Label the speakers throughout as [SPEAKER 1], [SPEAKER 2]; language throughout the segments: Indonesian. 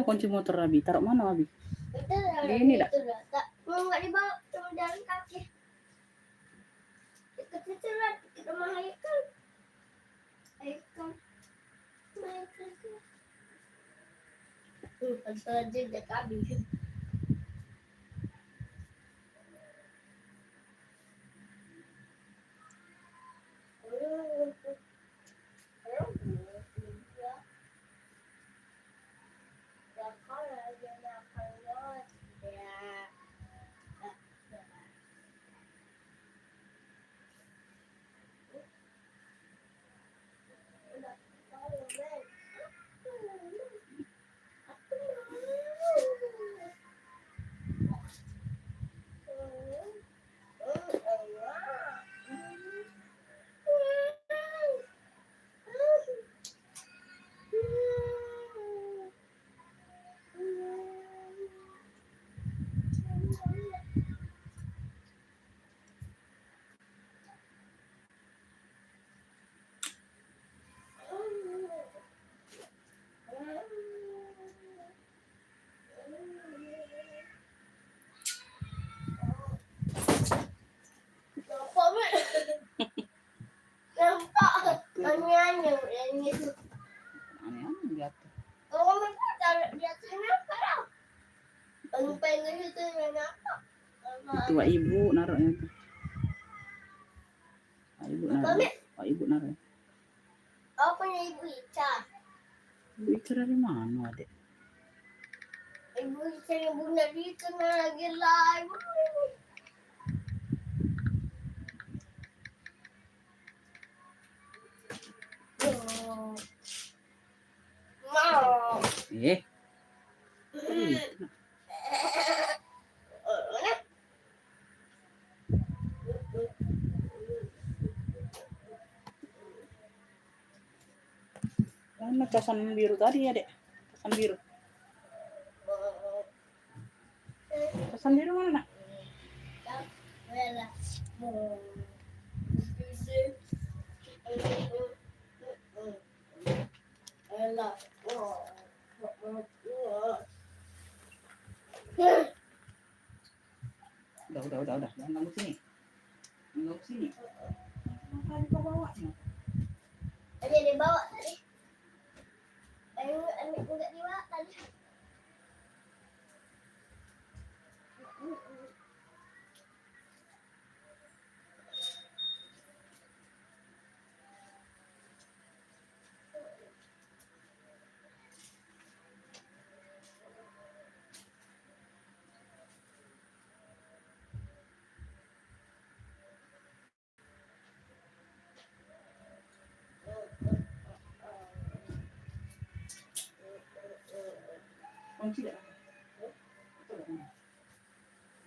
[SPEAKER 1] Mana kunci motor Abi? Taruh mana Abi? Ini dah.
[SPEAKER 2] Mau nggak dibawa, cuma jalan kaki. Dekat-dekat ke rumah Haikal. Haikal. Pasal aja dia habis.
[SPEAKER 1] Aneh-aneh jatuh.
[SPEAKER 2] Kalau mereka taruh di atasnya apa lah? Pengen itu yang apa?
[SPEAKER 1] Itu Wak Ibu naruhnya tuh. Wak Ibu naruh. Wak Ibu naruh.
[SPEAKER 2] Oh, punya Ibu Ica.
[SPEAKER 1] Ibu Ica dari mana, Adek?
[SPEAKER 2] Ibu Ica yang bunda di tengah lagi live. Mau.
[SPEAKER 1] Mana casan biru tadi ya, Dek? Casan biru. Casan biru mana, Nak? Udah. Jangan ganggu sini. Ganggu sini. Tadi kau bawanya.
[SPEAKER 2] Ada dibawa tadi. Ayo enggak dibawa tadi.
[SPEAKER 1] Kunci dah.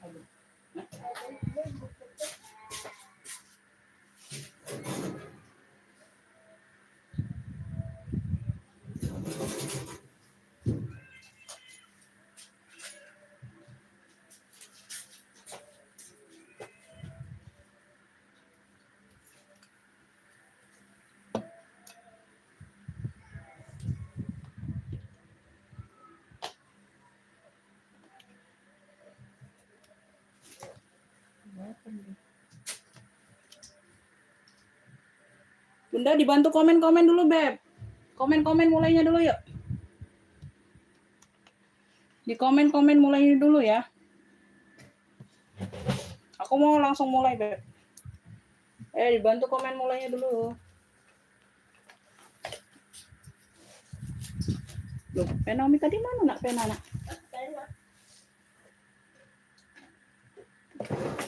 [SPEAKER 1] Aduh. Bunda dibantu komen-komen dulu, Beb. Komen-komen mulainya dulu yuk. Di komen-komen mulainya dulu ya. Aku mau langsung mulai, Beb. Dibantu komen mulainya dulu. Loh, pena Umi tadi mana, Nak? Pena, Nak?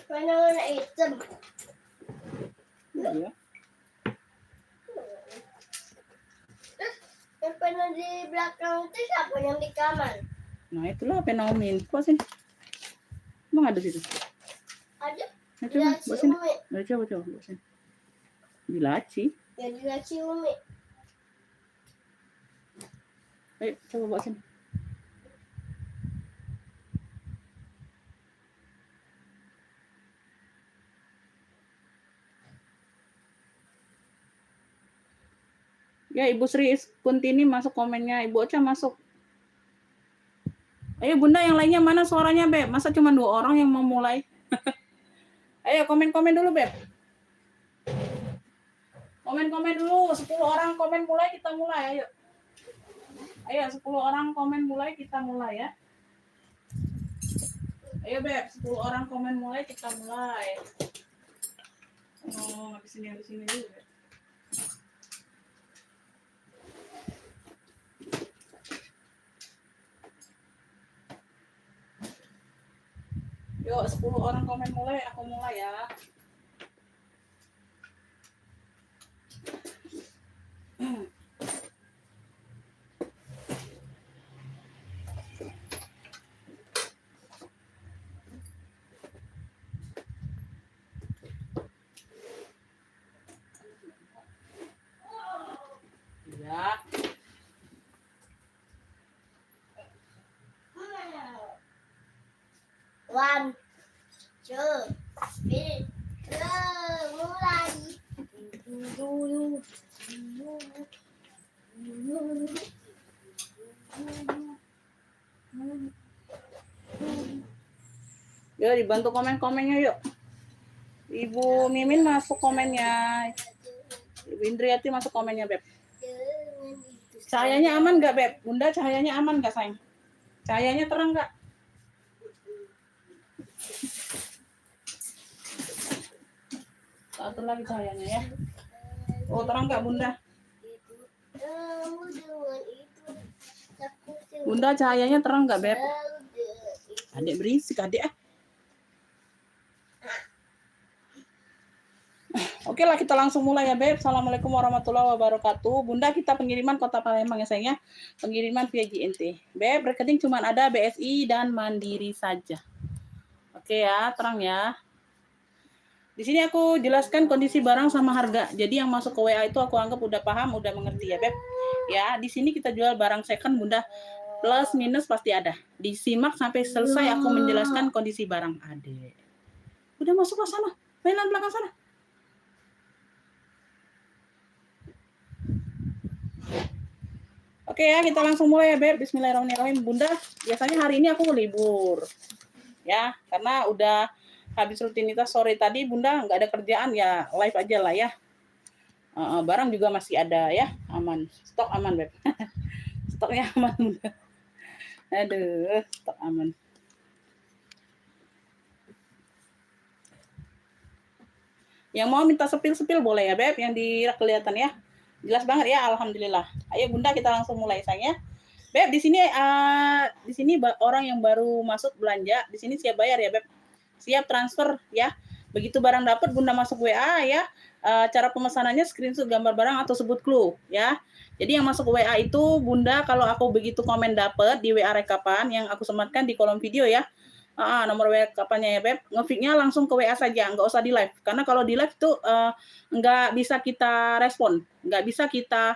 [SPEAKER 2] Pena warna hitam.
[SPEAKER 1] Iya.
[SPEAKER 2] Yang pena di belakang itu siapa yang di kamar?
[SPEAKER 1] Nah, itulah pena Umi. Kok sini? Emang ada situ?
[SPEAKER 2] Ada.
[SPEAKER 1] Nah, coba,
[SPEAKER 2] Di
[SPEAKER 1] buat sini.
[SPEAKER 2] Umi.
[SPEAKER 1] Nah, coba, buat sini. Di laci.
[SPEAKER 2] Ya di laci Umi.
[SPEAKER 1] Ayo, coba buat sini. Ya, Ibu Sri Kuntini masuk komennya. Ibu Ocha masuk. Ayo Bunda, yang lainnya mana suaranya, Beb? Masa cuma 2 orang yang mau mulai? Ayo komen-komen dulu, Beb. Komen-komen dulu, 10 orang komen mulai, kita mulai, ayo. Ayo, 10 orang komen mulai, kita mulai ya. Ayo, Beb, 10 orang komen mulai, kita mulai. Oh, habis ini dulu, Beb. Yuk, 10 orang komen mulai, aku mulai ya. Ya.
[SPEAKER 2] One, two, three, go, mulai.
[SPEAKER 1] Yuk, dibantu komen-komennya yuk. Ibu Mimin masuk komennya. Ibu Indriati masuk komennya, Beb. Cahayanya aman nggak, Beb? Bunda, cahayanya aman nggak, sayang? Cahayanya terang nggak? Satu lagi cahayanya ya. Oh, terang nggak, Bunda? Bunda, cahayanya terang nggak, Beb? Adik berisik, adik. Oke lah, kita langsung mulai ya, Beb. Assalamualaikum warahmatullahi wabarakatuh. Bunda, kita pengiriman Kota Palembang ya, sayangnya. Pengiriman via JNT. Beb, rekening cuma ada BSI dan Mandiri saja. Oke ya, terang ya. Di sini aku jelaskan kondisi barang sama harga. Jadi yang masuk ke WA itu aku anggap udah paham, udah mengerti ya, Beb. Ya, di sini kita jual barang second, Bunda. Plus minus pasti ada. Disimak sampai selesai aku menjelaskan kondisi barang. Adek. Udah masuk ke sana. Mainan belakang sana. Oke ya, kita langsung mulai ya, Beb. Bismillahirrahmanirrahim. Bunda, biasanya hari ini aku libur. Ya, karena udah habis rutinitas sore tadi, Bunda nggak ada kerjaan ya, live aja lah ya. Barang juga masih ada ya, aman. Stok aman, Beb. Stoknya aman, Bunda. Aduh, stok aman. Yang mau minta sepil-sepil boleh ya, Beb, yang di kelihatan ya. Jelas banget ya, alhamdulillah. Ayo Bunda, kita langsung mulai sayangnya. Beb, di sini orang yang baru masuk belanja, di sini siap bayar ya, Beb. Siap transfer ya. Begitu barang dapat Bunda masuk WA ya. Cara pemesanannya screenshot gambar barang atau sebut clue ya. Jadi yang masuk WA itu Bunda, kalau aku begitu komen dapat di WA rekapan yang aku sematkan di kolom video ya. Nomor WA rekapannya ya, Beb. Nge-feed-nya langsung ke WA saja, nggak usah di live. Karena kalau di live itu nggak bisa kita respon, nggak bisa kita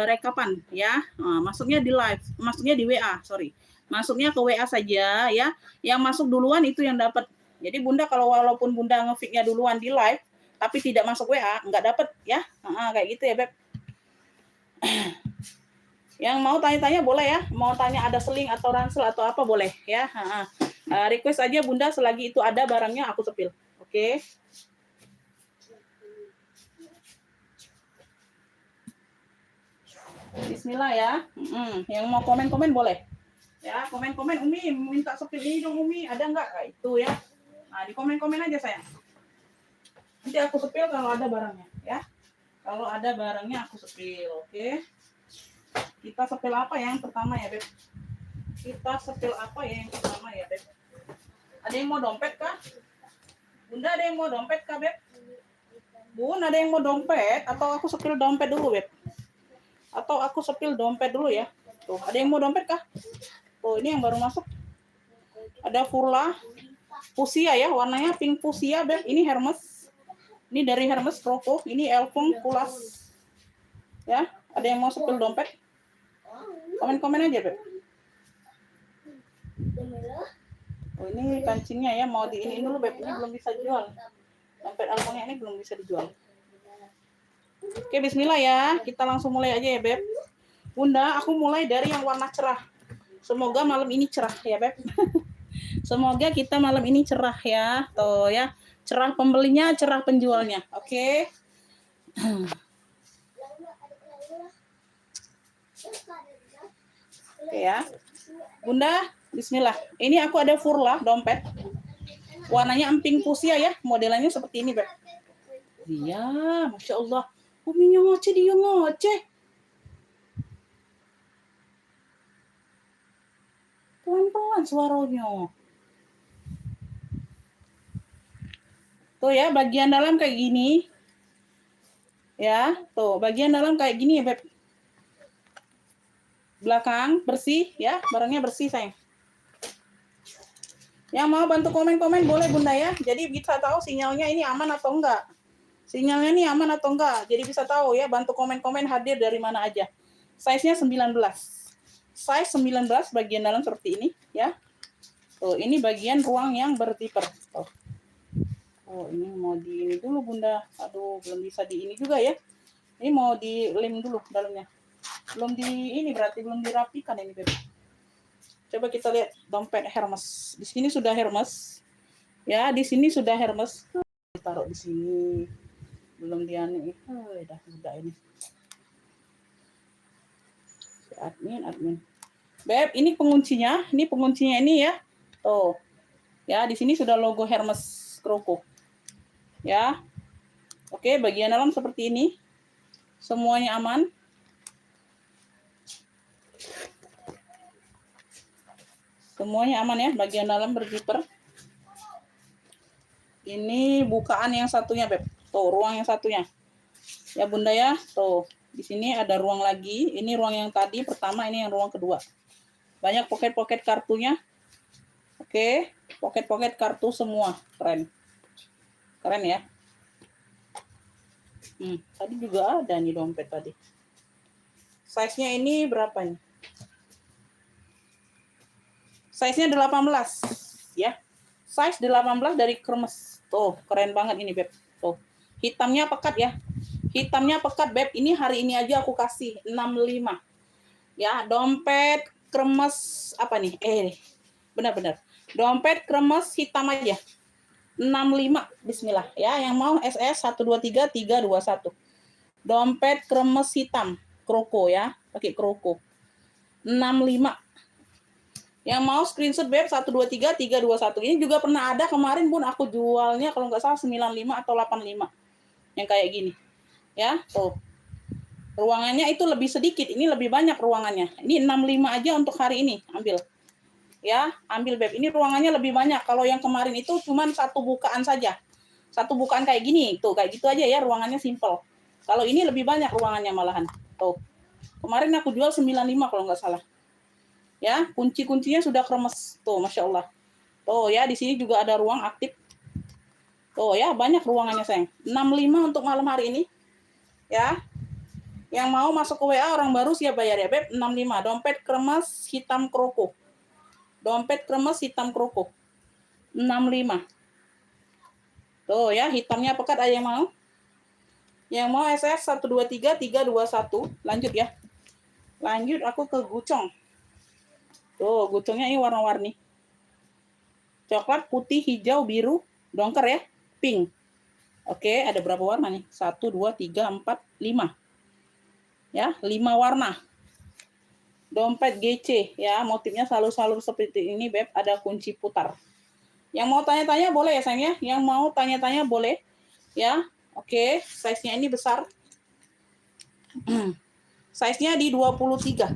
[SPEAKER 1] rekapan ya. Masuknya di live, masuknya di WA, sorry. Masuknya ke WA saja ya. Yang masuk duluan itu yang dapat. Jadi Bunda kalau walaupun Bunda nge-feed-nya duluan di live tapi tidak masuk WA, nggak dapat ya. Kayak gitu ya, Beb. Yang mau tanya-tanya boleh ya. Mau tanya ada seling atau ransel atau apa boleh ya. Request aja Bunda selagi itu ada barangnya aku sepil. Oke. Bismillah ya. Yang mau komen-komen boleh. Ya, komen-komen Umi minta sepil ini dong Umi. Ada nggak? Kayak itu ya. Nah, di komen-komen aja sayang. Nanti aku sepil kalau ada barangnya ya. Kalau ada barangnya aku sepil, oke. Kita sepil apa yang pertama ya, Beb? Kita sepil apa ya yang pertama ya, Beb? Ada yang mau dompet kah? Bunda ada yang mau dompet kah, Beb? Bun, ada yang mau dompet? Atau aku sepil dompet dulu, Beb? Atau aku sepil dompet dulu ya? Tuh, ada yang mau dompet kah? Tuh, ini yang baru masuk. Ada Furla, Fusia ya, warnanya pink Fusia, Beb. Ini Hermes. Ini dari Hermes Roko. Ini Elfung Plus. Ya, ada yang mau sepil dompet? Komen-komen aja, Beb. Oh, ini kancingnya ya, mau diinin dulu, Beb. Ini belum bisa dijual. Dompet Elfungnya ini belum bisa dijual. Oke, bismillah ya. Kita langsung mulai aja ya, Beb. Bunda, aku mulai dari yang warna cerah. Semoga malam ini cerah ya, Beb. Semoga kita malam ini cerah ya. Tuh ya. Cerah pembelinya, cerah penjualnya. Oke. Oke ya. Bunda, bismillah. Ini aku ada Furla dompet. Warnanya emping fuchsia ya. Modelannya seperti ini, Beb. Iya, Masya Allah. Uminya ngoceh, dia ngoceh. Pelan-pelan suaranya. Tuh ya, bagian dalam kayak gini. Ya, tuh, bagian dalam kayak gini ya, Beb. Belakang bersih ya, barangnya bersih, sayang. Yang mau bantu komen-komen boleh, Bunda ya. Jadi bisa tahu sinyalnya ini aman atau enggak. Sinyalnya ini aman atau enggak. Jadi bisa tahu ya, bantu komen-komen hadir dari mana aja. Size-nya 19. Size 19 bagian dalam seperti ini ya. Tuh, ini bagian ruang yang berzipper. Tuh. Oh, ini mau di ini dulu, Bunda. Aduh, belum bisa di ini juga ya. Ini mau di lem dulu dalamnya. Belum di ini, berarti belum dirapikan ini, Beb. Coba kita lihat dompet Hermes. Di sini sudah Hermes. Ya, di sini sudah Hermes. Taruh di sini. Belum diani. Udah ini. Admin. Beb, ini penguncinya. Ini penguncinya ini ya. Tuh. Ya, di sini sudah logo Hermes Kroko. Ya. Oke, bagian dalam seperti ini. Semuanya aman. Semuanya aman ya, bagian dalam berzipper. Ini bukaan yang satunya, Beb. Tuh, ruang yang satunya. Ya, Bunda ya. Tuh, di sini ada ruang lagi. Ini ruang yang tadi pertama, ini yang ruang kedua. Banyak poket-poket kartunya. Oke, poket-poket kartu semua. Keren. Keren ya. Tadi juga ada nih dompet tadi. Size-nya ini berapa nih? Size-nya 18 ya. Size 18 dari Hermes. Tuh, keren banget ini, Beb. Tuh. Hitamnya pekat ya. Hitamnya pekat, Beb. Ini hari ini aja aku kasih 65. Ya, dompet Hermes apa nih? Benar-benar. Dompet Hermes hitam aja. 65. Bismillah ya. Yang mau SS 123 321. Dompet Hermes hitam, Kroko ya. Pakai Kroko. 65. Yang mau screenshot, Beb, 123 321. Ini juga pernah ada kemarin pun aku jualnya kalau nggak salah 95 atau 85. Yang kayak gini. Ya, tuh. Ruangannya itu lebih sedikit, ini lebih banyak ruangannya. Ini 65 aja untuk hari ini, ambil. Ya, ambil, Beb. Ini ruangannya lebih banyak. Kalau yang kemarin itu cuma satu bukaan saja. Satu bukaan kayak gini, tuh kayak gitu aja ya, ruangannya simple. Kalau ini lebih banyak ruangannya malahan. Tuh. Kemarin aku jual 95 kalau nggak salah. Ya, kunci-kuncinya sudah Hermes. Tuh, Masya Allah. Tuh ya, di sini juga ada ruang aktif. Tuh ya, banyak ruangannya, sayang. 65 untuk malam hari ini. Ya. Yang mau masuk ke WA orang baru siap bayar ya, Beb. 65. Dompet Hermes hitam Kroko. Dompet Hermes hitam Kroko. 65. Tuh ya, hitamnya pekat, ada yang mau? Yang mau SS 123 321. Lanjut ya. Lanjut aku ke gucong. Tuh, gucongnya ini warna-warni. Coklat, putih, hijau, biru, dongker ya, pink. Oke, ada berapa warna nih? 1, 2, 3, 4, 5. Ya, 5 warna. Dompet GC ya, motifnya selalu seperti ini, Beb. Ada kunci putar. Yang mau tanya-tanya boleh ya, sayang ya. Yang mau tanya-tanya boleh. Ya, oke. Size-nya ini besar. Size-nya di 23.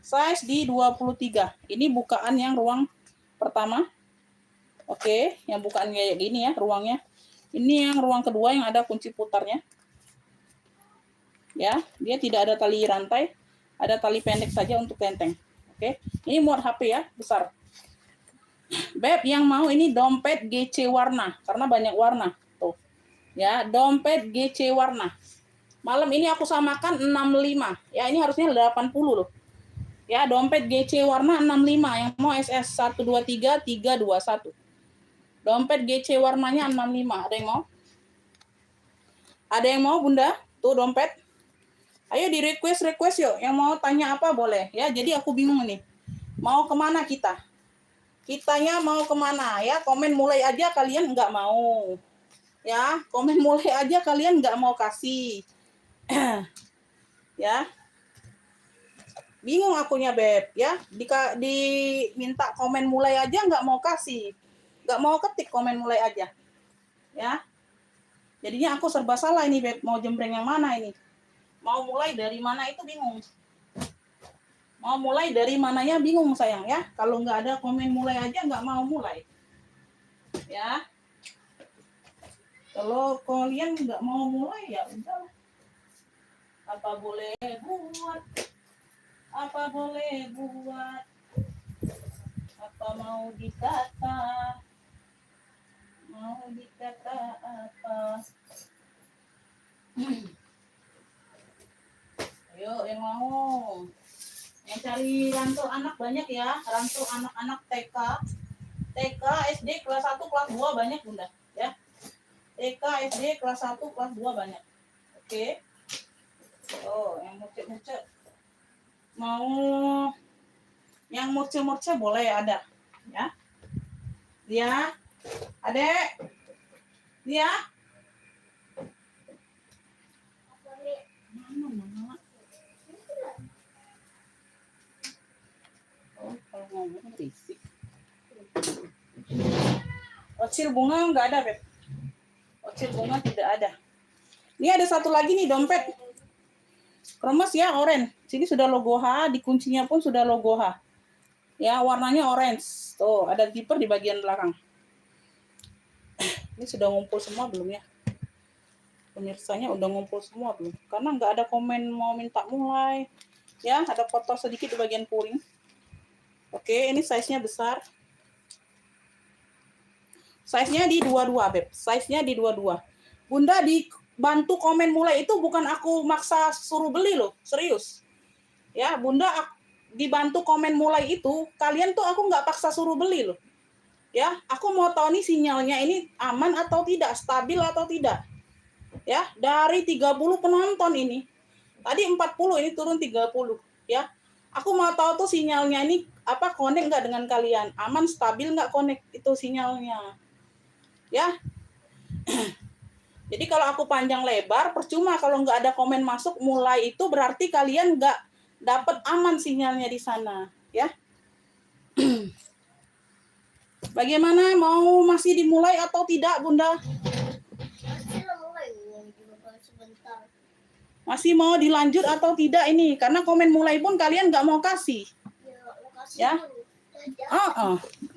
[SPEAKER 1] Size di 23. Ini bukaan yang ruang pertama. Oke, yang bukaan kayak gini ya ruangnya. Ini yang ruang kedua yang ada kunci putarnya. Ya, dia tidak ada tali rantai, ada tali pendek saja untuk tenteng. Oke, ini muat HP ya, besar. Beb, yang mau ini dompet GC warna, karena banyak warna. Tuh. Ya, dompet GC warna. Malam ini aku samakan 65. Ya, ini harusnya 80 loh. Ya, dompet GC warna 65. Yang mau SS 123 321. Dompet GC warnanya 65. Ada yang mau? Ada yang mau, Bunda? Tuh dompet. Ayo di request yuk. Yang mau tanya apa boleh. Ya, jadi aku bingung nih. Mau kemana kita? Kitanya mau kemana ya? Komen mulai aja kalian nggak mau. Ya, komen mulai aja kalian nggak mau kasih. Ya. Bingung akunya, Beb, ya. Diminta komen mulai aja nggak mau kasih. Nggak mau ketik komen mulai aja. Ya. Jadinya aku serba salah ini, Beb. Mau jembreng yang mana ini? Mau mulai dari mana itu bingung. Mau mulai dari mananya bingung sayang ya. Kalau nggak ada komen mulai aja nggak mau mulai. Ya. Kalau kalian nggak mau mulai ya udah. Apa boleh buat? Apa boleh buat? Apa mau dikata? Mau dikata apa? Ayo yang mau. Yang cari rantau anak banyak ya. Rantau anak-anak TK, SD kelas 1, kelas 2 banyak Bunda ya. TK, SD kelas 1, kelas 2 banyak. Oke. Oh, yang mucet-mucet. Mau yang murce-murce boleh ada ya. Dia Adek dia mana oh kalau ngomong berisik. Ocil bunga nggak ada, Beb. Ocil bunga tidak ada. Ini ada satu lagi nih dompet kremes ya, orange. Sini sudah logo H, di kuncinya pun sudah logo H. Ya, warnanya orange. Tuh, ada zipper di bagian belakang. Ini sudah ngumpul semua belum ya? Pemirsanya udah ngumpul semua belum? Karena nggak ada komen mau minta mulai. Ya, ada kotor sedikit di bagian puring. Oke, ini size-nya besar. Size-nya di 22, Beb. Size-nya di 22. Bunda dibantu komen mulai itu bukan aku maksa suruh beli loh, serius. Ya, Bunda dibantu komen mulai itu, kalian tuh aku nggak paksa suruh beli loh. Ya, aku mau tahu nih sinyalnya ini aman atau tidak, stabil atau tidak. Ya, dari 30 penonton ini. Tadi 40 ini turun 30, ya. Aku mau tahu tuh sinyalnya ini apa connect nggak dengan kalian? Aman, stabil nggak connect itu sinyalnya? Ya. Jadi kalau aku panjang lebar percuma kalau nggak ada komen masuk mulai itu berarti kalian nggak dapat aman sinyalnya di sana, ya. Bagaimana, mau masih dimulai atau tidak, Bunda? Masih mau dilanjut atau tidak ini? Karena komen mulai pun kalian nggak mau kasih. Ya.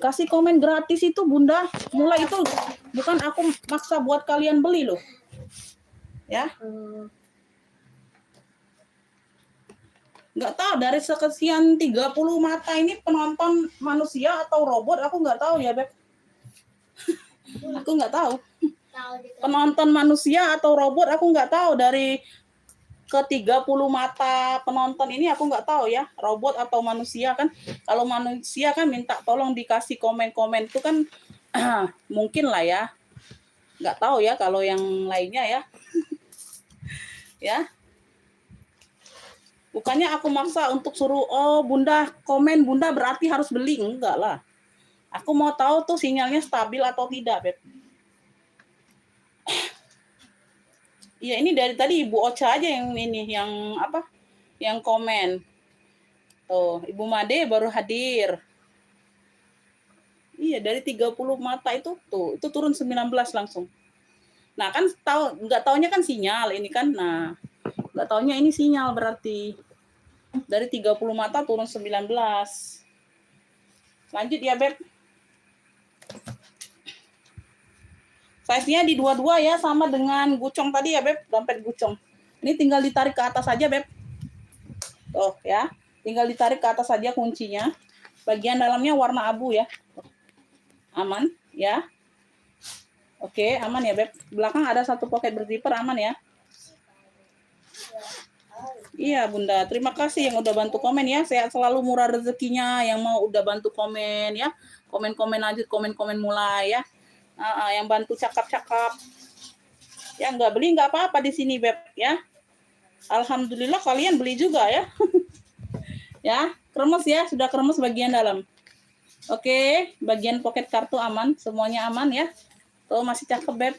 [SPEAKER 1] Kasih komen gratis itu, Bunda. Mulai itu bukan aku maksa buat kalian beli loh. Ya. Nggak tahu dari sekian 30 mata ini penonton manusia atau robot, aku nggak tahu ya, Beb. Aku nggak tahu. Penonton manusia atau robot aku nggak tahu. Dari ke 30 mata penonton ini aku nggak tahu ya, robot atau manusia kan. Kalau manusia kan minta tolong dikasih komen-komen itu kan mungkin lah ya. Nggak tahu ya kalau yang lainnya ya. Ya. Bukannya aku maksa untuk suruh, oh Bunda komen, Bunda berarti harus beli. Enggak lah. Aku mau tahu tuh sinyalnya stabil atau tidak, Beb. Iya, ini dari tadi Ibu Ocha aja yang ini, yang apa? Yang komen. Tuh, Ibu Made baru hadir. Iya, dari 30 mata itu tuh, itu turun 19 langsung. Nah, kan nggak taunya kan sinyal ini kan. Nah, nggak taunya ini sinyal berarti. Dari 30 mata turun 19. Lanjut ya, Beb. Size-nya di 22 ya, sama dengan gucong tadi ya, Beb, dompet gucong. Ini tinggal ditarik ke atas saja, Beb. Tuh ya, tinggal ditarik ke atas saja kuncinya. Bagian dalamnya warna abu ya. Aman ya. Oke, aman ya, Beb. Belakang ada satu pocket berzipper, aman ya. Iya, Bunda. Terima kasih yang udah bantu komen ya. Sehat selalu, murah rezekinya yang mau udah bantu komen ya. Komen-komen lanjut, komen-komen mulai ya. Yang bantu cakap-cakap. Ya, nggak beli nggak apa-apa di sini, Beb ya. Alhamdulillah kalian beli juga ya. Ya, kremes ya, sudah kremes bagian dalam. Oke, bagian pocket kartu aman, semuanya aman ya. Tuh masih cakep, Beb.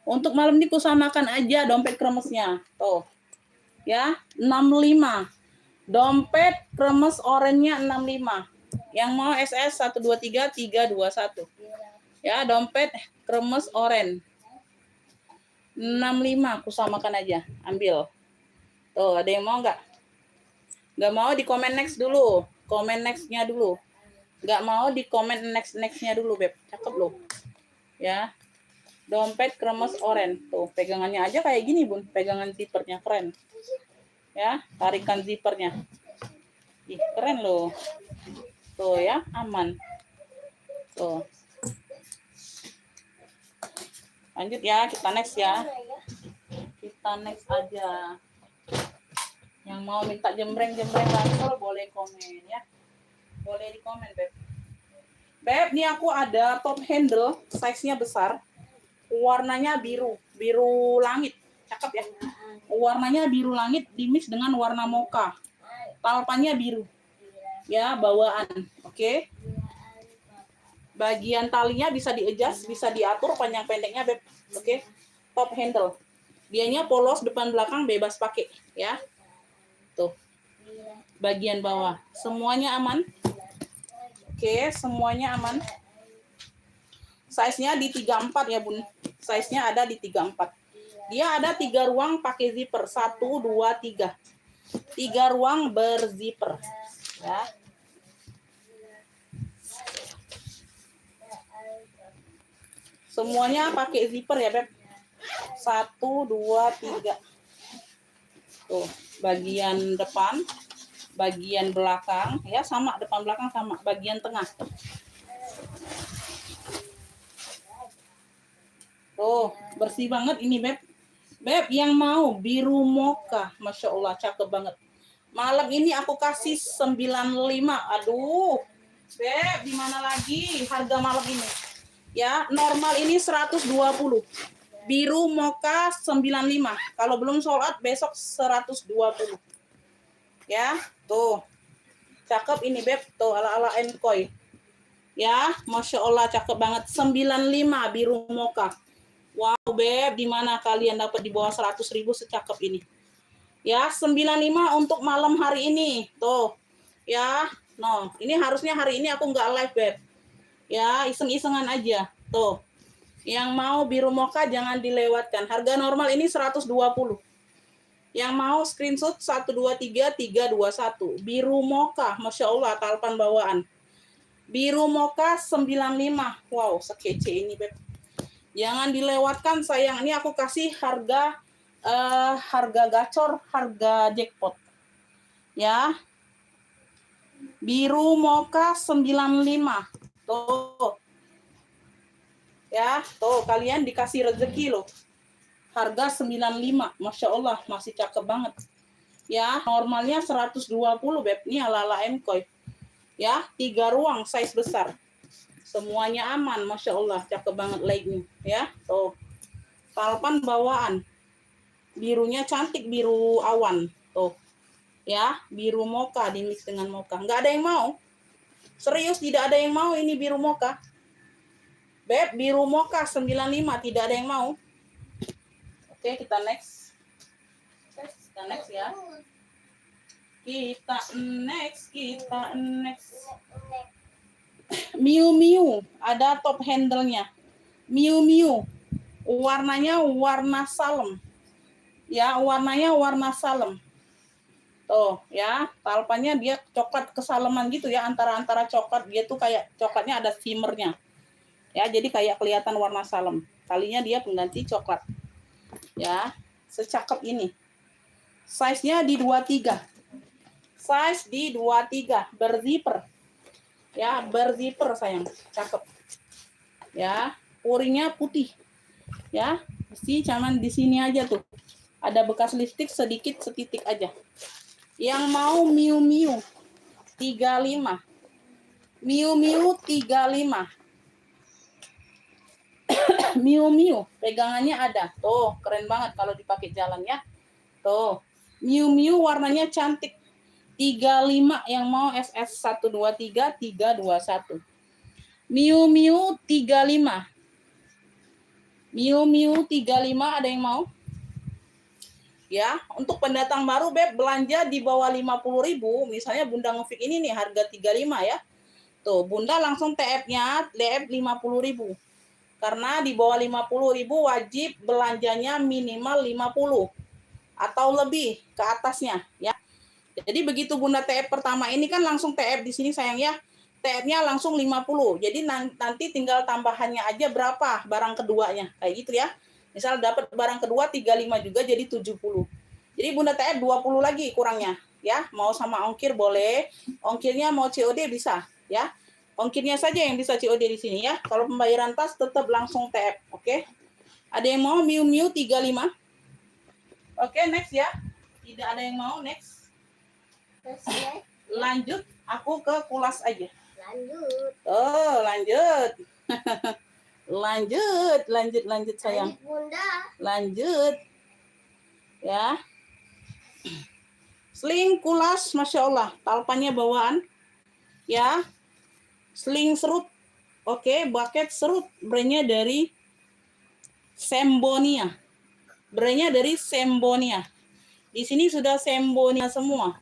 [SPEAKER 1] Untuk malam ini kusamakan aja dompet kremesnya. Tuh. Ya, 65. Dompet kremes oranye 65. Yang mau SS 123 321. Ya, dompet kremes oren 65 kusamakan aja. Ambil. Tuh, ada yang mau nggak? Nggak mau di komen next dulu. Komen next-nya dulu. Nggak mau di komen next-nya dulu, Beb. Cakep loh. Ya. Dompet kremes oren. Tuh, pegangannya aja kayak gini, Bun. Pegangan zippernya keren. Ya, tarikan zippernya. Ih, keren loh. Tuh ya, aman. Tuh. Lanjut ya, kita next ya. Kita next aja. Yang mau minta jembreng-jembreng langsung boleh komen ya. Boleh di komen, Beb. Beb, nih aku ada top handle, size-nya besar. Warnanya biru, biru langit. Cakep ya. Warnanya biru langit dimix dengan warna mocha. Talpannya biru. Ya, bawaan. Oke. Bagian talinya bisa di-adjust, bisa diatur panjang pendeknya, Beb. Oke. Top handle. Dianya polos depan belakang bebas pakai, ya. Tuh. Bagian bawah. Semuanya aman. Oke, semuanya aman. Size-nya di 34 ya, Bun. Size-nya ada di 34. Dia ada 3 ruang pakai zipper. 1, 2, 3. 3 ruang berzipper. Ya. Semuanya pakai zipper ya, Beb. 1, 2, 3. Tuh, bagian depan, bagian belakang, ya sama, depan belakang sama, bagian tengah. Tuh, bersih banget ini, Beb. Beb, yang mau biru mocha, Masya Allah, cakep banget. Malam ini aku kasih 95. Aduh, Beb, di mana lagi harga malam ini? Ya, normal ini 120. Biru mocha 95. Kalau belum sold out besok 120. Ya, tuh. Cakep ini, Beb. Tuh, ala-ala Enkoy. Ya, Masya Allah, cakep banget. 95 biru mocha. Wow, Beb, di mana kalian dapat di bawah 100.000 secakep ini? Ya, 95 untuk malam hari ini. Tuh. Ya, no. Ini harusnya hari ini aku nggak live, Beb. Ya, iseng-isengan aja. Tuh. Yang mau biru mocha jangan dilewatkan. Harga normal ini 120. Yang mau screenshot 123 321. Biru mocha, Masya Allah, talpan bawaan. Biru mocha 95. Wow, sekece ini, Beb. Jangan dilewatkan, sayang. Ini aku kasih harga harga gacor, harga jackpot. Ya. Biru mocha 95. Tuh. Ya, tuh kalian dikasih rezeki loh. Harga 95. Masya Allah, masih cakep banget. Ya, normalnya 120, Beb. Ini ala-ala Enkoy. Ya, 3 ruang, size besar. Semuanya aman, Masya Allah. Cakep banget legnya. Ya, tuh. Talpan bawaan. Birunya cantik, biru awan. Tuh. Ya, biru mocha dimix dengan mocha. Nggak ada yang mau. Serius, tidak ada yang mau ini biru mocha. Beb, biru mocha 95, tidak ada yang mau. Oke, kita next. Kita next ya. Kita next. Miu Miu, ada top handle-nya. Miu Miu. Warnanya warna salem. Ya, warnanya warna salem. Tuh, ya, talpannya dia coklat kesaleman gitu ya, antara coklat, dia tuh kayak coklatnya ada shimmernya. Ya, jadi kayak kelihatan warna salem. Talinya dia pengganti coklat. Ya, secakep ini. Size-nya di 23. Size di 23, berzipper. Ya, berzipper sayang, cakep. Ya, puringnya putih. Ya, mesti cuman di sini aja tuh. Ada bekas lipstik sedikit setitik aja. Yang mau Miu Miu 35. Miu Miu 35. Miu Miu, pegangannya ada. Tuh, keren banget kalau dipakai jalan ya. Tuh. Miu Miu warnanya cantik. 35 yang mau SS 123 321. Miu Miu 35. Miu Miu 35 ada yang mau? Ya, untuk pendatang baru Beb belanja di bawah 50.000, misalnya Bunda Ngefik ini nih harga 35 ya. Tuh, Bunda langsung TF-nya TF 50.000. Karena di bawah 50.000 wajib belanjanya minimal 50 atau lebih ke atasnya ya. Jadi begitu Bunda TF pertama ini kan langsung TF di sini sayang ya. TF-nya langsung 50. Jadi nanti tinggal tambahannya aja berapa barang keduanya. Kayak gitu ya. Misal dapat barang kedua 35 juga jadi 70. Jadi Bunda TF 20 lagi kurangnya ya. Mau sama ongkir boleh. Ongkirnya mau COD bisa ya. Ongkirnya saja yang bisa COD di sini ya. Kalau pembayaran tas tetap langsung TF, oke? Ada yang mau Miu Miu 35? Oke, next ya. Tidak ada yang mau, next. Lanjut, aku ke kulas aja.
[SPEAKER 2] Lanjut.
[SPEAKER 1] Oh, lanjut. lanjut sayang.
[SPEAKER 2] Lanjut Bunda.
[SPEAKER 1] Lanjut. Ya. Sling kulas, Masya Allah. Talpannya bawaan. Ya. Sling serut. Oke, bucket serut. Brandnya dari Sembonia. Brandnya dari Sembonia. Di sini sudah Sembonia semua.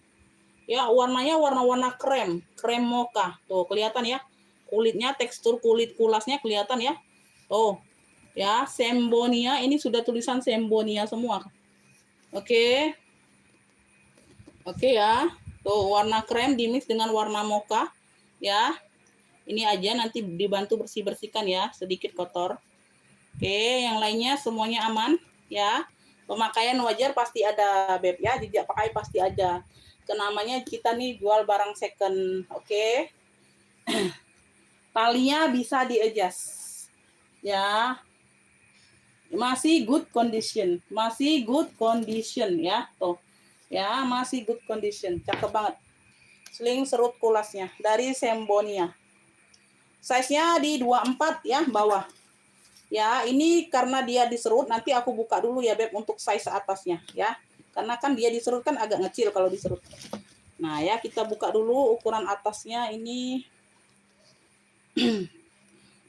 [SPEAKER 1] Ya, warnanya warna-warna krem. Krem mocha. Tuh, kelihatan ya. Kulitnya, tekstur kulit kulasnya kelihatan ya. Tuh. Ya, Sembonia. Ini sudah tulisan Sembonia semua. Oke. Oke ya. Tuh, warna krem dimix dengan warna mocha. Ya. Ini aja nanti dibantu bersih-bersihkan ya, sedikit kotor. Oke, yang lainnya semuanya aman ya. Pemakaian wajar pasti ada Beb ya, jejak pakai pasti ada. Namanya kita nih jual barang second, oke. Talinya bisa di-adjust. Ya. Masih good condition, ya, tuh. Ya, masih good condition. Cakep banget. Sling serut kulasnya dari Sembonia. Size-nya di 24 ya, bawah. Ya, ini karena dia diserut, nanti aku buka dulu ya Beb untuk size atasnya ya. Karena kan dia diserut kan agak ngecil kalau diserut. Nah, ya kita buka dulu ukuran atasnya ini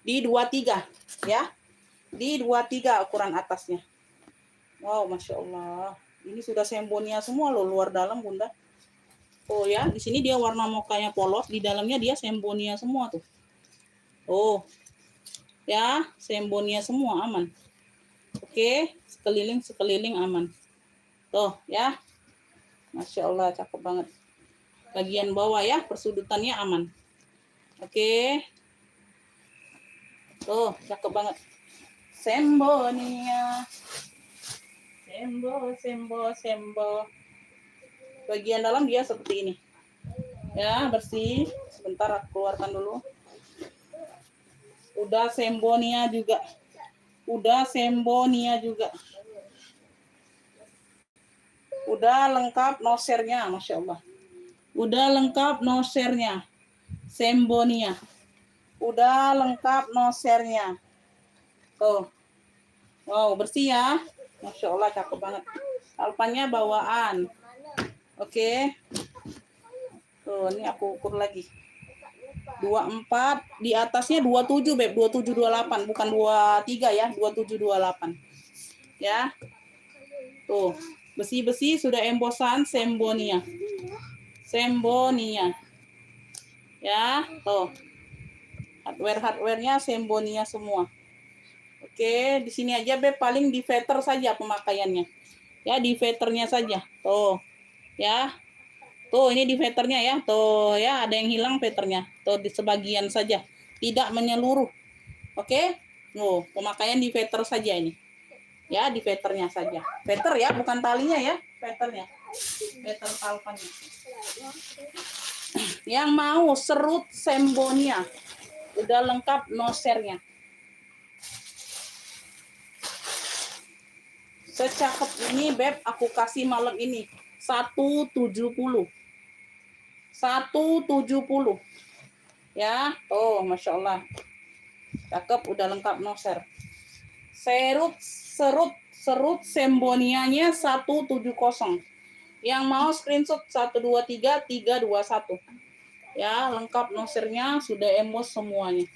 [SPEAKER 1] di 23 ya. Di 23 ukuran atasnya. Wow, Masya Allah. Ini sudah Sembonia semua loh, luar dalam Bunda. Oh ya, di sini dia warna mokanya polos, di dalamnya dia Sembonia semua tuh. Oh, ya, Sembonia semua aman. Oke, sekeliling aman. Tuh ya, Masya Allah cakep banget. Bagian bawah ya, persudutannya aman. Oke, tuh cakep banget. Sembonia, Sembo. Bagian dalam dia seperti ini. Ya, bersih. Sebentar aku keluarkan dulu. Udah Sembonia juga. Udah lengkap nosernya, Masya Allah. Udah lengkap nosernya. Sembonia. Udah lengkap nosernya. Tuh. Wow, bersih ya. Masya Allah, cakep banget. Talpannya bawaan. Oke. Tuh, ini aku ukur lagi. 24, di atasnya 27 Beb, 2728 bukan 23 ya, 2728. Ya. Tuh, besi-besi sudah embosan Sembonia. Ya, tuh. Hardware-nya Sembonia semua. Oke, di sini aja Beb, paling di veter saja pemakaiannya. Ya, di veternya saja. Tuh. Ya. Tuh, ini di veternya ya. Tuh, ya, ada yang hilang veternya. Tuh, di sebagian saja. Tidak menyeluruh. Oke? Tuh, pemakaian di veter saja ini. Ya, di veternya saja. Veter ya, bukan talinya ya. Veternya. Veter talpannya. Yang mau serut Sembonia. Udah lengkap nosernya. Secakep ini Beb, aku kasih malam ini. 170. 170 ya. Oh, Masya Allah cakep, udah lengkap noser. Serut Sembonianya 170. Yang mau screenshot 123 321. Ya, lengkap nosirnya, sudah emos semuanya.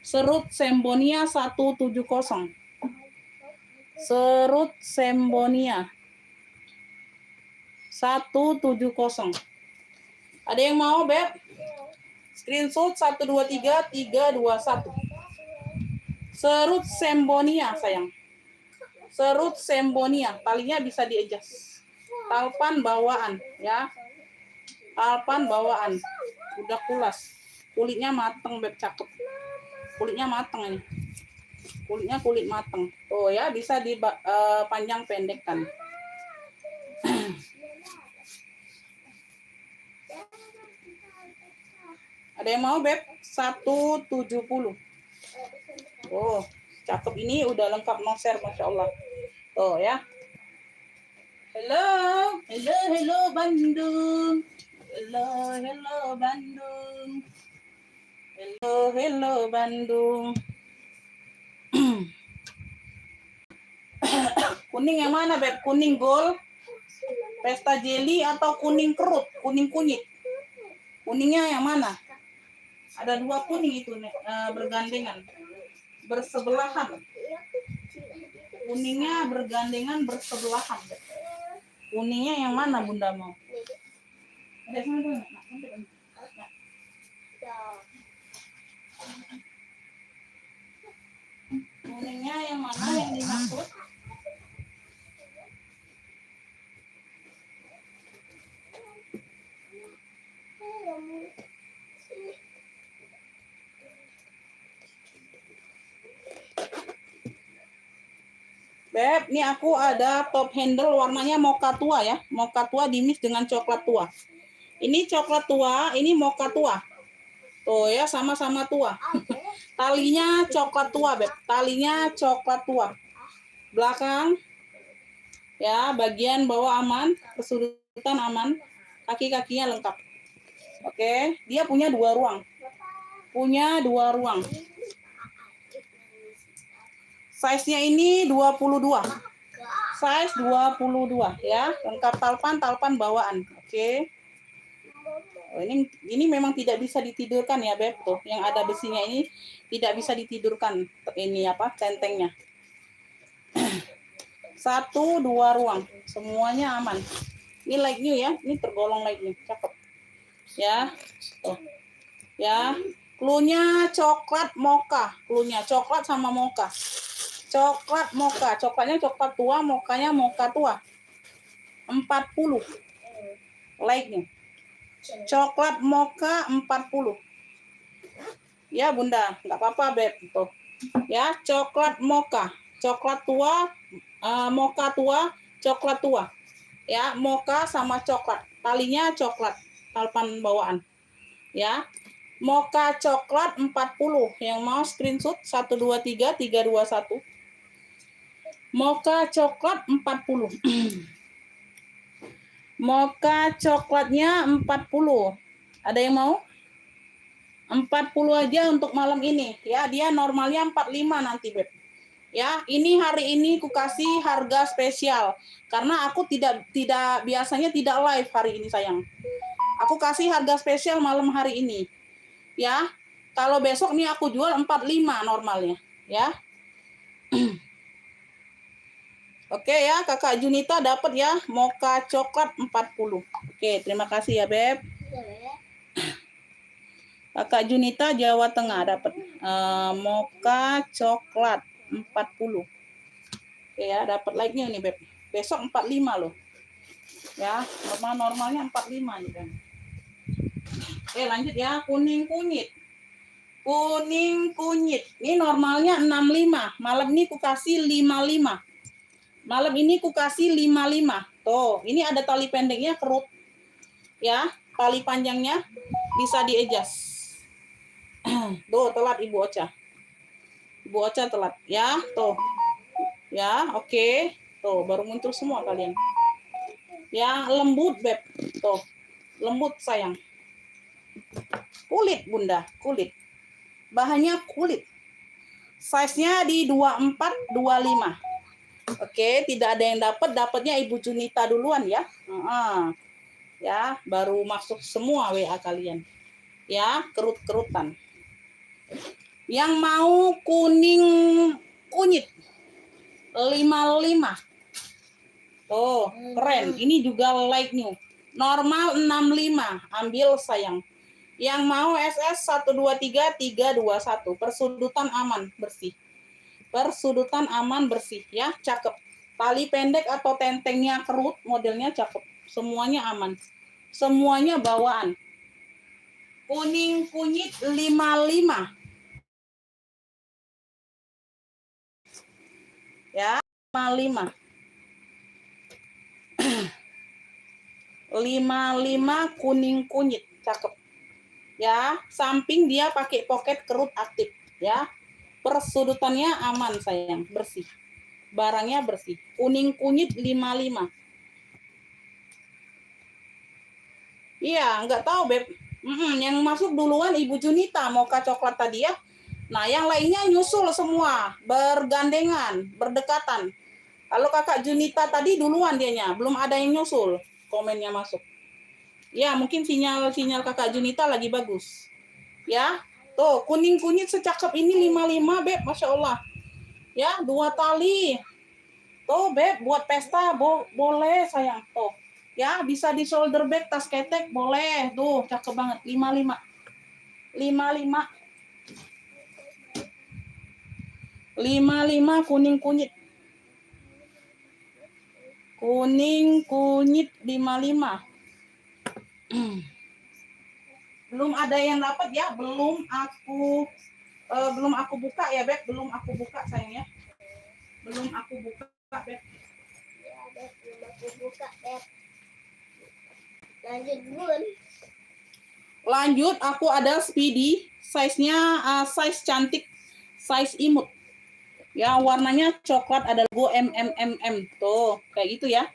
[SPEAKER 1] Serut Sembonia 170. Serut Sembonia 170. Ada yang mau, Beb? Screenshot 123 321. Serut Sembonia, sayang. Serut Sembonia, talinya bisa di-adjust. Talpan bawaan, ya. Talpan bawaan. Udah kulas. Kulitnya mateng, Beb, cakep. Kulitnya mateng ini. Kulitnya kulit mateng. Tuh ya, bisa dipanjang pendekkan. Ada yang mau, Beb? 170. Oh, cakep, ini udah lengkap noser, Masya Allah. Tuh ya. Hello, hello, hello Bandung. Hello, hello Bandung. Hello, hello Bandung. Kuning yang mana, Beb? Kuning gold, pesta jelly, atau kuning kerut, kuning kunyit? Kuningnya yang mana? Ada dua kuning itu, bergandengan, bersebelahan. Kuningnya bergandengan, bersebelahan. Kuningnya yang mana, Bunda mau? Kuningnya yang mana yang dimaksud? Beb, ini aku ada top handle warnanya mocha tua ya. Mocha tua dimix dengan coklat tua. Ini coklat tua, ini mocha tua. Tuh ya, sama-sama tua. Talinya coklat tua, Beb. Talinya coklat tua. Belakang, ya, bagian bawah aman, kesulitan aman, kaki-kakinya lengkap. Oke, dia punya 2 ruang. Punya 2 ruang. Size-nya ini 22. Size 22 ya. Lengkap talpan bawaan. Oke. Oh, ini memang tidak bisa ditidurkan ya, Beb. Tuh, yang ada besinya ini tidak bisa ditidurkan. Ini apa? Tentengnya. 1, 2 ruang. Semuanya aman. Ini light new ya. Ini tergolong light new. Cakep. Ya. Tuh. Ya. Cluenya coklat mocha. Cluenya coklat sama mocha. Coklat mocha, coklatnya coklat tua, mokanya mocha tua. 40. Like-nya. Coklat mocha 40. Ya, Bunda, enggak apa-apa, Beb. Tuh. Ya, coklat mocha. Coklat tua, mocha tua, coklat tua. Ya, mocha sama coklat. Talinya coklat, talpan bawaan. Ya. Mocha coklat 40. Yang mau screenshot 123 321. Mocha coklat 40. Mocha coklatnya 40. Ada yang mau? 40 aja untuk malam ini. Ya, dia normalnya 45 nanti, Beb. Ya, ini hari ini ku kasih harga spesial. Karena aku tidak biasanya tidak live hari ini, sayang. Aku kasih harga spesial malam hari ini. Ya. Kalau besok nih aku jual 45 normalnya, ya. Oke ya, Kakak Junita dapat ya, mocha coklat 40. Oke, terima kasih ya, Beb. Kakak Junita Jawa Tengah dapat mocha coklat 40. Oke ya, dapat like-nya nih, Beb. Besok 45 loh. Ya, normalnya 45 nih, Beb. Oke, lanjut ya, kuning kunyit. Kuning kunyit. Ini normalnya 65. Malam ini ku kasih 55. Malam ini ku kasih 55. Tuh, ini ada tali pendeknya kerut. Ya, tali panjangnya bisa di-adjust. Tuh, telat Ibu Ocha. Ibu Ocha telat. Ya, tuh. Ya, oke. Tuh, baru muncul semua kalian. Ya, lembut, Beb. Tuh. Lembut, sayang. Kulit, Bunda. Kulit. Bahannya kulit. Size-nya di 24, 25. Oke, tidak ada yang dapat, dapatnya Ibu Junita duluan ya. Ya, baru masuk semua WA kalian. Ya, kerut-kerutan. Yang mau kuning kunyit 55. Oh, keren. Ini juga like new. Normal 65. Ambil sayang. Yang mau SS 123 321. Persudutan aman, bersih. Persudutan aman, bersih ya, cakep. Tali pendek atau tentengnya kerut, modelnya cakep. Semuanya aman. Semuanya bawaan. Kuning kunyit 55. Ya, 55. 55 kuning kunyit, cakep. Ya, samping dia pakai pocket kerut aktif, ya. Persudutannya aman sayang, bersih. Barangnya bersih. Kuning kunyit 55. Iya, nggak tahu Beb. Yang masuk duluan Ibu Junita, mocha coklat tadi ya. Nah, yang lainnya nyusul semua, bergandengan, berdekatan. Kalau Kakak Junita tadi duluan dianya, belum ada yang nyusul. Komennya masuk. Ya, mungkin sinyal Kakak Junita lagi bagus. Ya, tuh kuning kunyit secakep ini 55 Beb, Masya Allah. Ya, 2 tali. Tuh Beb, buat pesta boleh sayang. Tuh, ya bisa di shoulder bag, tas ketek boleh. Tuh, cakep banget. 55. 55. 55 kuning kunyit. Kuning kunyit 55. Belum ada yang dapat ya, belum aku buka ya Beb, belum aku buka sayang ya. Belum aku buka Beb.
[SPEAKER 2] Ya, Beb, belum aku buka, Beb. Lanjut, Bun.
[SPEAKER 1] Lanjut, aku ada Speedy, size-nya size cantik, size imut. Ya, warnanya coklat, ada logo MMMM. Tuh, kayak gitu ya.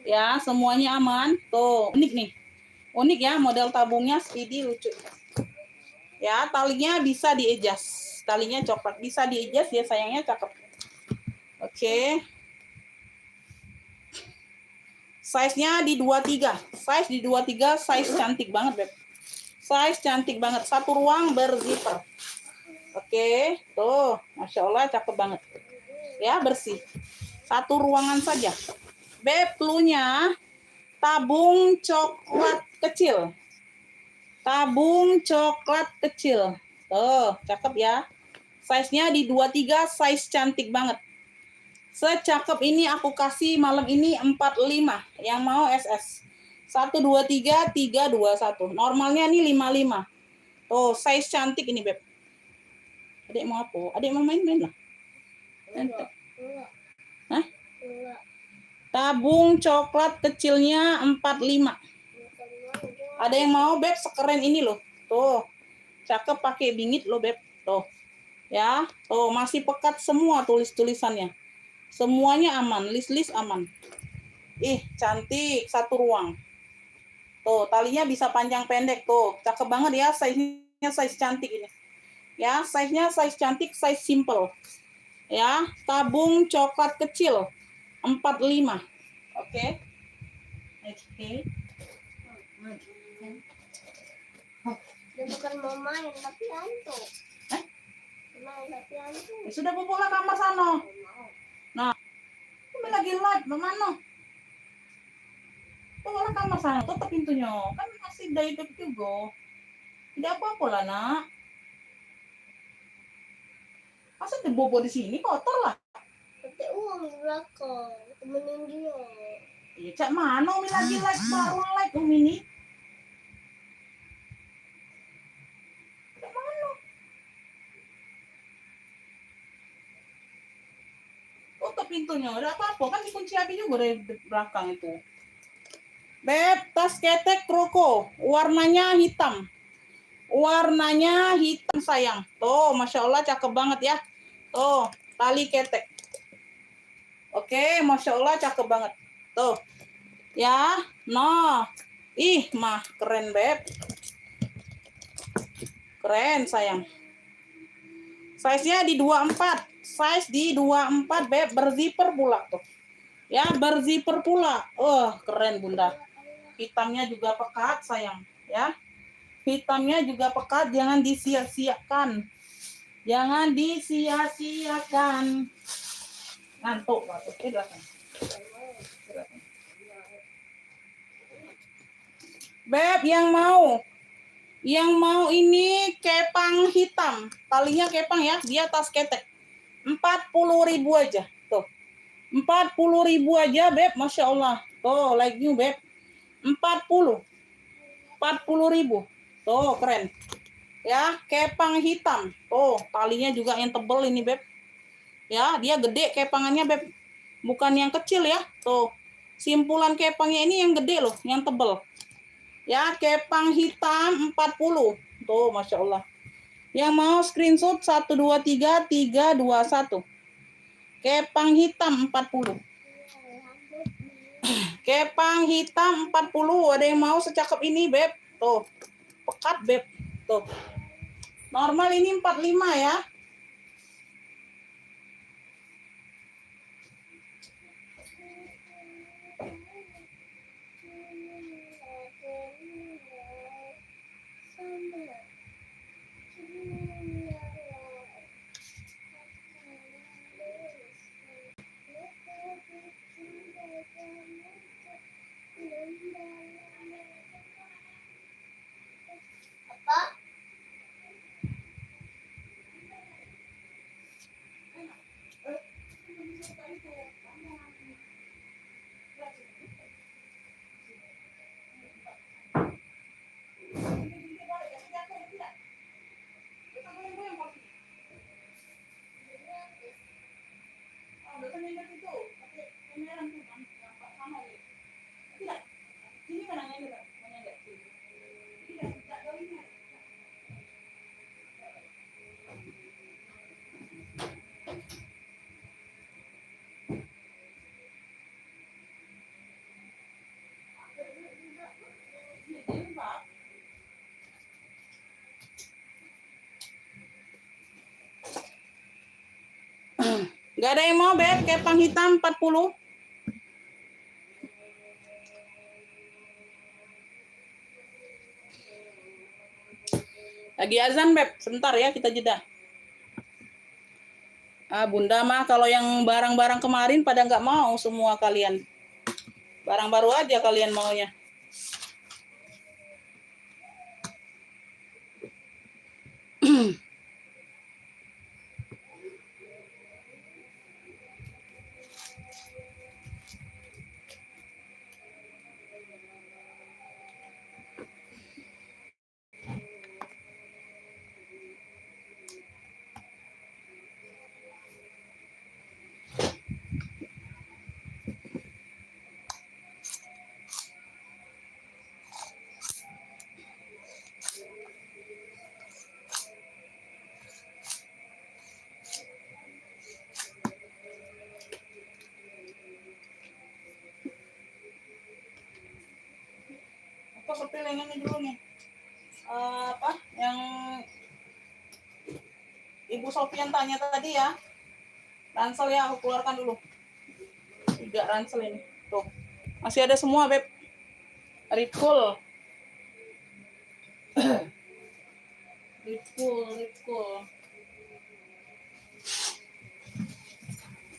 [SPEAKER 1] Ya, semuanya aman. Tuh, unik nih. Unik ya, model tabungnya Speedy, lucu. Ya, talinya bisa di-adjust. Talinya coklat, bisa di-adjust ya sayangnya, cakep. Oke. Size-nya di 23. Size di 23, size cantik banget, Beb. Size cantik banget. Satu ruang berzipper. Oke, tuh. Masya Allah, cakep banget. Ya, bersih. Satu ruangan saja. Beb, clue-nya tabung coklat kecil. Tabung coklat kecil. Tuh, cakep ya. Size-nya di 23, size cantik banget. Secakep ini aku kasih malam ini 45. Yang mau SS. 123 321. Normalnya nih 55. Tuh, size cantik ini, Beb. Adik mau apa? Adik mau main-main lah.
[SPEAKER 2] Enggak.
[SPEAKER 1] Hah?
[SPEAKER 2] Enggak.
[SPEAKER 1] Tabung coklat kecilnya 45. Ada yang mau, Beb? Sekeren ini loh. Tuh. Cakep pakai bingit loh, Beb. Tuh. Ya. Tuh, masih pekat semua tulis-tulisannya. Semuanya aman, list-list aman. Ih, cantik, satu ruang. Tuh, talinya bisa panjang pendek tuh. Cakep banget ya, size-nya size cantik ini. Ya, size-nya size cantik, size simple. Ya, tabung coklat kecil 45. Oke. Oke.
[SPEAKER 2] Dia bukan mau main, tapi hantu.
[SPEAKER 1] Hah?
[SPEAKER 2] Main tapi hantu.
[SPEAKER 1] Ya, sudah bobolah kamar sana. Nah, kami lagi live, bagaimana? Bobolah kamar sana, tutup pintunya. Kan masih dari juga. Tidak apa-apa lah, nak. Masa dibobo di sini kotor lah.
[SPEAKER 2] Pakai uang di belakang, temenin dia.
[SPEAKER 1] Ya, cak mana Umi lagi live, baru live Umi ini. Cak mana? Tutup pintunya, udah apa-apa. Kan dikunci api juga dari belakang itu. Beb, tas ketek kroko. Warnanya hitam. Warnanya hitam sayang. Tuh, Masya Allah cakep banget ya. Tuh, tali ketek. Oke, Masya Allah cakep banget. Tuh. Ya, no. Ih, mah keren Beb. Keren sayang. Size-nya di 24. size di 24 Beb, berzipper pula tuh. Ya, berzipper pula. Keren Bunda. Hitamnya juga pekat sayang, ya. Hitamnya juga pekat, jangan disia-siakan. Jangan disia-siakan. Ngantuk Pak. Oke, silakan. Beb, yang mau ini kepang hitam. Talinya kepang ya, dia tas ketek. 40.000 aja. Tuh. 40.000 aja, Beb. Masya Allah. Tuh, like new, Beb. 40.000. Tuh, keren. Ya, kepang hitam. Tuh, talinya juga yang tebel ini, Beb. Ya, dia gede kepangannya, Beb. Bukan yang kecil ya. Tuh. Simpulan kepangnya ini yang gede loh, yang tebel. Ya, kepang hitam 40. Tuh, Masya Allah. Yang mau screenshot 123 321. Kepang hitam 40. Kepang hitam 40. Ada yang mau secakep ini, Beb? Tuh. Pekat, Beb. Tuh. Normal ini 45 ya.
[SPEAKER 2] Apa?
[SPEAKER 1] Gak ada yang mau, Beb? Kepang hitam 40. Lagi azan, Beb. Sebentar ya, kita jeda. Bunda mah kalau yang barang-barang kemarin pada nggak mau semua kalian. Barang baru aja kalian maunya. Aku sepil yang ini dulu nih. Yang Ibu Sofian tanya tadi ya. Ransel ya, aku keluarkan dulu. 3 ransel ini. Tuh. Masih ada semua, Beb. Ripcool. Ripcool.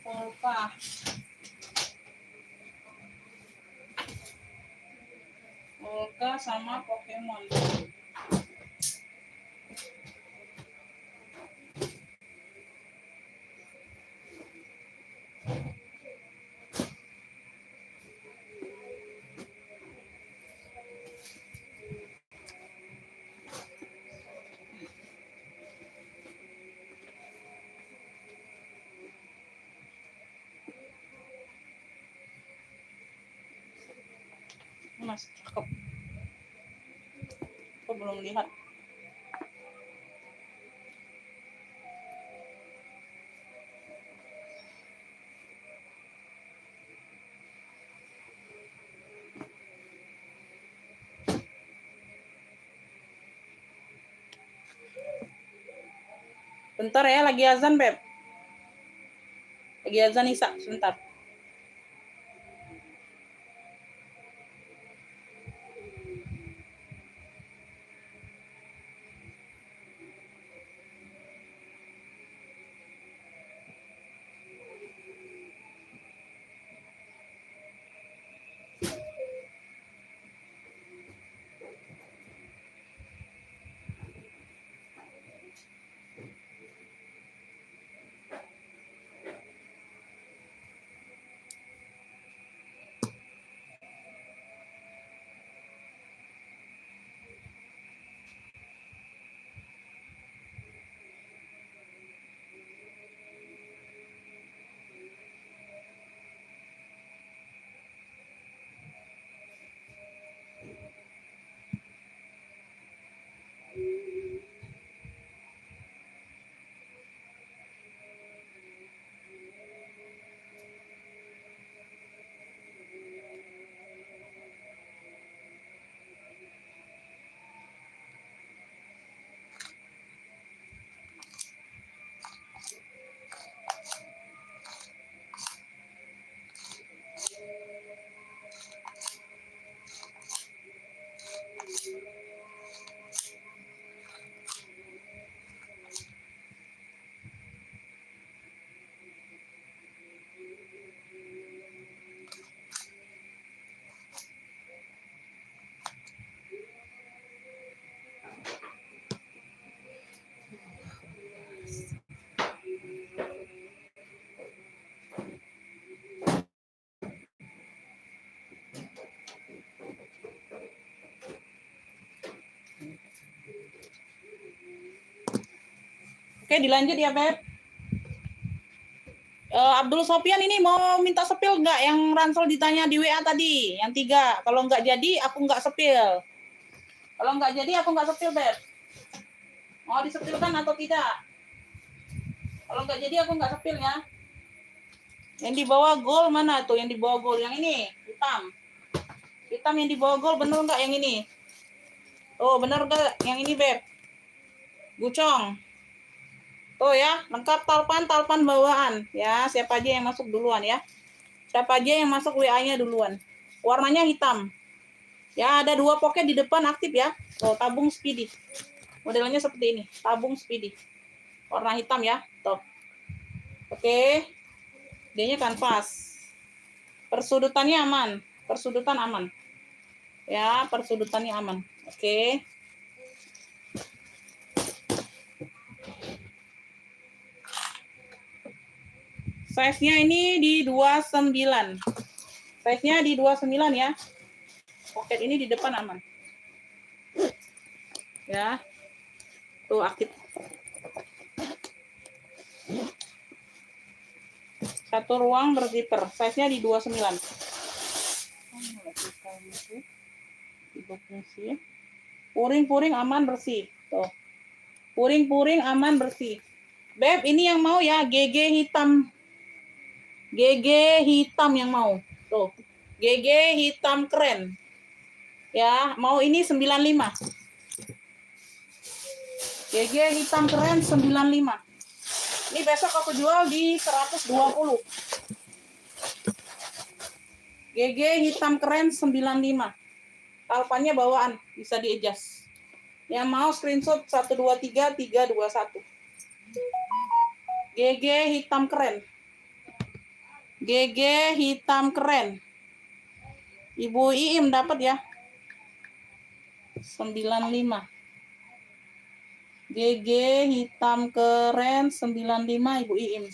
[SPEAKER 1] Polka. Polka sama Pokemon. Mas, cakep. Aku belum lihat. Bentar ya, lagi azan, Beb. Lagi azan Isa, sebentar. Oke, dilanjut ya, Beb. Abdul Sofian ini mau minta sepil nggak? Yang Ransel ditanya di WA tadi, yang 3. Kalau nggak jadi, aku nggak sepil. Kalau nggak jadi, aku nggak sepil, Beb. Mau disepilkan atau tidak? Kalau nggak jadi, aku nggak sepil ya. Yang di bawah gol mana tuh? Yang di bawah gol yang ini, hitam. Hitam yang di bawah gol, bener nggak yang ini? Oh, bener nggak yang ini, Beb? Gucong. Tuh ya, lengkap talpan bawaan. Ya, siapa aja yang masuk duluan ya. Siapa aja yang masuk WA-nya duluan. Warnanya hitam. Ya, ada 2 pocket di depan aktif ya. Tuh, tabung speedy. Modelnya seperti ini, tabung speedy. Warna hitam ya. Tuh. Oke. D-nya kanvas. Persudutannya aman. Persudutan aman. Ya, persudutannya aman. Oke. Size-nya ini di 29. Size-nya di 29 ya. Pocket ini di depan aman. Ya. Tuh aktif. Satu ruang berzipper. Size-nya di 29. Puring-puring aman bersih. Tuh. Puring-puring aman bersih. Beb, ini yang mau ya, GG hitam. GG hitam yang mau. Tuh. GG hitam keren. Ya, mau ini 95. GG hitam keren 95. Ini besok aku jual di 120. GG hitam keren 95. Talpannya bawaan, bisa di-adjust. Yang mau screenshot 123321. GG hitam keren. GG hitam keren. Ibu Iim dapat ya. 95. GG hitam keren 95 Ibu Iim.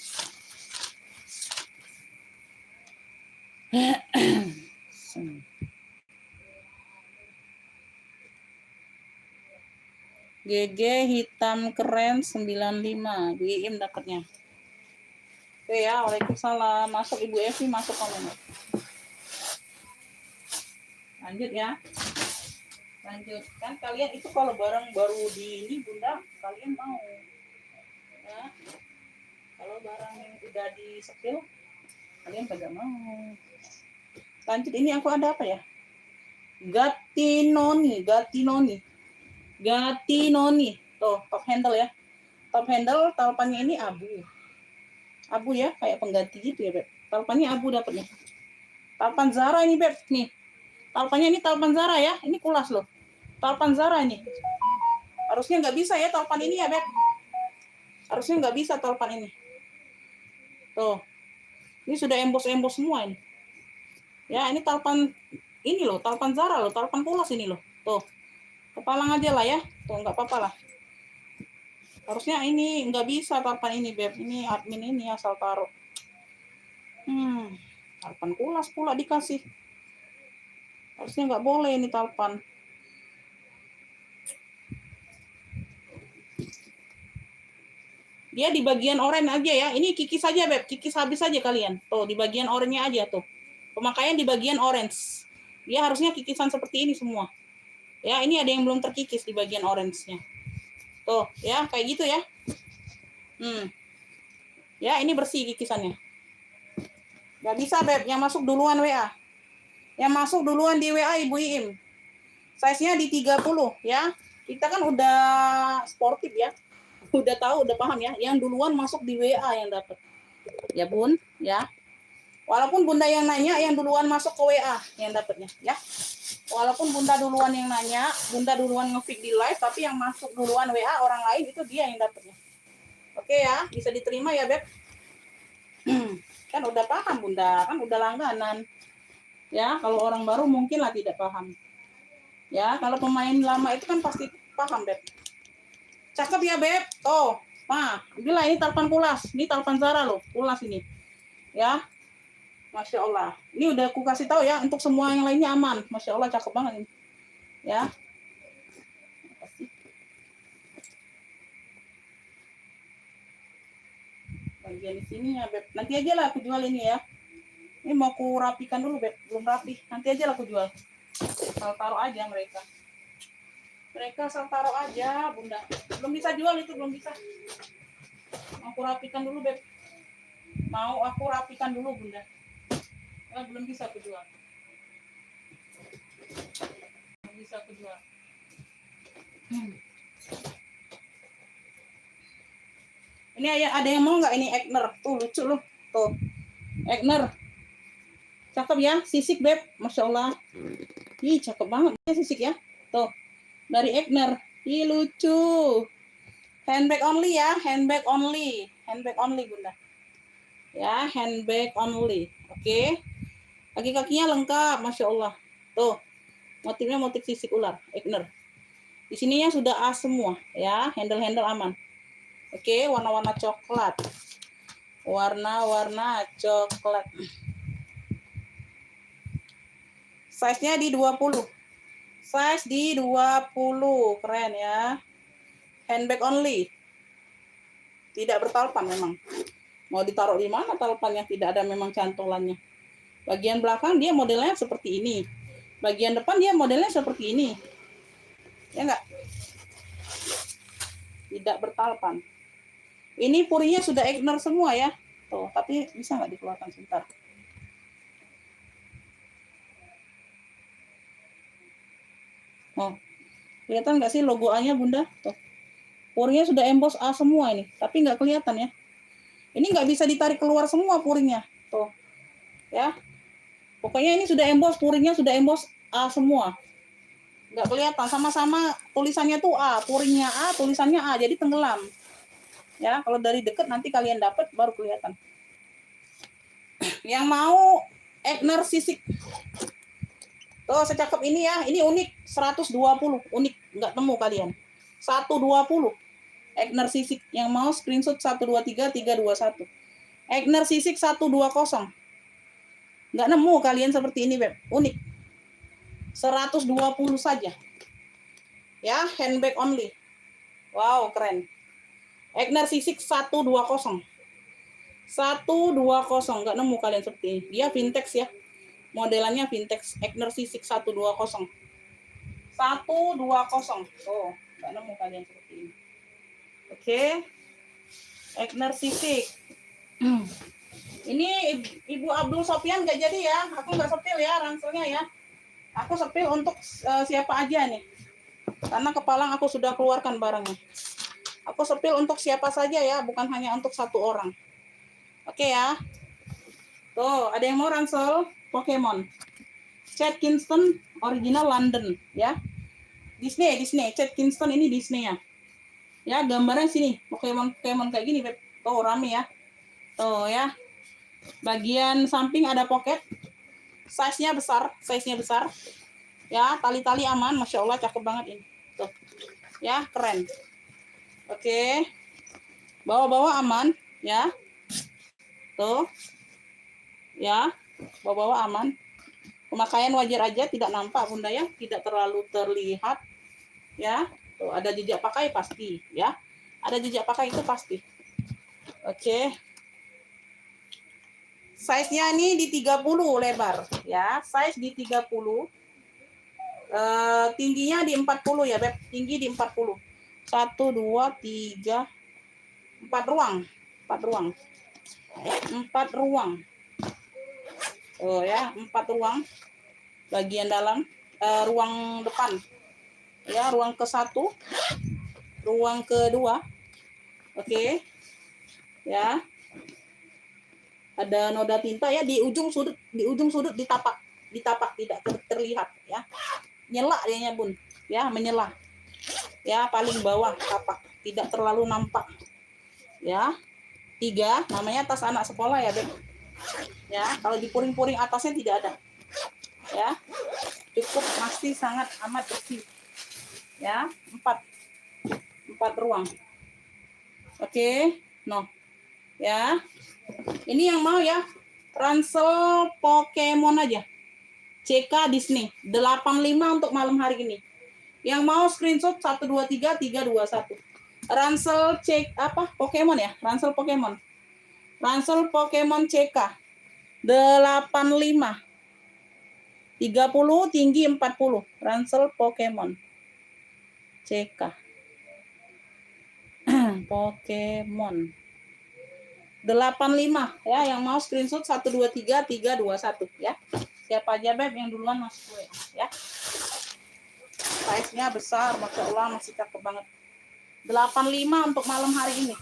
[SPEAKER 1] GG hitam keren 95 Ibu Iim dapatnya. Oke ya, waalaikumsalam. Masuk Ibu Evi, masuk komen. Lanjut ya. Lanjut. Kan kalian itu kalau barang baru di ini Bunda, kalian mau. Ya. Kalau barang yang udah disepil, kalian pada mau. Lanjut, ini aku ada apa ya? Gatinoni. Tuh, top handle ya. Top handle, talpannya ini abu. Abu ya, kayak pengganti gitu ya, Beb. Talpannya abu dapatnya. Talpan Zara ini, Beb. Nih. Talpannya ini talpan Zara ya. Ini kulas loh. Talpan Zara ini. Harusnya nggak bisa ya talpan ini ya, Beb. Harusnya nggak bisa talpan ini. Tuh. Ini sudah embos-embos semua ini. Ya, ini talpan ini loh, talpan Zara loh, talpan kulas ini loh. Tuh. Kepalang aja lah ya. Tuh, nggak apa-apa lah. Harusnya ini nggak bisa talpan ini, Beb. Ini admin ini asal taruh. Talpan kulas pula dikasih. Harusnya nggak boleh ini talpan. Dia di bagian oranye aja ya. Ini kikis saja, Beb. Kikis habis saja kalian. Tuh, di bagian oranye aja tuh. Pemakaian di bagian orange. Dia harusnya kikisan seperti ini semua. Ya, ini ada yang belum terkikis di bagian orange-nya. Tuh, ya, kayak gitu ya. Ya, ini bersih kikisannya. Nggak bisa, Beb. Yang masuk duluan WA. Yang masuk duluan di WA Ibu Iim. Size-nya di 30 ya. Kita kan udah sportif ya. Udah tahu, udah paham ya. Yang duluan masuk di WA yang dapat. Ya, Bun, ya. Walaupun Bunda yang nanya, yang duluan masuk ke WA yang dapatnya, ya. Walaupun Bunda duluan yang nanya, Bunda duluan nge-feed di live, tapi yang masuk duluan WA orang lain itu dia yang dapatnya. Oke ya, bisa diterima ya, Beb. Kan udah paham Bunda, kan udah langganan. Ya, kalau orang baru mungkin lah tidak paham. Ya, kalau pemain lama itu kan pasti paham, Beb. Cakep ya, Beb. Tuh, nah, inilah ini talpan kulas. Ini talpan Zara loh, kulas ini. Ya, Masya Allah. Ini udah aku kasih tahu ya, untuk semua yang lainnya aman. Masya Allah, cakep banget ini. Ya. Bagian di sini ya, Beb. Nanti aja lah aku jual ini ya. Ini mau aku rapikan dulu, Beb. Belum rapi. Nanti aja lah aku jual. Taruh aja mereka. Mereka asal taruh aja, Bunda. Belum bisa jual itu, belum bisa. Mau aku rapikan dulu, Beb. Mau aku rapikan dulu, Bunda. Belum bisa aku jual. Belum bisa aku jual. Ini ada yang mau nggak ini Egner? Tuh, lucu loh. Tuh. Egner. Cakep ya, sisik, Beb. Masya Allah. Ih, cakep banget ya sisik ya. Tuh. Dari Egner. Ih, lucu. Handbag only ya, handbag only. Handbag only, Bunda. Ya, handbag only. Oke. Kaki-kakinya lengkap, Masya Allah. Tuh. Motifnya motif sisik ular, Egner. Di sininya sudah A semua, ya. Handle-handle aman. Oke, warna-warna coklat. Warna-warna coklat. Size-nya di 20. Size di 20. Keren ya. Handbag only. Tidak bertalpan memang. Mau ditaruh di mana talpannya? Tidak ada memang cantolannya. Bagian belakang dia modelnya seperti ini. Bagian depan dia modelnya seperti ini. Ya enggak? Tidak bertalpan. Ini purinya sudah Egner semua ya. Tuh, tapi bisa nggak dikeluarkan sebentar? Oh, kelihatan nggak sih logo A-nya, Bunda? Tuh. Purinya sudah emboss A semua ini, tapi nggak kelihatan ya. Ini nggak bisa ditarik keluar semua purinya. Tuh. Ya. Pokoknya ini sudah emboss, purinya sudah emboss A semua. Nggak kelihatan, sama-sama tulisannya tuh A, purinya A, tulisannya A, jadi tenggelam. Ya, kalau dari deket nanti kalian dapat baru kelihatan. Yang mau Egner sisik. Tuh, secakep ini ya. Ini unik 120, unik, nggak temu kalian. 120. Egner sisik yang mau screenshot 123321. Egner sisik 120. Nggak nemu kalian seperti ini, Beb. Unik. 120 saja. Ya, handbag only. Wow, keren. Egner sisik 120. 120, nggak nemu kalian seperti ini. Dia vintage ya. Modelannya vintage. Egner sisik 120. 120. Oh, nggak nemu kalian seperti ini. Oke. Egner sisik. Ini Ibu Abdul Sofyan nggak jadi ya. Aku nggak sepil ya ranselnya ya. Aku sepil untuk siapa aja nih. Karena kepalang aku sudah keluarkan barangnya. Aku sepil untuk siapa saja ya, bukan hanya untuk satu orang. Oke ya. Tuh, ada yang mau ransel Pokemon. Chad Kingston original London ya. Disney. Chad Kingston ini Disney ya. Ya, gambarnya sini. Pokemon kayak gini, Beb. Tuh, rame ya. Tuh ya. Bagian samping ada pocket. Size-nya besar. Ya, tali-tali aman, Masya Allah, cakep banget ini. Tuh. Ya, keren. Oke. Bawa-bawa aman, ya. Tuh. Ya, bawa-bawa aman. Pemakaian wajar aja, tidak nampak Bunda ya, tidak terlalu terlihat. Ya. Tuh, ada jejak pakai pasti, ya. Ada jejak pakai itu pasti. Oke. Size-nya ini di 30 lebar, ya. Size di 30. Tingginya di 40 ya, Beb. Tinggi di 40. 1 2 3 4 ruang. 4 ruang. 4 ruang. Oh ya, 4 ruang. Bagian dalam, ruang depan. Ya, ruang ke-1, ruang ke-2. Oke. Ya. Ada noda tinta ya di ujung sudut ditapak tidak terlihat ya. Nyela dianya, Bun. Ya, menyela. Ya, paling bawah tapak, tidak terlalu nampak. Ya. 3, namanya tas anak sekolah ya, Beb. Ya, kalau di puring-puring atasnya tidak ada. Ya. Cukup, masih sangat amat bersih. Ya, 4 ruang. Oke. No. Ya. Ini yang mau ya, ransel Pokemon aja. CK Disney 85 untuk malam hari ini. Yang mau screenshot 123 321. Ransel Pokemon ya, ransel Pokemon. Ransel Pokemon CK 85. 30 tinggi 40. Ransel Pokemon CK. Pokemon 85 ya, yang mau screenshot 123 321 ya. Siapa aja, Beb, yang duluan masuk gue ya. Size-nya besar, Masya Allah, masih cakep banget. 85 untuk malam hari ini.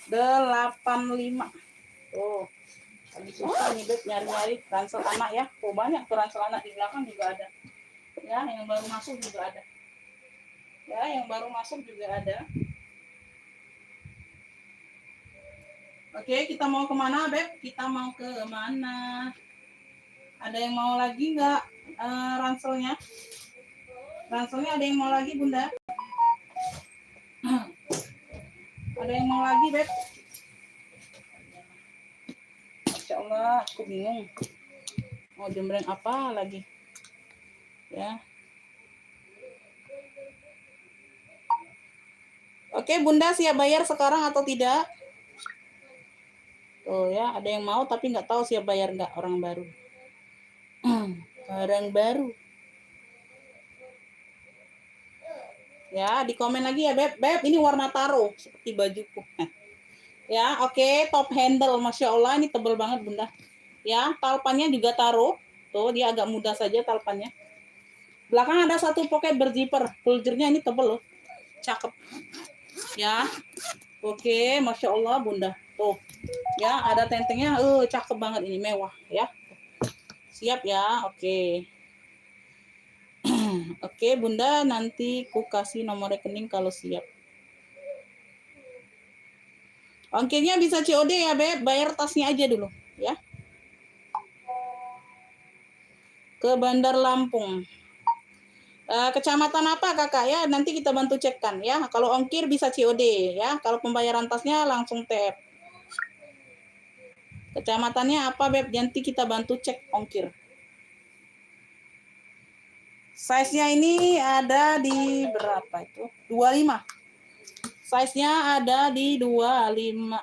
[SPEAKER 1] 85. Tuh. Lagi susah nih, Beb, nyari-nyari ransel anak ya. Oh, banyak tuh ransel anak, di belakang juga ada. Ya, yang baru masuk juga ada. Ya, yang baru masuk juga ada. Oke, kita mau kemana, Beb? Kita mau ke mana? Ada yang mau lagi nggak ranselnya? Ranselnya ada yang mau lagi, Bunda? Ada yang mau lagi, Beb? Masya Allah, aku bingung. Mau jembreng apa lagi? Ya. Oke, Bunda siap bayar sekarang atau tidak? Oh ya, ada yang mau tapi nggak tahu siap bayar nggak, orang baru. Orang baru. Ya, di komen lagi ya, Beb. Beb, ini warna taro seperti bajuku. Ya, oke, top handle, Masya Allah, ini tebel banget, Bunda. Ya, talpannya juga taro. Tuh, dia agak mudah saja talpannya. Belakang ada satu pocket berzipper. Kuljernya ini tebel loh. Cakep. Ya. Oke, Masya Allah, Bunda. Tuh. Ya, ada tentengnya. Cakep banget ini, mewah ya. Siap ya. Oke. Oke, Bunda, nanti ku kasih nomor rekening kalau siap. Ongkirnya bisa COD ya, Beb. Bayar tasnya aja dulu, ya. Ke Bandar Lampung. Kecamatan apa, Kakak ya? Nanti kita bantu cekkan ya. Kalau ongkir bisa COD ya. Kalau pembayaran tasnya langsung tap. Kecamatannya apa, Beb? Nanti kita bantu cek ongkir. Size-nya ini ada di berapa itu? 25. Size-nya ada di 25.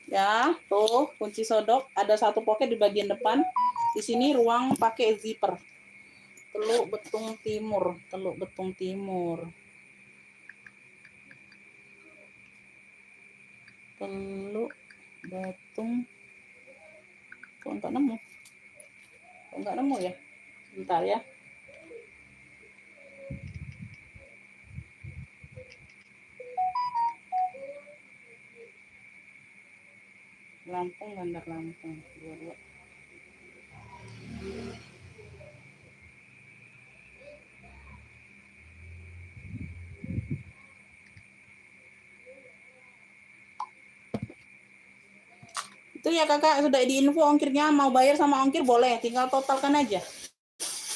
[SPEAKER 1] Ya, tuh kunci sodok. Ada satu pocket di bagian depan. Di sini ruang pakai zipper. Teluk Betung Timur. Teluk Betung Timur. Teluk Betung Kok nggak nemu? Kok nggak nemu ya? Bentar ya. Lampung, Bandar Lampung, 22. Itu ya kakak, sudah diinfo ongkirnya, mau bayar sama ongkir boleh, tinggal totalkan aja.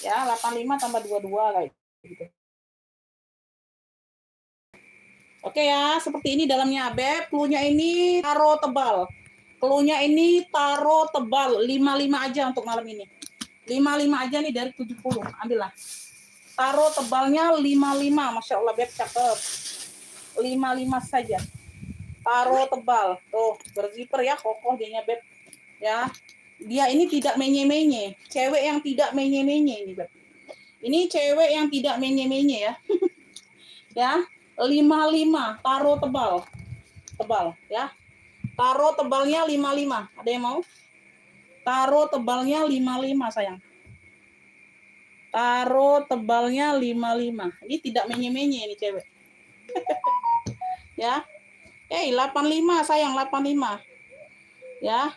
[SPEAKER 1] Ya, 85 tambah 22 kayak gitu. Oke ya, seperti ini dalamnya Beb. Cluenya ini taro tebal. Cluenya ini taro tebal, 55 aja untuk malam ini. 55 aja nih dari 70. Ambillah. Taro tebalnya 55. Masya Allah Beb, cakep. 55 saja. Taro tebal. Tuh, berzipper ya, kokoh dianya Beb. Ya. Dia ini tidak menye-menye. Cewek yang tidak menye-menye ini Beb. Ini cewek yang tidak menye-menye ya. Ya. 55 taro tebal. Tebal ya. Taro tebalnya 55. Ada yang mau? Taro tebalnya 55 sayang. Taro tebalnya 55. Ini tidak menye-menye ini cewek. Ya. 85 sayang, 85. Ya.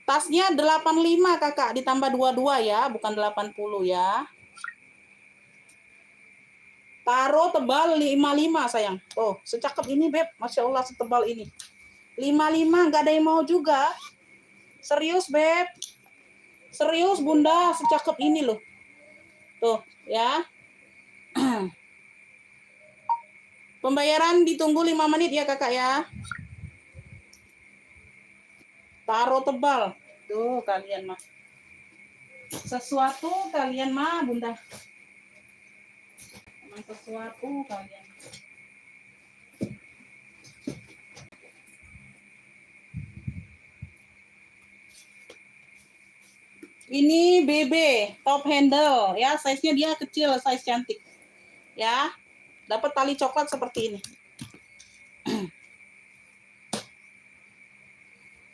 [SPEAKER 1] Tasnya 85 kakak, ditambah 22 ya, bukan 80 ya. Taro tebal 55 sayang. Oh, secakep ini Beb. Masya Allah setebal ini. 55 nggak ada yang mau juga. Serius Beb. Serius Bunda, secakep ini loh. Tuh ya. Pembayaran ditunggu 5 menit ya kakak ya. Taro tebal. Tuh kalian mah. Sesuatu kalian mah Bunda. Emang sesuatu kalian. Ini BB, top handle ya, size-nya dia kecil, size cantik. Ya. Dapat tali coklat seperti ini.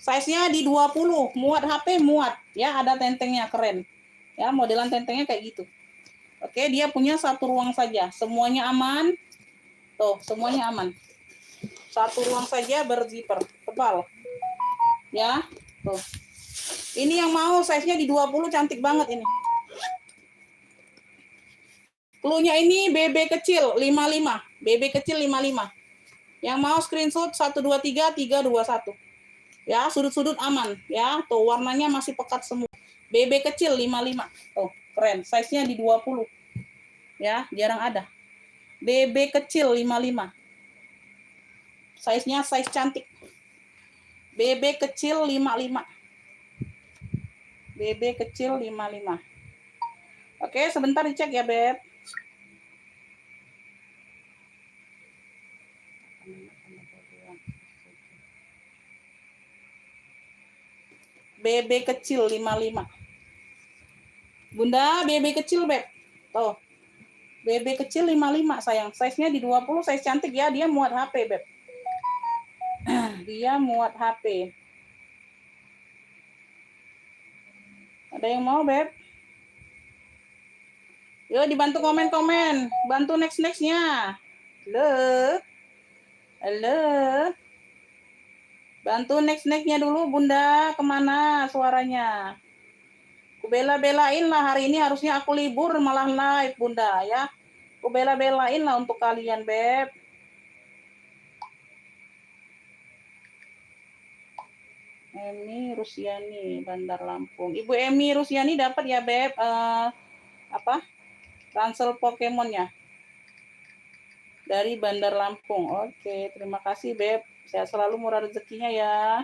[SPEAKER 1] Size-nya di 20, muat HP muat ya, ada tentengnya keren. Ya, modelan tentengnya kayak gitu. Oke, dia punya satu ruang saja. Semuanya aman. Tuh, semuanya aman. Satu ruang saja berzipper, tebal. Ya. Tuh. Ini yang mau size-nya di 20 cantik banget ini. Cluenya ini BB kecil 55. BB kecil 55. Yang mau screenshot 123 321. Ya, sudut-sudut aman ya. Tuh warnanya masih pekat semua. BB kecil 55. Tuh, keren. Size-nya di 20. Ya, jarang ada. BB kecil 55. Size-nya size cantik. BB kecil 55. BB kecil 55. Oke, sebentar dicek ya, Beb. BB kecil 55. Bunda, BB kecil, Beb. Tuh. BB kecil 55 sayang. Size-nya di 20, size cantik ya. Dia muat HP, Beb. Dia muat HP. Ada yang mau, Beb? Yuk dibantu komen-komen. Bantu next-nextnya. Halo. Halo. Bantu next-nextnya dulu, Bunda. Kemana suaranya? Aku bela-belain lah, hari ini harusnya aku libur malah live, Bunda ya. Aku bela-belain lah untuk kalian, Beb. Emi Rusiani, Bandar Lampung. Ibu Emi Rusiani dapat ya, Beb. Ransel Pokemonnya dari Bandar Lampung. Oke, terima kasih, Beb. Sehat selalu, murah rezekinya ya.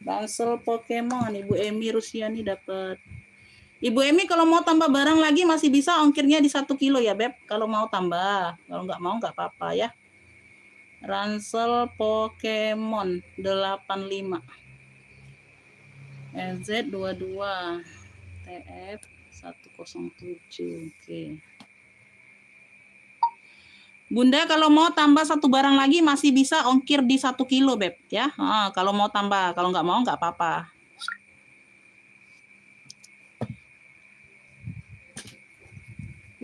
[SPEAKER 1] Ransel Pokemon, Ibu Emi Rusiani dapat. Ibu Emi kalau mau tambah barang lagi masih bisa ongkirnya di 1 kilo ya, Beb. Kalau mau tambah, kalau nggak mau nggak apa-apa ya. Ransel Pokemon 85. LZ22. TF 107. Oke. Bunda kalau mau tambah satu barang lagi masih bisa ongkir di 1 kilo, Beb. Ya, kalau mau tambah. Kalau nggak mau nggak apa-apa.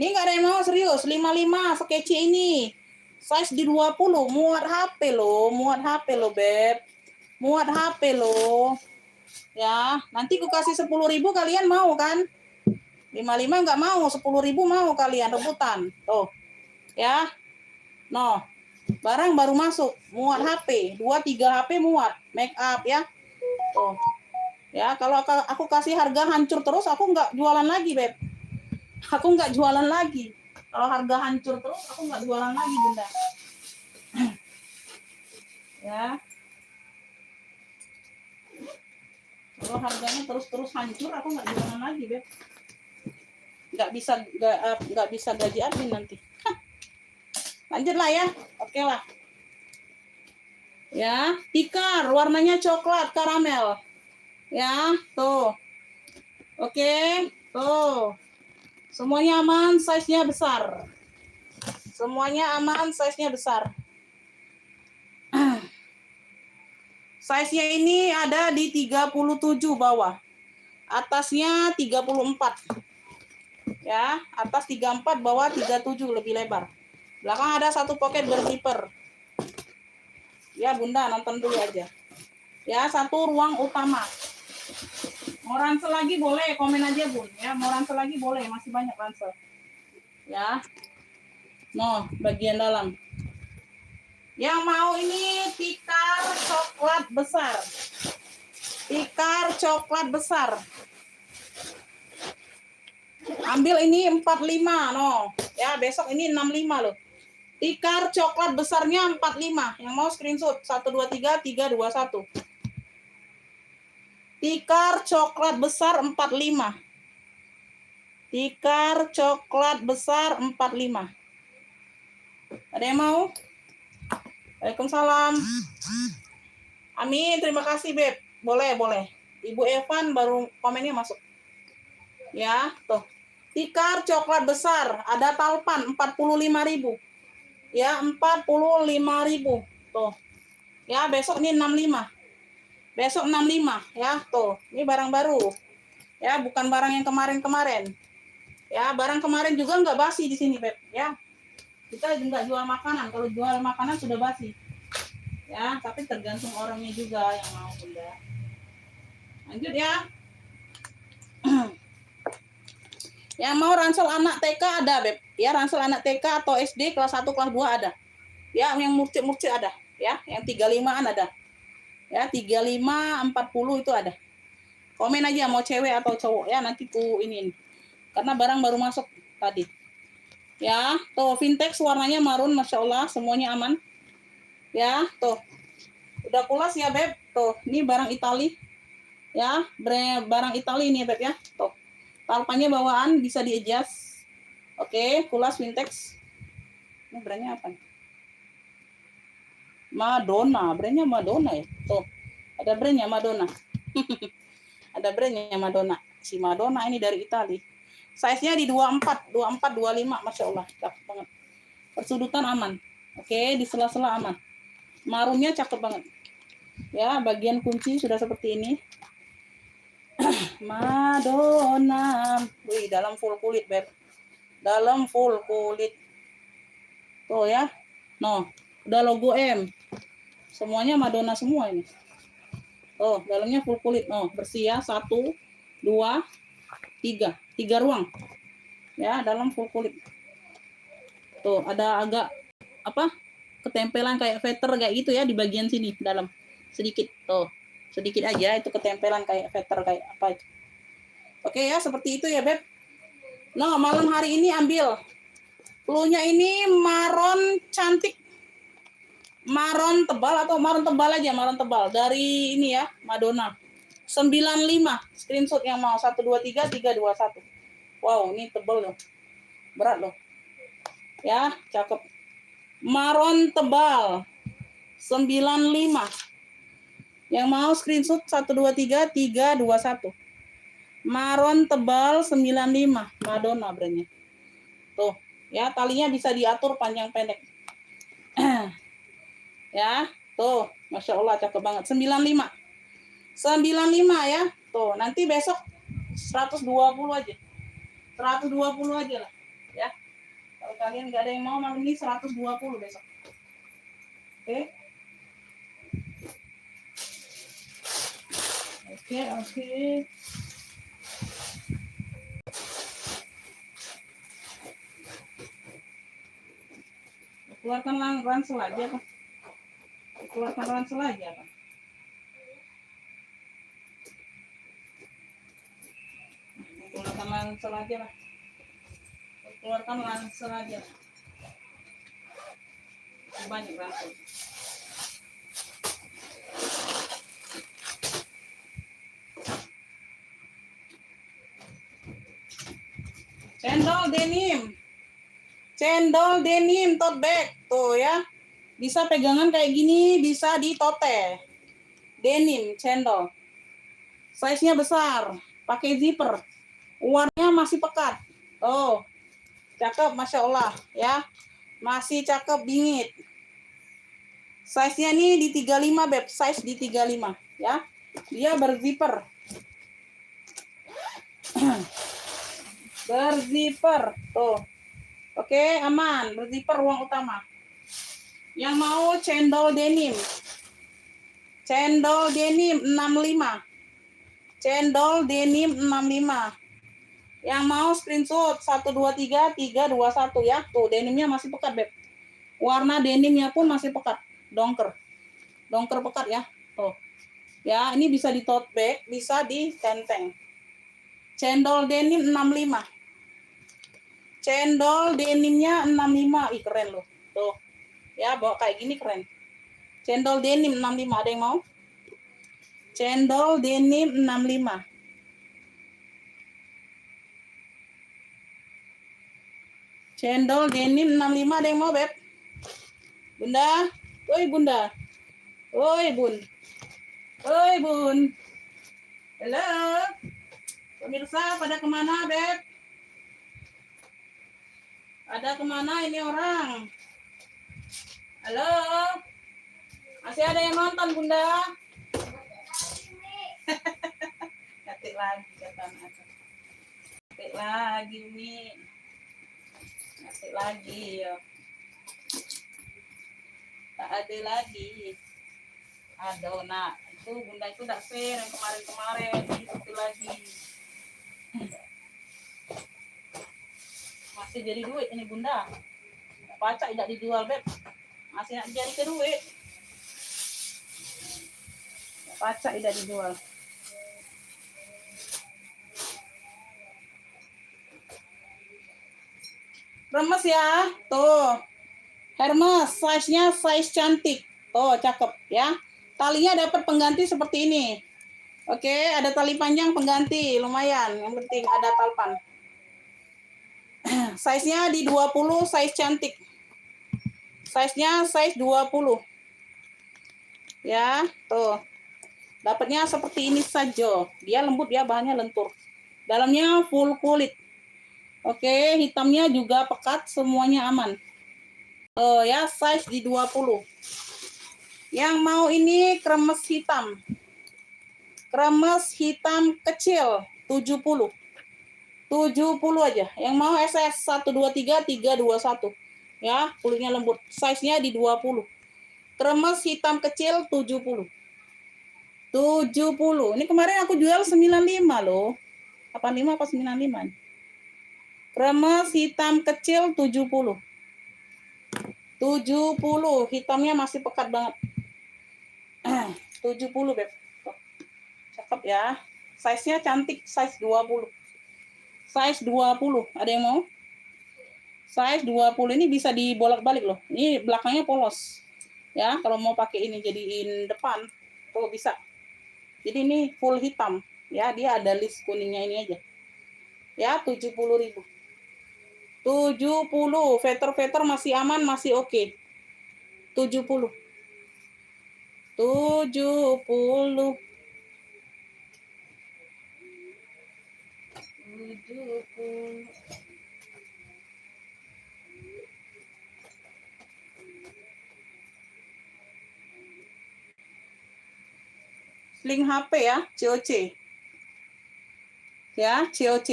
[SPEAKER 1] Ini nggak ada yang mau serius. 55 sekece ini. Size di 20. Muat HP loh. Muat HP loh, Beb. Muat HP loh. Ya, nanti ku kasih 10.000 kalian mau kan? 55 nggak mau, 10.000 mau kalian rebutan. Tuh. Ya. No. Barang baru masuk, muat HP, 2-3 HP muat, make up ya. Tuh. Ya, kalau aku kasih harga hancur terus, aku nggak jualan lagi, Beb. Aku nggak jualan lagi. Kalau harga hancur terus, aku nggak jualan lagi, Bunda. Ya. Kalau harganya terus-terus hancur, aku nggak jualan lagi, Beb. Nggak bisa gaji admin nanti. Lanjut lah ya, oke lah. Ya, tikar warnanya coklat karamel. Ya, tuh. Oke, tuh. Semuanya aman, size-nya besar. Semuanya aman, size-nya besar. Size-nya ini ada di 37 bawah. Atasnya 34. Ya, atas 34, bawah 37 lebih lebar. Belakang ada satu pocket berzipper. Ya, Bunda nonton dulu aja. Ya, satu ruang utama. Mau ransel lagi boleh, komen aja, Bun. Ya, mau ransel lagi boleh, masih banyak ransel. Ya. No, bagian dalam. Yang mau ini tikar coklat besar. Tikar coklat besar. Ambil ini 45, no. Ya, besok ini 65 loh. Tikar coklat besarnya 45. Yang mau screenshot 123 321. Tikar coklat besar 45. Tikar coklat besar 45. Ada yang mau? Waalaikumsalam. Amin, terima kasih, Beb. Boleh, boleh. Ibu Evan baru komennya masuk. Ya, tuh. Tikar coklat besar, ada talpan 45.000. Ya, 45.000. Tuh. Ya, besok ini 65. Besok 65 ya, tuh. Ini barang baru. Ya, bukan barang yang kemarin-kemarin. Ya, barang kemarin juga nggak basi di sini, Beb. Ya. Kita nggak jual makanan. Kalau jual makanan sudah basi. Ya, tapi tergantung orangnya juga yang mau, Bunda. Lanjut ya. Yang mau ransel anak TK ada, Beb. Ya, ransel anak TK atau SD kelas 1 kelas 2 ada. Ya, yang murcik-murcik ada, ya. Yang 35-an ada. Ya, 35, 40 itu ada. Komen aja mau cewek atau cowok ya, nanti ku ini. Karena barang baru masuk tadi. Ya, tuh vintage warnanya marun, Masya Allah, semuanya aman. Ya, tuh. Udah kulas ya, Beb. Tuh, ini barang Itali. Ya, barang Itali ini, Beb ya. Tuh. Talpannya bawaan bisa di-adjust. Oke, kulas vintage. Ini brandnya apa? Madonna, brandnya Madonna ya. Tuh, ada brandnya Madonna. Ada brandnya Madonna. Si Madonna ini dari Itali. Size-nya di 24, 25, Masya Allah. Cakep banget. Persudutan aman. Oke, di sela-sela aman. Marunnya cakep banget. Ya, bagian kunci sudah seperti ini. Madonna. Wih, dalam full kulit, Beb. Dalam full kulit. Tuh ya. No, udah logo M. Semuanya Madonna semua ini. Oh, dalamnya full kulit. Oh, bersih ya. 1, 2, 3. 3 ruang. Ya, dalam full kulit. Tuh, ada agak apa? Ketempelan kayak veter kayak gitu ya di bagian sini dalam. Sedikit. Tuh. Sedikit aja itu ketempelan kayak veter kayak apa itu. Oke ya, seperti itu ya, Beb. Nah, malam hari ini ambil. Cluenya ini maron cantik. Maron tebal atau maron tebal aja, maron tebal. Dari ini ya, Madonna. 95. Screenshot yang mau. 123 321. Wow, ini tebal loh. Berat loh. Ya, cakep. Maron tebal. 95. Yang mau screenshot 123 321. Maron tebal 95. Madonna brandnya. Tuh, ya talinya bisa diatur panjang pendek. Ya, tuh, Masya Allah cakep banget. 95. 95 ya. Tuh, nanti besok 120 aja. 120 aja lah. Ya. Kalau kalian nggak ada yang mau malam ini 120 besok. Oke. Oke. Keluarkan ransel aja apa? Keluarkan ransel aja apa? Keluarkan ransel aja lah. Keluarkan ransel aja. Banyak ransel. Cendol denim tote bag tuh ya, bisa pegangan kayak gini, bisa di tote. Denim cendol, size nya besar, pakai zipper, warnanya masih pekat. Oh, cakep, Masya Allah ya, masih cakep bingit. Size nya nih di 35 beb, size di 35 ya, dia berzipper. Berzipper tuh. Oke, aman, berzipper ruang utama. Yang mau cendol denim 65. Cendol denim 65. Yang mau screenshot 123 321 ya. Tuh, denimnya masih pekat, Beb. Warna denimnya pun masih pekat. Dongker pekat ya. Tuh. Ya, ini bisa di tote bag, bisa di tenteng. Cendol denim 65. Cendol denimnya 65. Ih, keren loh. Tuh. Ya, bawa kayak gini keren. Cendol denim 65, ada yang mau? Cendol denim 65. Cendol denim 65, ada yang mau, Beb? Bunda? Woi, Bunda. Woi, Bun. Woi, Bun. Halo. Pemirsa, pada kemana, Beb? Ada kemana ini orang? Halo. Masih ada yang nonton, Bunda? Ketik lagi, kata anak. Ketik lagi, Umi. Ketik lagi, ya. Tak ada lagi. Aduh, nak. Itu Bunda itu tak fair yang kemarin-kemarin. Itu lagi. Masih jadi duit ini, Bunda. Baca tidak dijual, Beb. Masih nak jadi ke duit. Baca tidak dijual. Remes ya. Tuh. Hermes, size-nya size cantik. Tuh, cakep ya. Talinya dapat pengganti seperti ini. Oke, ada tali panjang pengganti, lumayan. Yang penting ada talpan. Size-nya di 20, size cantik. Size-nya size 20. Ya, tuh. Dapatnya seperti ini saja. Dia lembut ya, bahannya lentur. Dalamnya full kulit. Oke, hitamnya juga pekat, semuanya aman. Oh ya, size di 20. Yang mau ini kremes hitam. Kremes hitam kecil 70. 70 aja. Yang mau SS 123 321. Ya, kulitnya lembut. Size-nya di 20. Kremes hitam kecil 70. 70. Ini kemarin aku jual 95 loh. 85 apa 95? Kremes hitam kecil 70. 70, hitamnya masih pekat banget. 70, Beb. Cakep ya. Size-nya cantik, size 20. Size 20. Ada yang mau? Size 20 ini bisa dibolak-balik loh. Ini belakangnya polos. Ya, kalau mau pakai ini jadiin depan, tuh bisa. Jadi ini full hitam. Ya, dia ada list kuningnya ini aja. Ya, 70.000. 70. Veter-veter masih aman, masih oke. 70. 70. 70. Sling HP ya, COC. Ya, COC.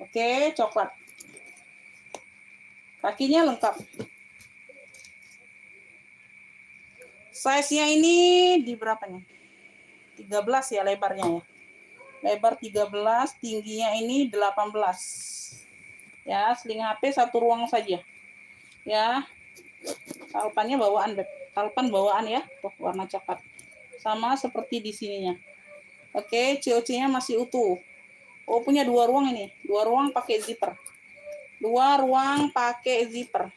[SPEAKER 1] Oke, coklat. Kakinya lengkap. Size-nya ini di berapa nih? 13 ya lebarnya ya. Lebar 13, tingginya ini 18. Ya, sling HP satu ruang saja. Ya. Talpannya bawaan, Beb. Talpan bawaan ya, tuh warna coklat. Sama seperti di sininya. Oke, COC-nya masih utuh. Oh, punya 2 ruang ini. 2 ruang pakai zipper. 2 ruang pakai zipper.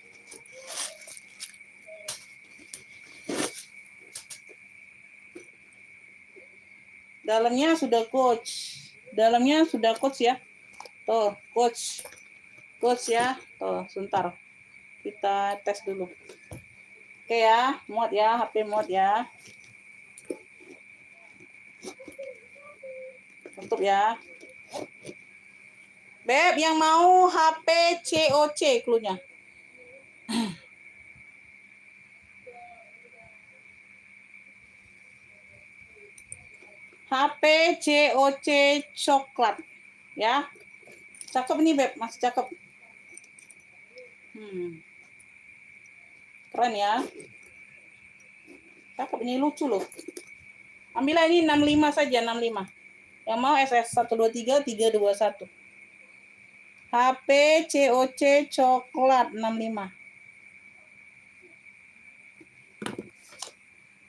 [SPEAKER 1] Dalamnya sudah coach. Dalamnya sudah coach ya. Tuh, coach. Coach ya. Tuh, sebentar. Kita tes dulu. Oke ya, muat ya, HP muat ya. Tutup ya. Beb, yang mau HP COC cluenya. HP COC coklat. Ya. Cakep nih, Beb. Masih cakep. Keren ya. Cakep, ini lucu loh. Ambillah ini 65 saja, 65. Yang mau SS 123 321. HP COC coklat 65.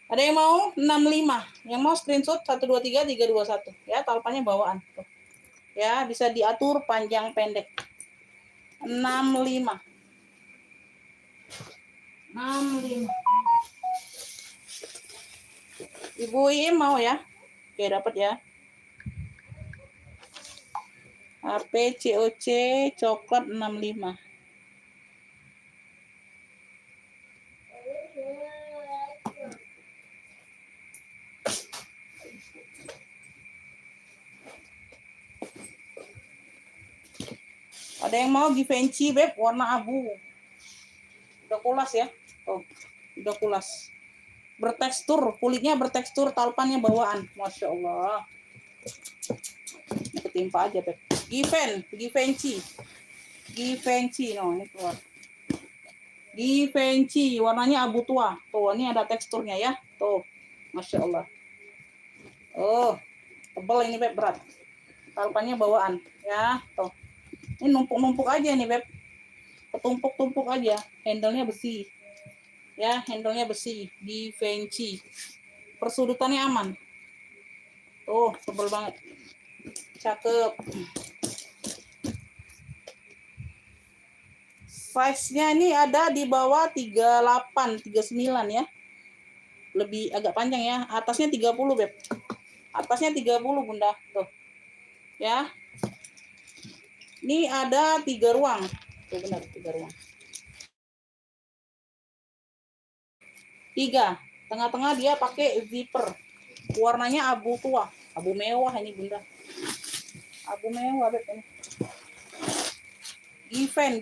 [SPEAKER 1] Ada yang mau 65. Yang mau screenshot 123 321. Ya, talpannya bawaan. Tuh. Ya, bisa diatur panjang pendek. 65. 65. Ibu Iim mau ya? Oke, dapat ya. HP COC coklat 65. Ada yang mau Givenchy, Beb, warna abu. Udah kulas ya. Tuh, udah kulas. Bertekstur, kulitnya bertekstur, talpannya bawaan. Masya Allah. Ini ketimpa aja, Beb. Givenchy. Givenchy, no, ini keluar. Givenchy, warnanya abu tua. Tuh, ini ada teksturnya ya. Tuh, Masya Allah. Oh, tebal ini, Beb, berat. Talpannya bawaan. Ya, tuh. Ini numpuk-numpuk aja nih, Beb. Ketumpuk-tumpuk aja. Handle-nya besi. Ya, handle-nya besi. Givenchy. Persudutannya aman. Tuh, tebal banget. Cakep. Size-nya ini ada di bawah 38, 39 ya. Lebih agak panjang ya. Atasnya 30, Beb. Atasnya 30, Bunda. Tuh. Ya. Ini ada 3 ruang. Tuh benar, 3 ruang. 3. Tengah-tengah dia pakai zipper. Warnanya abu tua. Abu mewah ini, Bunda. Abu mewah, Beb. Ini.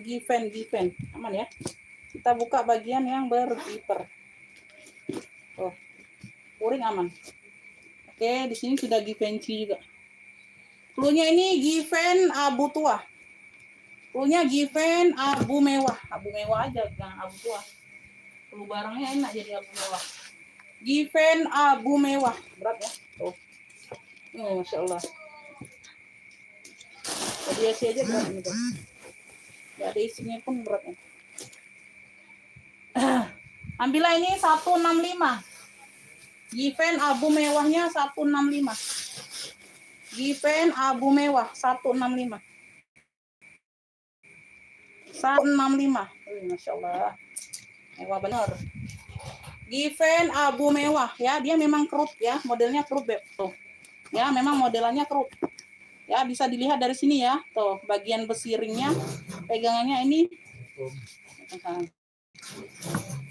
[SPEAKER 1] Given. Aman ya. Kita buka bagian yang berzipper. Oh, puring aman. Oke, di sini sudah Givenchy juga. Cluenya ini Given abu tua. Cluenya Given abu mewah. Abu mewah aja, jangan abu tua. Clue barangnya enak jadi abu mewah. Given abu mewah. Berat ya. Tuh. Oh, Masya Allah. Radiasi aja berat ini, Bang. Gak ada isinya pun beratnya. Ambillah ini 165. Given abu mewahnya 165. Given abu mewah 165. 165. Masya Allah. Mewah bener. Given abu mewah ya, dia memang kerut ya, modelnya kerut, Beb. Tuh. Ya, memang modelannya kerut. Ya, bisa dilihat dari sini ya. Tuh, bagian besi ringnya, pegangannya ini.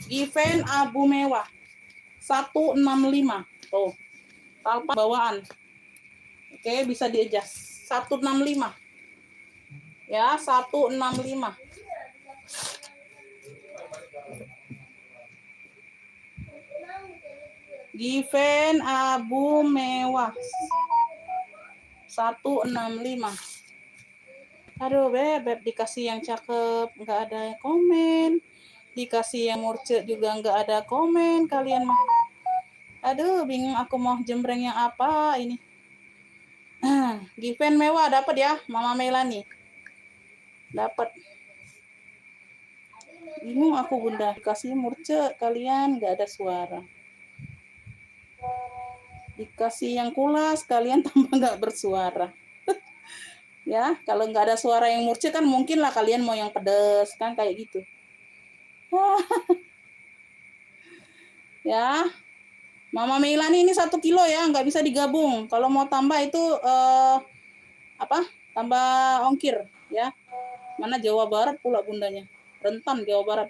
[SPEAKER 1] Given abu mewah 165. Tuh. Talpa bawaan. Oke, bisa di-adjust. 165. Ya, 165. Given Abu Mewah 165. Aduh beb dikasih yang cakep nggak ada komen, dikasih yang murce juga nggak ada komen kalian mah. Aduh bingung aku mau jembreng yang apa ini. Given Mewah dapat ya Mama Melani, dapat. Bingung aku bunda, dikasih murce kalian nggak ada suara, dikasih yang kulas kalian tambah nggak bersuara. Ya kalau nggak ada suara yang murce kan mungkin lah kalian mau yang pedes kan kayak gitu. Ya Mama Meilani ini 1 kilo ya, nggak bisa digabung. Kalau mau tambah itu tambah ongkir ya. Mana Jawa Barat pula bundanya, rentan Jawa Barat.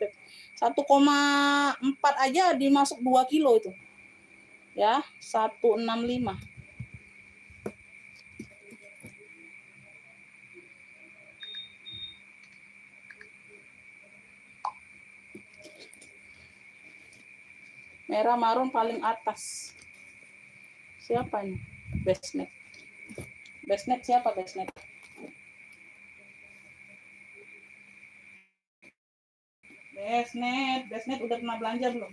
[SPEAKER 1] 1,4 aja dimasuk 2 kilo itu ya, 165. Merah marun paling atas. Siapa nih? Bestnet. Bestnet siapa Bestnet? Bestnet udah pernah belanja belum?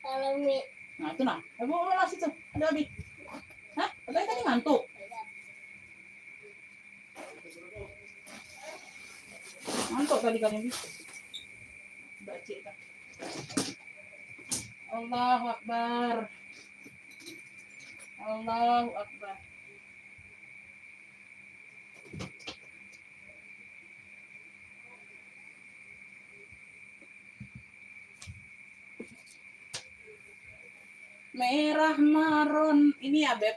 [SPEAKER 2] Kalau Mi.
[SPEAKER 1] Nah itu nah. Ibu ulas itu. Ada Abi. Hah? Katanya tadi ngantuk. Ngantuk tadi kalian. Baca kan. Allahu Akbar. Allahu Akbar. Merah marun ini ya beb,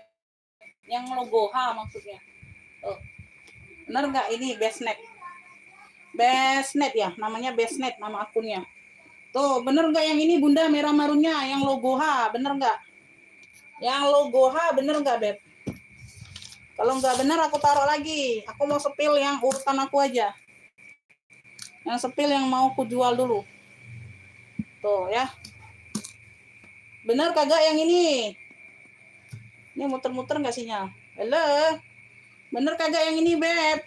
[SPEAKER 1] yang logo H maksudnya. Tuh. Bener nggak ini Bestnet? Bestnet ya, namanya Bestnet nama akunnya. Tuh bener nggak yang ini bunda merah marunnya yang logo H, bener nggak? Yang logo H bener nggak beb? Kalau nggak bener aku taruh lagi. Aku mau sepil yang urutan aku aja. Yang sepil yang mau aku jual dulu. Tuh ya. Bener kagak yang ini? Ini muter-muter nggak sinyal? Halo? Bener kagak yang ini beb?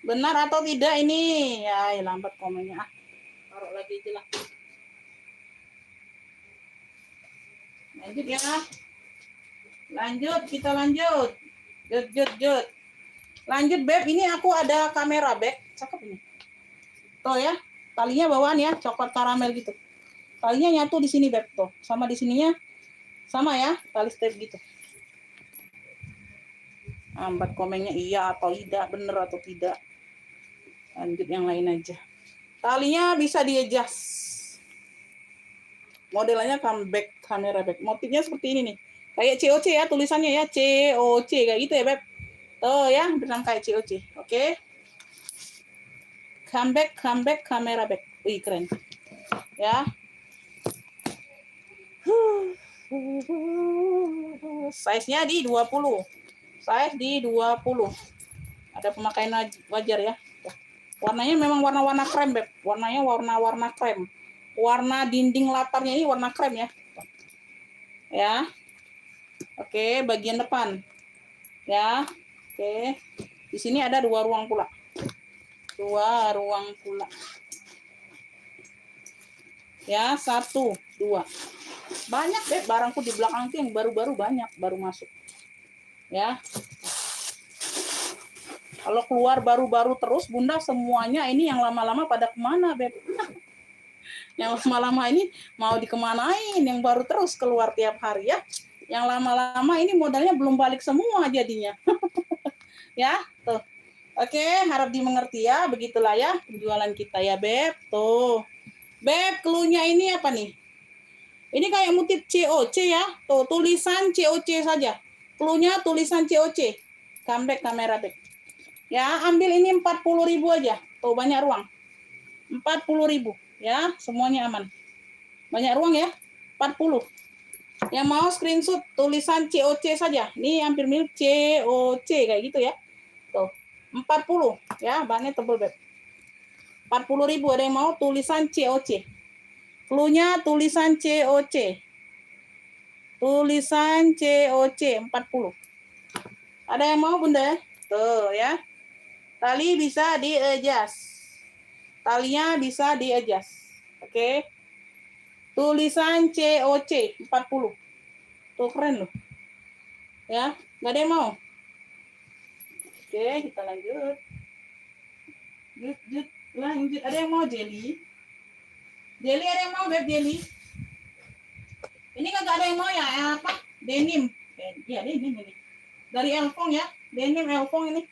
[SPEAKER 1] Benar atau tidak ini? Ya lambat komennya. Taruh lagi aja lah. Lanjut ya. Lanjut, kita lanjut. Jut. Lanjut beb, ini aku ada kamera beb. Cakep ini. Tuh ya. Talinya bawaan ya, coklat karamel gitu. Talinya nyatu di sini beb tuh. Sama di sininya sama ya, tali step gitu. Lambat komennya iya atau tidak, bener atau tidak. Lanjut yang lain aja. Talinya bisa di-adjust. Modelnya comeback kamera back. Motifnya seperti ini nih. Kayak COC ya tulisannya ya, COC kayak gitu ya, Beb. Tuh ya, bilang kayak COC. Oke. Comeback kamera back. Wih, keren. Ya. Size-nya di 20. Size di 20. Ada pemakaian wajar ya. Warnanya memang warna-warna krem, Beb. Warnanya warna-warna krem. Warna dinding latarnya ini warna krem ya. Ya. Oke, bagian depan. Ya. Oke. Di sini ada 2 ruang pula. 2 ruang pula. Ya, 1, 2. Banyak deh barangku di belakang yang baru-baru banyak, baru masuk. Ya. Kalau keluar baru-baru terus, Bunda semuanya ini yang lama-lama pada kemana, Beb? Yang lama-lama ini mau dikemanain, yang baru terus keluar tiap hari ya. Yang lama-lama ini modalnya belum balik semua jadinya. Ya, tuh. Oke, harap dimengerti ya, begitulah ya penjualan kita ya, Beb. Tuh. Beb, clue-nya ini apa nih? Ini kayak motif COC ya. Tuh, tulisan COC saja. Clue-nya tulisan COC. Comeback kamera, Beb. Ya, ambil ini 40.000 aja. Tuh, banyak ruang. 40.000 ya, semuanya aman. Banyak ruang ya. 40. Yang mau screenshot tulisan COC saja. Ini hampir mirip COC kayak gitu ya. Tuh, 40 ya, bahannya tebal, Beb. 40.000. Ada yang mau tulisan COC. Cluenya tulisan COC. Tulisan COC 40. Ada yang mau Bunda? Tuh ya. Tali bisa di-adjust. Talinya bisa di-adjust. Oke. Tulisan COC 40. Tuh keren loh. Ya, nggak ada yang mau. Oke, kita lanjut. Lanjut. Ada yang mau jelly? Jelly ada yang mau Beb jelly? Ini kagak ada yang mau ya? Apa? Denim. Ya denim ini. Dari Elfong ya. Denim Elfong ini.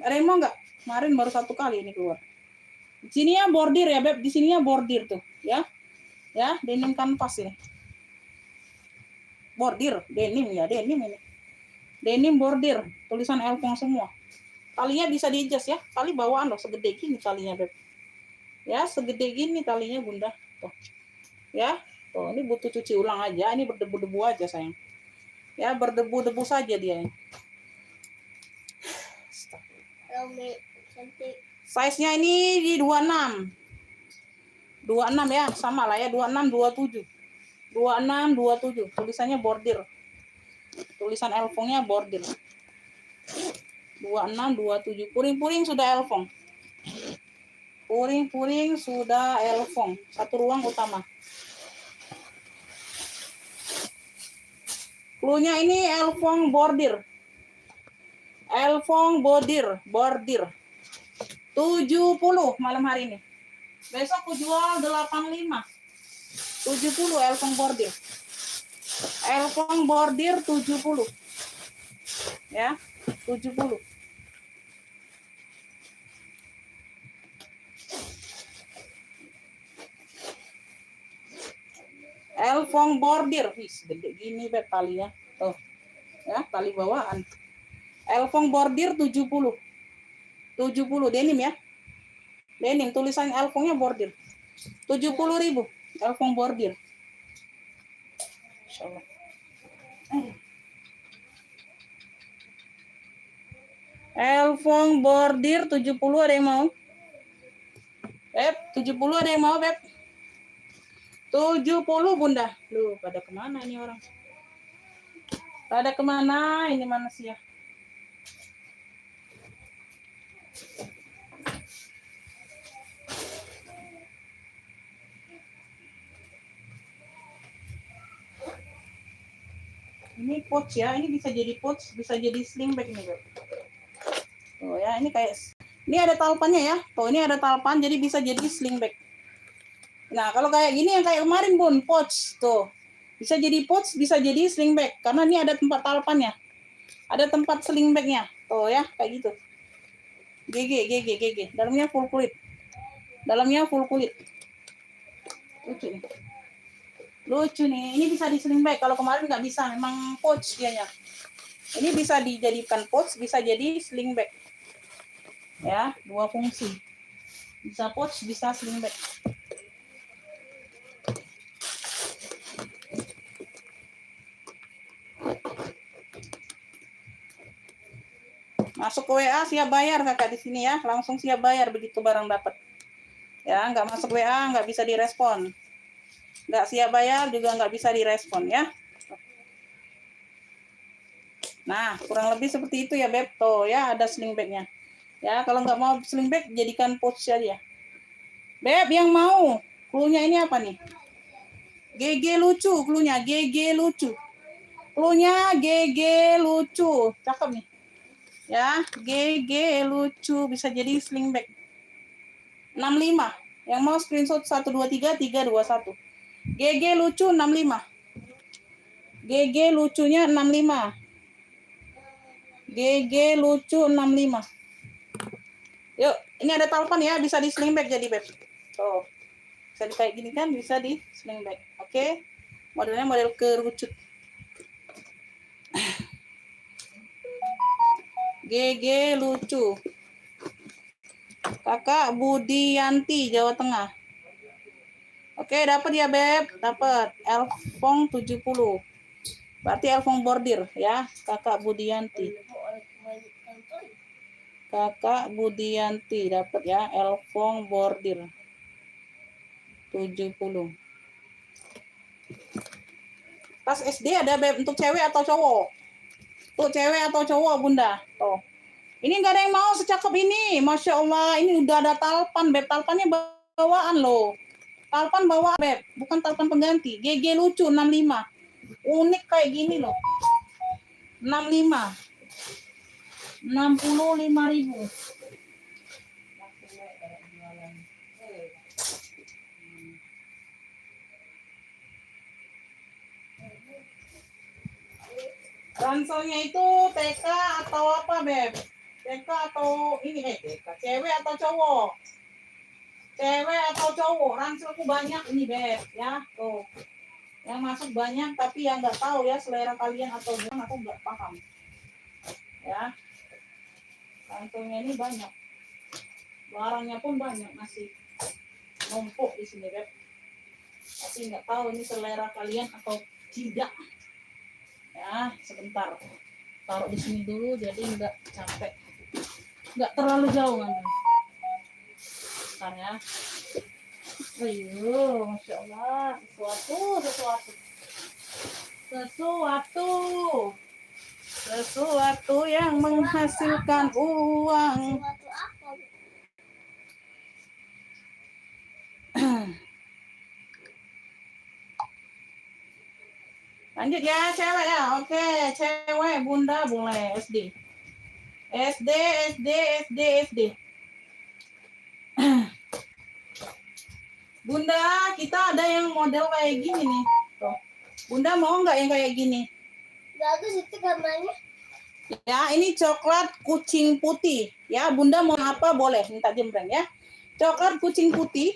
[SPEAKER 1] Ada yang mau nggak? Kemarin baru 1 kali ini keluar. Di sini ya bordir ya Beb. Di sini ya bordir tuh. Ya. Ya, denim kanvas ini. Bordir, denim ya, denim ini. Denim bordir, tulisan Elfong semua. Talinya bisa di-adjust ya. Tali bawaan loh, segede gini talinya Beb. Ya, segede gini talinya Bunda. Tuh. Ya. Tuh, ini butuh cuci ulang aja. Ini berdebu-debu aja sayang. Ya, berdebu-debu saja dia. Size-nya ini di 26. 26 ya, sama lah ya, 26 27. 26 27. Tulisannya bordir. Tulisan Elfongnya bordir. 26 27. Puring-puring sudah Elfong. Puring-puring sudah Elfong. 1 ruang utama. Cluenya ini Elfong bordir. Elfong bordir. 70 malam hari ini. Besok aku jual 85. 70 Elfong bordir. Elfong bordir 70. Ya, 70. Elfong bordir. Wih, gede gini Beb talinya. Tuh. Ya, tali bawaan. Elfong bordir 70. 70 denim ya. Denim tulisan Elfongnya bordir. 70.000 Elfong bordir. Insyaallah. Elfong bordir 70 ada yang mau? Beb, 70 ada yang mau Beb? 70 Bunda. Loh, pada kemana ini orang? Pada kemana ini manusia? Ini pouch ya, ini bisa jadi pouch, bisa jadi sling bag nih, Beb. Tuh ya, ini kayak ini ada talpannya ya. Tuh, ini ada talpan jadi bisa jadi sling bag. Nah, kalau kayak gini yang kayak kemarin Bun, pouch tuh. Bisa jadi pouch, bisa jadi sling bag karena ini ada tempat talpannya. Ada tempat sling bagnya. Tuh ya, kayak gitu. GG. Dalamnya full kulit. Dalamnya full kulit. Lucu nih. Lucu nih. Ini bisa di sling bag. Kalau kemarin nggak bisa, memang pouch dianya. Ini bisa dijadikan pouch, bisa jadi sling bag. Ya, 2 fungsi. Bisa pouch, bisa sling bag. Masuk ke WA siap bayar kakak di sini ya, langsung siap bayar begitu barang dapat. Ya, nggak masuk WA nggak bisa direspon. Nggak siap bayar juga nggak bisa direspon ya. Nah, kurang lebih seperti itu ya Beb. Tuh ya, ada sling bagnya. Ya, kalau nggak mau sling bag jadikan pouch aja. Beb yang mau, cluenya ini apa nih? GG lucu, cluenya GG lucu. Cluenya GG lucu, cakep nih. Ya, GG lucu bisa jadi sling bag. 65. Yang mau screenshot 123 321. GG lucu 65. GG lucunya 65. GG lucu 65. Yuk, ini ada talpan ya, bisa di sling bag jadi Beb. Tuh. Bisa di kayak gini kan, bisa di sling bag. Oke. Modelnya model kerucut. GG lucu. Kakak Budianti, Jawa Tengah. Oke, dapat ya Beb, dapat Elfong 70. Berarti Elfong bordir ya, Kakak Budianti. Kakak Budianti dapat ya, Elfong bordir 70. Tas SD ada Beb untuk cewek atau cowok? Tuh cewek atau cowok Bunda? Tuh. Ini nggak ada yang mau secakep ini. Masya Allah, ini udah ada talpan Beb. Talpannya bawaan loh. Talpan bawa Beb, bukan talpan pengganti. GG lucu 65. Unik kayak gini loh. 65. 65.000. Ranselnya itu TK atau apa Beb? TK atau ini TK, cewek atau cowok? Cewek atau cowok? Ranselku banyak ini Beb ya. Tuh. Yang masuk banyak tapi yang nggak tahu ya selera kalian atau gimana, aku nggak paham. Ya. Ranselnya ini banyak. Barangnya pun banyak, masih numpuk di sini Beb. Tapi nggak tahu ini selera kalian atau tidak. Ya, sebentar. Taruh di sini dulu jadi nggak capek. Nggak terlalu jauh kan. Bentar ya. Ayo, Masya Allah. Sesuatu yang menghasilkan uang.
[SPEAKER 2] Suatu apa?
[SPEAKER 1] Lanjut ya, cewek ya. Oke, cewek Bunda boleh SD. SD. Bunda, kita ada yang model kayak gini nih. Tuh. Bunda mau nggak yang kayak gini?
[SPEAKER 2] Bagus itu gambarnya.
[SPEAKER 1] Ya, ini coklat kucing putih. Ya, Bunda mau apa boleh minta jembreng ya. Coklat kucing putih.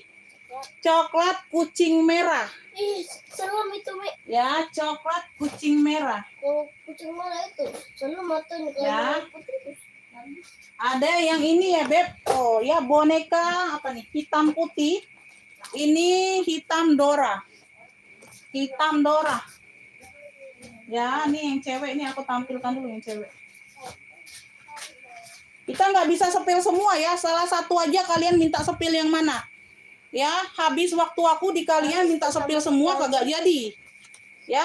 [SPEAKER 1] Coklat kucing merah.
[SPEAKER 2] Ih, serem itu, Mi.
[SPEAKER 1] Ya, coklat kucing merah.
[SPEAKER 2] Kalau kucing mana itu? Serem matanya. Kalau
[SPEAKER 1] Ya.
[SPEAKER 2] yang putih itu. Bagus.
[SPEAKER 1] Ada yang ini ya, Beb. Oh, ya boneka apa nih? Hitam putih. Ini hitam Dora. Hitam Dora. Ya, nih yang cewek ini aku tampilkan dulu yang cewek. Kita nggak bisa sepil semua ya. Salah satu aja kalian minta sepil yang mana. Ya, habis waktu aku di kalian minta sepil semua kagak jadi. Ya,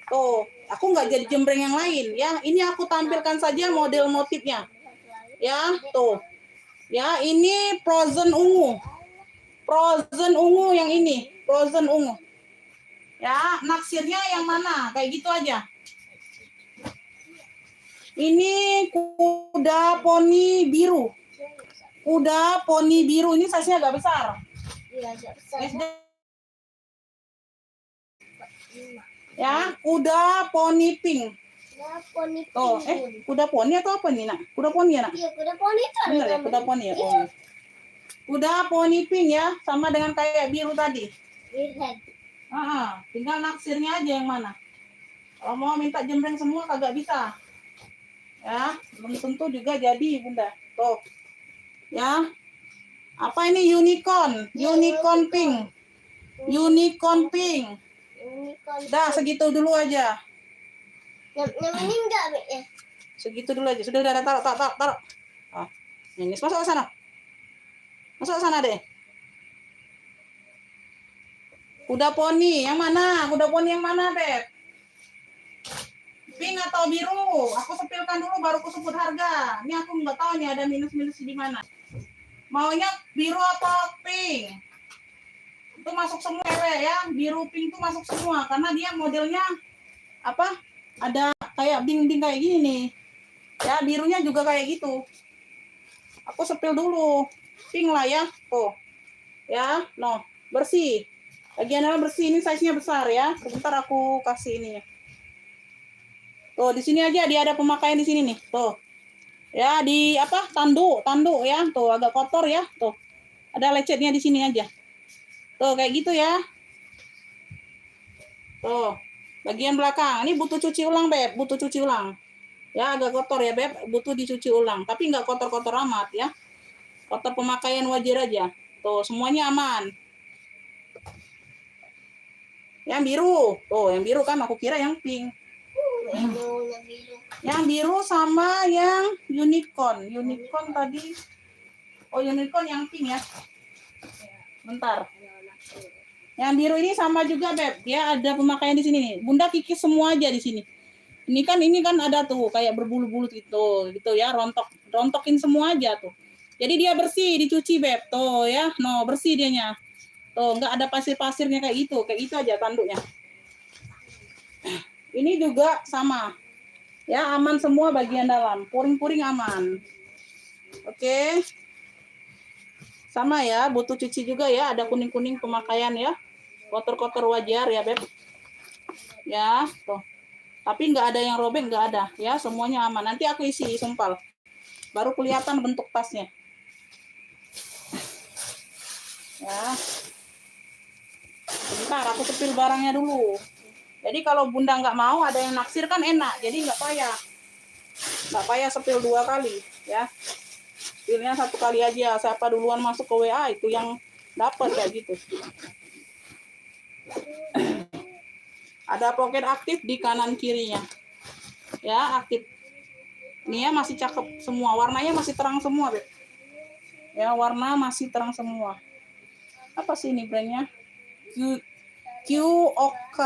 [SPEAKER 1] tuh, aku nggak jadi jembreng yang lain. Ya, ini aku tampilkan saja model motifnya. Ya, tuh. Ya, ini frozen ungu. Frozen ungu yang ini. Frozen ungu. Ya, naksirnya yang mana? Kayak gitu aja. Ini kuda poni biru. Kuda poni biru ini size-nya agak besar.
[SPEAKER 2] Iya, agak besar.
[SPEAKER 1] SD. Ya, kuda poni pink.
[SPEAKER 2] Ya, poni
[SPEAKER 1] Oh,
[SPEAKER 2] pink.
[SPEAKER 1] kuda poni atau apa nih, Nak? Kuda poni ya, Nak?
[SPEAKER 2] Iya, kuda poni itu ada
[SPEAKER 1] Benar ya, kuda
[SPEAKER 2] gambarnya.
[SPEAKER 1] poni ya?
[SPEAKER 2] Iya.
[SPEAKER 1] Oh. Kuda poni pink ya, sama dengan kayak biru tadi.
[SPEAKER 2] Lihat.
[SPEAKER 1] Tinggal naksirnya aja yang mana. Kalau mau minta jembreng semua kagak bisa. Ya, belum tentu juga jadi, Bunda. Tuh. Ya. Apa ini unicorn? Unicorn pink. Unicorn pink.
[SPEAKER 2] Ini kan.
[SPEAKER 1] Dah, segitu dulu aja.
[SPEAKER 2] Yang ini enggak, Mi, ya?
[SPEAKER 1] Segitu dulu aja. Sudah taruh. Ah, ini masuk ke sana. Masuk ke sana deh. Kuda poni yang mana? Kuda poni yang mana, Beb? Pink atau biru? Aku sepilkan dulu baru aku sebut harga. Ini aku nggak tahu nih ada minus-minus di mana. Maunya biru atau pink? Itu masuk semua cewek ya. Biru pink itu masuk semua karena dia modelnya apa? Ada kayak bing-bing kayak gini nih. Ya, birunya juga kayak gitu. Aku sepil dulu. Pink lah ya. Tuh. Ya, no. Bersih. Bagian apa bersih ini size-nya besar ya. Sebentar aku kasih ini ya. Tuh, di sini aja dia ada pemakaian di sini nih. Tuh. Ya, di apa? Tanduk ya. Tuh, agak kotor ya. Tuh. Ada lecetnya di sini aja. Tuh, kayak gitu ya. Tuh. Bagian belakang. Ini butuh cuci ulang, Beb. Butuh cuci ulang. Ya, agak kotor ya, Beb. Butuh dicuci ulang. Tapi nggak kotor-kotor amat ya. Kotor pemakaian wajar aja. Tuh, semuanya aman. Yang biru. Tuh, yang biru kan aku kira yang pink.
[SPEAKER 2] Emo na biru.
[SPEAKER 1] Yang biru sama yang unicorn. Unicorn tadi. Oh, unicorn yang pink ya. Bentar. Yang biru ini sama juga, Beb. Ya, ada pemakaian di sini nih. Bunda kikis semua aja di sini. Ini kan ada tuh kayak berbulu-bulu gitu ya, rontokin semua aja tuh. Jadi dia bersih, dicuci, Beb. Tuh ya, no, bersih dianya. Tuh, enggak ada pasir-pasirnya kayak itu aja tanduknya. Ini juga sama. Ya, aman semua bagian dalam. Puring-puring aman. Oke. Sama ya, butuh cuci juga ya. Ada kuning-kuning pemakaian ya. Kotor-kotor wajar ya, Beb. Ya, tuh. Tapi nggak ada yang robek, nggak ada. Ya, semuanya aman. Nanti aku isi sumpal. Baru kelihatan bentuk tasnya. Ya. Bentar, aku sepil barangnya dulu. Jadi kalau Bunda nggak mau, ada yang naksir kan enak. Jadi nggak payah. Nggak payah sepil 2 kali. Ya. Sepilnya 1 kali aja. Siapa duluan masuk ke WA, itu yang dapat kayak gitu. Ada pocket aktif di kanan kirinya. Ya, aktif. Ini ya masih cakep semua. Warnanya masih terang semua, Beb. Ya, warna masih terang semua. Apa sih ini brandnya? QOK,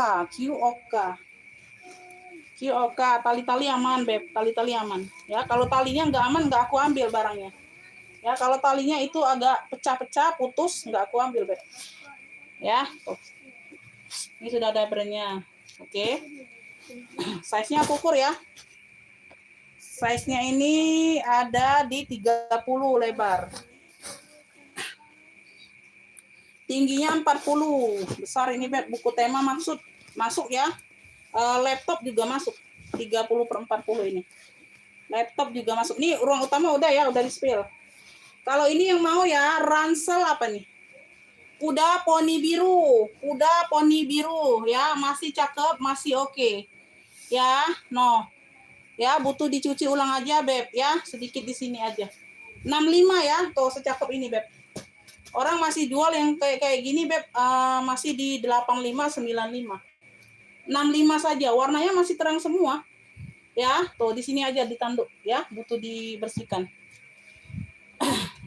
[SPEAKER 1] tali-tali aman, Beb. Tali-tali aman. Ya, kalau talinya nggak aman, nggak aku ambil barangnya. Ya, kalau talinya itu agak pecah-pecah, putus, nggak aku ambil, Beb. Ya, tuh. Ini sudah ada brandnya. Oke. Size-nya aku ukur ya. Size-nya ini ada di 30 lebar. Tingginya 40. Besar ini, Beb. Buku tema masuk ya. Laptop juga masuk. 30/40 ini. Laptop juga masuk. Nih ruang utama udah ya, udah di-spill. Kalau ini yang mau ya, ransel apa nih? Kuda poni biru ya, masih cakep, masih oke. Ya, no. Ya, butuh dicuci ulang aja, Beb ya, sedikit di sini aja. 65 ya, tuh secakep ini, Beb. Orang masih jual yang kayak gini, Beb, masih di 85, 95. 65 saja, warnanya masih terang semua. Ya, tuh di sini aja ditanduk ya, butuh dibersihkan.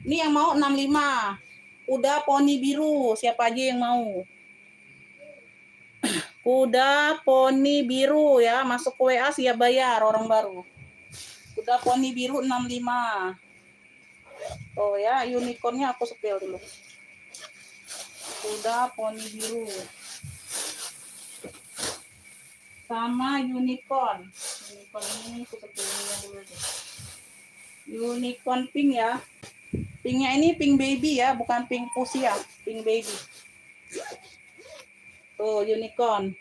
[SPEAKER 1] Ini yang mau 65. Kuda poni biru, siapa aja yang mau? Kuda poni biru ya, masuk ke WA siap bayar orang baru. Kuda poni biru 65. Oh ya, unicornnya aku sepil dulu. Kuda poni biru. Sama unicorn. Unicorn ini aku sepilnya dulu deh. Unicorn pink ya. Pinknya ini pink baby ya, bukan pink fuchsia, pink baby. Tuh unicorn.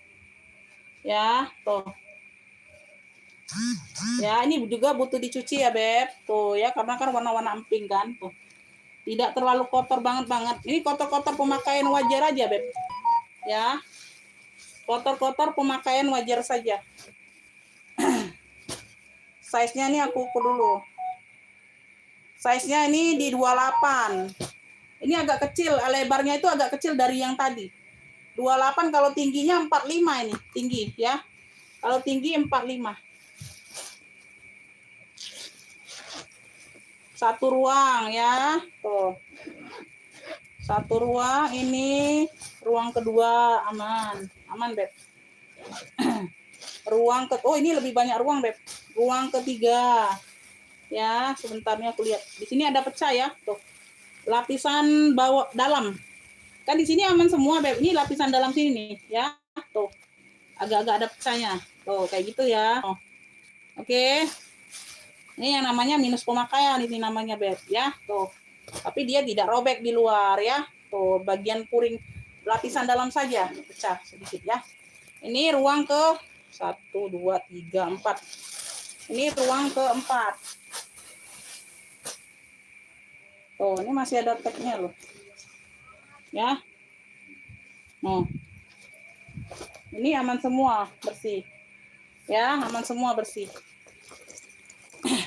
[SPEAKER 1] Ya, tuh. Ya, ini juga butuh dicuci ya, Beb. Tuh ya, karena kan warna-warna emping kan. Tuh. Tidak terlalu kotor banget. Ini kotor-kotor pemakaian wajar aja, Beb. Ya. Kotor-kotor pemakaian wajar saja. Size-nya ini aku ukur dulu. Size-nya ini di 28. Ini agak kecil, lebarnya itu agak kecil dari yang tadi. 28 kalau tingginya 45 ini, tinggi ya. Kalau tinggi 45. Satu ruang ya. Tuh. Satu ruang, ini ruang kedua aman. Aman, Beb. Oh ini lebih banyak ruang, Beb. Ruang ketiga. Ya, sebentarnya aku lihat. Di sini ada pecah ya, tuh. Lapisan bawah dalam. Kan di sini aman semua, Beb. Ini lapisan dalam sini nih, ya. Tuh. Agak-agak ada pecahnya. Tuh, kayak gitu ya. Oh. Oke. Ini yang namanya minus pemakaian, ini namanya, Beb, ya. Tuh. Tapi dia tidak robek di luar ya. Tuh, bagian puring lapisan dalam saja pecah sedikit ya. Ini ruang ke 1 2 3 4. Ini ruang keempat. Tuh, ini masih ada tagnya loh. Ya. Nah. Ini aman semua, bersih. Ya, aman semua bersih.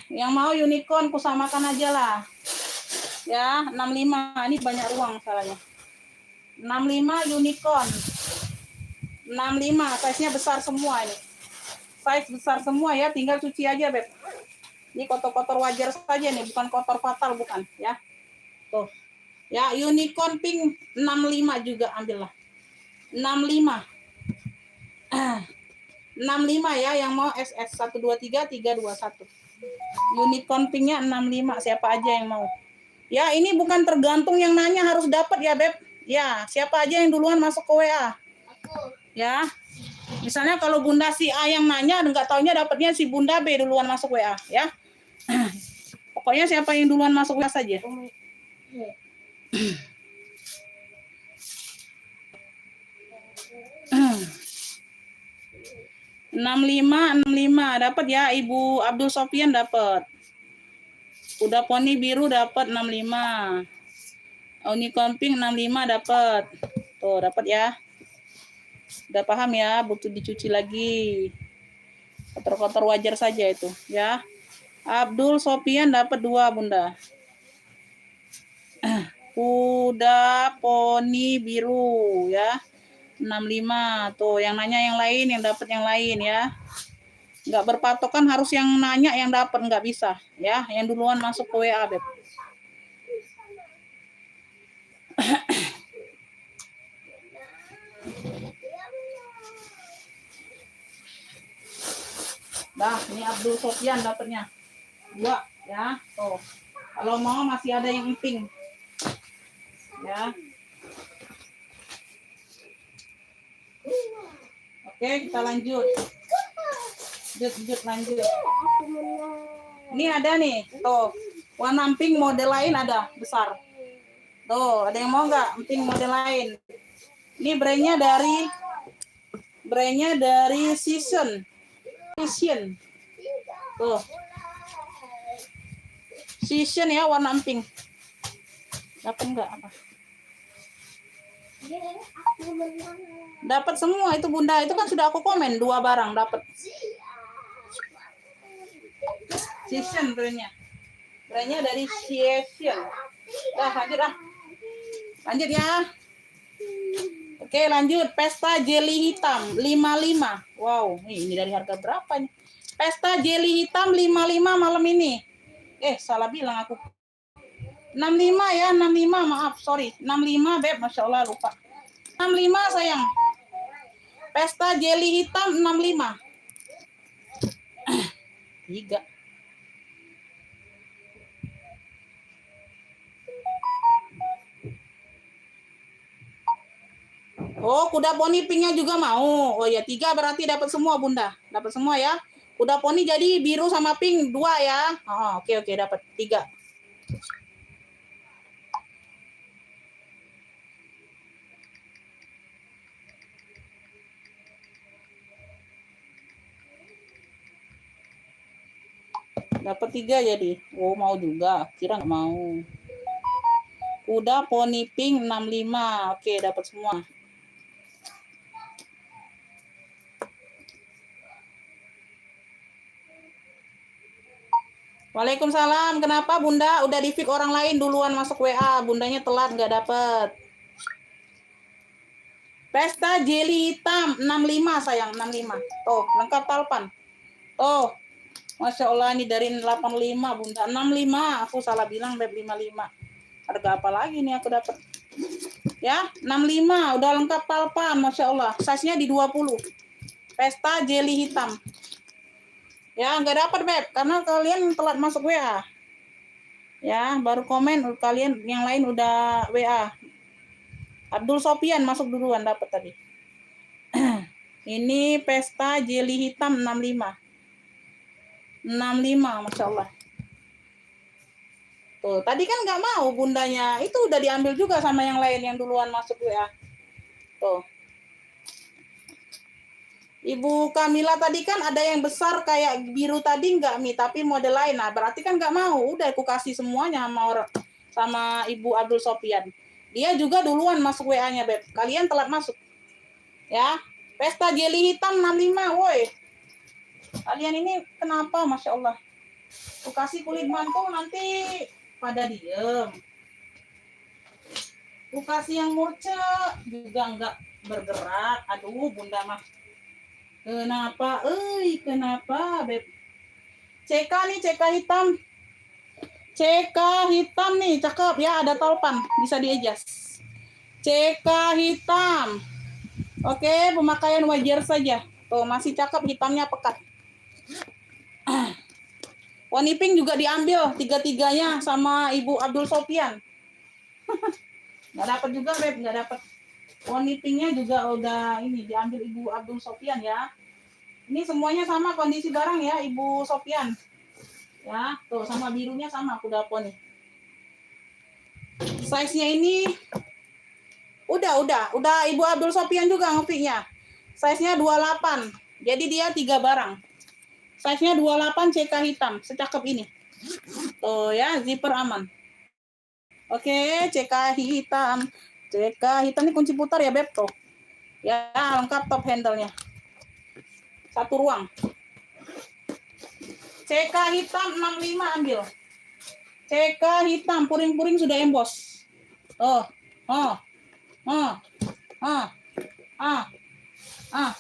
[SPEAKER 1] Yang mau unicorn ku samakan aja lah. Ya, 65. Ini banyak ruang salahnya. 65 unicorn. 65, size-nya besar semua ini. size besar semua ya, tinggal cuci aja, Beb. Ini kotor-kotor wajar saja nih, bukan kotor fatal, bukan ya. Tuh. Ya, unicorn pink 65 juga ambillah. 65. 65 ya, yang mau SS 123 321. Unicorn pinknya 65, siapa aja yang mau. Ya, ini bukan tergantung yang nanya harus dapat ya, Beb. Ya, siapa aja yang duluan masuk ke WA.
[SPEAKER 2] Aku.
[SPEAKER 1] Ya. Misalnya kalau Bunda si A yang nanya, nggak taunya dapatnya si Bunda B duluan masuk WA, ya. Pokoknya siapa yang duluan masuk WA saja. 65 dapat ya, Ibu Abdul Sofian dapat. Kuda poni biru dapat 65. Unicorn pink 65 dapat. Tuh, dapat ya. Udah paham ya, butuh dicuci lagi. Kotor-kotor wajar saja itu, ya. Abdul Sofian dapat 2, Bunda. Kuda poni biru ya. 65. Tuh, yang nanya yang lain, yang dapat yang lain ya. Nggak berpatokan harus yang nanya yang dapat, nggak bisa ya. Yang duluan masuk ke WA, Beb. Dah, ini Abdul Sofian dapatnya 2 ya. Tuh. Kalau mau masih ada yang pink. Ya. Oke, kita lanjut. Lanjut. Ini ada nih, tuh. Warna pink model lain ada, besar. Tuh, ada yang mau nggak pink model lain? Ini brandnya dari Season. Tuh. Season ya, warna pink. Dapat nggak apa? Dapat semua itu, Bunda. Itu kan sudah aku komen 2 barang dapat. Season brandnya. Brandnya dari Season. Dah, lanjut ya. Oke, lanjut. Pesta jelly hitam 55. Wow, ini dari harga berapa nih? Pesta jelly hitam 55 malam ini. Salah bilang aku. 65 ya, 65, maaf, sorry. 65, Beb, Masya Allah, lupa. 65, sayang. Pesta jelly hitam 65. 3. Oh, kuda poni pinknya juga mau. Oh ya, 3 berarti dapat semua, Bunda. Dapat semua ya. Kuda poni jadi biru sama pink 2 ya. Oh, oke, dapat 3. Dapat 3 jadi. Oh, mau juga. Kira nggak mau. Kuda poni pink 65. Oke, dapat semua. Waalaikumsalam. Kenapa, Bunda? Udah di-fix orang lain duluan masuk WA. Bundanya telat nggak dapet. Pesta jelly hitam 65, sayang. 65. Tuh, lengkap talpan. Tuh. Masya Allah, ini dari 85, Bunda. 65. Aku salah bilang, Beb, 55. Harga apa lagi nih aku dapat? Ya, 65. Udah lengkap talpan. Masya Allah. Size-nya di 20. Pesta jelly hitam. Ya, nggak dapat, Beb. Karena kalian telat masuk WA. Ya, baru komen. Kalian yang lain udah WA. Abdul Sofian masuk duluan, dapat tadi. Ini pesta jelly hitam 65. 65, Masya Allah. Tuh, tadi kan nggak mau bundanya. Itu udah diambil juga sama yang lain yang duluan masuk WA. Tuh. Ibu Kamila tadi kan ada yang besar kayak biru tadi nggak Mi, tapi model lain. Nah, berarti kan nggak mau. Udah aku kasih semuanya sama Ibu Abdul Sofian. Dia juga duluan masuk WA-nya, Beb. Kalian telat masuk. Ya. Pesta jelly hitam 65, woi. Kalian ini kenapa, Masya Allah. Aku kasih kulit mantul nanti pada diem. Aku kasih yang murce juga nggak bergerak. Aduh, Bunda mah. Kenapa? Kenapa, Beb? CK nih, CK hitam. CK hitam nih, cakep ya, ada talpan, bisa di-adjust. CK hitam. Oke, pemakaian wajar saja. Tuh, masih cakep, hitamnya pekat. Warni pink juga diambil, tiga-tiganya sama Ibu Abdul Sofian. Nggak dapat juga, Beb, nggak dapat. Warni pinknya juga udah ini, diambil Ibu Abdul Sofian ya. Ini semuanya sama kondisi barang ya, Ibu Sofian. Ya, tuh sama birunya sama aku dapat nih. Size-nya ini udah Ibu Abdul Sofian juga ngefiknya. Size-nya 28. Jadi dia 3 barang. Size-nya 28 CK hitam, secakep ini. Tuh ya, zipper aman. Oke, CK hitam. CK hitam ini kunci putar ya, Beb, tuh. Ya, lengkap top handle-nya. Satu ruang. CK hitam 65 ambil. CK hitam, puring-puring sudah emboss. Oh, oh, oh, oh, ah, ah,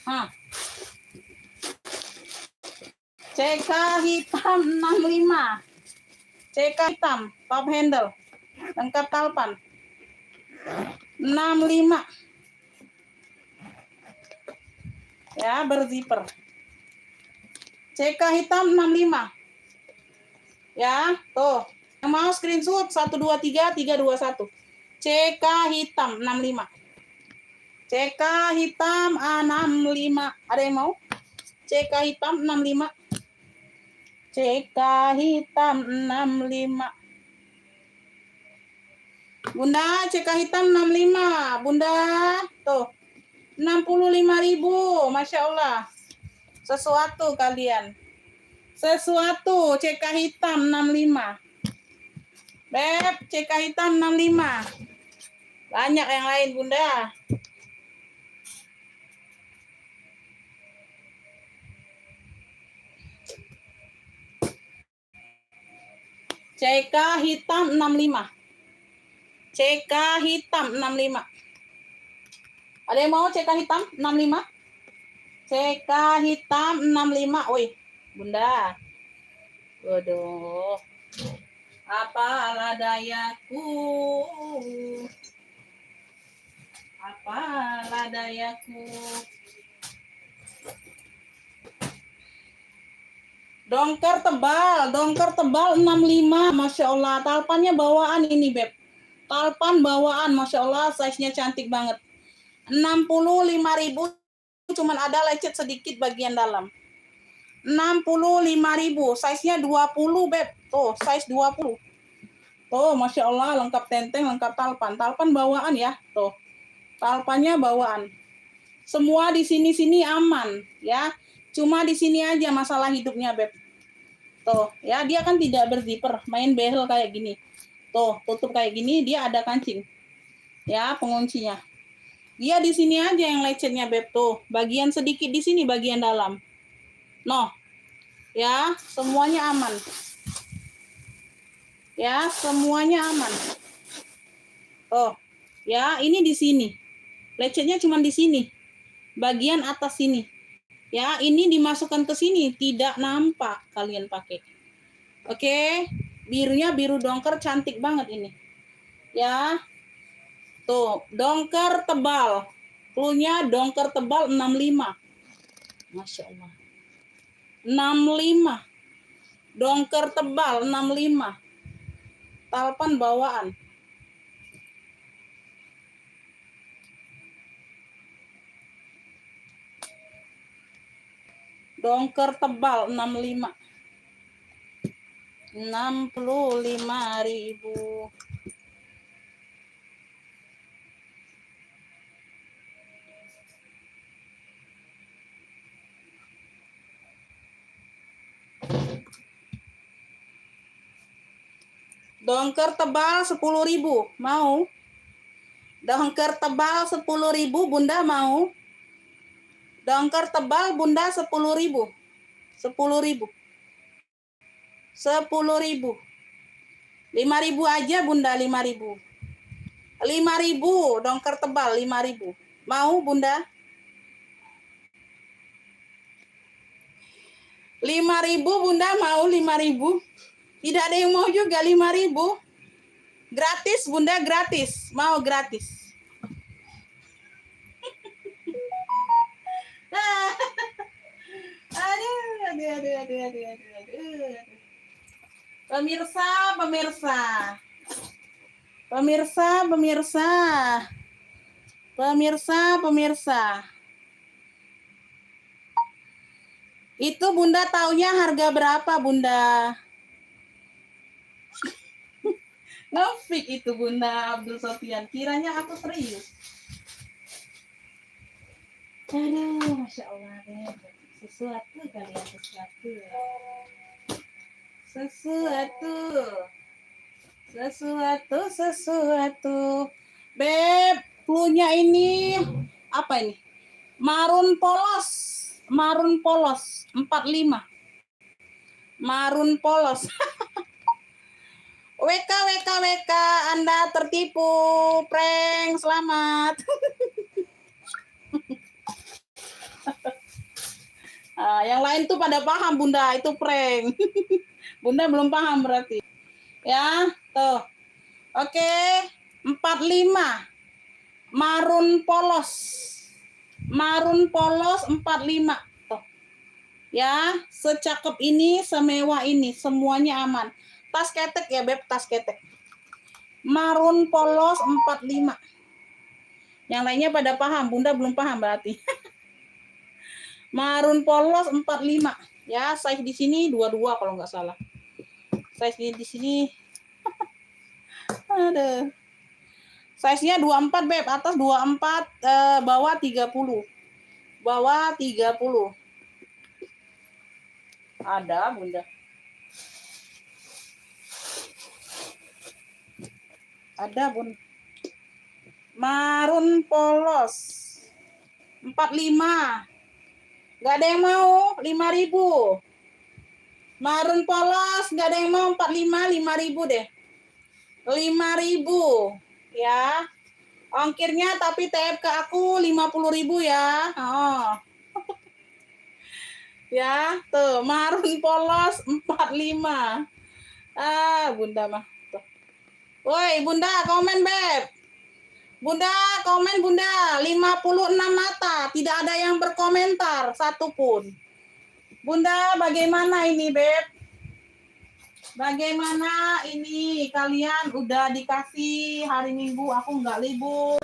[SPEAKER 1] ah. CK hitam 65. CK hitam, top handle. Lengkap talpan. 65. Ya, berzipper. CK hitam 65. Ya, tuh. Yang mau screenshot 123321. CK hitam 65. CK hitam A65. Ada yang mau? CK hitam 65. CK hitam 65. Bunda, CK hitam 65. Bunda, tuh. 65.000. Masya Allah. Sesuatu kalian. Sesuatu. CK hitam 65. Beb, CK hitam 65. Banyak yang lain, Bunda. CK hitam 65. CK hitam 65. Ada yang mau CK hitam 65? CK hitam 65. Woi, Bunda. Waduh. Apalah dayaku. Apalah dayaku. Dongker tebal 65. Masya Allah, talpannya bawaan ini, Beb. Talpan bawaan, Masya Allah, size-nya cantik banget. 65.000, cuman ada lecet sedikit bagian dalam. 65.000, size-nya 20, Beb. Tuh, size 20. Tuh, Masya Allah, lengkap tenteng, lengkap talpan. Talpan bawaan ya, tuh. Talpannya bawaan. Semua di sini-sini aman, ya. Cuma di sini aja masalah hidupnya, Beb. Tuh, ya, dia kan tidak berzipper, main behel kayak gini. Tuh, tutup kayak gini, dia ada kancing. Ya, penguncinya. Dia di sini aja yang lecetnya, Beb, tuh. Bagian sedikit di sini, bagian dalam. Noh. Ya, semuanya aman. Ya, semuanya aman. Oh, ya, ini di sini. Lecetnya cuma di sini. Bagian atas sini. Ya, ini dimasukkan ke sini, tidak nampak kalian pakai. Oke, birunya biru dongker cantik banget ini. Ya. Tuh, dongker tebal. Cluenya dongker tebal 65. Masya Allah. 65. Dongker tebal 65. Talpan bawaan. Dongker tebal 65. 65.000. Dongker tebal 10.000. Mau? Dongker tebal 10.000, Bunda mau? Dongker tebal Bunda 10.000. 10.000. 10.000. 5.000 aja Bunda, 5.000. 5.000 dongker tebal 5.000. Mau Bunda? 5.000 Bunda mau 5.000. Tidak ada yang mau juga 5.000. Gratis Bunda, gratis. Mau gratis. Aduh. Pemirsa. Itu Bunda taunya harga berapa Bunda? Ngefik itu Bunda Abdul Sofian. Kiranya aku serius. Aduh, Masya Allah deh. Sesuatu kalian, sesuatu. Beb, punya ini apa ini? Marun polos 45. Marun polos. WK, Anda tertipu. Prank, selamat. Yang lain tuh pada paham Bunda, itu prank. Bunda belum paham berarti. Ya, tuh. Oke, 45. Marun polos 45. Tuh. Ya, secakep ini, semewah ini, semuanya aman. Tas ketek ya, Beb, tas ketek. Marun polos 45. Yang lainnya pada paham, Bunda belum paham berarti. Marun polos 45. Ya, size di sini 22 kalau nggak salah. Size di sini ada. Size-nya 24, Beb. Atas 24, bawah 30. Bawah 30. Ada, Bunda. Ada, Bun. Marun polos 45. Nggak ada yang mau 5.000. Marun polos nggak ada yang mau 45, 5.000 deh. 5.000 ya. Ongkirnya tapi TF ke aku 50.000 ya. Oh. Ya, tuh marun polos 45. Bunda mah. Tuh. Woi, Bunda komen, Beb. Bunda komen, Bunda. 56 mata, tidak ada yang berkomentar satupun. Bunda, bagaimana ini, Beb? Bagaimana ini? Kalian udah dikasih hari Minggu, aku nggak libur.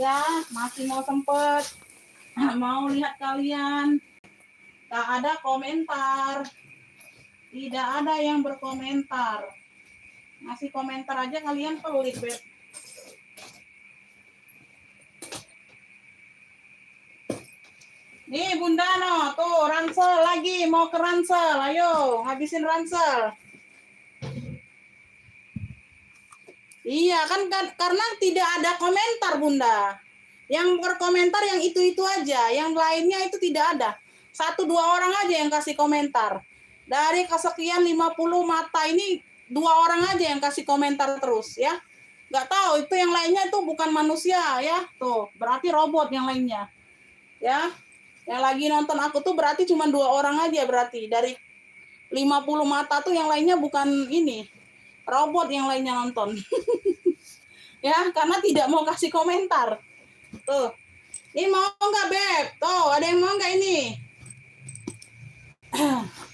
[SPEAKER 1] Ya, masih mau sempet. Mau lihat kalian. Tak ada komentar. Tidak ada yang berkomentar. Masih komentar aja kalian pelit, Beb. Nih Bunda no, tuh ransel lagi, mau ke ransel, ayo habisin ransel. Iya kan karena tidak ada komentar Bunda. Yang berkomentar yang itu aja, yang lainnya itu tidak ada. 1-2 orang aja yang kasih komentar. Dari kesekian 50 mata ini 2 orang aja yang kasih komentar terus ya. Nggak tahu itu yang lainnya itu bukan manusia ya, tuh berarti robot yang lainnya ya. Yang lagi nonton aku tuh berarti cuma 2 orang aja berarti. Dari 50 mata tuh yang lainnya bukan ini. Robot yang lainnya nonton. Ya, karena tidak mau kasih komentar. Tuh. Ini mau nggak, Beb? Tuh, ada yang mau nggak ini?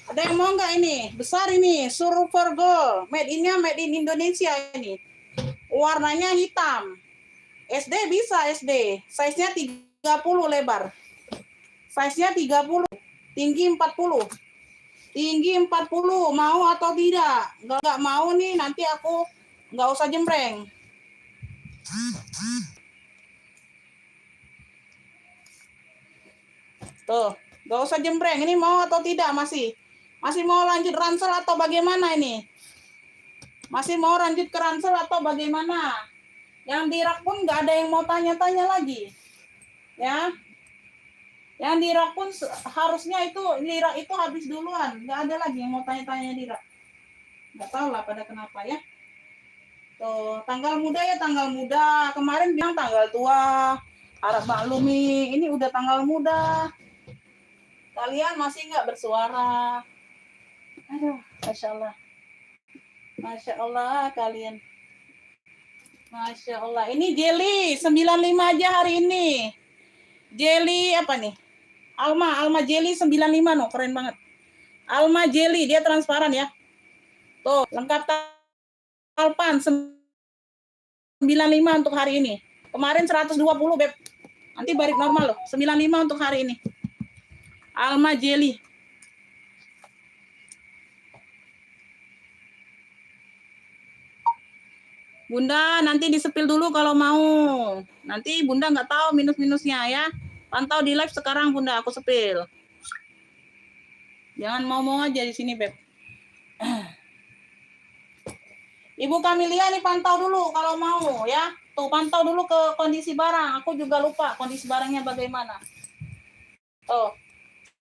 [SPEAKER 1] Ada yang mau nggak ini? Besar ini, Surfer Gold. Made in Indonesia ini. Warnanya hitam. SD bisa SD. Size-nya 30 lebar. Size-nya 30, tinggi 40. Tinggi 40, mau atau tidak? Nggak mau nih, nanti aku nggak usah jembreng. Tuh, nggak usah jembreng. Ini mau atau tidak masih? Masih mau lanjut ransel atau bagaimana ini? Masih mau lanjut ke ransel atau bagaimana? Yang di rak pun nggak ada yang mau tanya-tanya lagi. Ya. Yang di rak pun harusnya itu di rak itu habis duluan, nggak ada lagi yang mau tanya-tanya di rak. Nggak tahu lah pada kenapa ya. Tuh tanggal muda ya tanggal muda. Kemarin bilang tanggal tua. Harap maklumi, ini udah tanggal muda. Kalian masih nggak bersuara. Aduh, Masya Allah. Masya Allah kalian. Masya Allah. Ini Jelly 95 aja hari ini. Jelly apa nih? Alma Jelly 95 no, keren banget. Alma Jelly, dia transparan ya. Tuh, lengkap talpan 95 untuk hari ini. Kemarin 120, Beb. Nanti balik normal loh. 95 untuk hari ini. Alma Jelly. Bunda nanti disepil dulu kalau mau. Nanti Bunda nggak tahu minus-minusnya ya. Pantau di live sekarang Bunda, aku sepil. Jangan mau-mau aja di sini, Beb. Ibu Kamilia nih pantau dulu kalau mau ya. Tuh pantau dulu ke kondisi barang. Aku juga lupa kondisi barangnya bagaimana. Tuh.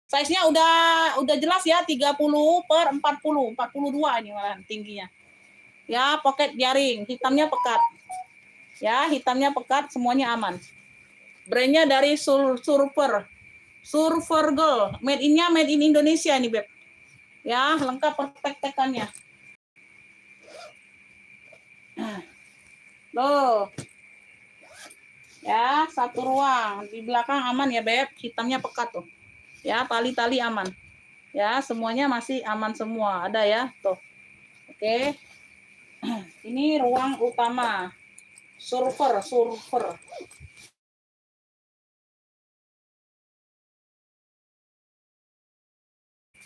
[SPEAKER 1] Size-nya udah jelas ya, 30/40, 42 ini malah tingginya. Ya, pocket jaring, hitamnya pekat. Ya, hitamnya pekat, semuanya aman. Brandnya dari Surfer Girl. Made in Indonesia nih, Beb. Ya, lengkap pertek-tekannya. Loh. Ya, satu ruang. Di belakang aman ya, Beb. Hitamnya pekat tuh. Ya, tali-tali aman. Ya, semuanya masih aman semua. Ada ya, tuh. Oke. Ini ruang utama. Surfer.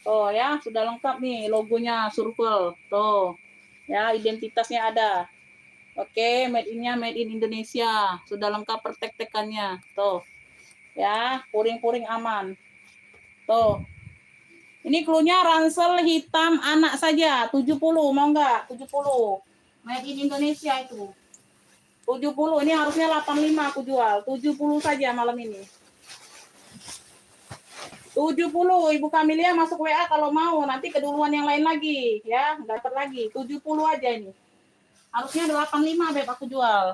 [SPEAKER 1] Tuh ya, sudah lengkap nih logonya Surfer. Tuh. Ya, identitasnya ada. Oke, made in Indonesia. Sudah lengkap pertek-tekannya. Tuh. Ya, puring-puring aman. Tuh. Ini cluenya ransel hitam anak saja, 70, mau enggak? 70. Made in Indonesia itu. 70, ini harusnya 85 aku jual. 70 saja malam ini. 70, Ibu Kamilia masuk WA kalau mau. Nanti keduluan yang lain lagi. Ya, enggak dapat lagi. 70 aja ini. Harusnya 85, Beb, aku jual.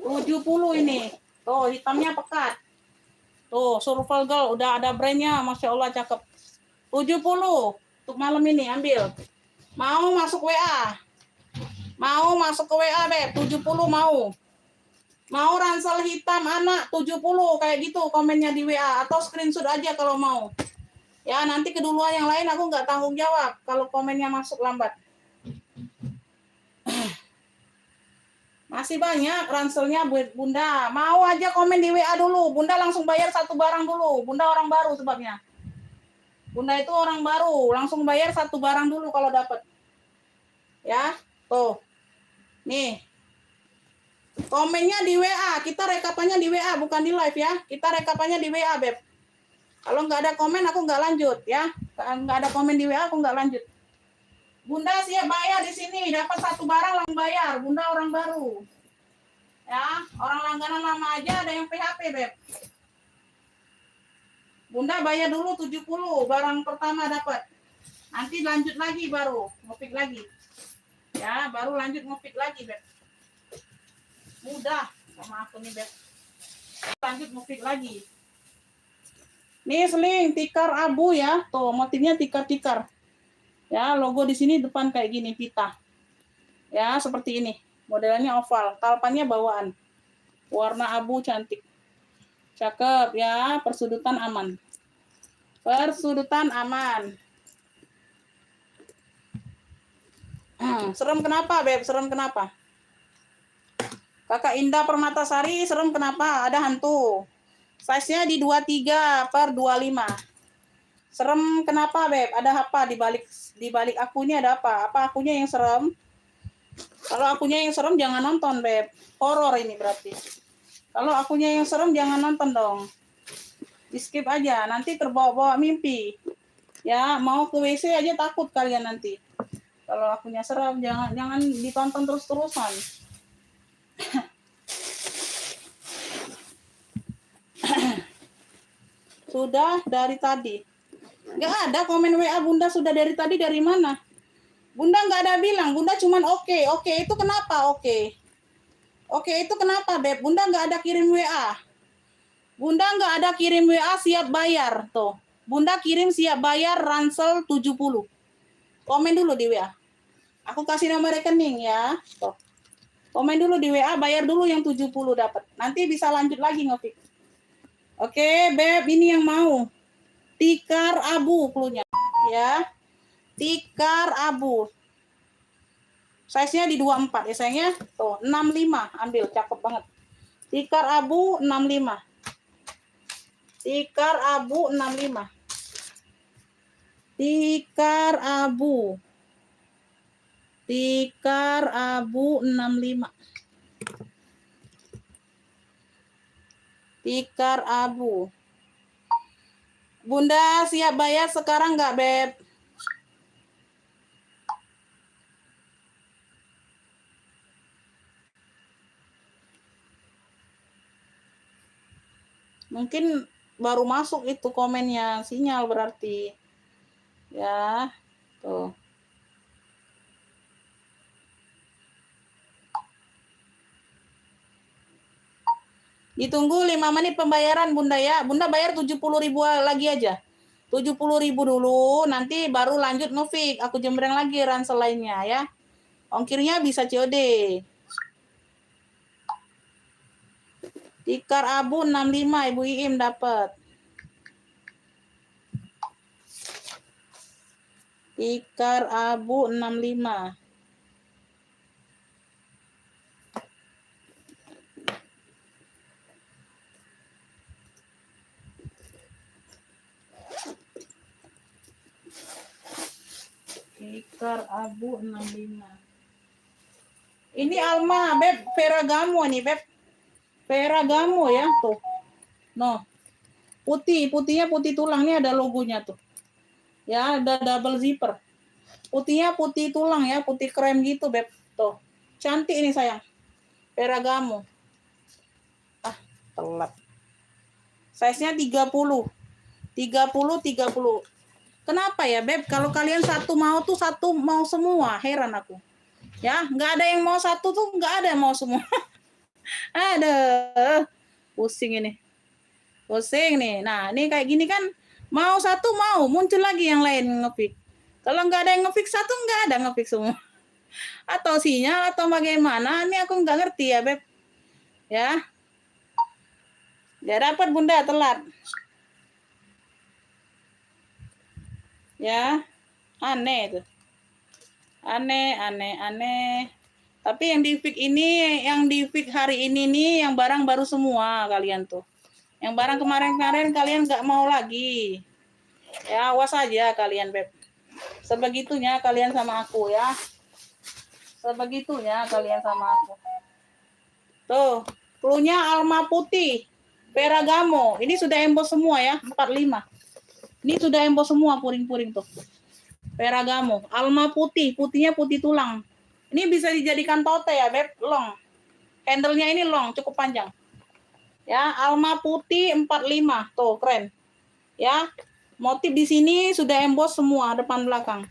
[SPEAKER 1] 70 ini. Tuh, hitamnya pekat. Tuh, Survival Girl, udah ada brandnya. Masya Allah, cakep. 70 untuk malam ini, ambil. Mau masuk WA? Mau masuk ke WA, Beb? 70 mau. Mau ransel hitam anak 70 kayak gitu komennya di WA atau screenshot aja kalau mau. Ya, nanti keduluan yang lain aku nggak tanggung jawab kalau komennya masuk lambat. Masih banyak ranselnya buat Bunda. Mau aja komen di WA dulu. Bunda langsung bayar satu barang dulu. Bunda orang baru sebabnya. Bunda itu orang baru. Langsung bayar satu barang dulu kalau dapat. Ya, tuh. Nih. Komennya di WA. Kita rekapannya di WA, bukan di live ya. Kita rekapannya di WA, Beb. Kalau nggak ada komen, aku nggak lanjut ya. Nggak ada komen di WA, aku nggak lanjut. Bunda siap bayar di sini, dapat satu barang langsung bayar. Bunda orang baru. Ya, orang langganan lama aja ada yang PHP, Beb. Bunda bayar dulu 70, barang pertama dapat. Nanti lanjut lagi baru, ngopik lagi. Ya, baru lanjut ngopik lagi, Beb. Mudah sama aku nih, Beb. Lanjut ngopik lagi. Nih seling tikar abu ya. Tuh, motifnya tikar-tikar. Ya, logo di sini depan kayak gini, pita. Ya, seperti ini. Modelnya oval, talpannya bawaan. Warna abu cantik. Cakep ya, persudutan aman. Persudutan aman. Serem kenapa, Beb? Serem kenapa? Kakak Indah Permatasari, serem kenapa? Ada hantu. Size-nya di 23/25. Serem kenapa, Beb? Ada apa di balik akunya ada apa? Apa akunya yang serem? Kalau akunya yang serem jangan nonton, Beb. Horor ini berarti. Kalau akunya yang serem jangan nonton dong. Di skip aja, nanti terbawa-bawa mimpi. Ya, mau ke WC aja takut kalian nanti. Kalau akunya serem jangan ditonton terus-terusan. Sudah dari tadi. Nggak ada komen WA Bunda sudah dari tadi, dari mana? Bunda nggak ada bilang, Bunda cuman oke. Oke itu kenapa oke? Oke itu kenapa, Beb? Bunda nggak ada kirim WA. Bunda nggak ada kirim WA siap bayar, tuh. Bunda kirim siap bayar ransel 70. Komen dulu di WA. Aku kasih nomor rekening ya. Tuh. Komen dulu di WA, bayar dulu yang 70 dapat. Nanti bisa lanjut lagi ngefix. Oke, Beb, ini yang mau. Tikar abu klunya ya. Tikar abu. Size-nya di 24 ya sayangnya. Tuh, 65 ambil, cakep banget. Tikar abu 65. Tikar abu 65. Tikar abu. Tikar abu 65. Tikar abu. Bunda siap bayar sekarang nggak, Beb? Mungkin baru masuk itu komennya, sinyal berarti. Ya, tuh. Ditunggu 5 menit pembayaran Bunda ya. Bunda bayar 70.000 lagi aja. 70.000 dulu, nanti baru lanjut ngefix. Aku jembreng lagi ransel lainnya ya. Ongkirnya bisa COD. Tikar abu 65 Ibu Iim dapat. Tikar abu 65. Tikar abu 65. Ini Alma, Beb, Ferragamo nih, Beb. Ferragamo ya, tuh. No. Putihnya putih tulang, nih ada logonya tuh. Ya, ada double zipper. Putihnya putih tulang ya, putih krem gitu, Beb. Tuh. Cantik ini sayang. Ferragamo. Ah, telat. Size-nya 30. 30. Kenapa ya, Beb? Kalau kalian satu mau semua. Heran aku. Ya, nggak ada yang mau satu tuh, nggak ada yang mau semua. Aduh, pusing ini. Pusing nih. Nah, ini kayak gini kan, mau satu mau, muncul lagi yang lain ngefix. Kalau nggak ada yang ngefix satu, nggak ada ngefix semua. Atau sinyal, atau bagaimana, ini aku nggak ngerti ya, Beb. Ya. Ya dapat Bunda, telat. Ya, aneh itu. Aneh. Tapi yang di fix ini, yang di fix hari ini nih, yang barang baru semua kalian tuh. Yang barang kemarin-kemarin kalian nggak mau lagi. Ya, awas aja kalian, Beb. Sebegitunya kalian sama aku ya. Sebegitunya kalian sama aku. Tuh, cluenya Alma putih. Ferragamo. Ini sudah emboss semua ya, 45. Ini sudah emboss semua puring-puring tuh. Ferragamo, Alma putih, putihnya putih tulang. Ini bisa dijadikan tote ya, Beb, long. Handle-nya ini long, cukup panjang. Ya, Alma putih 45. Tuh, keren. Ya. Motif di sini sudah emboss semua depan belakang.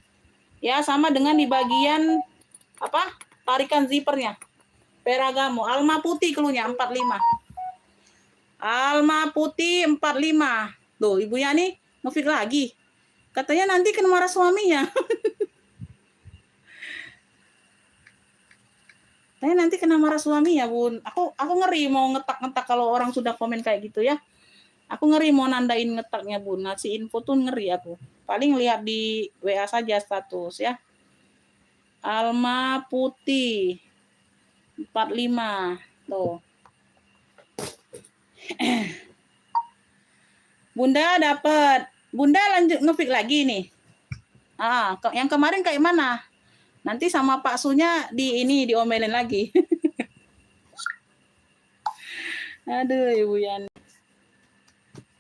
[SPEAKER 1] Ya, sama dengan di bagian apa? Tarikan zippernya. Ferragamo, Alma putih cluenya 45. Alma putih 45. Tuh, Ibu Yani ngefix lagi. Katanya nanti kena marah suaminya. Nanti kena marah suaminya, Bun. Aku ngeri mau ngetak-ngetak kalau orang sudah komen kayak gitu ya. Aku ngeri mau nandain ngetaknya, Bun. Ngasih info tuh ngeri aku. Paling lihat di WA saja status ya. Alma putih 45. Tuh. Bunda dapat. Bunda lanjut ngefix lagi nih. Yang kemarin kayak mana? Nanti sama Pak Sunya diomelin lagi. Aduh, Ibu Yani.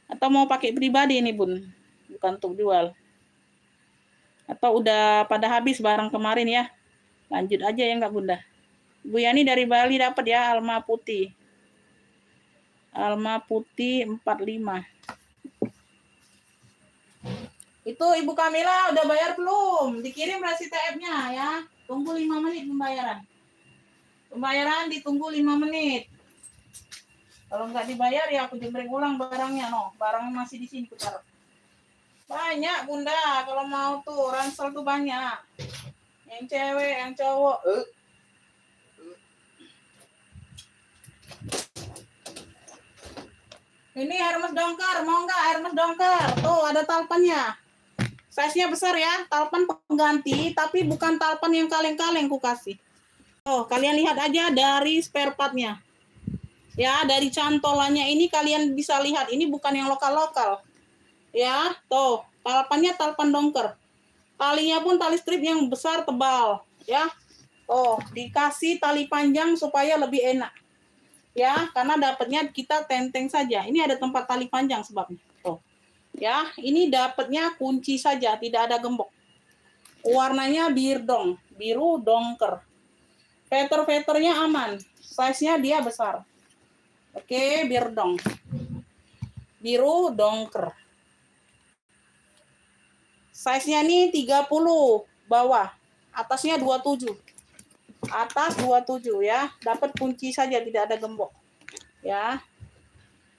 [SPEAKER 1] Atau mau pakai pribadi ini, Bun? Bukan untuk jual. Atau udah pada habis barang kemarin ya? Lanjut aja ya enggak, Bunda? Ibu Yani dari Bali dapat ya, Alma putih. Alma putih 45. Itu Ibu Kamila udah bayar belum? Dikirim resi TF-nya ya. Tunggu 5 menit pembayaran. Pembayaran ditunggu 5 menit. Kalau nggak dibayar ya aku jembreng ulang barangnya, no. Barangnya masih di sini, aku taruh. Banyak Bunda, kalau mau tuh ransel tuh banyak. Yang cewek, yang cowok. Ini Hermes Dongker, mau nggak Hermes Dongker? Tuh ada talpannya. Size-nya besar ya, talpan pengganti, tapi bukan talpan yang kaleng-kaleng ku kasih. Oh, kalian lihat aja dari spare part-nya. Ya, dari cantolannya ini kalian bisa lihat, ini bukan yang lokal-lokal. Ya, tuh, talpannya talpan Dongker. Talinya pun tali strip yang besar tebal, ya. Oh, dikasih tali panjang supaya lebih enak. Ya, karena dapatnya kita tenteng saja. Ini ada tempat tali panjang sebabnya. Tuh. Ya, ini dapatnya kunci saja, tidak ada gembok. Warnanya biru dongker. Veter-veternya aman. Size-nya dia besar. Oke, biru dongker. Size-nya nih 30 bawah, atasnya 27. Atas 27 ya, dapat kunci saja tidak ada gembok. Ya.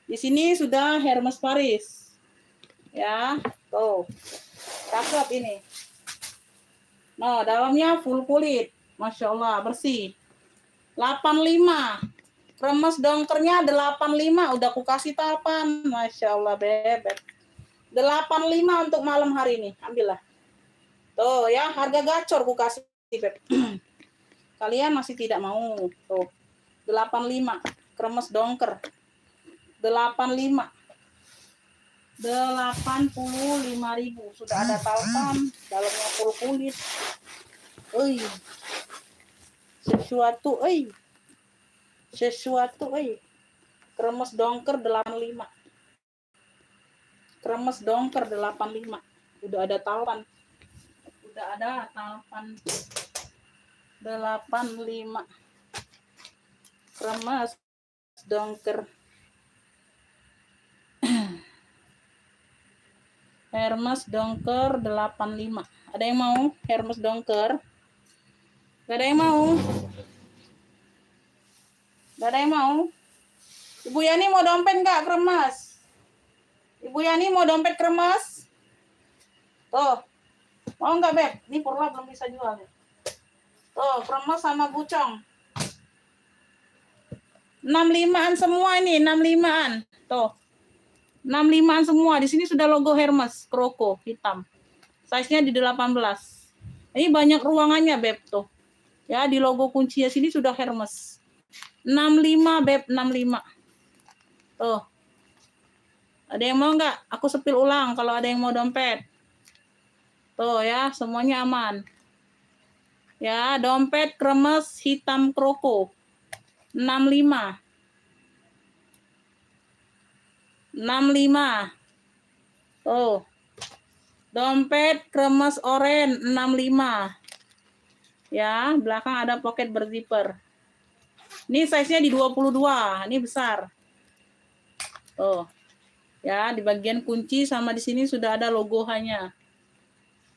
[SPEAKER 1] Di sini sudah Hermes Paris. Ya, tuh. Cakep ini. Nah, dalamnya full kulit. Masya Allah, bersih. 85. Kremes dongkernya 85. Udah aku kasih talpan. Masya Allah, bebek. 85 untuk malam hari ini. Ambillah. Tuh ya, harga gacor ku kasih, Beb. Kalian masih tidak mau. Tuh. 85. Kremes dongker. 85. 85.000. Sudah ada talpan, dalamnya full kulit. Sesuatu, Kremes dongker 85. Kremes dongker 85. Udah ada talpan. 85. Kremes dongker. Hermes dongker 85. Ada yang mau Hermes dongker? Gak ada yang mau. Gak ada yang mau. Ibu Yani mau dompet nggak kremes? Ibu Yani mau dompet kremes? Tuh. Mau nggak, Beb? Ini Purla belum bisa jual. Tuh, kremes sama gucong. 65-an semua ini, 65-an. Tuh. 65-an semua. Di sini sudah logo Hermes, kroko hitam. Size-nya di 18. Ini banyak ruangannya, Beb, tuh. Ya, di logo kuncinya sini sudah Hermes. 65, Beb, 65. Tuh. Ada yang mau nggak? Aku sepil ulang kalau ada yang mau dompet. Tuh ya, semuanya aman. Ya, dompet kremes hitam kroko. 65. 65. Tuh. Dompet kremes oren 65. Ya, belakang ada pocket berzipper. Ini size-nya di 22. Ini besar. Tuh. Ya, di bagian kunci sama di sini sudah ada logo hanya.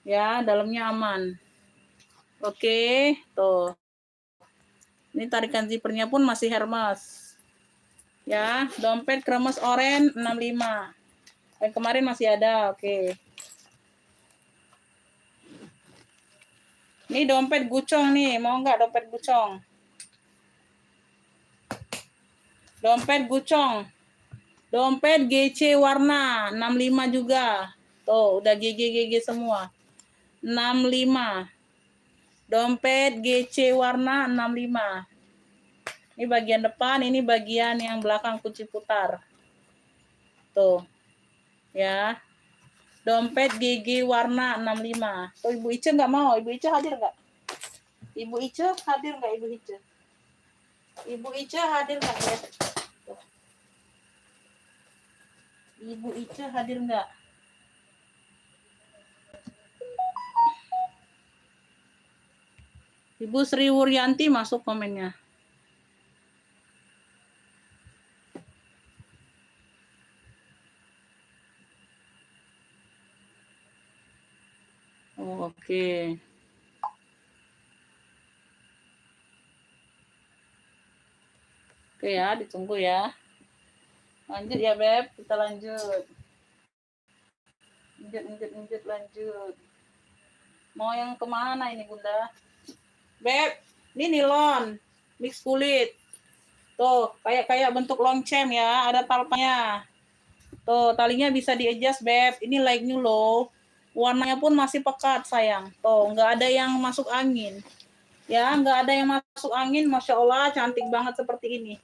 [SPEAKER 1] Ya, dalamnya aman. Oke, tuh. Ini tarikan zippernya pun masih Hermes. Ya, dompet kremes oren 65. Yang kemarin masih ada, oke. Ini dompet gucong nih, mau nggak dompet gucong? Dompet gucong. Dompet GC warna 65 juga. Tuh, udah GG semua. 65. Dompet GC warna 65. Ini bagian depan, ini bagian yang belakang kunci putar. Tuh. Ya. Dompet GG warna 65. Tuh, Ibu Ice nggak mau? Ibu Ice hadir nggak? Ibu Ice hadir nggak, Ibu Ice? Ibu Ice hadir nggak ya? Tuh. Ibu Ice hadir nggak? Ibu Sri Wuryanti masuk komennya. Oh, oke. Oke ya, ditunggu ya. Lanjut ya, Beb. Kita lanjut. Lanjut, lanjut. Mau yang kemana ini Bunda? Beb, ini nilon, mix kulit. Tuh, kayak bentuk lonceng ya, ada talpanya. Tuh, talinya bisa di-adjust, Beb. Ini like new loh. Warnanya pun masih pekat, sayang. Tuh, nggak ada yang masuk angin. Ya, nggak ada yang masuk angin. Masya Allah, cantik banget seperti ini.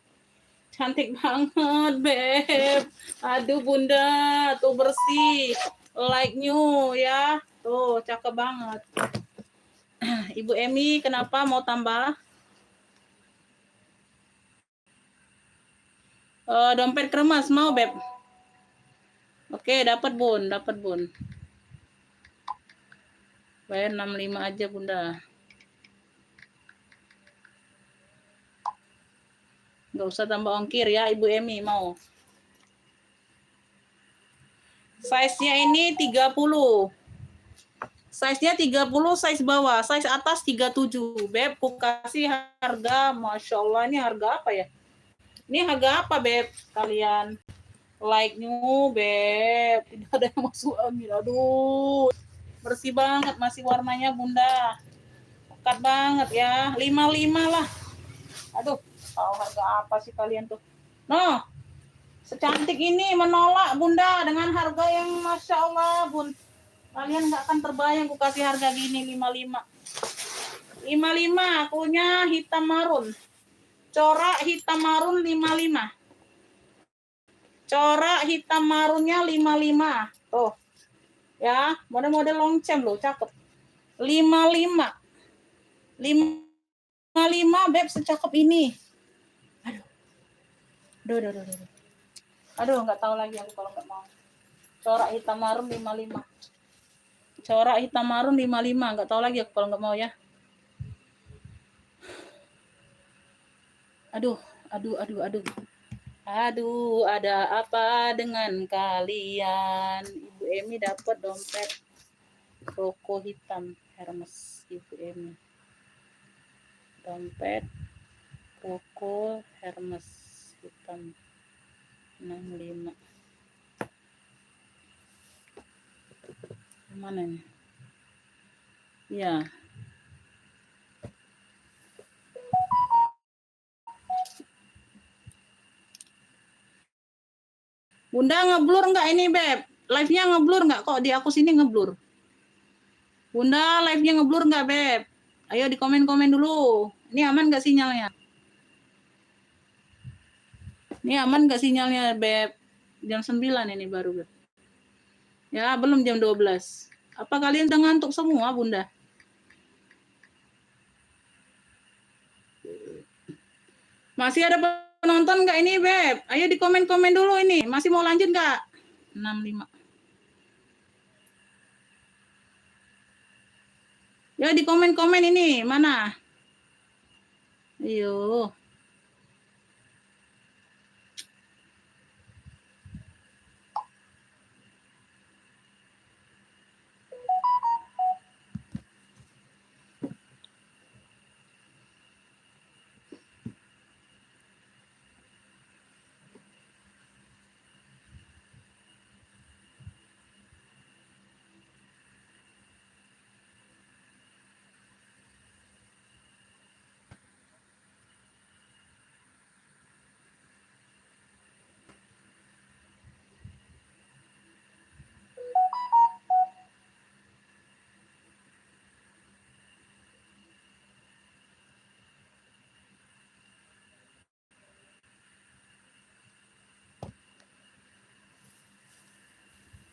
[SPEAKER 1] Cantik banget, Beb. Aduh, Bunda. Tuh, bersih. Like new, ya. Tuh, cakep banget. Ibu Emi, kenapa mau tambah? Dompet kremas, mau, Beb? Oke, dapat Bun. Bayar 65 aja, Bunda. Nggak usah tambah ongkir ya, Ibu Emi mau. Size-nya ini 30. Size-nya 30, size bawah. Size atas 37. Beb, aku kasih harga, Masya Allah, ini harga apa ya? Ini harga apa, Beb? Kalian like new, Beb. Tidak ada yang masuk angin. Aduh, bersih banget. Masih warnanya, Bunda. Pekat banget ya. 55 lah. Aduh, tahu harga apa sih kalian tuh? Noh, secantik ini menolak Bunda dengan harga yang Masya Allah, Bun. Kalian nggak akan terbayang aku kasih harga gini 55. 55, akunya hitam marun. Corak hitam marun 55. Corak hitam marunnya 55. Tuh. Ya, model-model lonceng loh, cakep. 55. 55, Beb, secakep ini. Aduh. Aduh, nggak tahu lagi aku kalau nggak mau. Corak hitam marun 55. Corak hitam marun 55. Nggak tahu lagi aku kalau nggak mau ya. Aduh. Aduh, ada apa dengan kalian? Ibu Emi dapat dompet Roko hitam Hermes, Ibu Emi. Dompet Roko Hermes hitam 65. Mana nih? Ya. Bunda ngeblur nggak ini, Beb? Live-nya ngeblur nggak? Kok di aku sini ngeblur? Bunda, live-nya ngeblur nggak, Beb? Ayo di komen-komen dulu. Ini aman nggak sinyalnya? Ini aman nggak sinyalnya, Beb? Jam 9 ini baru, Beb. Ya, belum jam 12. Apa kalian udah ngantuk semua, Bunda? Masih ada penonton nggak ini, Beb? Ayo di komen-komen dulu ini. Masih mau lanjut nggak? 65. Ya di komen-komen ini. Mana? Ayo.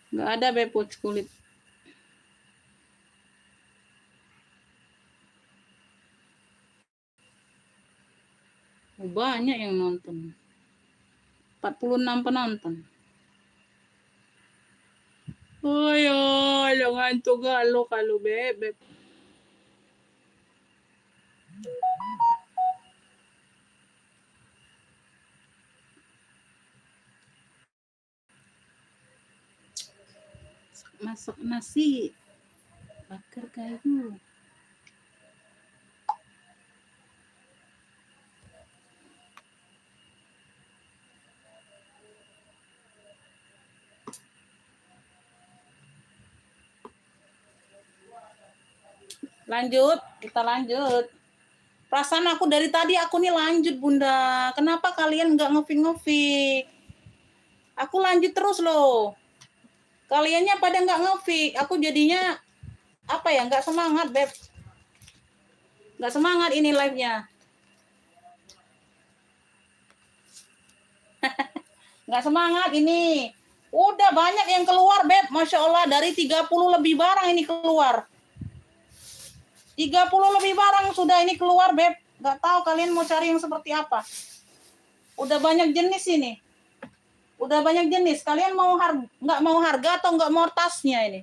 [SPEAKER 1] Nggak ada, Beb, kulit. Banyak yang nonton. 46 penonton. Oh ya, jangan tuh kalau Beb. Masak nasi bakar kayu. Lanjut, kita lanjut. Perasaan aku dari tadi aku nih lanjut Bunda. Kenapa kalian nggak ngefik-ngefik? Aku lanjut terus loh. Kaliannya pada nggak ngefik. Aku jadinya apa ya? Nggak semangat, Beb. Nggak semangat ini live-nya. Nggak semangat ini. Udah banyak yang keluar, Beb. Masya Allah, dari 30 lebih barang ini keluar. 30 lebih barang sudah ini keluar, Beb. Nggak tahu kalian mau cari yang seperti apa. Udah banyak jenis ini. Udah banyak jenis. Kalian mau nggak mau harga atau nggak mau tasnya ini?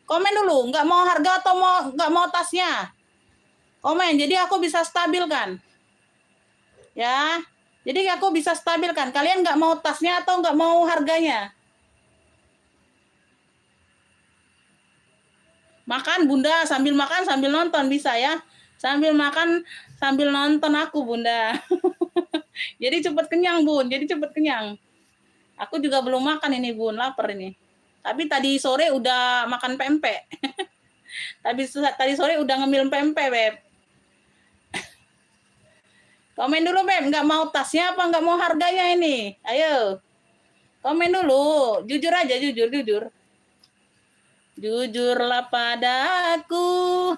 [SPEAKER 1] Komen dulu. Nggak mau harga atau nggak mau tasnya? Komen. Jadi aku bisa stabilkan. Ya. Jadi aku bisa stabilkan. Kalian nggak mau tasnya atau nggak mau harganya? Makan Bunda, sambil makan sambil nonton bisa ya. Sambil makan sambil nonton aku Bunda. Jadi cepet kenyang Bun, jadi cepet kenyang. Aku juga belum makan ini Bun, lapar ini. Tapi tadi sore udah makan pempek. Tadi sore udah ngemil pempek, Beb. Komen dulu Beb, nggak mau tasnya apa nggak mau harganya ini? Ayo. Komen dulu, jujur aja, jujur. Jujurlah padaku.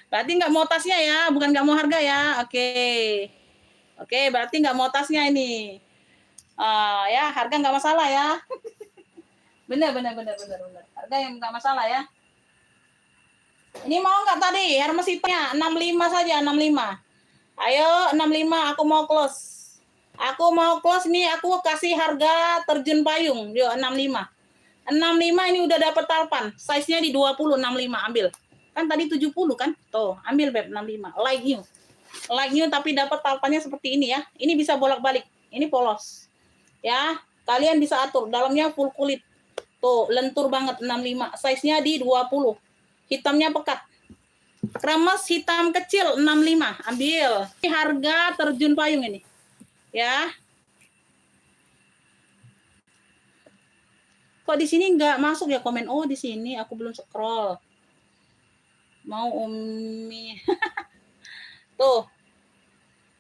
[SPEAKER 1] Berarti nggak mau tasnya ya, bukan nggak mau harga ya. Oke, berarti nggak mau tasnya ini. Ya, harga nggak masalah ya. Bener. Harga yang nggak masalah ya. Ini mau nggak tadi? Hermes hitnya 65 saja, 65. Ayo, 65 aku mau close. Aku mau close nih, aku kasih harga terjun payung. Yuk, 65. 65 ini udah dapat talpan. Size-nya di 20, 65 ambil. Kan tadi 70 kan? Tuh, ambil Beb 65. Like new. Like new tapi dapat talpannya seperti ini ya. Ini bisa bolak-balik. Ini polos. Ya, kalian bisa atur. Dalamnya full kulit. Tuh, lentur banget 65. Size-nya di 20. Hitamnya pekat. Kremes hitam kecil 65. Ambil. Ini harga terjun payung ini. Ya. Kok di sini nggak masuk ya komen? Oh, di sini aku belum scroll. Mau Umi. Tuh.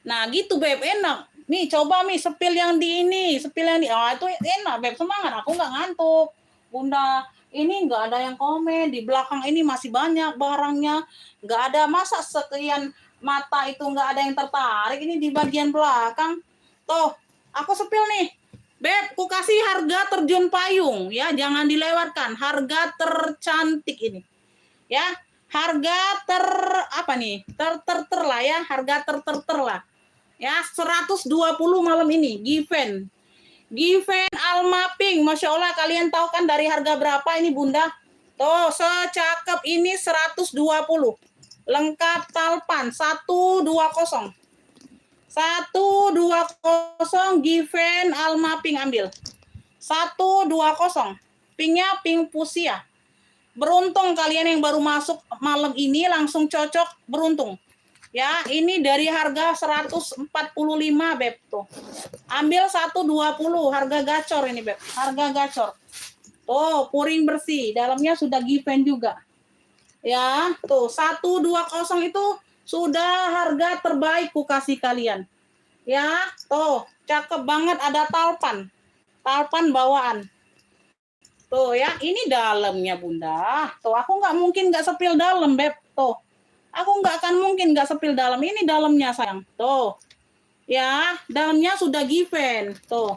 [SPEAKER 1] Nah, gitu Beb, enak. Nih, coba nih sepil yang di ini, sepil yang di. Oh, itu enak Beb, semangat. Aku nggak ngantuk. Bunda, ini nggak ada yang komen. Di belakang ini masih banyak barangnya. Nggak ada, masa sekian mata itu nggak ada yang tertarik. Ini di bagian belakang. Tuh, aku sepil nih. Beb, ku kasih harga terjun payung ya, jangan dilewatkan. Harga tercantik ini. Ya, harga apa nih? Ter lah ya, harga ter lah. Ya, 120 malam ini, Given Alma Pink. Masya Allah, kalian tahu kan dari harga berapa ini Bunda? Tuh, secakep ini 120. Lengkap talpan, 120. 120 Given Alma Pink ambil. 120. Pinknya pink fuchsia. Beruntung kalian yang baru masuk malam ini langsung cocok, beruntung. Ya, ini dari harga 145 Beb tuh. Ambil 120, harga gacor ini Beb. Harga gacor. Tuh, puring bersih, dalamnya sudah Given juga. Ya, tuh 120 itu sudah harga terbaik ku kasih kalian. Ya, tuh, cakep banget, ada talpan. Talpan bawaan. Tuh ya, ini dalamnya Bunda. Tuh, aku nggak mungkin nggak sepil dalam, Beb. Tuh, aku nggak akan mungkin nggak sepil dalam. Ini dalamnya sayang. Tuh, ya, dalamnya sudah Given. Tuh,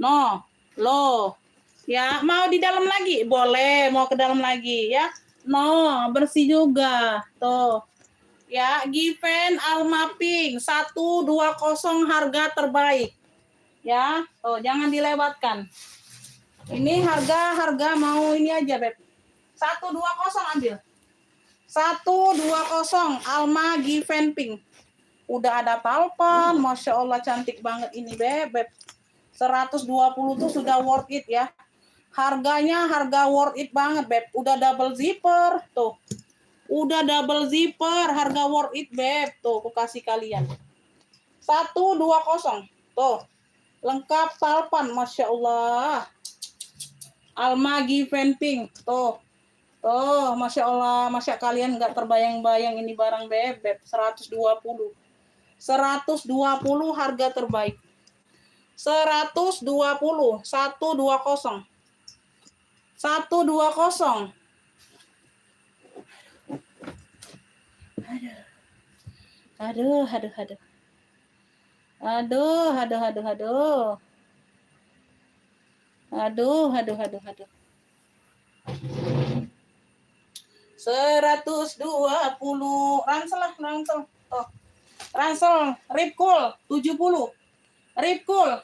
[SPEAKER 1] no, lo. Ya, mau di dalam lagi? Boleh, mau ke dalam lagi ya. No, bersih juga. Tuh. Ya, Given Alma Pink 120 harga terbaik. Ya, tuh jangan dilewatkan. Ini harga mau ini aja, Beb. 120 ambil. 120 Alma Given Pink. Udah ada talpan, Masya Allah cantik banget ini, Beb. 120 tuh sudah worth it ya. Harganya harga worth it banget, Beb. Udah double zipper, tuh. Udah double zipper, harga worth it, Beb. Tuh, aku kasih kalian. 120. Tuh. Lengkap talpan, Masya Allah. Alma Given Pink. Tuh. Oh, Masya Allah, Masya kalian nggak terbayang-bayang ini barang bebek 120. 120 harga terbaik. 120, 120. 120. Aduh, aduh, aduh. Aduh, aduh, aduh, aduh. Aduh, aduh, aduh, aduh. 120. Ransel lah, ransel. Oh. Ransel, Ripcool 70. Ripcool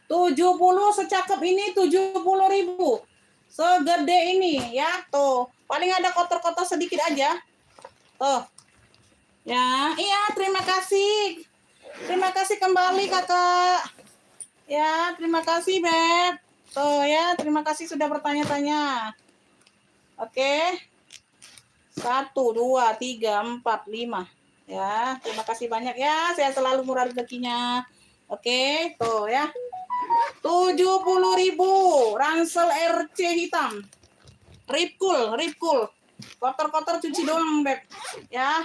[SPEAKER 1] 70 secakep ini 70.000. Segede ini ya, tuh. Paling ada kotor-kotor sedikit aja. Tuh. Ya, iya, terima kasih. Terima kasih kembali, Kakak. Ya, terima kasih, Beb. Tuh ya, terima kasih sudah bertanya-tanya. Oke. 1, 2, 3, 4, 5. Ya, terima kasih banyak ya. Saya selalu murah rezekinya. Oke, tuh ya. 70.000 ransel RC hitam. Ripcool, Ripcool. Kotor-kotor cuci doang, Beb. Ya,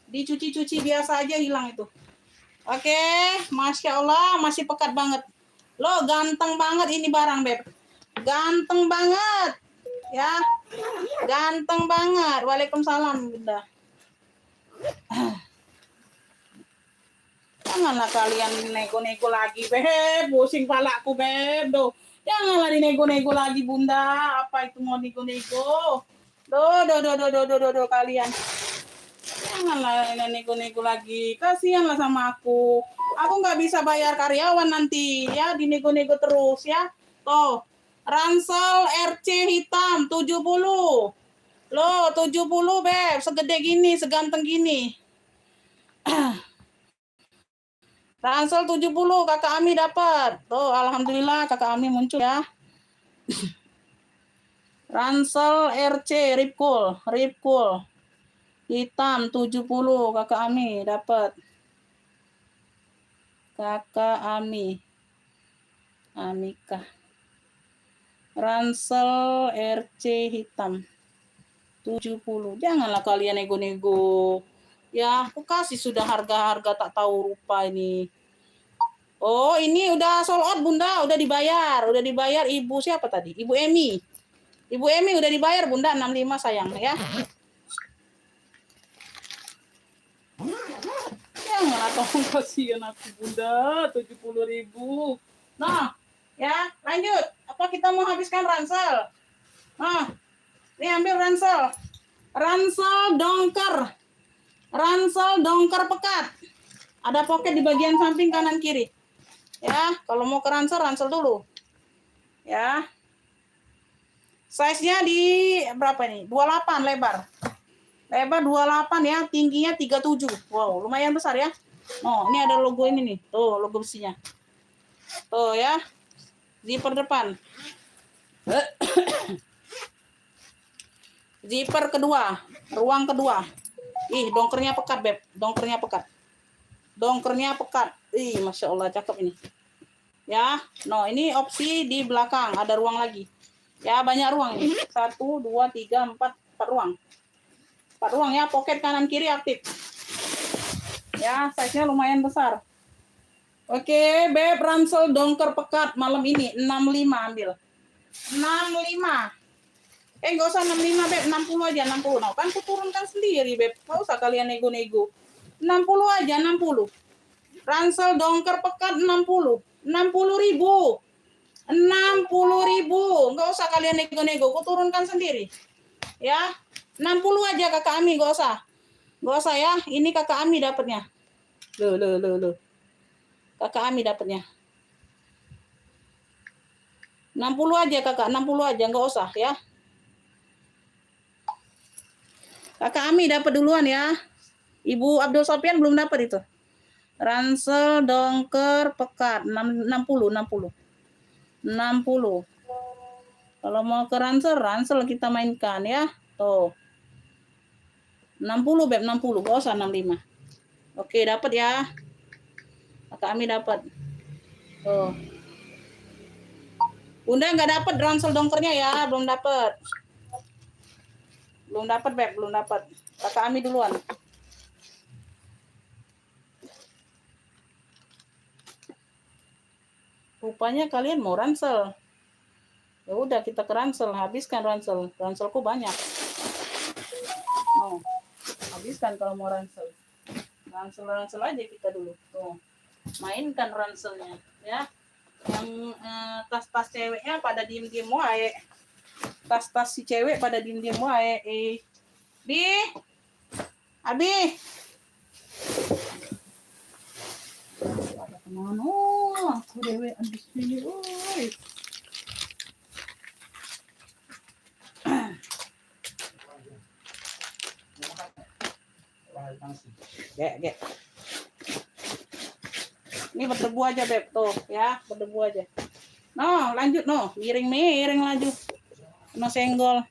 [SPEAKER 1] dicuci-cuci biasa aja hilang itu. Oke, Masya Allah, masih pekat banget. Lo ganteng banget ini barang, Beb. Ganteng banget. Ya, ganteng banget. Waalaikumsalam, Bunda. Janganlah kalian nego-nego lagi, Beb. Pusing palaku, Beb. Duh. Janganlah dinego-nego lagi, Bunda. Apa itu mau nego-nego? Do, kalian. Janganlah nego-nego lagi. Kasihanlah sama aku. Aku nggak bisa bayar karyawan nanti. Ya, dinego-nego terus, ya. Tuh. Ransel RC hitam 70. Loh, 70, Beb. Segede gini, seganteng gini. Ransel 70, Kakak Ami dapat. Tuh, alhamdulillah Kakak Ami muncul ya. Ransel RC Ripcool, Ripcool. Hitam 70, Kakak Ami dapat. Kakak Ami. Amika. Ransel RC hitam 70. Janganlah kalian nego-nego. Ya, aku kasih sudah harga-harga tak tahu rupa ini. Oh, ini udah sold out, Bunda. Udah dibayar. Udah dibayar Ibu siapa tadi? Ibu Emi. Ibu Emi udah dibayar, Bunda. 65 sayang ya. Janganlah tolong kasihan aku, Bunda. 70.000. Nah, ya lanjut. Apa kita mau habiskan ransel? Nah, ini ambil ransel. Ransel dongker. Ransel dongker pekat. Ada pocket di bagian samping kanan kiri. Ya, kalau mau ke ransel, ransel dulu. Ya. Size-nya di berapa nih? 28 lebar. Lebar 28 ya, tingginya 37. Wow, lumayan besar ya. Oh, ini ada logo ini nih. Tuh, logo besinya. Tuh ya. Zipper depan. Zipper kedua, ruang kedua. Ih, dongkernya pekat, Beb. Dongkernya pekat. Dongkernya pekat. Ih, Masya Allah, cakep ini. Ya, no, ini opsi di belakang. Ada ruang lagi. Ya, banyak ruang ini. 1, 2, 3, 4 ruang. 4 ruang ya, pocket kanan kiri aktif. Ya, size-nya lumayan besar. Oke, Beb, ransel dongker pekat malam ini. 65 ambil. 65. Nggak usah 65, Beb. 60 aja, 60. Nah, kan aku turunkan sendiri, Beb. Nggak usah kalian nego-nego. 60 aja, 60. Ransel dongker pekat 60. 60.000. 60.000. Nggak usah kalian nego-nego. Aku turunkan sendiri. Ya. 60 aja Kakak Ami, nggak usah. Nggak usah ya. Ini Kakak Ami dapatnya. Loh. Kakak Ami dapatnya. 60 aja Kakak, 60 aja, nggak usah ya. Kakak Ami dapat duluan ya. Ibu Abdul Sofian belum dapat itu. Ransel dongker pekat 60. Kalau mau ke ransel kita mainkan ya. Tuh. 60, Beb, 60. Gak usah 65. Oke, dapat ya. Kakak Ami dapat. Tuh. Bunda nggak dapat ransel dongkernya ya, belum dapat. Belum dapat, Beb, belum dapat. Kakak Ami duluan. Rupanya kalian mau ransel. Ya udah kita ke ransel, habiskan ransel. Ranselku banyak. Oh, habiskan kalau mau ransel. Ransel aja kita dulu. Tuh. Mainkan ranselnya, ya. Yang tas-tas ceweknya pada diem-diem wae. Tas-tas si cewek pada diem-diem wae. Bi. Abi. Ada kemana? Aku dewe abis ini, oi. Gek. Ini berdebu aja, Beb. Tuh, ya, berdebu aja. No, lanjut, no. Miring laju. Kena senggol.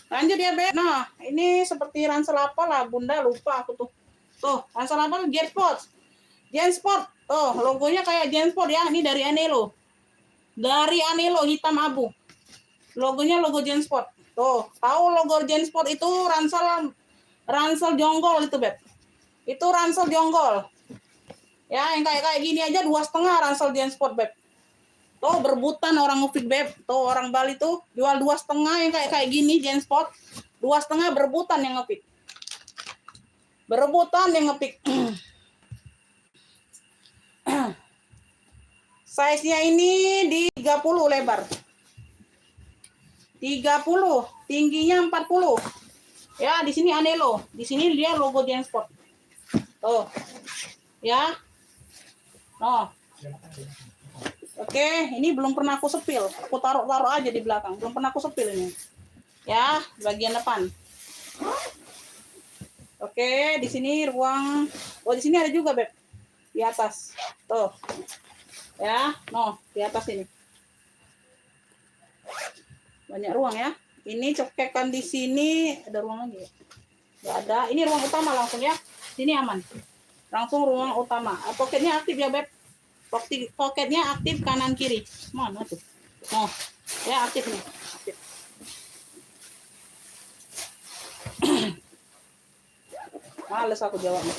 [SPEAKER 1] Lanjut ya, Beb. Nah, ini seperti ransel apa lah, Bunda lupa aku tuh. Tuh, ransel apa? Gensport. Tuh, logonya kayak Gensport ya. Ini dari Anelo. Dari Anelo hitam abu. Logonya logo Gensport. Tuh, tahu logo Gensport itu ransel jonggol itu, Beb. Itu ransel jonggol. Ya, yang kayak gini aja 2,5 ransel Gensport, Beb. Tuh berebutan orang ngefit, Beb. Tuh orang Bali tuh jual 2,5 yang kayak gini Gensport. 2,5 berebutan yang ngepik. Size-nya ini di 30 lebar. 30, tingginya 40. Ya, di sini Anelo. Di sini dia logo Gensport. Tuh. Ya. Oh. Oke, ini belum pernah aku sepil. Aku taruh aja di belakang. Belum pernah aku sepil ini. Ya, bagian depan. Oke, di sini ruang. Oh, di sini ada juga, Beb. Di atas. Tuh. Ya, no, di atas ini. Banyak ruang ya. Ini cokekan di sini. Ada ruang lagi ya? Nggak ada. Ini ruang utama langsung ya. Sini aman. Langsung ruang utama. Poketnya aktif ya, Beb. Poketnya aktif kanan kiri. Mana tuh? Oh, ya aktif nih. Aktif. Males aku jawabnya.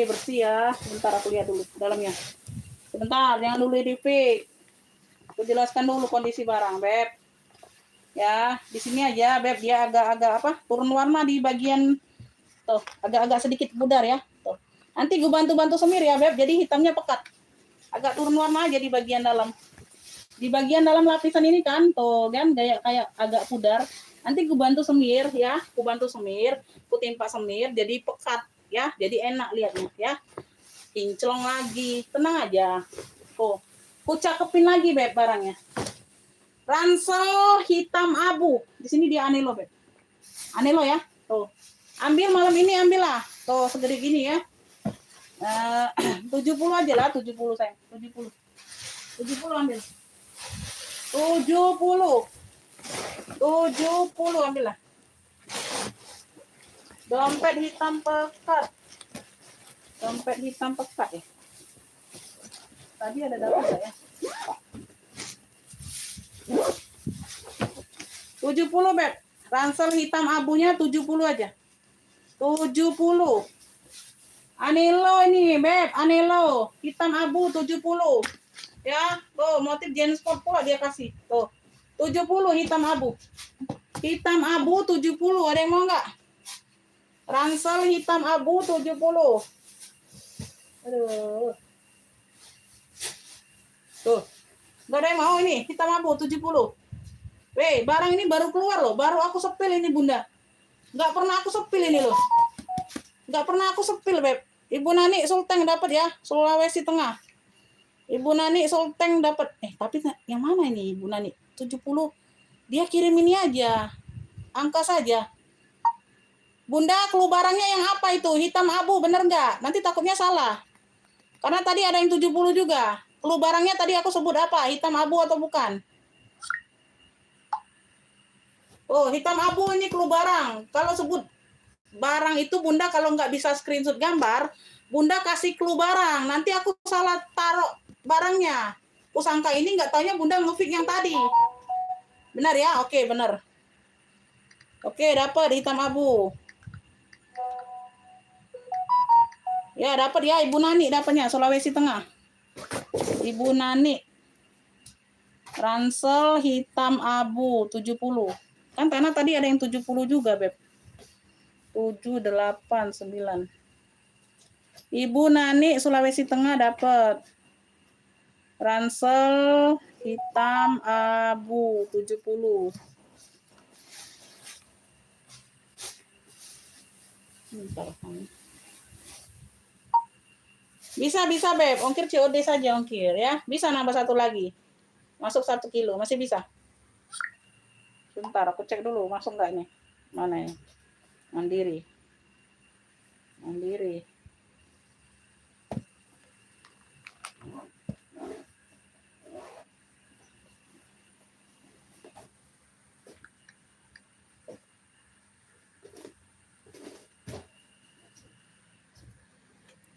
[SPEAKER 1] Bersih ya. Sebentar aku lihat dulu dalamnya. Sebentar, jangan dulu di pick. Aku jelaskan dulu kondisi barang, Beb. Ya, di sini aja, Beb. Dia agak-agak apa? Turun warna di bagian tuh, agak-agak sedikit pudar ya. Tuh. Nanti gue bantu semir ya, Beb. Jadi hitamnya pekat. Agak turun warna aja di bagian dalam. Di bagian dalam lapisan ini kan, tuh kan kayak agak pudar. Nanti gue bantu semir ya. Gue timpa semir jadi pekat ya. Jadi enak lihatnya ya. Kinclong lagi. Tenang aja. Tuh. Ku cakepin lagi, Beb, barangnya. Ransel hitam abu. Di sini dia Anelo, Beb. Anelo ya. Tuh. Ambil malam ini, ambillah. Tuh, segede gini ya. 70 aja lah, 70 sayang. 70 ambil. 70 ambillah. Dompet hitam pekat ya. Tadi ada dapat enggak ya? 70, Beb. Ransel hitam abunya 70 aja. 70. Anelo ini, Beb. Anelo. Hitam abu 70. Ya, tuh motif Gensport pula dia kasih. Tuh. 70 hitam abu. Hitam abu 70. Ada yang mau enggak? Ransel hitam abu 70. Aduh. Tuh. Enggak ada yang mau ini, hitam abu 70. Weh, barang ini baru keluar loh. Baru aku sepil ini, Bunda. Enggak pernah aku sepil ini loh. Enggak pernah aku sepil, Beb. Ibu Nani Sulteng dapat ya, Sulawesi Tengah. Ibu Nani Sulteng dapat. Tapi yang mana ini Ibu Nani? 70. Dia kirim ini aja. Angka saja. Bunda, clue barangnya yang apa itu? Hitam abu, bener nggak? Nanti takutnya salah. Karena tadi ada yang 70 juga. Clue barangnya tadi aku sebut apa? Hitam abu atau bukan? Oh, hitam abu ini clue barang. Kalau sebut barang itu Bunda kalau nggak bisa screenshot gambar, Bunda kasih clue barang. Nanti aku salah taruh barangnya. angka ini nggak taunya Bunda ngefix yang tadi. Benar ya? Oke, benar. Oke, dapat hitam abu. Ya, dapat ya Ibu Nani dapatnya Sulawesi Tengah. Ibu Nani. Ransel hitam abu 70. Kan karena tadi ada yang 70 juga, Beb. 7, 8, 9. Ibu Nani Sulawesi Tengah dapat. Ransel hitam abu 70. Bisa Beb, ongkir COD saja ongkir ya. Bisa nambah satu lagi. Masuk 1 kilo, masih bisa. Sebentar, aku cek dulu masuk nggak ini. Mana ya? Mandiri.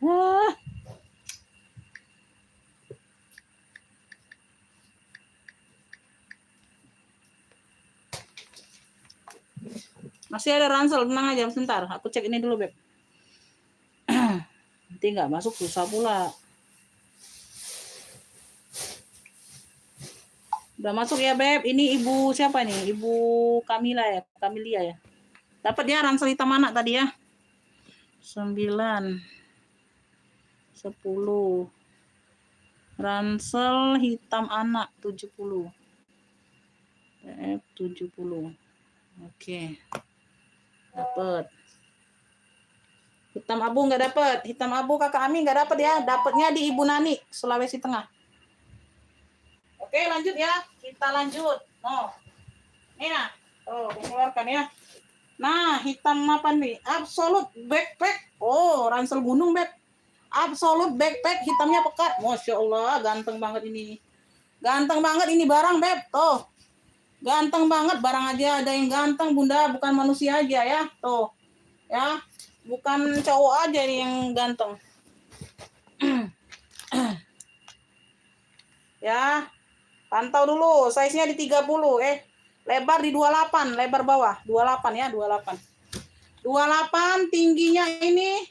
[SPEAKER 1] Wah. Masih ada ransel, tenang aja sebentar. Aku cek ini dulu, Beb. Nanti nggak masuk susah pula. Udah masuk ya, Beb. Ini Ibu siapa nih? Ibu Kamila ya? Kamilia ya? Dapat ya ransel hitam anak tadi ya? 9, 10. Ransel hitam anak 70. PF 70. Oke. Dapat. Hitam abu nggak dapat. Hitam abu Kakak Ami nggak dapat ya. Dapatnya di Ibu Nani, Sulawesi Tengah. Oke, lanjut ya. Kita lanjut. Oh. Ini nah. Oh, keluarkan ya. Nah, hitam apa nih? Absolute backpack. Oh, ransel gunung, Beb. Absolute backpack hitamnya pekat. Masya Allah, ganteng banget ini. Ganteng banget ini barang, Beb. Tuh. Ganteng banget barang aja ada yang ganteng, Bunda, bukan manusia aja ya. Tuh. Ya. Bukan cowok aja nih yang ganteng. Ya. Pantau dulu, size-nya di 30, lebar di 28, lebar bawah, 28 ya, 28. 28, tingginya ini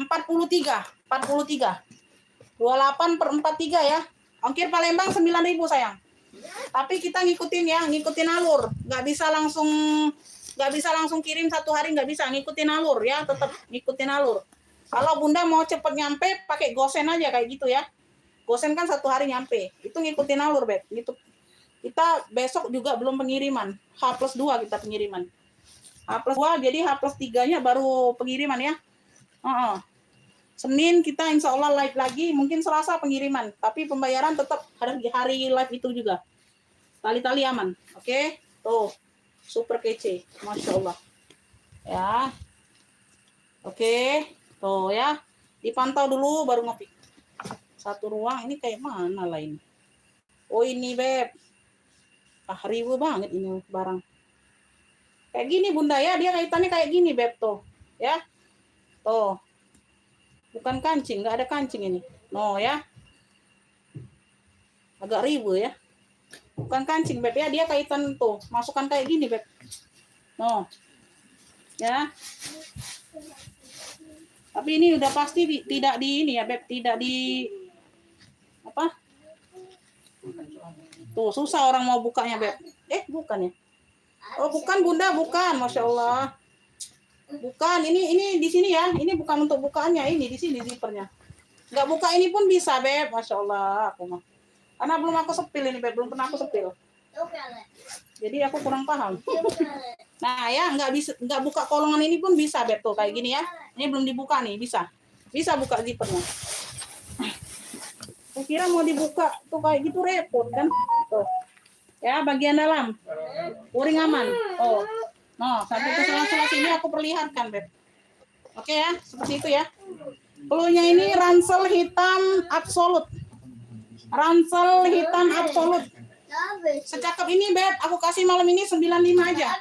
[SPEAKER 1] 43. 28/43 ya. Ongkir Palembang 9.000 sayang. Tapi kita ngikutin ya, ngikutin alur. Nggak bisa langsung kirim satu hari, nggak bisa, ngikutin alur ya, tetap ngikutin alur. Kalau Bunda mau cepet nyampe, pakai gosen aja kayak gitu ya. Gosen kan 1 hari nyampe. Itu ngikutin alur, Beb. Gitu. Kita besok juga belum pengiriman. H+2 kita pengiriman. H+2, jadi H+3-nya baru pengiriman ya. Senin kita insya Allah live lagi, mungkin Selasa pengiriman. Tapi pembayaran tetap hari live itu juga. Tali-tali aman. Oke? Tuh. Super kece. Masya Allah. Ya. Oke. Tuh ya. Dipantau dulu baru ngopi. Satu ruang ini kayak mana lain? Oh ini, Beb. Ribu banget ini barang. Kayak gini Bunda ya, dia kaitannya kayak gini, Beb, tuh. Ya. Tuh. Bukan kancing, nggak ada kancing ini. No ya. Agak ribu ya. Bukan kancing, Beb ya, dia kaitan tuh. Masukkan kayak gini, Beb. No. Ya. Tapi ini udah pasti tidak di ini ya, Beb, tidak di apa? Tuh, susah orang mau bukanya, Beb. Bukan ya. Oh, bukan Bunda, bukan. Masya Allah. Bukan, ini di sini ya. Ini bukan untuk bukaannya, ini di sini zippernya. Nggak buka ini pun bisa, Beb. Masya Allah, aku mah. Karena belum aku sepil ini, Beb. Belum pernah aku sepil. Jadi aku kurang paham. Nah, ya, nggak buka kolongan ini pun bisa, Beb, tuh kayak gini ya. Ini belum dibuka nih, bisa. Bisa buka zippernya. Saya kira mau dibuka tuh kayak gitu repot kan. Tuh. Ya, bagian dalam. Uring aman. Oh. No, sampai ke sela-sela sini aku perlihatkan, Beb. Oke ya, seperti itu ya. Pelunya ini ransel hitam absolut. Ransel hitam absolut. Secakep ini, Beb, aku kasih malam ini 95 aja.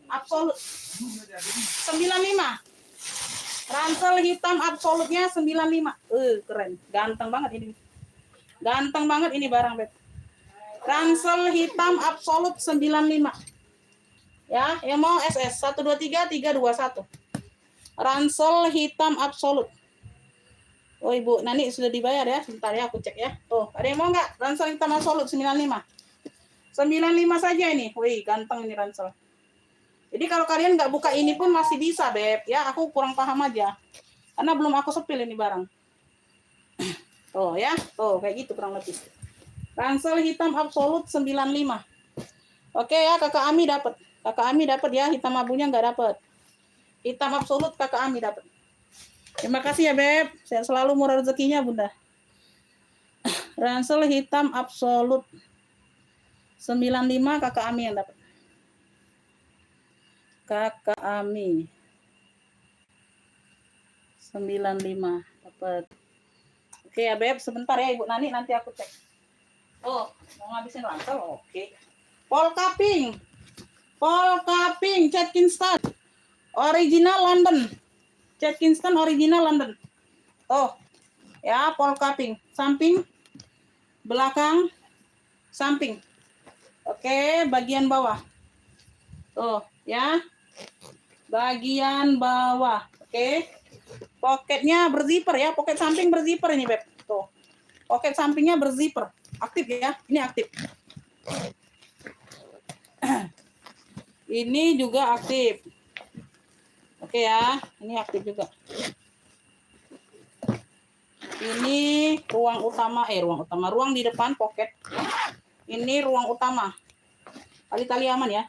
[SPEAKER 1] Absolut. 95. Ransel hitam absolutnya 95. Keren. Ganteng banget ini. Ganteng banget ini barang, Beb. Ransel hitam absolut 95. Ya, yang mau SS 123 321. Ransel hitam absolut. Oh, Ibu, Nani sudah dibayar ya. Sebentar ya, aku cek ya. Tuh, ada yang mau nggak? Ransel hitam absolut 95. 95 saja ini. Wih, ganteng ini ransel. Jadi kalau kalian nggak buka ini pun masih bisa, Beb. Ya, aku kurang paham aja. Karena belum aku sepil ini barang. Tuh ya, tuh kayak gitu kurang lebih. Ransel hitam absolut 95. Oke ya, Kakak Ami dapat. Kakak Ami dapat ya, hitam abunya nggak dapat. Hitam absolut Kakak Ami dapat. Terima kasih ya, Beb. Saya selalu murah rezekinya, Bunda. Ransel hitam absolut 95 Kakak Ami yang dapat. Kakak Ami 95 dapat. Oke ya, Beb, sebentar ya Ibu Nani, nanti aku cek. Oh, mau ngabisin ransel? Oke. Polka Pink. Polka Pink Cat Kingston. Original London. Cat Kingston original London. Oh, ya, Polka Pink. Samping, belakang, samping. Oke, bagian bawah. Tuh, ya. Bagian bawah. Oke. Poketnya berzipper ya, poket samping berzipper ini, Beb. Tuh. Poket sampingnya berzipper. Aktif ya, ini aktif. Ini juga aktif. Oke ya, ini aktif juga. Ini ruang di depan poket. Ini ruang utama. Tali-tali aman ya.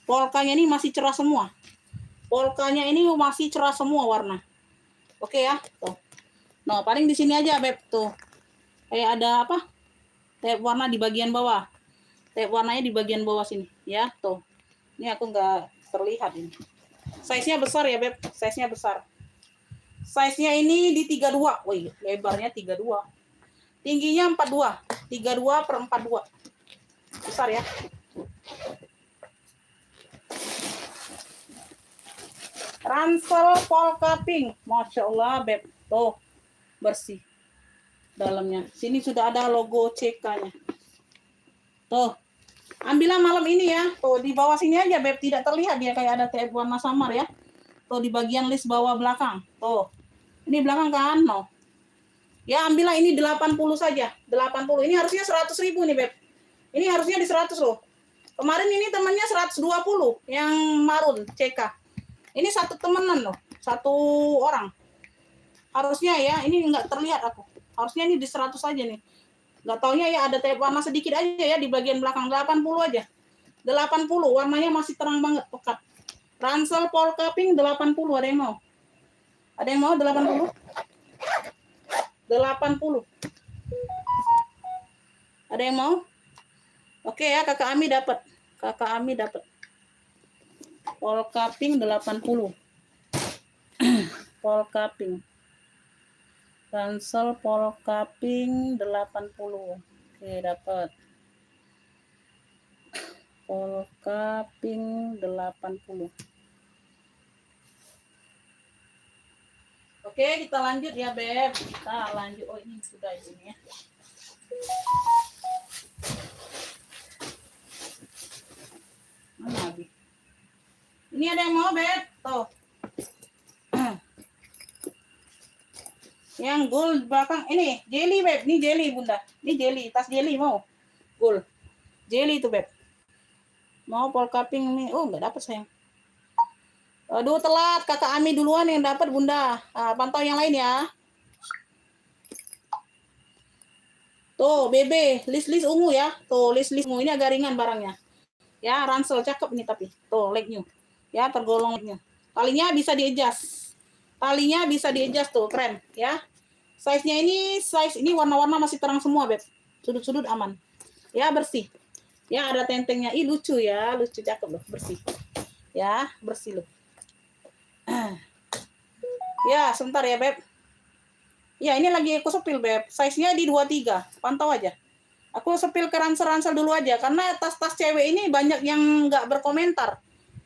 [SPEAKER 1] Polkanya ini masih cerah semua. Polkanya ini masih cerah semua warna. Oke ya, tuh. Nah, paling di sini aja, Beb, tuh. Kayak ada apa? Tep warna di bagian bawah. Tep warnanya di bagian bawah sini, ya, tuh. Ini aku nggak terlihat ini. Size-nya besar ya, Beb. Size-nya besar. Size-nya ini di 32. Wih, lebarnya 32. Tingginya 42. 32/42. Besar ya. Ransel Polka Pink. Masya Allah, Beb. Tuh, bersih dalamnya. Sini sudah ada logo CK-nya. Tuh. Ambillah malam ini ya. Tuh, di bawah sini aja, Beb. Tidak terlihat dia kayak ada TF warna samar ya. Tuh, di bagian list bawah belakang. Tuh. Ini belakang kan? No. Ya, ambillah ini 80 saja. 80. Ini harusnya 100.000 nih, Beb. Ini harusnya di 100 loh. Kemarin ini temannya 120 yang marun CK. Ini satu temenan loh, satu orang. Harusnya ya, ini nggak terlihat aku. Harusnya ini di 100 aja nih. Nggak taunya ya ada tep warna sedikit aja ya di bagian belakang. 80 aja. 80, warnanya masih terang banget, pekat. Ransel Polka Pink 80, ada yang mau? Ada yang mau 80? 80. Ada yang mau? Oke ya, Kakak Ami dapat. Kakak Ami dapat. Polka Pink 80. Polka Pink. Ransel Polka Pink 80. Oke, dapat. Polka Pink 80. Oke, kita lanjut ya, Beb. Kita lanjut. Oh, ini sudah ini ya. Mana lagi? Ini ada yang mau, Beb? Tuh. Yang gold belakang ini jelly, Beb. Ini jelly, Bunda. Ini jelly, tas jelly mau. Gold. Jelly itu, Beb. Mau Polka Pink nih. Oh, enggak dapat sayang. Aduh, telat. Kakak Ami duluan yang dapat, Bunda. Nah, pantau yang lain ya. Tuh, BB, list-list ungu ya. Tuh, list-list ungu ini agak ringan barangnya. Ya, ransel cakep ini tapi. Tuh, legnya. Ya, tergolong legnya. Talinya bisa di-adjust. Talinya bisa di-adjust tuh, keren ya. Size-nya ini warna-warna masih terang semua, Beb. Sudut-sudut aman. Ya, bersih. Ya, ada tentengnya. Ih, lucu ya. Lucu, cakep loh, bersih. Ya, bersih loh. Ya, sebentar ya, Beb. Ya, ini lagi aku sepil, Beb. Size-nya di 23. Pantau aja. Aku sepil ke ransel-ransel dulu aja. Karena tas-tas cewek ini banyak yang nggak berkomentar.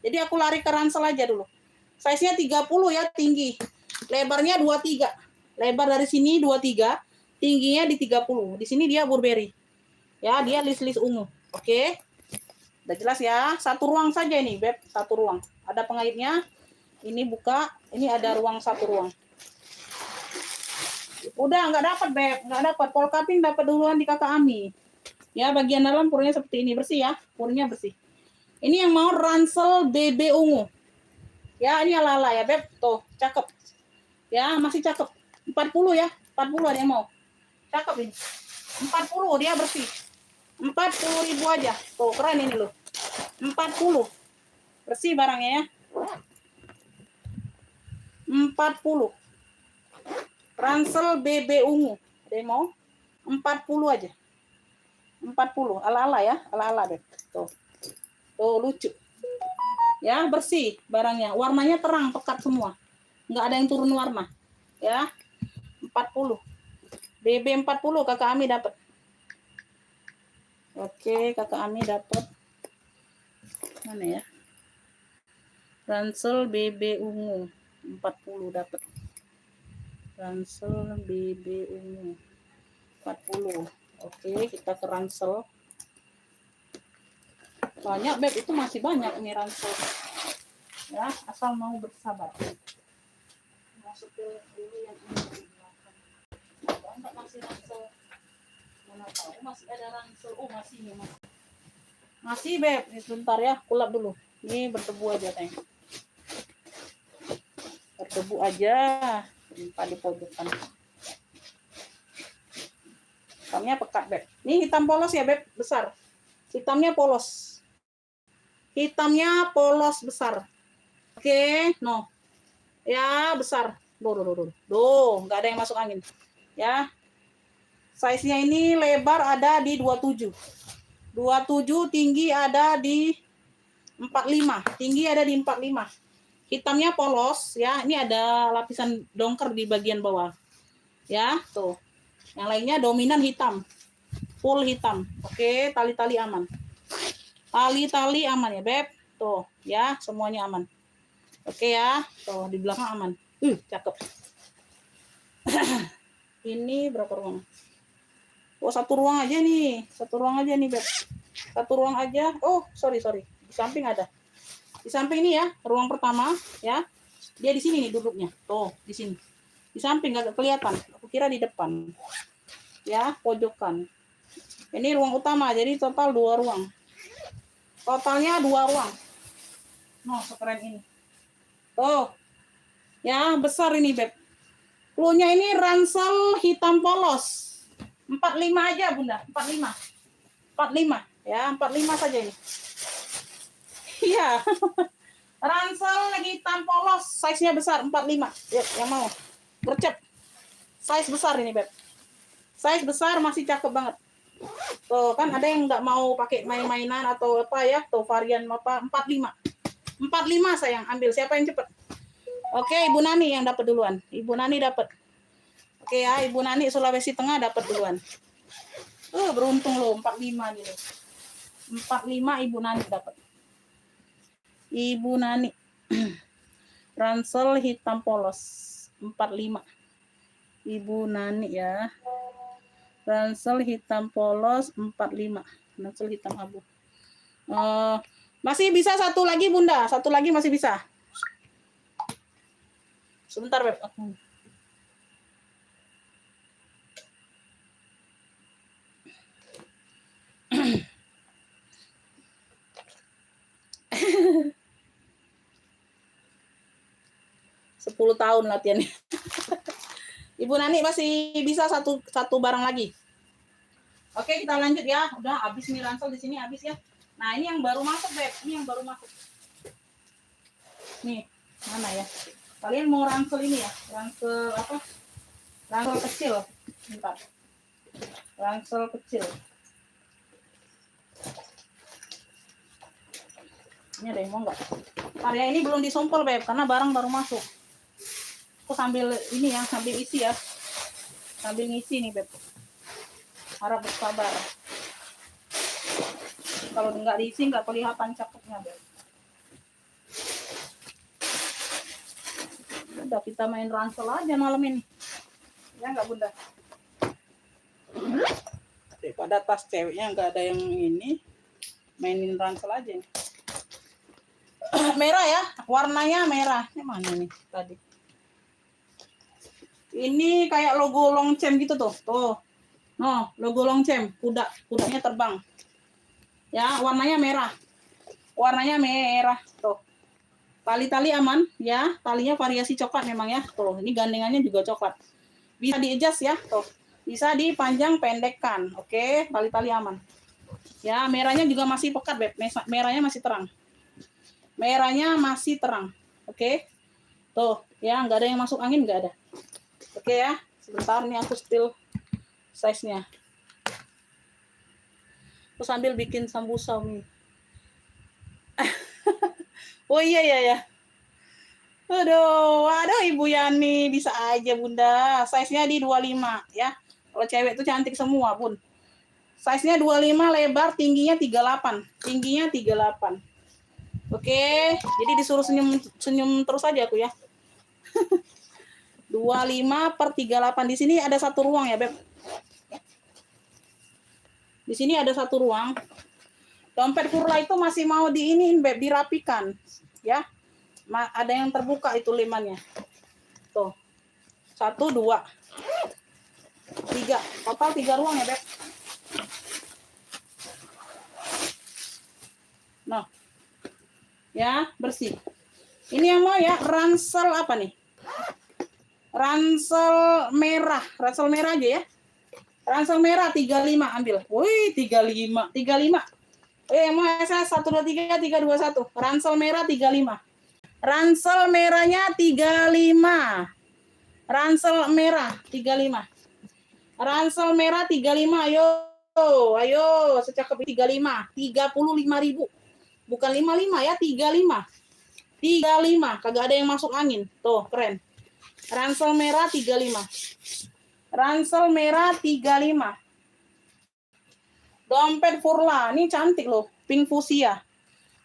[SPEAKER 1] Jadi aku lari ke ransel aja dulu. Size-nya 30 ya, tinggi. Lebarnya 23. Lebar dari sini 23. tingginya di 30. Di sini dia Burberry. Ya, dia list-list ungu. Oke. Udah jelas ya. Satu ruang saja ini, Beb. Satu ruang. Ada pengaitnya. Ini buka. Ini ada ruang satu ruang. Udah nggak dapat, Beb. Nggak dapat. Polkaping dapat duluan di Kakak Ami. Ya, bagian dalam purnya seperti ini. Bersih ya. Purnya bersih. Ini yang mau ransel BB ungu. Ya, ini ala-ala ya, Beb. Tuh, cakep. Ya, masih cakep. 40 ya. 40 ada yang mau. Cakep ini. 40 dia bersih. 40.000 aja. Tuh, keren ini loh. 40. Bersih barangnya ya. 40. Ransel BB ungu. Ada yang mau? 40 aja. 40. Ala-ala ya. Ala-ala deh. Tuh. Tuh, lucu. Ya, bersih barangnya. Warnanya terang, pekat semua. Nggak ada yang turun warna. Ya. 40. BB 40 Kakak Ami dapat. Oke, Kakak Ami dapat. Mana ya? Ransel BB ungu 40 dapat. Ransel BB ungu 40. Oke, kita ke ransel. Banyak, Beb, itu masih banyak ini ransel. Ya, asal mau bersabar. Masukin dulu yang ini di belakang. Banyak masih ransel. Mana tahu masih ada ransel. Oh, masih nih, masih. Masih, Beb. Ini sebentar ya, kulap dulu. Ini berdebu aja, Teng. Berdebu aja. Pada pojokan. Hitamnya pekat, Beb. Ini hitam polos ya, Beb, besar. Hitamnya polos. Hitamnya polos besar. Oke, no. Ya, besar. Duh, nggak ada yang masuk angin. Ya. Size-nya ini lebar ada di 27. 27, tinggi ada di 45. Tinggi ada di 45. Hitamnya polos, ya. Ini ada lapisan dongker di bagian bawah. Ya, tuh. Yang lainnya dominan hitam. Full hitam. Oke, tali-tali aman. Tali-tali aman ya, Beb. Tuh, ya, semuanya aman. Oke ya. Tuh, di belakang aman. Cakep. Ini berapa ruang? Oh, satu ruang aja nih. Satu ruang aja nih, Beb. Satu ruang aja. Oh, sorry. Di samping ada. Di samping ini ya, ruang pertama, ya. Dia di sini nih duduknya. Tuh, di sini. Di samping nggak kelihatan. Aku kira di depan. Ya, pojokan. Ini ruang utama, jadi total 2 ruang. Totalnya 2 ruang. Nah, sekeren ini. Tuh. Ya, besar ini, Beb. Cluenya ini ransel hitam polos. 45 aja, Bunda. 45. 45. Ya, 45 saja ini. Iya. Ransel hitam polos. Size-nya besar, 45. Yuk, yang mau. Gercep. Size besar ini, Beb. Size besar masih cakep banget. Tuh, kan ada yang nggak mau pakai main-mainan atau apa ya. Tuh, varian apa, 45. 45 sayang, ambil. Siapa yang cepet? Oke, Ibu Nani yang dapat duluan. Ibu Nani dapat. Oke ya, Ibu Nani Sulawesi Tengah dapat duluan. Beruntung loh 45 nih loh. 45 Ibu Nani dapat. Ibu Nani. Ransel hitam polos 45. Ibu Nani ya. Ransel hitam polos 45. Ransel hitam abu. Masih bisa satu lagi, Bunda. Satu lagi masih bisa. Sebentar, Beb. 10 tahun latihannya. Ibu Nani masih bisa satu barang lagi. Oke, kita lanjut ya. Udah habis nih ransel di sini habis ya. Nah, ini yang baru masuk, Beb. Ini yang baru masuk. Nih, mana ya? Kalian mau ransel ini ya? Ransel apa? Ransel kecil. Bentar. Ransel kecil. Ini ada yang mau nggak? Area ini belum disompol, Beb, karena barang baru masuk. Aku sambil ini ya, sambil isi ya. Sambil ngisi nih, Beb. Harap bersabar. Kalau nggak diisi nggak kelihatan cakepnya, Beb. Udah, kita main ransel aja malam ini. Ya nggak, Bunda? Daripada tas ceweknya nggak ada yang ini, mainin ransel aja. Merah ya, warnanya merah. Ini mana nih tadi? Ini kayak logo Longchamp gitu tuh. Tuh. No, logo Longchamp, kudanya terbang. Ya, warnanya merah. Warnanya merah tuh. Tali-tali aman ya, talinya variasi coklat memang ya. Tuh, ini gandengannya juga coklat. Bisa di-adjust ya, tuh. Bisa dipanjang pendekkan. Oke, tali-tali aman. Ya, merahnya juga masih pekat, Beb. Merahnya masih terang. Merahnya masih terang. Oke. Tuh, ya, nggak ada yang masuk angin, nggak ada. Oke ya, sebentar nih aku setel size-nya. Terus sambil bikin sambusa nih. Oh iya ya. Aduh Ibu Yani bisa aja Bunda. Size-nya di 25 ya. Kalau cewek itu cantik semua, Bun. Size-nya 25, lebar, tingginya 38. Tingginya 38. Oke, jadi disuruh senyum terus aja aku ya. 25/38. Di sini ada satu ruang ya, Beb. Di sini ada satu ruang. Dompet Furla itu masih mau diinin, Beb, dirapikan. Ya. Ada yang terbuka itu limannya. Tuh. 1, 2, 3. Total 3 ruang ya, Beb. Nah. Ya, bersih. Ini yang mau ya, ransel apa nih? Ransel merah. Ransel merah aja ya. Ransel merah 35 ambil. Wih, 35. 35. Mau SS 1 2 3 3 2 1. Ransel merah 35. Ransel merahnya 35. Ransel merah 35. Ransel merah 35. Ayo, secakep 35. 35.000. Bukan 55 ya, 35. 35, kagak ada yang masuk angin. Tuh, keren. Ransel merah 35. Ransel merah 35. Dompet Furla, ini cantik loh, pink fuchsia.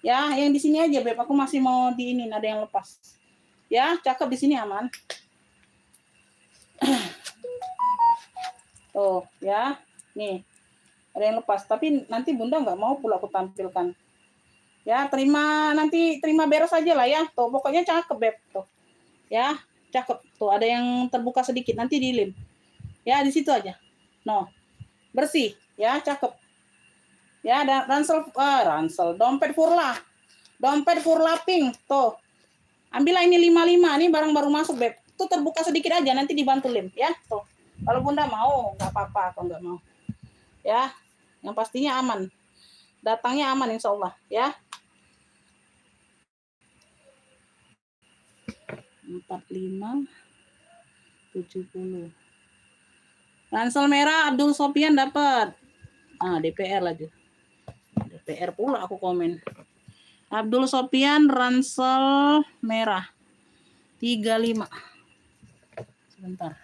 [SPEAKER 1] Ya, yang di sini aja, Beb. Aku masih mau diinin, ada yang lepas. Ya, cakep di sini aman. Tuh, ya. Nih. Ada yang lepas, tapi nanti Bunda nggak mau pula aku tampilkan. Ya, terima beres aja lah ya. Tuh, pokoknya cakep, Beb. Tuh. Ya, cakep. Tuh, ada yang terbuka sedikit, nanti dilem. Ya, di situ aja. No. Bersih, ya, cakep. Ya, ada ransel, dompet Furla. Dompet Furla pink, tuh. Ambillah ini 55, ini barang baru masuk, Beb. Tuh terbuka sedikit aja, nanti dibantu lem, ya. Tuh. Kalau Bunda mau, nggak apa-apa kalau nggak mau. Ya, yang pastinya aman. Datangnya aman insya Allah, ya. 45, 70. Ransel merah Abdul Sofian dapat. DPR lagi. DPR pula aku komen. Abdul Sofian ransel merah 35. Sebentar.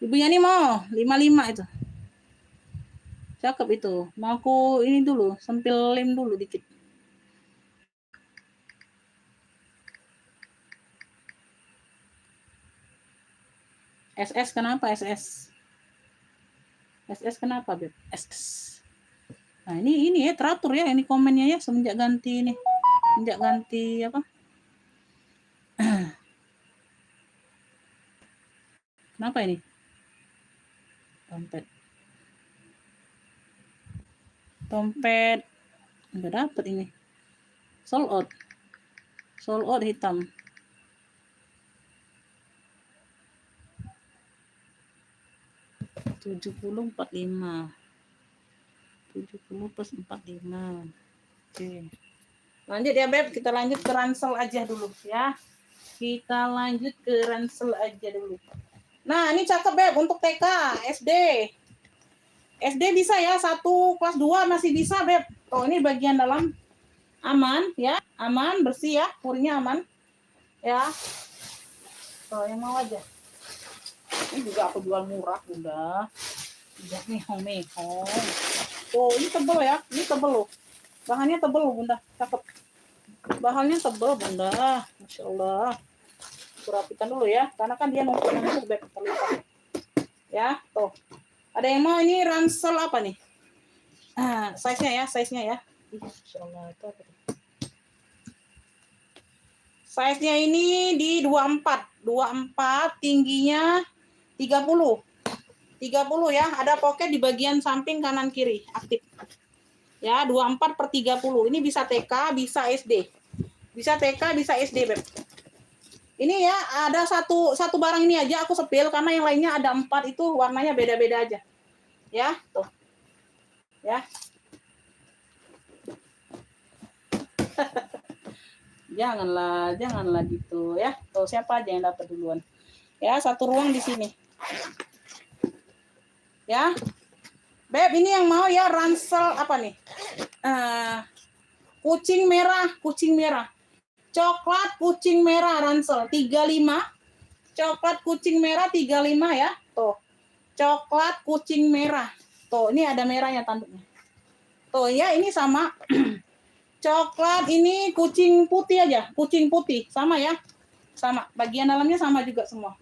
[SPEAKER 1] Ibu Yani mau 55 itu. Cakep itu. Mau aku ini dulu, sempil lem dulu dikit. SS kenapa SS? SS kenapa, Beb? SS. Nah, ini ya teratur ya, ini komennya ya semenjak ganti ini. Semenjak ganti apa? Kenapa ini? Dompet enggak dapet ini. Sold out hitam. $70 45. 70 plus 45. Oke. Lanjut ya, Beb. Kita lanjut ke ransel aja dulu ya. Kita lanjut ke ransel aja dulu. Nah, ini cakep, Beb, untuk TK, SD. SD bisa ya, 1 kelas 2 masih bisa, Beb. Oh, ini bagian dalam aman ya, aman, bersih ya, purinya aman. Ya. Tuh, yang mau aja. Ini juga aku jual murah, Bunda. Udah mehong-mehong. Oh, ini tebel ya. Ini tebel loh. Bahannya tebel loh, Bunda. Cakep. Bahannya tebel, Bunda. Masya Allah. Aku rapikan dulu ya. Karena kan dia numpuk, Beb. Terlipat. Ya, tuh. Ada yang mau ini ransel apa nih? Size-nya ya. Insyaallah itu apa nih? Size-nya ini di 24. 24 tingginya 30. 30 ya, ada pocket di bagian samping kanan kiri aktif. Ya, 24/30. Ini bisa TK, bisa SD. Bisa TK, bisa SD, Beb. Ini ya, ada satu barang ini aja aku sepil karena yang lainnya ada 4 itu warnanya beda-beda aja. Ya, tuh. Ya. Janganlah gitu ya. Tuh, siapa aja yang dapat duluan. Ya, satu ruang di sini. Ya. Beb, ini yang mau ya ransel apa nih? Kucing merah. Coklat kucing merah ransel 35. Coklat kucing merah 35 ya. Tuh. Coklat kucing merah. Tuh, ini ada merahnya tanduknya. Tuh ya, ini sama. Coklat ini kucing putih aja. Kucing putih. Sama ya. Sama. Bagian dalamnya sama juga semua.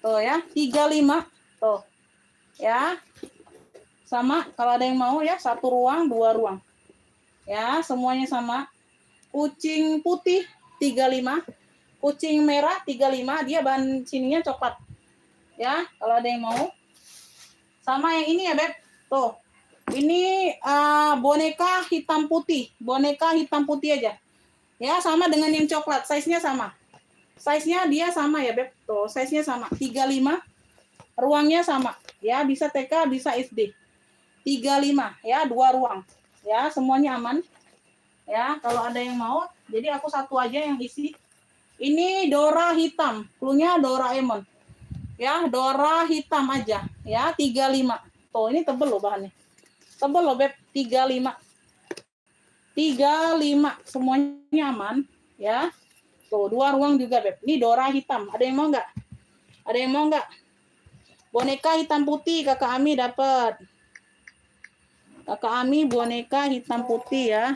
[SPEAKER 1] Tuh ya, 35. Tuh. Ya. Sama. Kalau ada yang mau ya, 1 ruang, 2 ruang. Ya, semuanya sama. Kucing putih 35. Kucing merah 35. Dia bahan sininya coklat. Ya, kalau ada yang mau. Sama yang ini ya, Beb. Tuh. Ini boneka hitam putih. Boneka hitam putih aja. Ya, sama dengan yang coklat. Size-nya sama. Size-nya dia sama ya, Beb. Tuh, size-nya sama. 35. Ruangnya sama. Ya, bisa TK, bisa SD. 35. Ya, 2 ruang. Ya, semuanya aman. Ya, kalau ada yang mau. Jadi aku satu aja yang isi. Ini Dora hitam. Cluenya Doraemon. Ya, Dora hitam aja. Ya, 35. Tuh, ini tebel loh bahannya. Tebel loh, Beb. 35. 35. Semuanya aman. Ya. Tuh, 2 ruang juga, Beb. Ini Dora hitam. Ada yang mau nggak? Ada yang mau nggak? Boneka hitam putih, Kakak Ami dapat. Kakak Ami boneka hitam putih ya.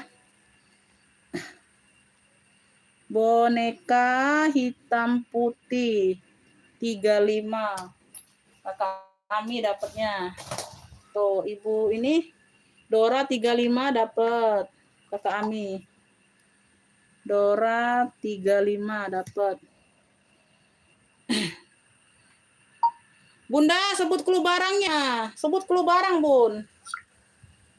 [SPEAKER 1] Boneka hitam putih. 35. Kakak Ami dapatnya. Tuh, Ibu ini Dora 35 dapat. Kakak Ami. Dora 35 dapat. Bunda, sebut clue barangnya. Sebut clue barang, Bun.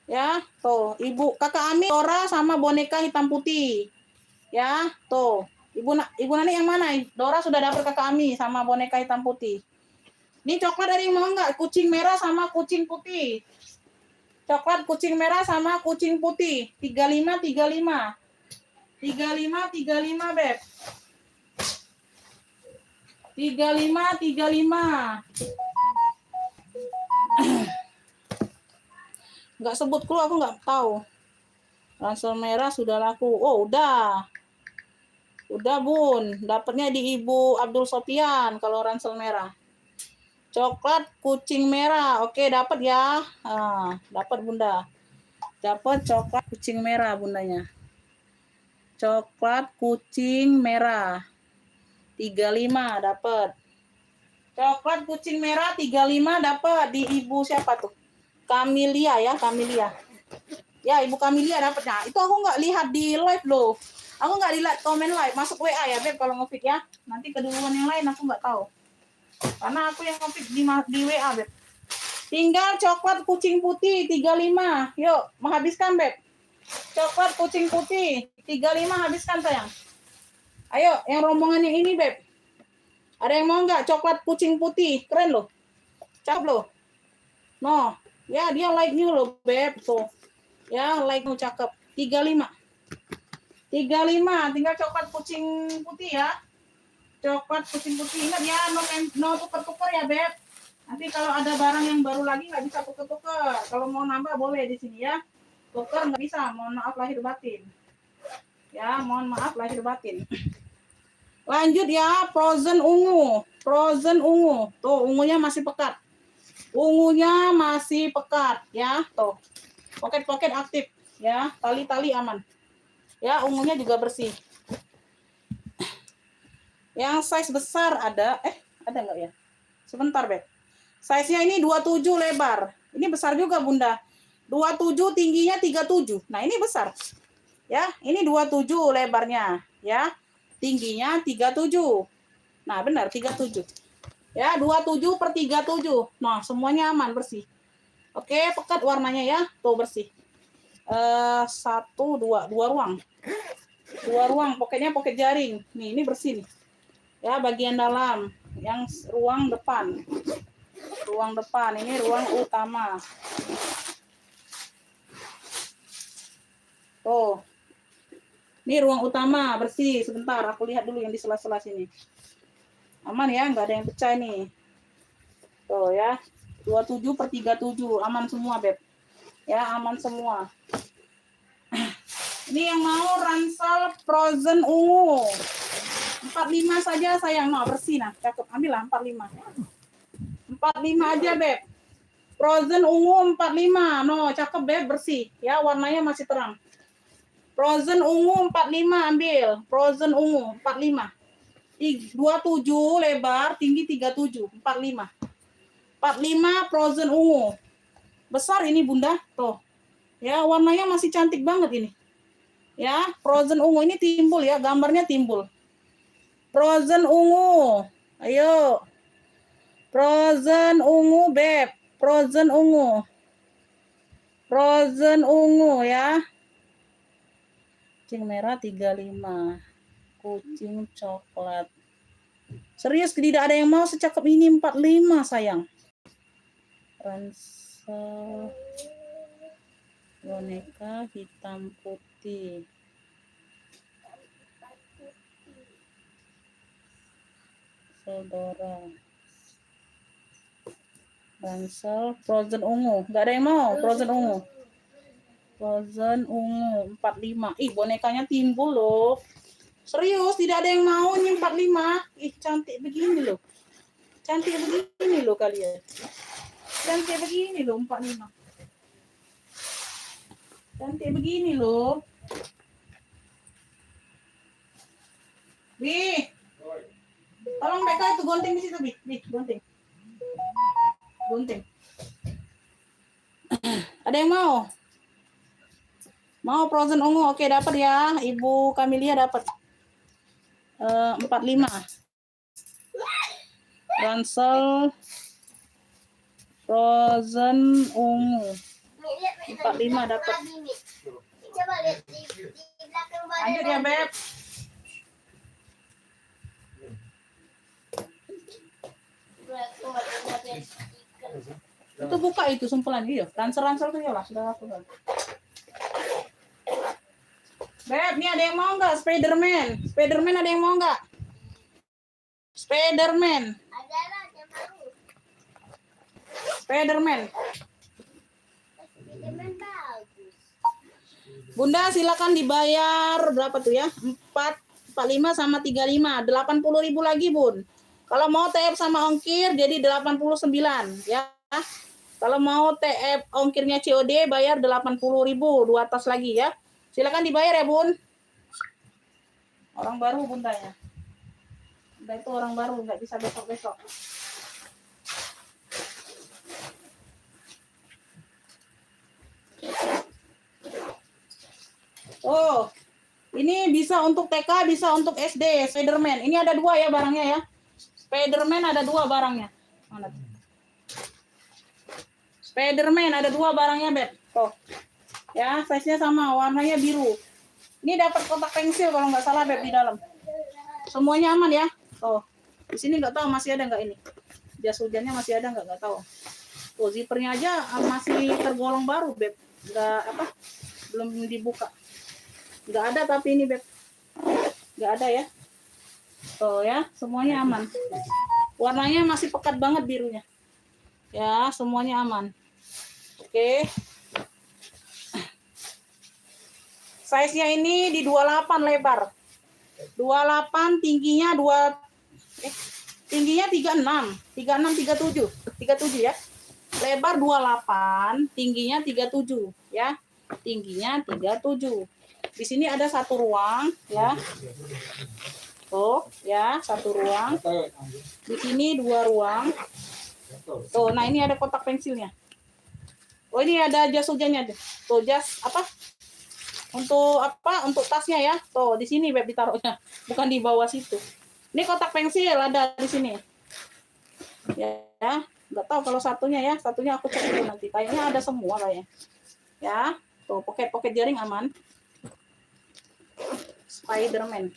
[SPEAKER 1] Ya, tuh, Ibu Kakak Ami Dora sama boneka hitam putih. Ya, tuh. Ibu Nani yang mana? Dora sudah dapat Kakak Ami sama boneka hitam putih. Ini coklat ada yang mau nggak? Kucing merah sama kucing putih. Coklat kucing merah sama kucing putih. 35, 35. 35, 35, Beb. 35, 35. Nggak sebut clue, aku nggak tahu. Ransel merah sudah laku. Oh, udah. Udah, Bun. Dapatnya di Ibu Abdul Sofian kalau ransel merah. Coklat kucing merah. Oke, dapat ya. Dapat, Bunda. Dapat coklat kucing merah, Bundanya. Coklat kucing merah. 35 dapat. Coklat kucing merah 35 dapat di Ibu siapa tuh? Kamilia ya, Kamilia. Ya, Ibu Kamilia dapatnya. Itu aku nggak lihat di live loh. Aku nggak lihat komen live. Masuk WA ya, Beb, kalau nge-feed ya. Nanti keduluan yang lain aku nggak tahu. Karena aku yang nge-feed di WA, Beb. Tinggal coklat kucing putih 35. Yuk, menghabiskan, Beb. Coklat kucing putih 35 habiskan, sayang. Ayo, yang rombongan yang ini, Beb. Ada yang mau nggak coklat kucing putih? Keren loh. Cakep loh. No. Ya, dia like new loh, Beb. Tuh. Ya, like new cakep. 35. 35. Tinggal coklat kucing putih ya. Coklat kucing putih. Ingat ya, no tuker-tuker ya, Beb. Nanti kalau ada barang yang baru lagi nggak bisa tuker-tuker. Kalau mau nambah boleh di sini ya. Tuker nggak bisa. Mohon maaf lahir batin. Ya, mohon maaf lahir batin. Lanjut ya, frozen ungu. Frozen ungu. Tuh, ungunya masih pekat. Ungunya masih pekat ya, tuh. Poket-poket aktif ya, tali-tali aman. Ya, ungunya juga bersih. Yang size besar ada enggak ya? Sebentar, Beb. Size-nya ini 27 lebar. Ini besar juga, Bunda. 27 tingginya 37. Nah, ini besar. Ya, ini 27 lebarnya, ya. Tingginya 37. Nah, benar 37. Ya, 27 per 37. Nah, semuanya aman, bersih. Oke, pekat warnanya ya. Tuh bersih. 2 ruang. 2 ruang, pokoknya poket jaring. Nih, ini bersih nih. Ya, bagian dalam, yang ruang depan. Ruang depan, ini ruang utama. Tuh. Ini ruang utama, bersih. Sebentar, aku lihat dulu yang di sela-sela sini. Aman ya, nggak ada yang pecah nih. Tuh ya. 27 per 37, aman semua, Beb. Ya, aman semua. Ini yang mau ransel frozen ungu. 45 saja sayang. Nah, bersih nah. Cakep. Ambil lah 45. 45 aja, Beb. Frozen ungu 45. No, cakep, Beb, bersih. Ya, warnanya masih terang. Frozen ungu 45 ambil. Frozen ungu 45. 27 lebar, tinggi 37. 45. 45 frozen ungu. Besar ini, Bunda. Tuh. Ya, warnanya masih cantik banget ini. Ya, frozen ungu ini timbul ya, gambarnya timbul. Frozen ungu. Ayo. Frozen ungu, Beb. Frozen ungu. Frozen ungu ya. Kucing merah 35. Kucing coklat. Serius, tidak ada yang mau secakep ini 45, sayang. Ransel boneka hitam putih. Saudara. Ransel frozen ungu. Nggak ada yang mau frozen ungu. Frozen ungu 45. Ih, bonekanya timbul loh. Serius, tidak ada yang mau nih 45. Ih, cantik begini loh. Cantik begini loh kalian. Cantik begini loh 45. Cantik begini loh. Bi. Tolong mereka itu gunting di situ, Bi. Bi, gunting. Gunting. Ada yang mau? Mau frozen ungu? Oke, dapat ya. Ibu Kamilia dapat. 45. Ransel frozen ungu. 45 dapat.
[SPEAKER 2] Coba lihat di belakang badan.
[SPEAKER 1] Lanjut ya, Beb. Itu buka itu sumpulan dia. Ransel tuh ya lah, sudah lakukan. Beb, nih ada yang mau nggak? Spiderman. Spiderman ada yang mau nggak? Spiderman.
[SPEAKER 2] Ada lah yang mau.
[SPEAKER 1] Spiderman.
[SPEAKER 2] Spiderman bagus.
[SPEAKER 1] Bunda silakan dibayar berapa tuh ya? 45 sama 35. 80.000 lagi, Bun. Kalau mau TF sama ongkir jadi 89 ya. Kalau mau TF ongkirnya COD bayar 80.000, 2 tas lagi ya. Silakan dibayar ya, Bun. Orang baru Bunda ya. Bunda itu orang baru, nggak bisa besok-besok. Oh, ini bisa untuk TK, bisa untuk SD, Spiderman. Ini ada 2 ya barangnya ya. Spiderman ada 2 barangnya. Mana tuh? Spiderman ada 2 barangnya, Beb. Tuh. Ya, size-nya sama, warnanya biru. Ini dapat kotak pensil kalau nggak salah, Beb, di dalam. Semuanya aman ya. Tuh. Di sini nggak tahu masih ada nggak ini. Jas hujannya masih ada nggak tahu. Tuh, zippernya aja masih tergolong baru, Beb. Nggak apa? Belum dibuka. Nggak ada tapi ini, Beb. Nggak ada ya. Tuh ya, semuanya aman. Warnanya masih pekat banget birunya. Ya, semuanya aman. Oke. Size-nya ini di 28 lebar. 28 tingginya 36, 37. 37 ya. Lebar 28, tingginya 37 ya. Tingginya 37. Di sini ada 1 ruang ya. Tuh, ya, satu ruang. Di sini 2 ruang. Tuh, nah ini ada kotak pensilnya. Oh, ini ada jas hujannya. Tuh, jas apa? Untuk apa? Untuk tasnya ya. Tuh, di sini Beb ditaruhnya. Bukan di bawah situ. Ini kotak pensil ada di sini. Ya, nggak tahu kalau satunya ya. Satunya aku cek dulu nanti. Kayaknya ada semua kayaknya. Ya, tuh poket jaring aman. Spiderman.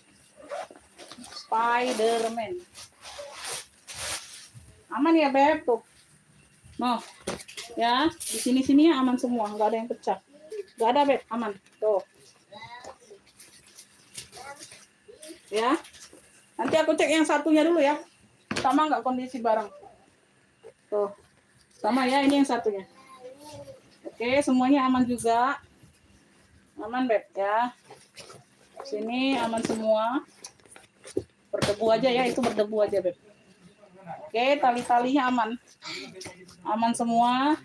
[SPEAKER 1] Aman ya Beb tuh. Noh, ya di sini aman semua, nggak ada yang pecah. Nggak ada Beb, aman. Tuh. Ya, nanti aku cek yang satunya dulu ya. Sama nggak kondisi barang? Tuh, sama ya ini yang satunya. Oke, semuanya aman juga. Aman Beb ya. Sini aman semua. Berdebu aja ya, itu berdebu aja Beb. Oke, tali-talinya aman. Aman semua.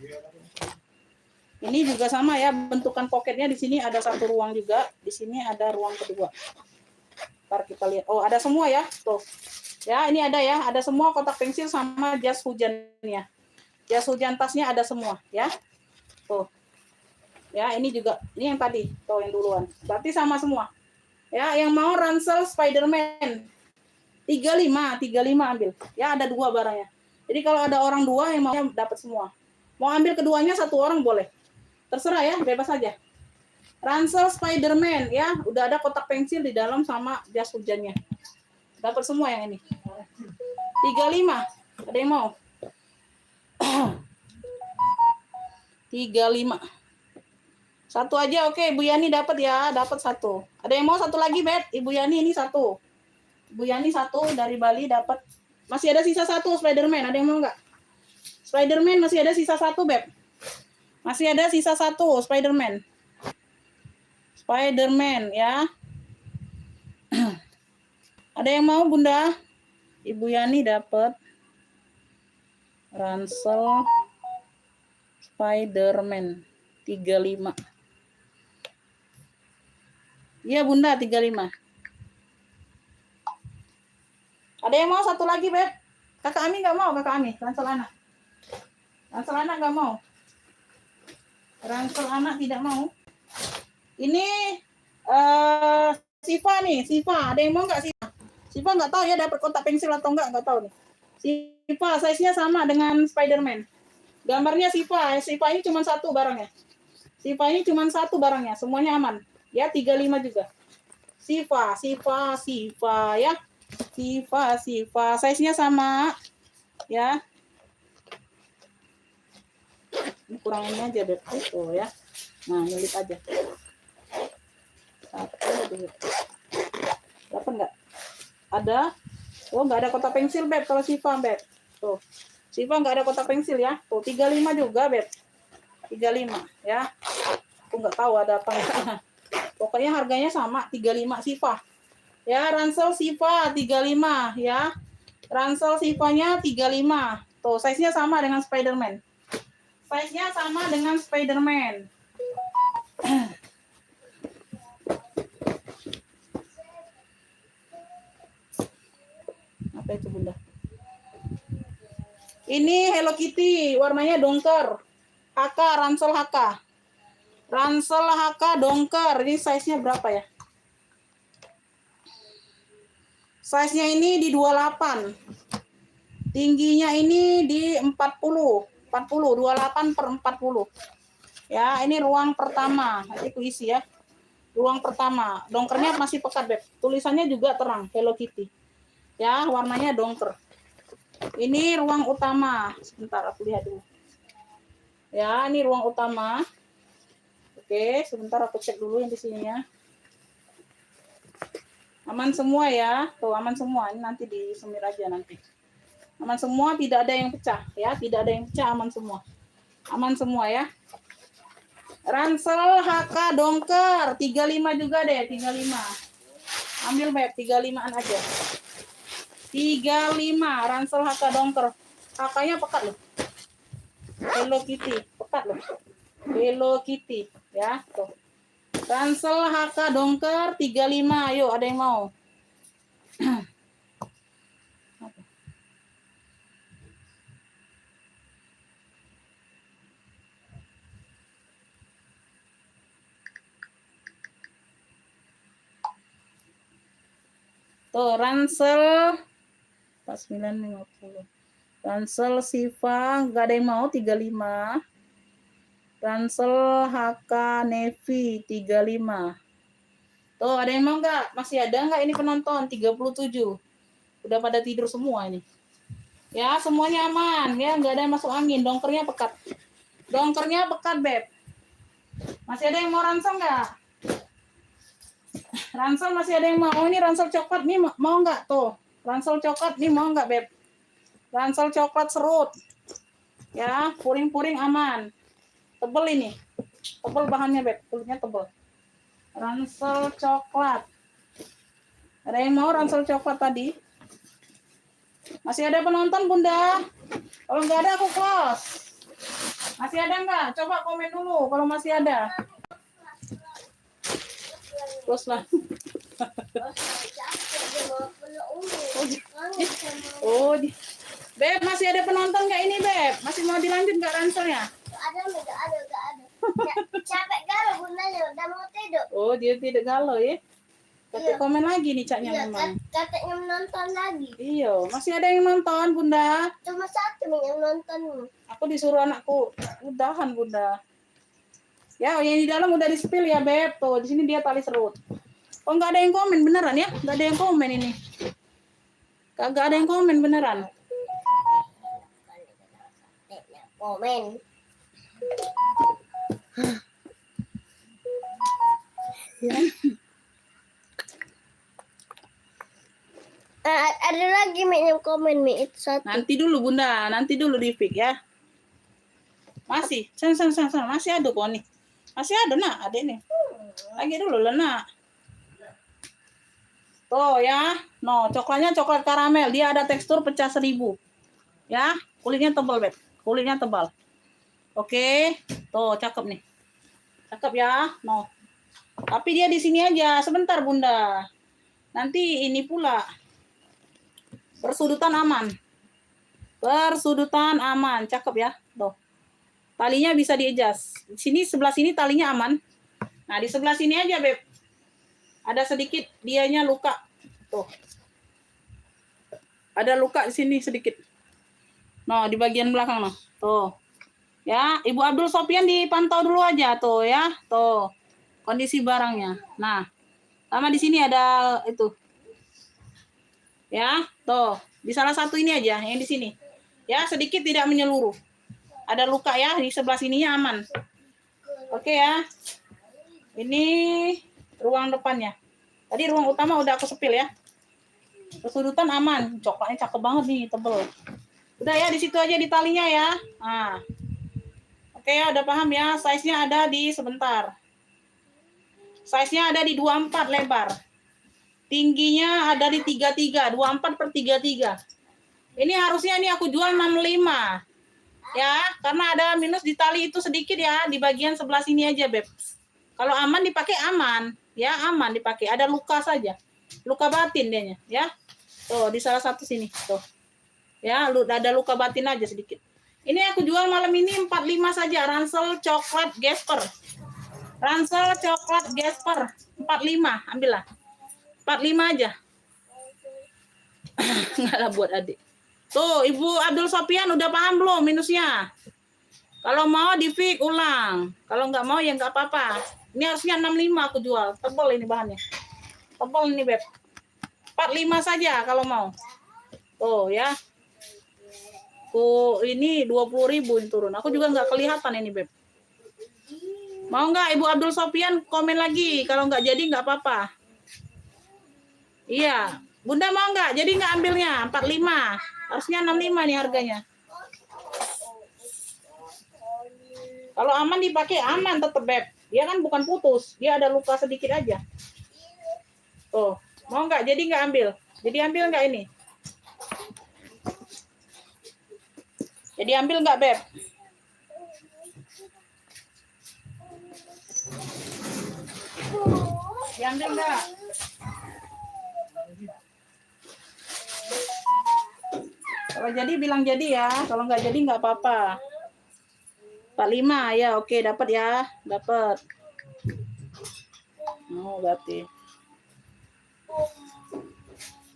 [SPEAKER 1] Ini juga sama ya, bentukan poketnya di sini ada satu ruang juga. Di sini ada ruang kedua. Ntar kita lihat. Oh, ada semua ya. Tuh. Ya, ini ada ya. Ada semua kotak pensil sama jas hujannya. Jas hujan tasnya ada semua ya. Tuh. Ya, ini juga. Ini yang tadi. Tuh, yang duluan. Berarti sama semua. Ya, yang mau ransel Spiderman 35 ambil. Ya, ada 2 barangnya. Jadi kalau ada orang 2 yang mau dapat semua. Mau ambil keduanya 1 orang boleh. Terserah ya, bebas aja. Ransel Spiderman ya, udah ada kotak pensil di dalam sama jas hujannya. Dapat semua yang ini. 35. Ada yang mau? 35. Satu aja, oke. Ibu Yani dapat ya, dapat 1. Ada yang mau 1 lagi, Bet? Ibu Yani ini 1. Ibu Yani 1 dari Bali dapat. Masih ada sisa 1 Spiderman. Ada yang mau nggak? Spiderman masih ada sisa 1, Beb. Masih ada sisa 1 Spiderman. Spiderman ya. Ada yang mau Bunda? Ibu Yani dapat ransel Spiderman 35. Iya Bunda 35. Ada yang mau 1 lagi Beb? Kakak Ami nggak mau, Kakak Ami ransel anak. Ransel anak nggak mau. Ransel anak tidak mau. Ini Siva nih, Siva. Ada yang mau nggak Siva? Siva nggak tahu ya dapat kotak pensil atau nggak tahu nih. Siva size-nya sama dengan Spiderman. Gambarnya Siva. Siva ini cuma 1 barangnya. Siva ini cuma 1 barangnya. Semuanya aman. Ya 35 juga. Siva ya. Siva. Size-nya sama. Ya. Ini kurangin aja Beb. Itu ya. Nah, nyelip aja. 1, 2. Dapat nggak? Ada. Oh, nggak ada kotak pensil Beb kalau Siva Beb. Tuh. Siva nggak ada kotak pensil ya. Tuh 35 juga Beb. 35 ya. Aku nggak tahu ada apa enggak. Pokoknya harganya sama 35 Siva. Ya, ransel Siva 35 ya. Ransel Sivanya 35. Tuh, size-nya sama dengan Spiderman. Size-nya sama dengan Spiderman. Apa itu Bunda? Ini Hello Kitty, warnanya dongker. HK, ransel HK. Ransel HK dongker. Ini size-nya berapa ya? Size-nya ini di 28. Tingginya ini di 40. 28/40. Ya, ini ruang pertama. Nanti aku isi ya. Ruang pertama. Dongkernya masih pekat, Beb. Tulisannya juga terang, Hello Kitty. Ya, warnanya dongker. Ini ruang utama. Sebentar aku lihat dulu. Ya, ini ruang utama. Oke, sebentar aku cek dulu yang di sininya. Aman semua ya. Tuh, aman semua. Ini nanti disemir aja nanti. Aman semua, tidak ada yang pecah ya. Tidak ada yang pecah, aman semua. Aman semua ya. Ransel HK dongker 35 juga deh, 35. Ambil Beb, 35-an aja. 35 ransel HK dongker. HK-nya pekat loh. Hello Kitty, pekat loh. Hello Kitty ya, tuh. Ransel HK dongker 35. Ayo, ada yang mau? Tuh, ransel 4950. Ransel Siva nggak ada yang mau 35. Ransel HK Nevi 35. Tuh, ada yang mau nggak? Masih ada nggak ini penonton? 37. Udah pada tidur semua ini. Ya, semuanya aman. Ya, nggak ada yang masuk angin. Dongkernya pekat. Dongkernya pekat, Beb. Masih ada yang mau ransel nggak? Ransel masih ada yang mau. Ini ransel coklat nih mau nggak? Tuh, ransel coklat nih mau nggak, Beb? Ransel coklat serut. Ya, puring-puring aman. Tebel ini. Tebel bahannya, Beb. Kulitnya tebel. Ransel coklat. Ada yang mau ransel coklat tadi? Masih ada penonton, Bunda? Kalau nggak ada, aku close. Masih ada nggak? Coba komen dulu kalau masih ada. Close lah. Oh, Beb, masih ada penonton nggak ini, Beb? Masih mau dilanjut nggak ranselnya?
[SPEAKER 2] Ada. Capek galau bundanya, udah mau tidur.
[SPEAKER 1] Oh, dia tidak galau ya? Ketik komen lagi nih caknya
[SPEAKER 2] Iya,
[SPEAKER 1] memang.
[SPEAKER 2] katanya menonton lagi.
[SPEAKER 1] Iya, masih ada yang nonton, Bunda.
[SPEAKER 2] Cuma satu nih yang nonton.
[SPEAKER 1] Aku disuruh anakku, udahan, Bunda. Ya, yang di dalam udah di-spill ya, Beb. Tuh, di sini dia tali serut. Oh, nggak ada yang komen beneran ya? Nggak ada yang komen ini. Kagak ada yang komen beneran.
[SPEAKER 2] Komen. Ada lagi yang komen itu satu.
[SPEAKER 1] Nanti dulu, Bunda. Nanti dulu di pick ya. Masih. San. Masih ada kok nih. Masih ada, nak. Ada nih. Lagi dulu lah, nak. Tuh ya. No, coklatnya coklat karamel. Dia ada tekstur pecah 1000. Ya. Kulitnya tebal, Beb. Kulitnya tebal. Oke. Tuh, cakep nih. Cakep ya. No. Tapi dia di sini aja. Sebentar, Bunda. Nanti ini pula. Persudutan aman. Persudutan aman. Cakep ya. Tuh. Talinya bisa di-adjust. Di sini sebelah sini talinya aman. Nah, di sebelah sini aja, Beb. Ada sedikit dianya luka. Tuh. Ada luka di sini sedikit. Nah, di bagian belakang noh. Tuh. Ya, Ibu Abdul Sopyan dipantau dulu aja tuh ya. Tuh. Kondisi barangnya. Nah, sama di sini ada itu. Ya, tuh. Di salah satu ini aja, yang di sini. Ya, sedikit tidak menyeluruh. Ada luka ya, di sebelah sininya aman. Oke ya. Ini ruang depannya. Tadi ruang utama udah aku sepil ya. Kesudutan aman. Coklatnya cakep banget nih, tebel. Udah ya, di situ aja di talinya ya. Nah. Oke ya, udah paham ya. Size-nya ada di sebentar. Size-nya ada di 24 lebar. Tingginya ada di 33, 24/33. Ini harusnya ini aku jual 65. Ya, karena ada minus di tali itu sedikit ya, di bagian sebelah sini aja, Beb. Kalau aman dipakai aman, ya aman dipakai. Ada luka saja, luka batin dianya, ya. Tuh di salah satu sini, tuh. Ya, ada luka batin aja sedikit. Ini aku jual malam ini 45 saja, ransel coklat Gasper. Ransel coklat Gasper 45, ambillah. 45 aja. Enggak lah buat adik. Tuh, Ibu Abdul Sopyan udah paham belum minusnya? Kalau mau di-fix ulang. Kalau nggak mau ya nggak apa-apa. Ini harusnya 65 aku jual. Tebal ini bahannya. Tebal ini, Beb. 45 saja kalau mau. Tuh ya. Tuh, ini 20.000 ini turun. Aku juga nggak kelihatan ini, Beb. Mau nggak Ibu Abdul Sopyan komen lagi? Kalau nggak jadi nggak apa-apa. Iya. Bunda mau nggak? Jadi nggak ambilnya 45. Harusnya 65 nih harganya. Kalau aman dipakai aman tetep, Beb. Dia kan bukan putus. Dia ada luka sedikit aja. Tuh. Mau nggak? Jadi nggak ambil. Jadi ambil nggak ini? Jadi ambil nggak, Beb? Diambil nggak? Kalau jadi bilang jadi ya. Kalau nggak jadi nggak apa-apa. 45 ya, oke dapat ya, dapat. Oh berarti.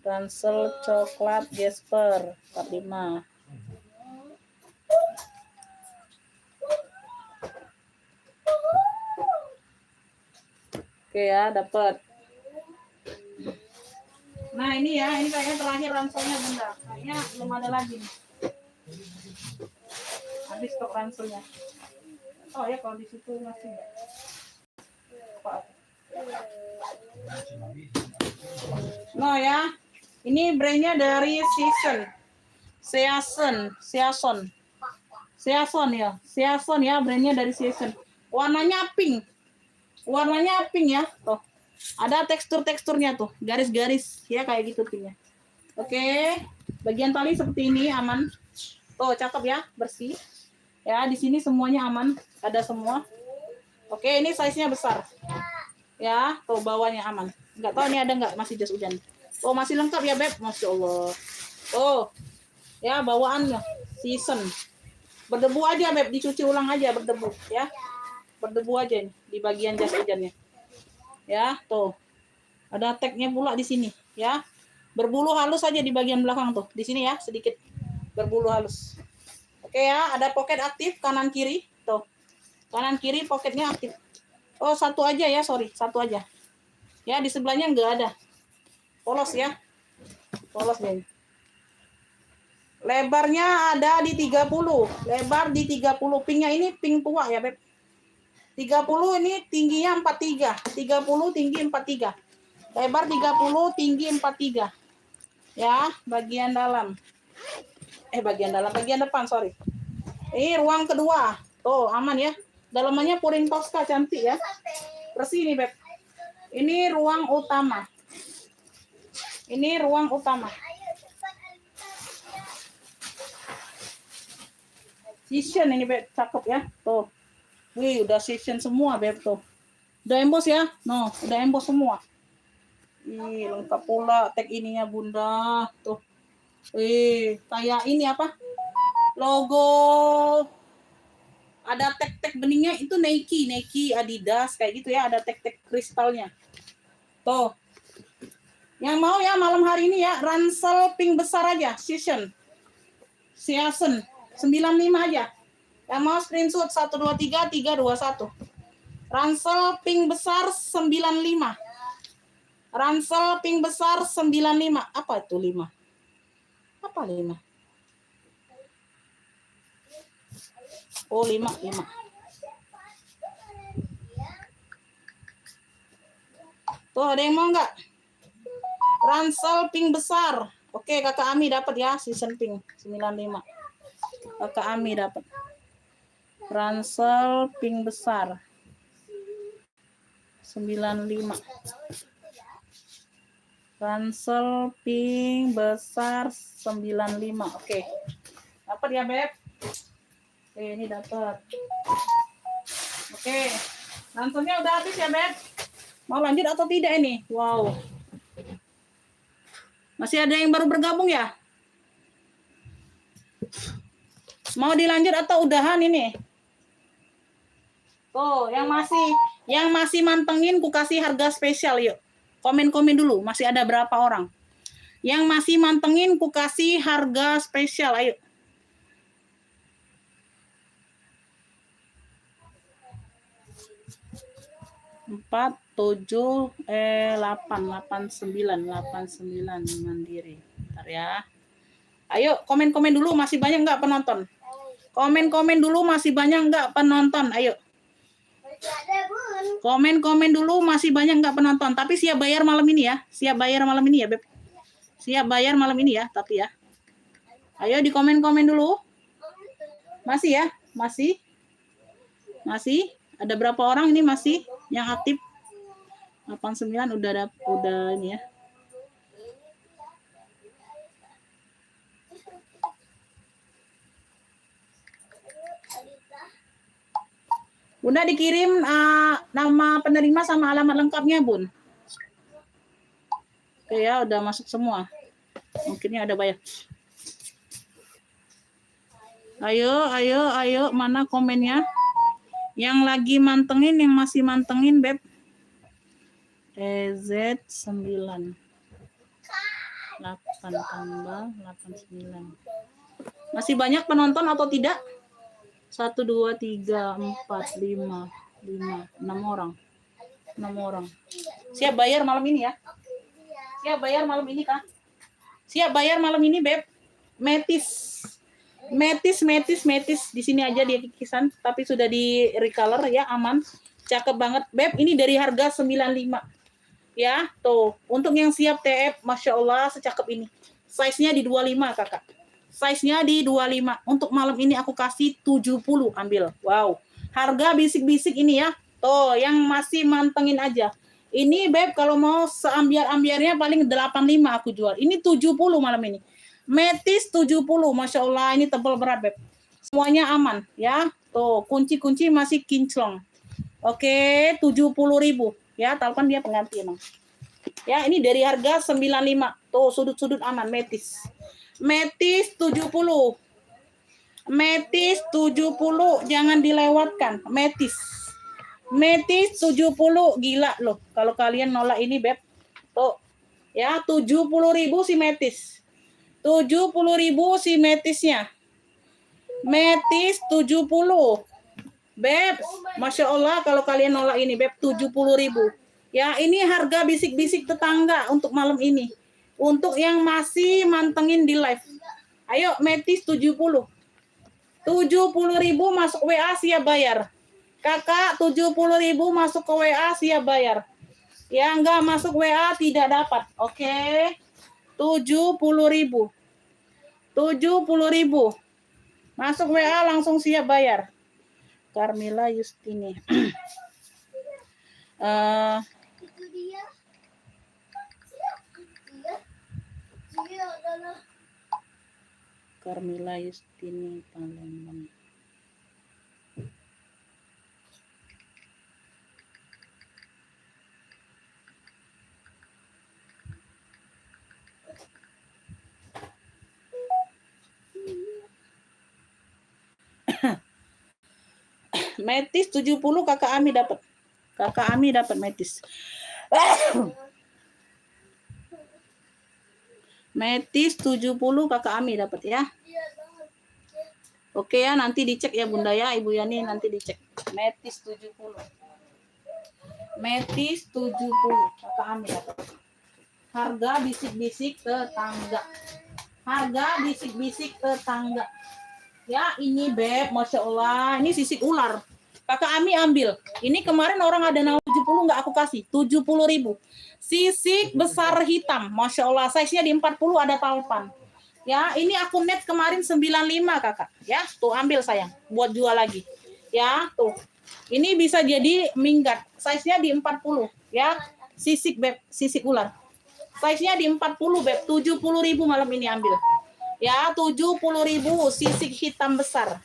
[SPEAKER 1] Ransel coklat Jasper 45. Oke ya, dapat. Nah ini ya, ini kayaknya terakhir ranselnya Bunda. Kayaknya belum ada lagi nih. Habis stok ranselnya. Oh ya kalau di situ masih enggak. No ya. Ini brandnya dari Season ya. Season ya, brandnya dari Season. Warnanya pink ya. Tuh. Ada teksturnya tuh, garis-garis ya kayak gitu pinknya. Oke. Bagian tali seperti ini aman. Tuh, cakep ya, bersih. Ya, di sini semuanya aman, ada semua. Oke, ini size-nya besar. Ya, tuh bawahnya aman. Enggak tahu ini ada enggak, masih jas hujan. Oh, masih lengkap ya, Beb. Masya Allah. Oh, ya bawaannya Season. Berdebu aja, Beb, dicuci ulang aja berdebu, ya. Berdebu aja nih di bagian jas hujannya. Ya, tuh. Ada tagnya pula di sini, ya. Berbulu halus aja di bagian belakang tuh. Di sini ya, sedikit berbulu halus. Oke ya, ada pocket aktif kanan kiri, tuh. Kanan kiri pocketnya aktif. Oh, satu aja ya, sorry, satu aja. Ya, di sebelahnya enggak ada. Polos ya. Polos deh. Lebarnya ada di 30. Lebar di 30. Pinknya ini pink tua ya, Beb. 30 ini tingginya 43. 30 tinggi 43. Lebar 30, tinggi 43. Ya, bagian dalam. Bagian depan, sorry. Ini ruang kedua. Tuh, aman ya. Dalamannya puring Tosca, cantik ya. Bersih nih, Beb. Ini ruang utama. Ini ruang utama. Season ini, Beb. Cakep ya. Tuh. Wih, udah season semua, Beb. Tuh. Udah emboss ya. No, udah emboss semua. Ih, lengkap pula tag ininya Bunda. Tuh. Wih, kayak ini apa? Logo. Ada tag-tag beningnya itu Nike, Adidas kayak gitu ya, ada tag-tag kristalnya. Tuh. Yang mau ya malam hari ini ya, ransel pink besar aja, Season 95 aja. Yang mau screenshot 123 321. Ransel pink besar 95. Ransel pink besar 95. Apa itu 5? Apa 5? Oh, 5. Tuh, ada yang mau nggak? Ransel pink besar. Oke, Kakak Ami dapat ya, Season pink 95. Kakak Ami dapat. Ransel pink besar 95. Ransel pink besar 95. Oke. Dapat ya, Beb? Oke, ini dapat. Oke. Ranselnya udah habis ya, Beb? Mau lanjut atau tidak ini? Wow. Masih ada yang baru bergabung ya? Mau dilanjut atau udahan ini? Tuh, yang masih mantengin ku kasih harga spesial yuk. Komen-komen dulu, masih ada berapa orang? Yang masih mantengin ku kasih harga spesial, ayo. Empat, 7, 8, 89 Mandiri. Bentar ya. Ayo, komen-komen dulu, masih banyak nggak penonton? Komen-komen dulu, masih banyak nggak penonton? Ayo. Komen-komen dulu, masih banyak nggak penonton? Tapi siap bayar malam ini ya. Siap bayar malam ini ya, Beb. Siap bayar malam ini ya, tapi ya. Ayo di komen-komen dulu. Masih ya? Masih? Ada berapa orang ini masih yang aktif? 89 udah ini ya. Bunda dikirim nama penerima sama alamat lengkapnya, Bun. Oke ya, udah masuk semua. Mungkinnya ada banyak. Ayo, mana komennya? Yang lagi mantengin, yang masih mantengin, Beb. EZ9. 8 tambah 89. Masih banyak penonton atau tidak? 1, 2, 3, 4, 5, 6 orang. 6 orang. Siap bayar malam ini ya? Siap bayar malam ini, Kak? Siap bayar malam ini, Beb. Metis di sini aja dia kikisan, tapi sudah di recolor ya, aman. Cakep banget, Beb. Ini dari harga 95. Ya, tuh. Untuk yang siap TF, Masya Allah, secakep ini. Size-nya di 25, Kakak. Size-nya di 25. Untuk malam ini aku kasih 70, ambil. Wow. Harga bisik-bisik ini ya. Tuh, yang masih mantengin aja. Ini, Beb, kalau mau seambiar-ambiarnya paling 85 aku jual. Ini 70 malam ini. Metis 70, Masya Allah, ini tebal berat, Beb. Semuanya aman, ya. Tuh, kunci-kunci masih kinclong. Oke, 70.000. Ya, telepon dia pengganti emang. Ya, ini dari harga 95. Tuh, sudut-sudut aman, metis. Metis 70. Metis 70, jangan dilewatkan. Metis 70, gila loh. Kalau kalian nolak ini, Beb. Tuh, ya, 70.000 si metis. 70.000 si metisnya. Metis 70. Beb, Masya Allah kalau kalian nolak ini, Beb, 70.000. Ya, ini harga bisik-bisik tetangga untuk malam ini. Untuk yang masih mantengin di live. Ayo, metis 70. 70.000 masuk WA siap bayar. Kakak, 70.000 masuk ke WA siap bayar. Ya, enggak masuk WA tidak dapat. Oke. 70.000. 70.000. Masuk WA langsung siap bayar. Carmila Yustini.
[SPEAKER 2] Itu dia. Dia adalah
[SPEAKER 1] Carmila Yustini Palembang. Metis 70 Kakak Ami dapat. Kakak Ami dapat metis. Metis 70 Kakak Ami dapat ya. Oke ya, nanti dicek ya Bunda ya, Ibu Yani nanti dicek. Metis 70. Metis 70 Kakak Ami dapat. Harga bisik-bisik tetangga. Harga bisik-bisik tetangga. Ya, ini Beb, Masya Allah. Ini sisik ular. Kakak Ami ambil. Ini kemarin orang ada 70 nggak aku kasih. 70.000. Sisik besar hitam. Masya Allah. Size-nya di 40 ada talpan. Ya, ini aku net kemarin 95 kakak. Ya, tuh ambil sayang. Buat jual lagi. Ya, tuh. Ini bisa jadi minggat. Size-nya di 40. Ya, sisik Beb. Sisik ular. Size-nya di 40 Beb. 70.000 malam ini ambil. Ya, 70.000 sisik hitam besar.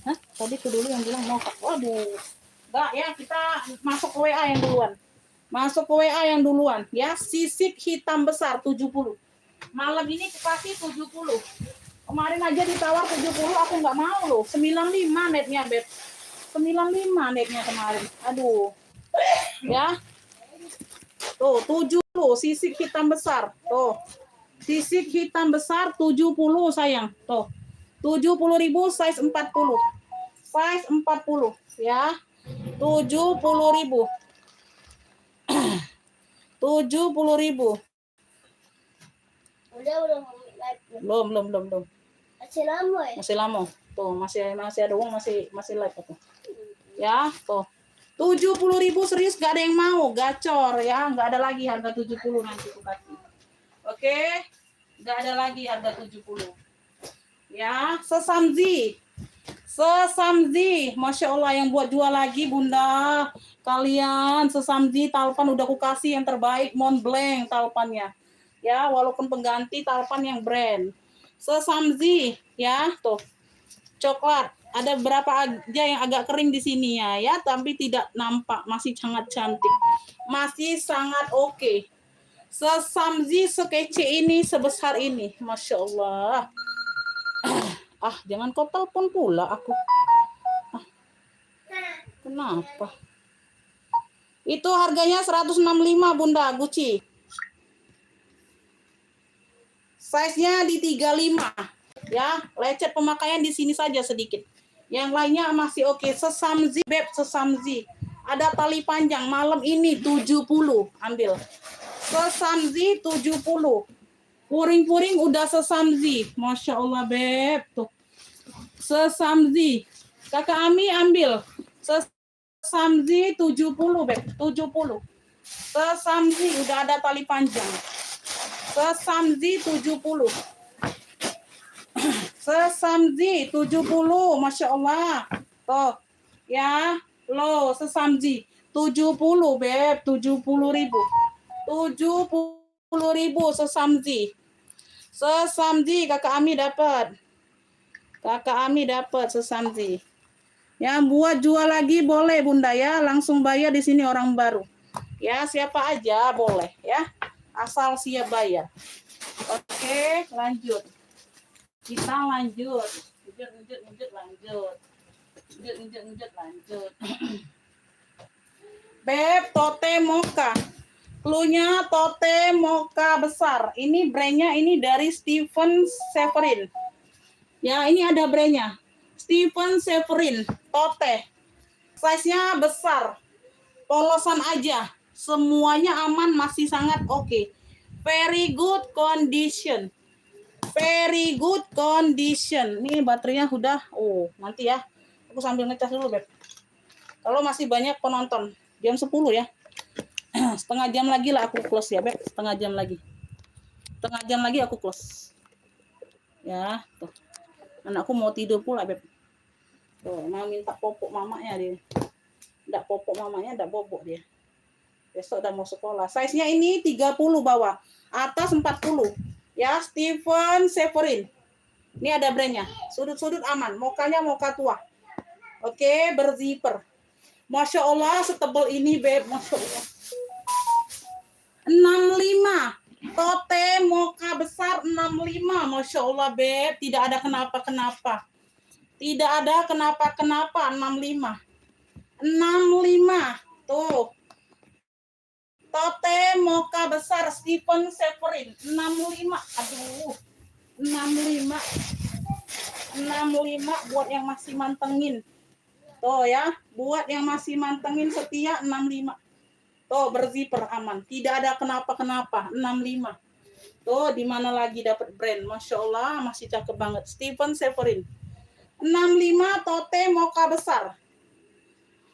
[SPEAKER 1] Hah? Tadi tuh dulu yang bilang mau. Waduh. Enggak ya, kita masuk ke WA yang duluan. Masuk ke WA yang duluan. Ya, sisik hitam besar 70. Malam ini kasih 70. Kemarin aja ditawar 70, aku nggak mau loh. 95 netnya, Beb. 95 netnya kemarin. Aduh. Ya. Tuh, 70 sisik hitam besar. Tuh. Sisik hitam besar 70 sayang. Tuh. 70.000 size 40. Size 40 ya. 70.000. 70.000. Belum.
[SPEAKER 2] masih lama ya.
[SPEAKER 1] Masih lama. Tuh, masih ada uang masih live tuh. Ya, tuh. 70.000 serius gak ada yang mau, gacor ya, nggak ada lagi harga 70 nanti aku kasih. Oke, nggak ada lagi harga 70. Ya, sesamzi, Masya Allah yang buat jual lagi Bunda. Kalian sesamzi talpan udah aku kasih yang terbaik, Montblanc talpannya. Ya, walaupun pengganti talpan yang brand. Sesamzi, ya, tuh. Coklat. Ada berapa aja yang agak kering di sini ya, tapi tidak nampak, masih sangat cantik, masih sangat oke. Sesamzi sekece ini, sebesar ini, Masya Allah. Jangan kau telepon pula aku. Kenapa? Itu harganya 165 Bunda, Gucci. Size-nya di 35. Ya, lecet pemakaian di sini saja sedikit. Yang lainnya masih oke. Sesamzi, Beb, sesamzi. Ada tali panjang, malam ini 70. Ambil. Sesamzi 70. Puring-puring udah sesamzi. Masya Allah, Beb. Tuh. Sesamzi. Kakak Ami ambil. Sesamzi 70, Beb. 70. Sesamzi udah ada tali panjang. Sesamzi 70. Sesamzi 70. Masya Allah. Tuh. Ya. Loh, sesamzi 70, Beb. 70.000. 70.000 sesamzi. Sesamzi kakak Ami dapat. Kakak Ami dapat sesamzi. Ya, buat jual lagi boleh Bunda ya. Langsung bayar di sini orang baru. Ya, siapa aja boleh ya. Asal siap bayar. Oke, lanjut. Kita lanjut. Lanjut. Beb, tote mocha. Cluenya tote mocha besar. Ini brandnya ini dari Steven Severin. Ya, ini ada brandnya. Steven Severin, tote. Size-nya besar. Polosan aja. Semuanya aman, masih sangat oke. Very good condition. Very good condition. Ini baterainya udah. Nanti ya. Aku sambil ngecas dulu, Beb. Kalau masih banyak penonton. Jam 10 ya. Setengah jam lagi lah aku close ya, Beb. Setengah jam lagi aku close. Ya, tuh. Anakku mau tidur pula, Beb. Tuh, mau minta popok mamanya dia. Nggak popok mamanya, nggak bobok dia. Besok udah mau sekolah. Size-nya ini 30 bawah. Atas 40. Ya, Steven Severin. Ini ada brandnya. Sudut-sudut aman. Mokanya moka tua. Oke, berzipper. Masya Allah, setebal ini, Beb. Masya Allah. 65. Tote mocha besar 65. Masya Allah, Beb. Tidak ada kenapa-kenapa. Tidak ada kenapa-kenapa. 65. 65. Tuh. Tote mocha besar Steven Severin. 65. Aduh. 65. 65 buat yang masih mantengin. Tuh ya. Buat yang masih mantengin setia 65. Tuh, berzipper aman. Tidak ada kenapa-kenapa. 65. Tuh, di mana lagi dapat brand. Masya Allah, masih cakep banget. Steven Severin. 65 tote mocha besar.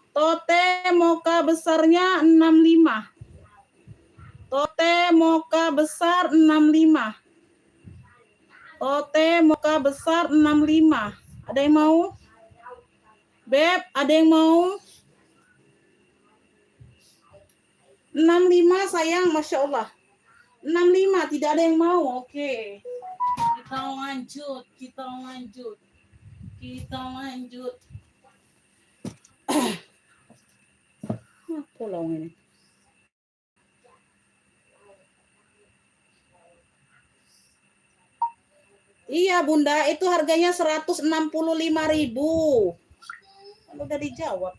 [SPEAKER 1] Tote mocha besarnya 65. Tote mocha besar 65. Tote mocha besar 65. Ada yang mau? Beb, ada yang mau? 65 sayang, Masya Allah. 65, tidak ada yang mau. Oke. Kita lanjut. Apa long ini? Iya, Bunda, itu harganya 165.000. Udah dijawab.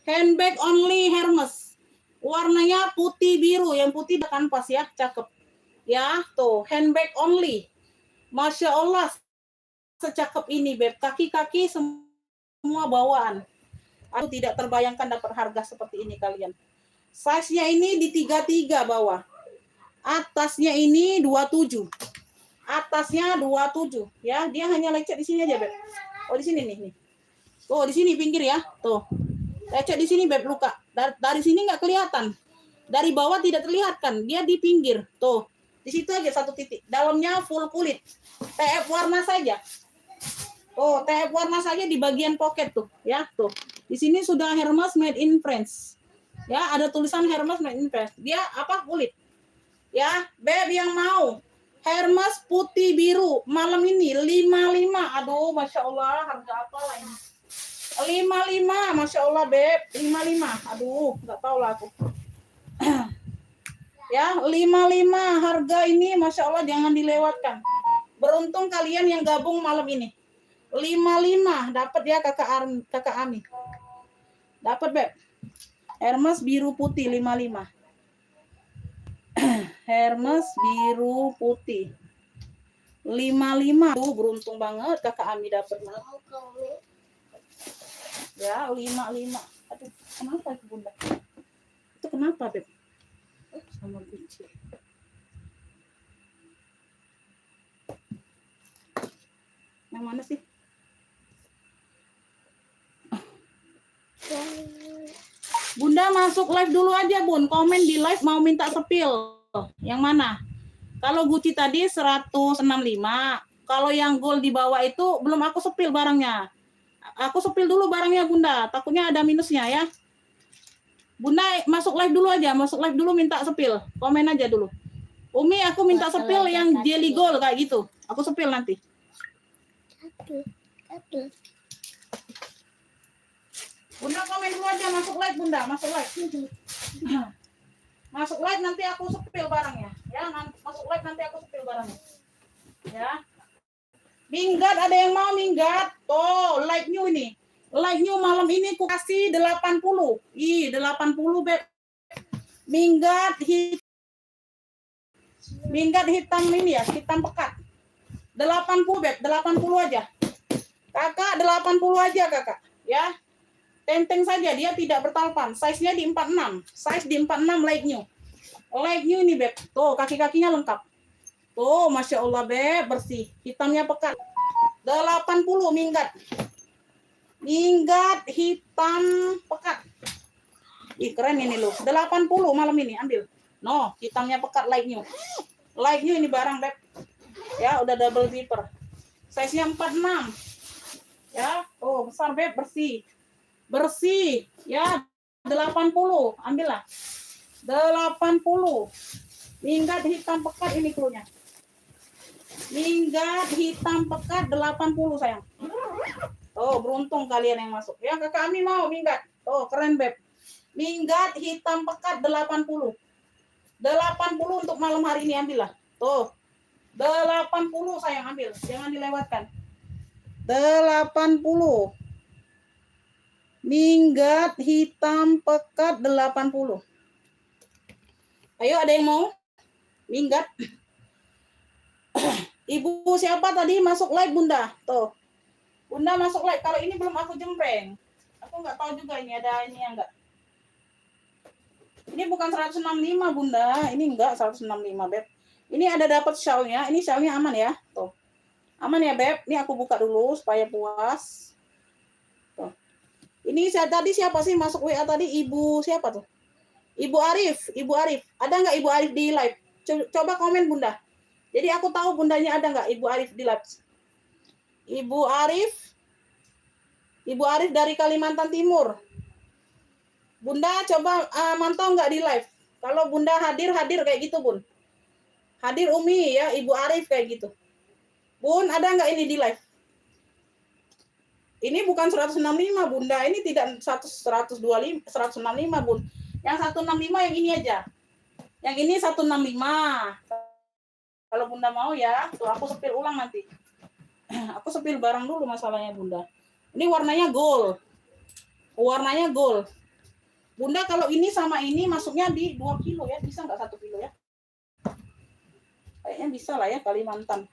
[SPEAKER 1] Handbag only Hermes. Warnanya putih biru, yang putih kanvas ya, cakep. Ya, tuh, handbag only. Masya Allah, secakep ini, Beb. Kaki-kaki semua bawaan. Aku tidak terbayangkan dapat harga seperti ini kalian. Size-nya ini di 33 bawah. Atasnya ini 27. Atasnya 27. Ya, dia hanya lecet di sini aja, Beb. Oh, di sini nih. Oh, di sini pinggir ya. Tuh. Lecet di sini, Beb, luka. Dari sini nggak kelihatan. Dari bawah tidak terlihat kan. Dia di pinggir. Tuh. Di situ aja satu titik. Dalamnya full kulit. TF warna saja. Oh, TF warna saja di bagian pocket tuh. Ya, tuh. Di sini sudah Hermes made in France. Ya, ada tulisan Hermes made in France. Dia apa? Kulit. Ya, Beb yang mau. Hermes putih biru. Malam ini 55. Aduh, Masya Allah. Harga apa lah ini? 55, Masya Allah, Beb. 55. Aduh, nggak tahu lah aku. Ya, 55 harga ini, Masya Allah, jangan dilewatkan. Beruntung kalian yang gabung malam ini. 55 dapat ya kakak Ami. Dapat, Beb. Hermes biru putih 55. Hermes biru putih 55. Tuh beruntung banget kakak Ami dapat.
[SPEAKER 2] Mau kau
[SPEAKER 1] Ya, 55. Aduh, kenapa itu Bunda? Itu kenapa, Beb? Sama Gucci. Yang mana sih? Bunda masuk live dulu aja, Bun. Komen di live mau minta sepil. Yang mana? Kalau Gucci tadi 165. Kalau yang gold di bawah itu belum aku sepil barangnya. Aku sepil dulu barangnya, Bunda. Takutnya ada minusnya ya. Bunda masuk live dulu aja. Masuk live dulu minta sepil. Komen aja dulu. Umi, aku minta sepil yang jelly gold kayak gitu. Aku sepil nanti. Bunda komen dulu aja, masuk live Bunda, masuk live. Masuk live nanti aku sepil barangnya. Ya, masuk live nanti aku sepil barangnya. Ya. Minggat, ada yang mau minggat? Tuh, like new ini. Like new malam ini aku kasih 80. 80, Beb. Minggat hitam ini ya, hitam pekat. 80, Beb, 80 aja. Kakak 80 aja, Kakak. Ya. Tenteng saja, dia tidak bertalpan. Size-nya di 46. Size di 46 like new. Like new ini, Beb. Tuh, kaki-kakinya lengkap. Tuh, Masya Allah, Beb. Bersih. Hitamnya pekat. 80 minggat. Minggat hitam pekat. Ih, keren ini loh. 80 malam ini, ambil. No, hitamnya pekat like new. Like new ini barang, Beb. Ya, udah double zipper. Size-nya 46. Ya, oh, besar, Beb. Bersih. Bersih, ya 80, ambillah 80. Minggat hitam pekat ini klunya. Minggat hitam pekat 80 sayang. Oh, beruntung kalian yang masuk. Ya, kakak Ami mau minggat. Oh, keren, Beb. Minggat hitam pekat 80. 80 untuk malam hari ini, ambillah. Tuh. 80 sayang, ambil. Jangan dilewatkan. 80. Minggat hitam pekat 80. Ayo, ada yang mau? Minggat. Ibu siapa tadi masuk live, Bunda? Tuh. Bunda masuk live. Kalau ini belum aku jempreng. Aku nggak tahu juga ini ada ini yang enggak. Ini bukan 165, Bunda. Ini enggak 165, Beb. Ini ada dapat shawl-nya. Ini shawl-nya aman ya. Tuh. Aman ya, Beb. Ini aku buka dulu supaya puas. Tuh. Ini tadi siapa sih masuk WA tadi? Ibu siapa tuh? Ibu Arif. Ibu Arif. Ada nggak Ibu Arif di live? Coba komen, Bunda. Jadi aku tahu bundanya ada nggak Ibu Arif di live. Ibu Arif. Ibu Arif dari Kalimantan Timur. Bunda coba mantau nggak di live. Kalau Bunda hadir kayak gitu, Bun. Hadir Umi ya, Ibu Arif kayak gitu. Bun, ada nggak ini di live? Ini bukan 165, Bunda. Ini tidak 165, Bun. Yang 165 yang ini aja. Yang ini 165. Kalau Bunda mau ya, tuh aku sepil ulang nanti. Aku sepil barang dulu masalahnya, Bunda. Ini warnanya gold. Warnanya gold. Bunda kalau ini sama ini masuknya di 2 kilo ya. Bisa nggak 1 kilo ya? Kayaknya bisa lah ya, Kalimantan.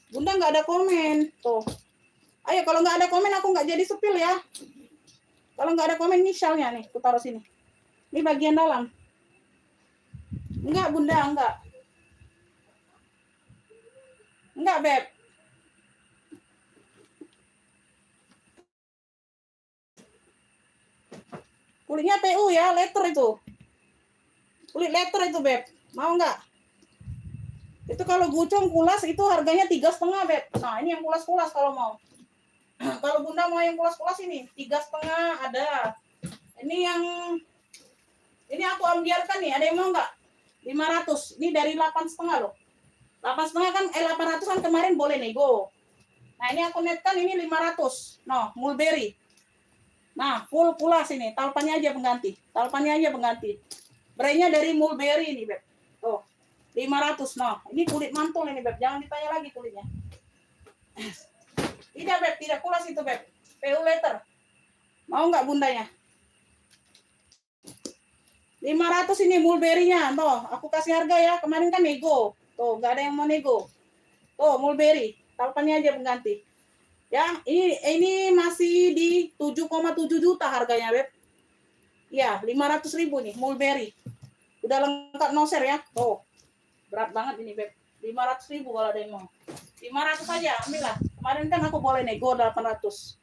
[SPEAKER 1] Bunda nggak ada komen. Tuh. Ayo, kalau nggak ada komen aku nggak jadi sepil ya. Kalau nggak ada komen, ini shell-nya nih. Aku taruh sini. Ini bagian dalam. Enggak, Bunda, enggak. Enggak, Beb. Kulitnya TU ya, letter itu. Kulit letter itu, Beb. Mau enggak? Itu kalau gucong kulas itu harganya 3,5, Beb. Nah, ini yang kulas-kulas kalau mau. Kalau Bunda mau yang kulas-kulas ini 3,5 ada. Ini aku biarkan nih, ada yang mau enggak? 500. Ini dari 8,5 loh. 8,5 kan 800 kan kemarin boleh nego. Nah, ini aku netkan ini 500. No, mulberry. Nah, full kulas ini, talpannya aja pengganti. Brandnya dari mulberry ini, Beb. Tuh. 500. Nah, ini kulit mantul ini, Beb. Jangan ditanya lagi kulitnya. Tidak Beb, tidak pulas itu Beb. PU letter. Mau nggak bundanya? 500 ini mulberry-nya. Tuh, aku kasih harga ya. Kemarin kan nego. Tuh, nggak ada yang mau nego. Tuh, mulberry. Talpannya aja pengganti. Ya, ini masih di 7,7 juta harganya, Beb. Ya, 500.000 nih, mulberry. Udah lengkap noser ya. Tuh, berat banget ini, Beb. 500.000 kalau ada yang mau. 500 aja, ambillah. Kemarin kan aku boleh nego 800.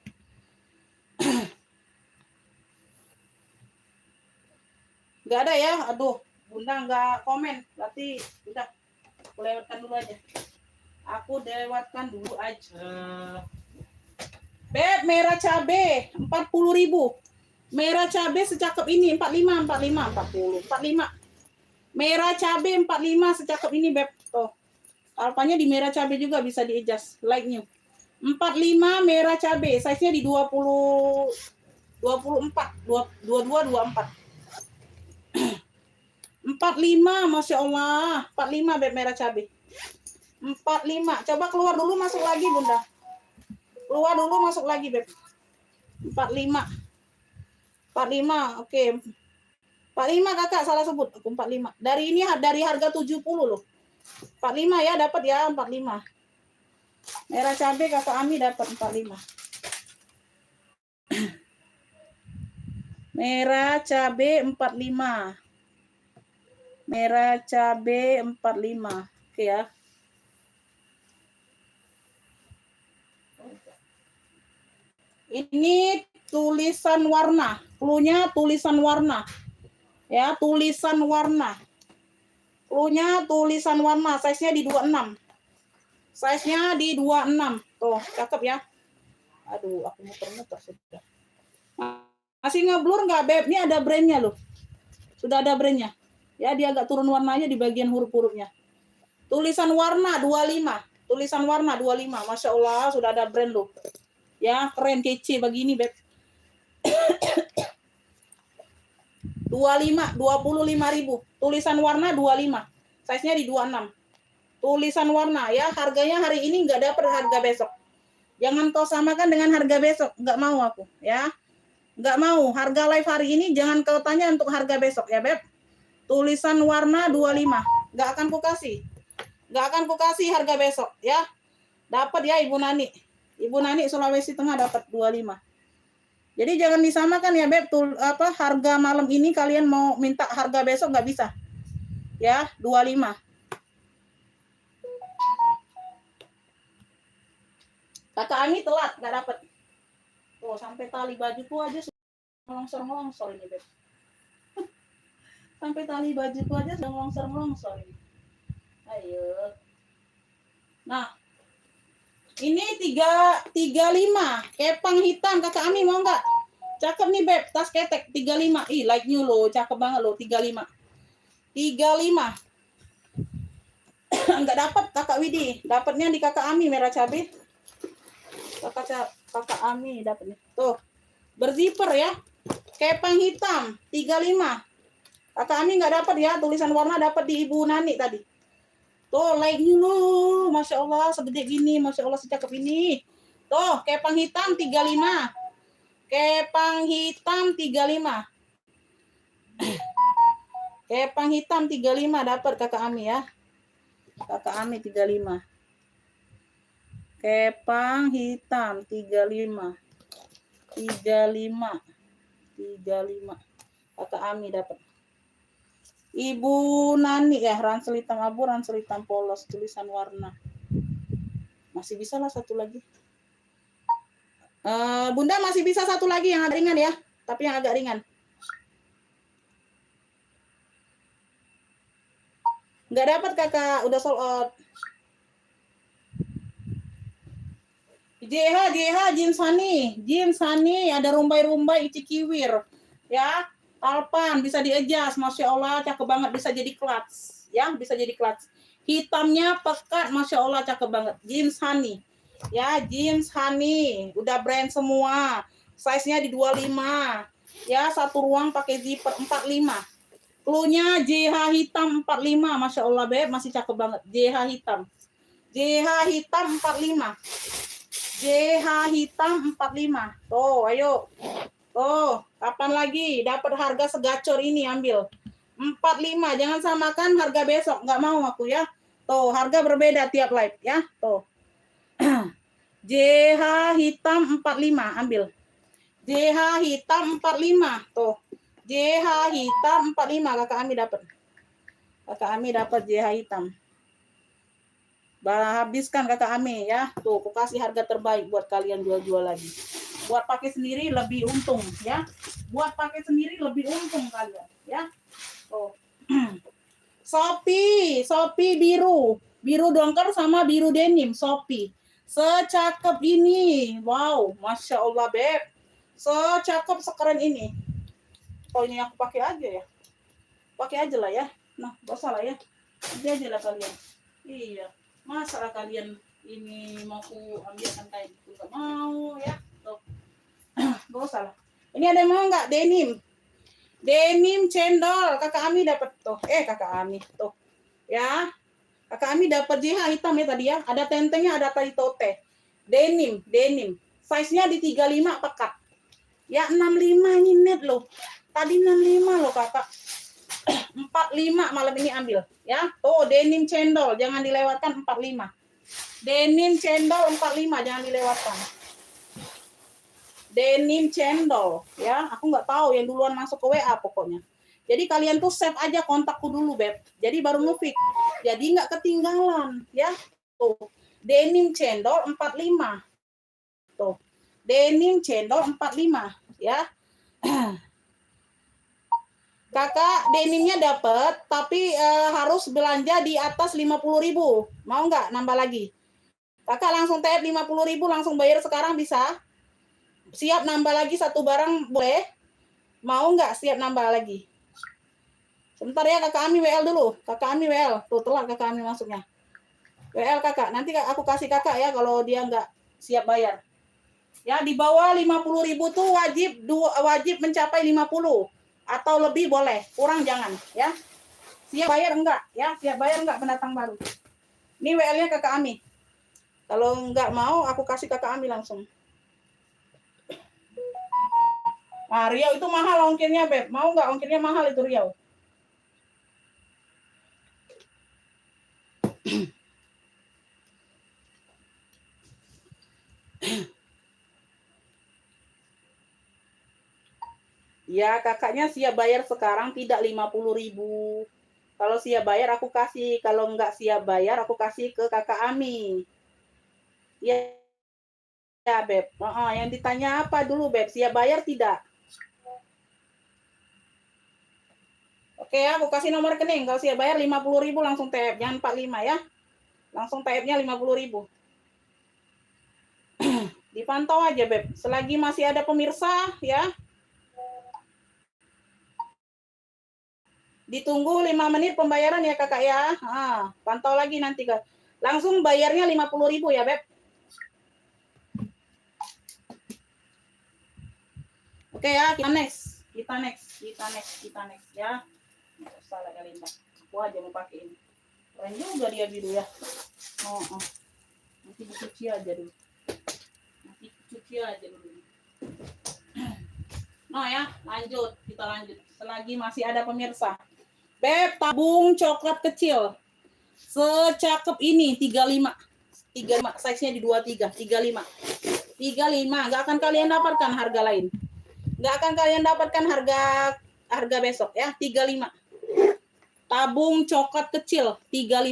[SPEAKER 1] Nggak ada ya, aduh, Bunda nggak komen, berarti udah, aku lewatkan dulu aja. Aku lewatkan dulu aja. Beb, merah cabe 40.000. Merah cabe secakep ini 45, 45. Merah cabe 45 secakep ini Beb. Tuh. Alpanya di merah cabe juga bisa di-adjust, like new. 45 merah cabe, size-nya di 20 24, 22 24. 45, Masya Allah. 45 Beb merah cabai. 45. Coba keluar dulu, masuk lagi Bunda. Keluar dulu, masuk lagi Beb. 45. 45, oke. 45 kakak, salah sebut. Aku 45. Dari ini, dari harga 70 loh. 45 ya, dapat ya 45. Merah cabai kakak Ami dapat 45. Merah cabai 45. Merah cabai 45. Oke ya. Ini tulisan warna. Cluenya tulisan warna. Ya, tulisan warna. Cluenya tulisan warna. Size-nya di 26. Size-nya di 26. Tuh, cakep ya. Aduh, aku muter-muter sudah. Masih ngeblur nggak, Beb? Ini ada brandnya loh. Sudah ada brandnya. Ya, dia agak turun warnanya di bagian huruf-hurufnya. Tulisan warna 25. Tulisan warna 25. Masya Allah, sudah ada brand loh. Ya, keren, kece begini, Beb. 25.000. Tulisan warna 25. Size-nya di 26. Tulisan warna ya, harganya hari ini nggak dapat harga besok. Jangan kau samakan dengan harga besok, nggak mau aku, ya. Nggak mau, harga live hari ini jangan kau tanya untuk harga besok ya, Beb. Tulisan warna 25. Nggak akan ku kasih. Nggak akan ku kasih harga besok, ya. Dapat ya Ibu Nani. Ibu Nani Sulawesi Tengah dapat 25. Jadi jangan disamakan ya, Beb. Harga malam ini kalian mau minta harga besok nggak bisa. Ya, 25. Kakak Ami telat, nggak dapat. Tuh, sampai tali bajuku aja ngelongsor ini, Beb. Sampai tali bajuku aja sudah ngelongsor ini. Ayo. Nah, ini 35 kepang hitam. Kakak Ami mau nggak? Cakep nih Beb, tas ketek 35. Ih, like new loh, cakep banget loh 35. 35. Enggak dapat Kakak Widi, dapatnya di Kakak Ami merah cabai. Kakak Ami dapatnya. Tuh. Berzipper ya. Kepang hitam 35. Kakak Ami nggak dapat ya, tulisan warna dapat di Ibu Nani tadi. Tuh, like new loh. Masya Allah, segede gini. Masya Allah, secakep ini. Tuh, kepang hitam 35. Kepang hitam 35. Kepang hitam 35 dapat Kakak Ami ya. Kakak Ami 35. Kepang hitam 35. 35. Kakak Ami dapat. Ibu Nani ya, ransel hitam abu, ransel hitam polos, tulisan warna. Masih bisa lah satu lagi. Bunda masih bisa satu lagi yang agak ringan ya, tapi yang agak ringan. Nggak dapat Kakak, udah sold out. JH jeans Hani ada rumbai-rumbai Cikiwir ya. Alpan bisa di-adjust, Masya Allah cakep banget, bisa jadi clutch ya, bisa jadi clutch. Hitamnya pekat, Masya Allah cakep banget. Jeans Hani ya, jeans Hani udah brand semua, size-nya di 25 ya, satu ruang pakai zipper 45. Cluenya JH hitam 45, Masya Allah Beb, masih cakep banget. JH hitam 45. JH hitam 45. Tuh, ayo. Tuh, kapan lagi dapat harga segacor ini ambil. 45, jangan samakan harga besok. Nggak mau aku ya. Tuh, harga berbeda tiap live ya. Tuh. JH hitam 45, ambil. JH hitam 45. Tuh. JH hitam 45 kakak Ami dapat. Kakak Ami dapat JH hitam. Habiskan kakak Ami ya. Tuh, aku kasih harga terbaik buat kalian jual-jual lagi. Buat pakai sendiri lebih untung ya. Buat pakai sendiri lebih untung kalian ya. Tuh. Shopee biru. Biru dongker sama biru denim Shopee. Secakep ini. Wow, Masya Allah, Beb. Secakep sekeren ini. Oh, ini aku pakai aja ya. Pakai aja lah ya. Nah, gak salah ya. Ini aja lah kalian. Iya. Masalah kalian ini mau ku ambilkan kain itu gak mau ya. Tuh. Gak salah. Ini ada yang mau nggak denim? Denim cendol. Kakak Ami dapat tuh. Kakak Ami tuh. Ya. Kakak Ami dapat JH hitam ya tadi ya. Ada tentengnya, ada tali tote. Denim. Size-nya di 35 pekat. Ya 65 ini net loh. Tadi 65 loh kakak. 45 malam ini ambil ya. Tuh denim cendol jangan dilewatkan 45. Denim cendol 45 jangan dilewatkan. Denim cendol ya. Aku nggak tahu yang duluan masuk ke WA pokoknya. Jadi kalian tuh save aja kontakku dulu, Beb. Jadi baru nge-fix. Jadi nggak ketinggalan ya. Tuh. Denim cendol 45. Tuh. Denim cendol 45 ya. Kakak denimnya dapat, tapi harus belanja di atas 50.000. Mau nggak nambah lagi? Kakak langsung tap 50.000 langsung bayar sekarang bisa. Siap nambah lagi satu barang boleh? Mau nggak siap nambah lagi? Sebentar ya kakak Ami WL dulu. Kakak Ami WL. Tuh telat kakak Ami masuknya. WL kakak. Nanti aku kasih kakak ya kalau dia nggak siap bayar. Ya di bawah 50.000 tuh wajib mencapai 50. Atau lebih boleh, kurang jangan ya. Siap bayar enggak ya? Siap bayar enggak pendatang baru? Ini WL-nya kakak Ami. Kalau enggak mau aku kasih kakak Ami langsung. Nah, Riau itu mahal ongkirnya, Beb. Mau enggak ongkirnya mahal itu Riau? Ya, kakaknya siap bayar sekarang tidak 50.000. Kalau siap bayar aku kasih, kalau enggak siap bayar aku kasih ke kakak Ami. Ya, ya Beb. Yang ditanya apa dulu, Beb? Siap bayar tidak? Oke ya, aku kasih nomor rekening. Kalau siap bayar 50.000 langsung tap, jangan 45 ya. Langsung tap-nya 50.000. Dipantau aja, Beb. Selagi masih ada pemirsa ya. Ditunggu 5 menit pembayaran ya kakak ya. Pantau lagi nanti kak. Langsung bayarnya 50.000 ya Beb. Oke ya, kita next ya. Nggak salah kali ini. Aku aja mau pakai ini. Keren juga dia biru ya. Nanti dicuci aja dulu. Nah ya, kita lanjut. Selagi masih ada pemirsa. Beb, tabung coklat kecil. Secakep ini 35. Size-nya di 23, 35. Enggak akan kalian dapatkan harga lain. Enggak akan kalian dapatkan harga besok ya, 35. Tabung coklat kecil 35.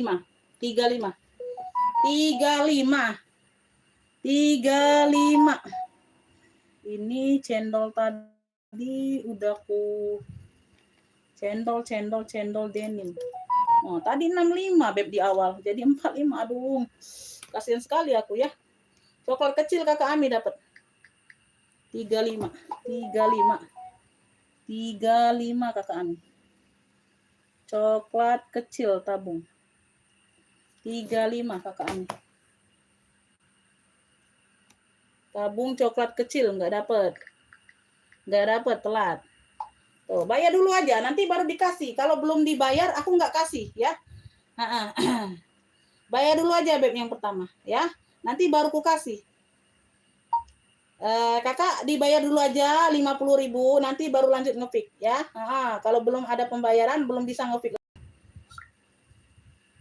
[SPEAKER 1] Ini cendol tadi udah cendol denim. Tadi 65 Beb di awal, jadi 45. Aduh, kasihan sekali aku ya. Coklat kecil kakak Ami dapat 35 kakak Ami. Coklat kecil tabung 35 kakak Ami. Tabung coklat kecil nggak dapat, telat. Tuh, bayar dulu aja, nanti baru dikasih. Kalau belum dibayar, aku nggak kasih ya. Bayar dulu aja Beb yang pertama ya. Nanti baru ku kasih. Kakak dibayar dulu aja 50.000, nanti baru lanjut ngepick ya. Kalau belum ada pembayaran belum bisa ngepick.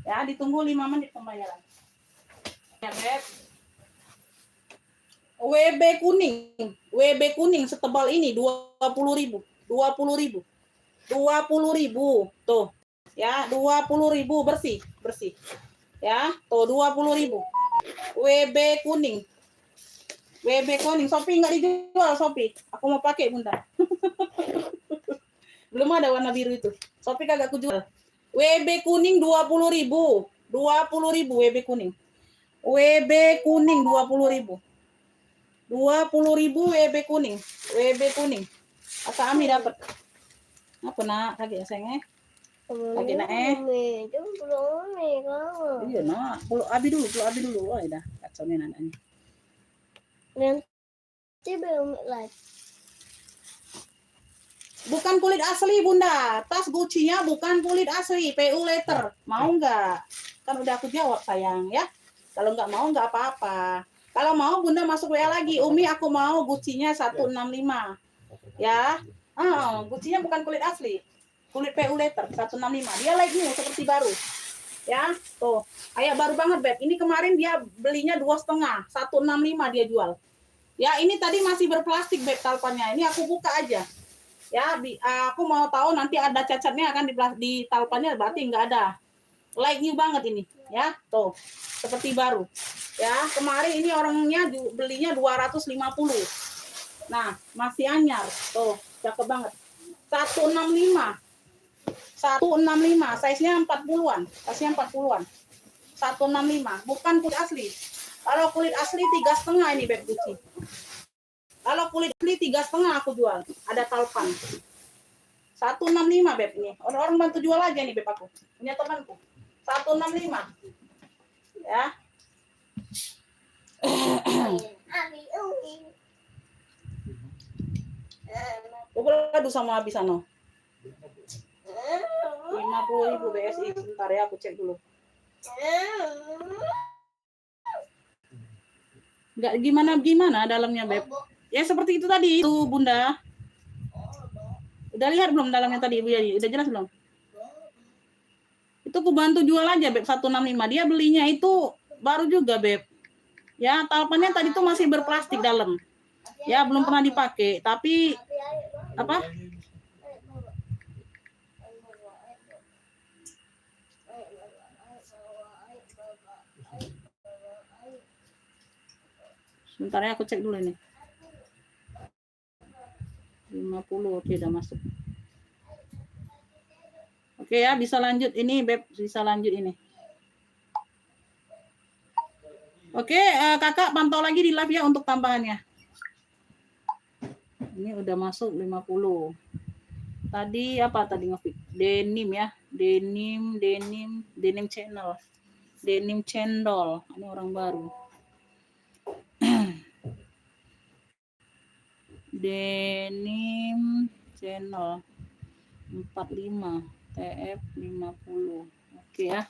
[SPEAKER 1] Ya, ditunggu 5 menit pembayaran. Ya, Beb. WB kuning setebal ini 20.000. 20.000. 20.000. Tuh. Ya, 20.000 bersih. Ya, tuh 20.000. WB kuning. Shopee nggak dijual, Shopee. Aku mau pakai, Bunda. Belum ada warna biru itu. Shopee kagak aku jual. WB kuning 20.000. 20.000 WB kuning. WB kuning 20.000. 20.000 WB kuning. WB kuning. Asa Ami dapat. Apa nak? Kagak ya sayangnya? Kagak nak Iya nak. Pulau Abi dulu. Oh, dah. Kacau nih anaknya.
[SPEAKER 2] Nanti belum live.
[SPEAKER 1] Bukan kulit asli, Bunda. Tas Gucci-nya bukan kulit asli, PU letter. Mau nggak? Kan udah aku jawab, sayang, ya. Kalau nggak mau, nggak apa-apa. Kalau mau, Bunda masuk WA lagi. Umi, aku mau Gucci-nya 165. Ya. Gucci-nya bukan kulit asli. Kulit PU letter, 165. Dia like new, seperti baru. Ya, tuh. Kayak baru banget, Beb. Ini kemarin dia belinya 2,5. 165 dia jual. Ya, ini tadi masih berplastik, Beb, talpannya. Ini aku buka aja. Ya, aku mau tahu nanti ada cacatnya akan di talpannya, berarti nggak ada. Like new banget ini, ya. Tuh, seperti baru. Ya, kemarin ini orangnya belinya 250. Nah, masih anyar. Tuh, cakep banget. 165. 165, size-nya 40-an. Size-nya 40-an. 165, bukan kulit asli. Kalau kulit asli 3,5 ini, Beb Gucci. Kalau kulit asli 3,5 aku jual. Ada talpan. 165, Beb ini. Orang bantu jual aja nih, Beb aku. Punya temanku. 165. Ya. Berapa sama habis sana? 50.000 BSI. Sebentar ya, aku cek dulu. Enggak gimana dalamnya, Beb. Ya seperti itu tadi itu, Bunda. Udah lihat belum dalamnya tadi, Ibu Yadi? Udah jelas belum? Itu aku bantu jual aja, Beb, 165. Dia belinya itu baru juga, Beb. Ya, talpannya tadi tuh masih berplastik dalam. Ya, belum pernah dipakai, tapi apa? Sebentar ya, aku cek dulu ini. 50, oke, udah masuk. Oke ya, bisa lanjut ini, Beb, bisa lanjut ini. Oke, Kakak pantau lagi di live ya untuk tambahannya. Ini udah masuk 50. Tadi apa tadi ngepick? Denim ya. Denim channel. Denim cendol. Ini orang baru. Denim channel 45 TF 50. Oke ya.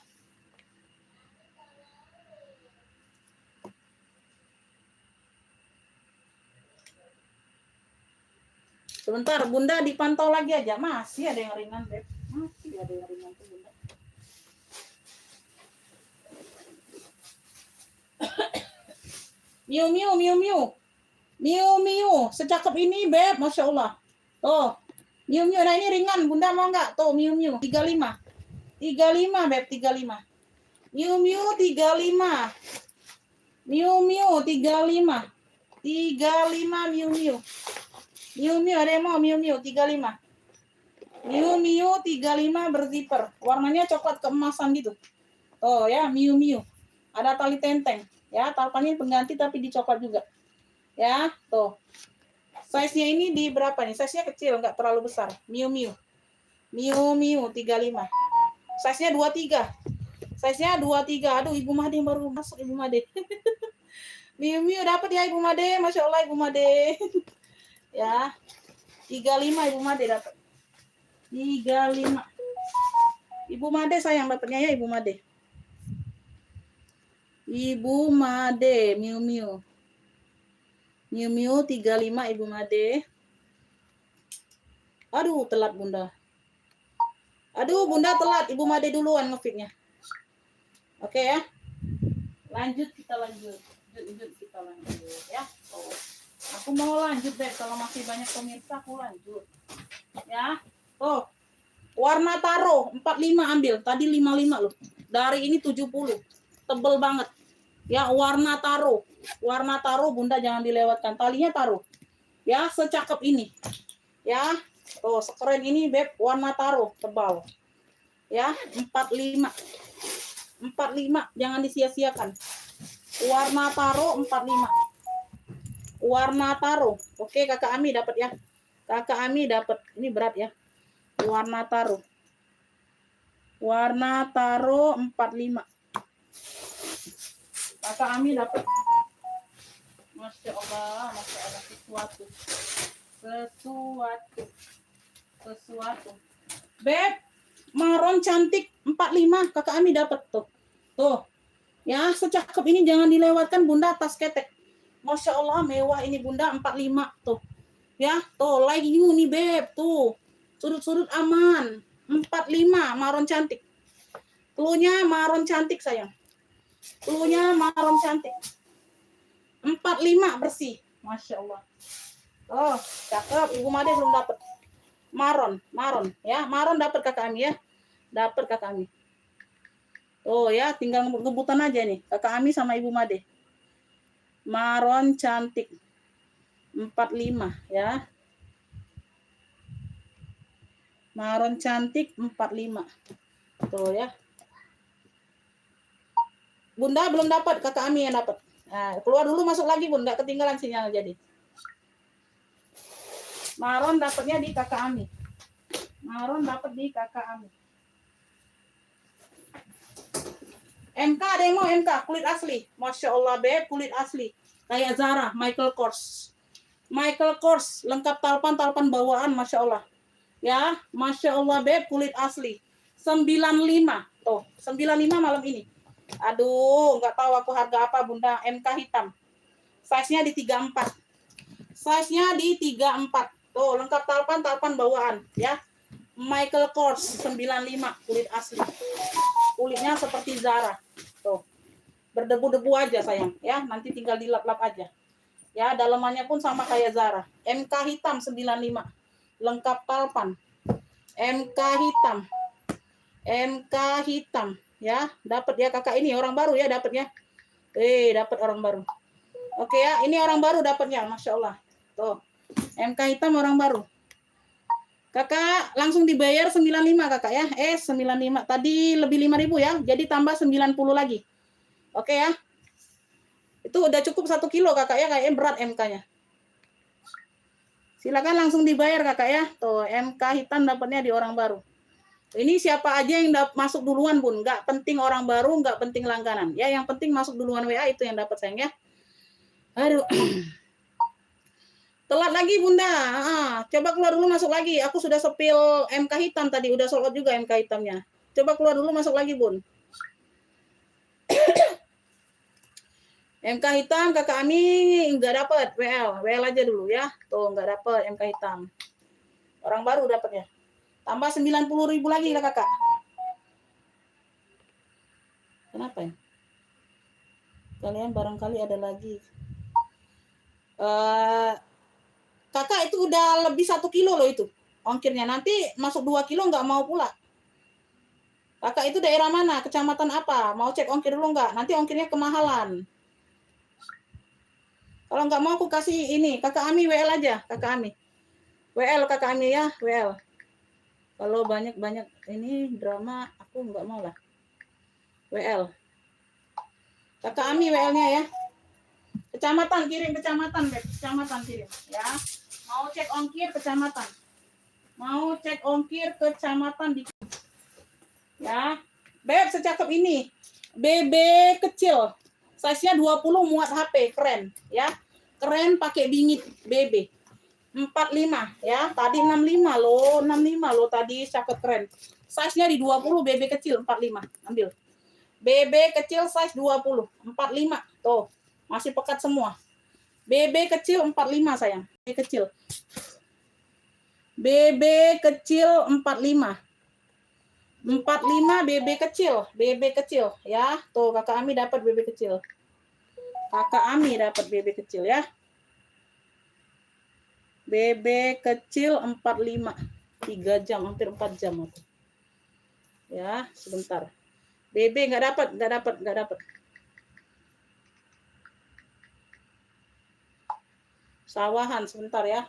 [SPEAKER 1] Sebentar, Bunda dipantau lagi aja. Masih ada yang ringan, Beb. Masih ada yang ringan tuh, Bunda. Miu, secakep ini, Beb. Masya Allah. Oh, Miu, nah ini ringan. Bunda mau nggak? Tuh, Miu, 35. 35, Beb, 35. Miu, 35. Miu, 35. 35, Miu. Miu, ada yang mau Miu 35. Miu 35 berzipper. Warnanya coklat keemasan gitu. Oh ya, Miu. Ada tali tenteng. Ya, talpannya pengganti tapi dicoklat juga. Ya, tuh. Size-nya ini di berapa nih? Size-nya kecil, nggak terlalu besar. Miu 35. Size-nya 23. Size-nya 23. Aduh, Ibu Made baru masuk, Ibu Made. Miu dapat ya, Ibu Made. Masya Allah, Ibu Made. Ya. 35 Ibu Made dapat. 35. Ibu Made sayang dapatnya ya, Ibu Made. Ibu Made, Miu. Miu Miu 35 Ibu Made. Aduh, telat Bunda. Aduh, Bunda telat. Ibu Made duluan ngefitnya. Oke ya. Lanjut kita lanjut. Kita lanjut ya. Oh. Aku mau lanjut deh, kalau masih banyak pemirsa aku lanjut. Ya. Oh. Warna taro 45 ambil. Tadi 55 loh. Dari ini 70. Tebel banget. Ya, warna taro. Warna taro Bunda jangan dilewatkan. Talinya taro. Ya, secakep ini. Ya. Oh, sekeren ini Beb, warna taro tebal. Ya, 45. 45 jangan disia-siakan. Warna taro 45. Warna taro. Oke, Kakak Ami dapat ya. Kakak Ami dapat. Ini berat ya. Warna taro. Warna taro 45. Kakak Ami dapat. Masya Allah sesuatu. Beb, maron cantik 45. Kakak Ami dapat tuh. Tuh. Ya, secakep ini jangan dilewatkan Bunda, tas ketek. Masya Allah mewah ini Bunda 45 tuh. Ya, tuh like you nih Beb, tuh. Sudut-sudut aman. 45 maron cantik. Telunya maron cantik sayang. Telunya maron cantik. 45 bersih. Masya Allah. Oh, cakep. Ibu Made belum dapat. Maron ya. Maron dapat Kakak Ami ya. Dapat Kakak Ami. Oh ya, tinggal ngebutan aja nih. Kakak Ami sama Ibu Made. Maron cantik. 45 ya. Maron cantik 45. Tuh ya. Bunda belum dapat, Kakak Ami yang dapat. Nah, keluar dulu masuk lagi Bun, enggak ketinggalan sinyal jadi. Maron dapatnya di Kakak Ami. Maron dapat di Kakak Ami. MK ada yang mau MK, kulit asli. Masya Allah Beb, kulit asli. Kayak Zara, Michael Kors. Michael Kors, lengkap talpan bawaan, Masya Allah. Ya, Masya Allah Beb, kulit asli. 95. Tuh, 95 malam ini. Aduh, nggak tahu aku harga apa Bunda. MK hitam. Size-nya di 34. Size-nya di 34. Tuh, lengkap talpan bawaan. Ya, Michael Kors, 95, kulit asli. Kulitnya seperti Zara. Tuh. Berdebu-debu aja sayang. Ya, nanti tinggal dilap-lap aja. Ya, dalamannya pun sama kayak Zara. MK hitam 95. Lengkap talpan. MK hitam. MK hitam. Ya, dapat ya Kakak ini orang baru ya dapatnya. Dapat orang baru. Oke ya, ini orang baru dapatnya, Masya Allah. Tuh. MK hitam orang baru. Kakak langsung dibayar 95 Kakak ya. 95. Tadi lebih 5.000 ya. Jadi tambah 90 lagi. Oke ya. Itu udah cukup 1 kilo Kakak ya, kayaknya berat MK-nya. Silakan langsung dibayar Kakak ya. Tuh, MK hitam dapatnya di orang baru. Ini siapa aja yang masuk duluan Bun. Nggak penting orang baru, nggak penting langganan. Ya, yang penting masuk duluan WA itu yang dapat sayang ya. Aduh. Telat lagi Bunda. Coba keluar dulu masuk lagi. Aku sudah sepil MK hitam tadi. Udah sold out juga MK hitamnya. Coba keluar dulu masuk lagi Bun. MK hitam Kakak Ami nggak dapat WL aja dulu ya. Tuh nggak dapat MK hitam. Orang baru dapatnya. Tambah 90.000 lagi lah Kakak. Kenapa ya? Kalian barangkali ada lagi. Kakak itu udah lebih 1 kilo loh itu ongkirnya. Nanti masuk 2 kilo nggak mau pula. Kakak itu daerah mana? Kecamatan apa? Mau cek ongkir dulu nggak? Nanti ongkirnya kemahalan. Kalau nggak mau aku kasih ini. Kakak Ami WL aja. Kakak Ami. WL Kakak Ami ya. WL. Kalau banyak-banyak ini drama aku nggak mau lah. WL. Kakak Ami WL-nya ya. Kecamatan kirim kecamatan, Beb. Kecamatan kirim ya. Mau cek ongkir kecamatan. Mau cek ongkir kecamatan di ya. Beb secakep ini. BB kecil. Size-nya 20 muat HP, keren ya. Keren pakai bingit BB. 45 ya. Tadi 65 loh, 65 loh tadi cakep keren. Size-nya di 20 BB kecil 45. Ambil. BB kecil size 20, 45. Tuh, masih pekat semua. BB kecil 45 sayang. BB kecil. BB kecil 45. 45 BB kecil. BB kecil ya. Tuh kakak Ami dapat BB kecil. Kakak Ami dapat BB kecil ya. BB kecil 45. 3 jam, hampir 4 jam aku. Ya, sebentar. BB nggak dapat. Sawahan sebentar ya.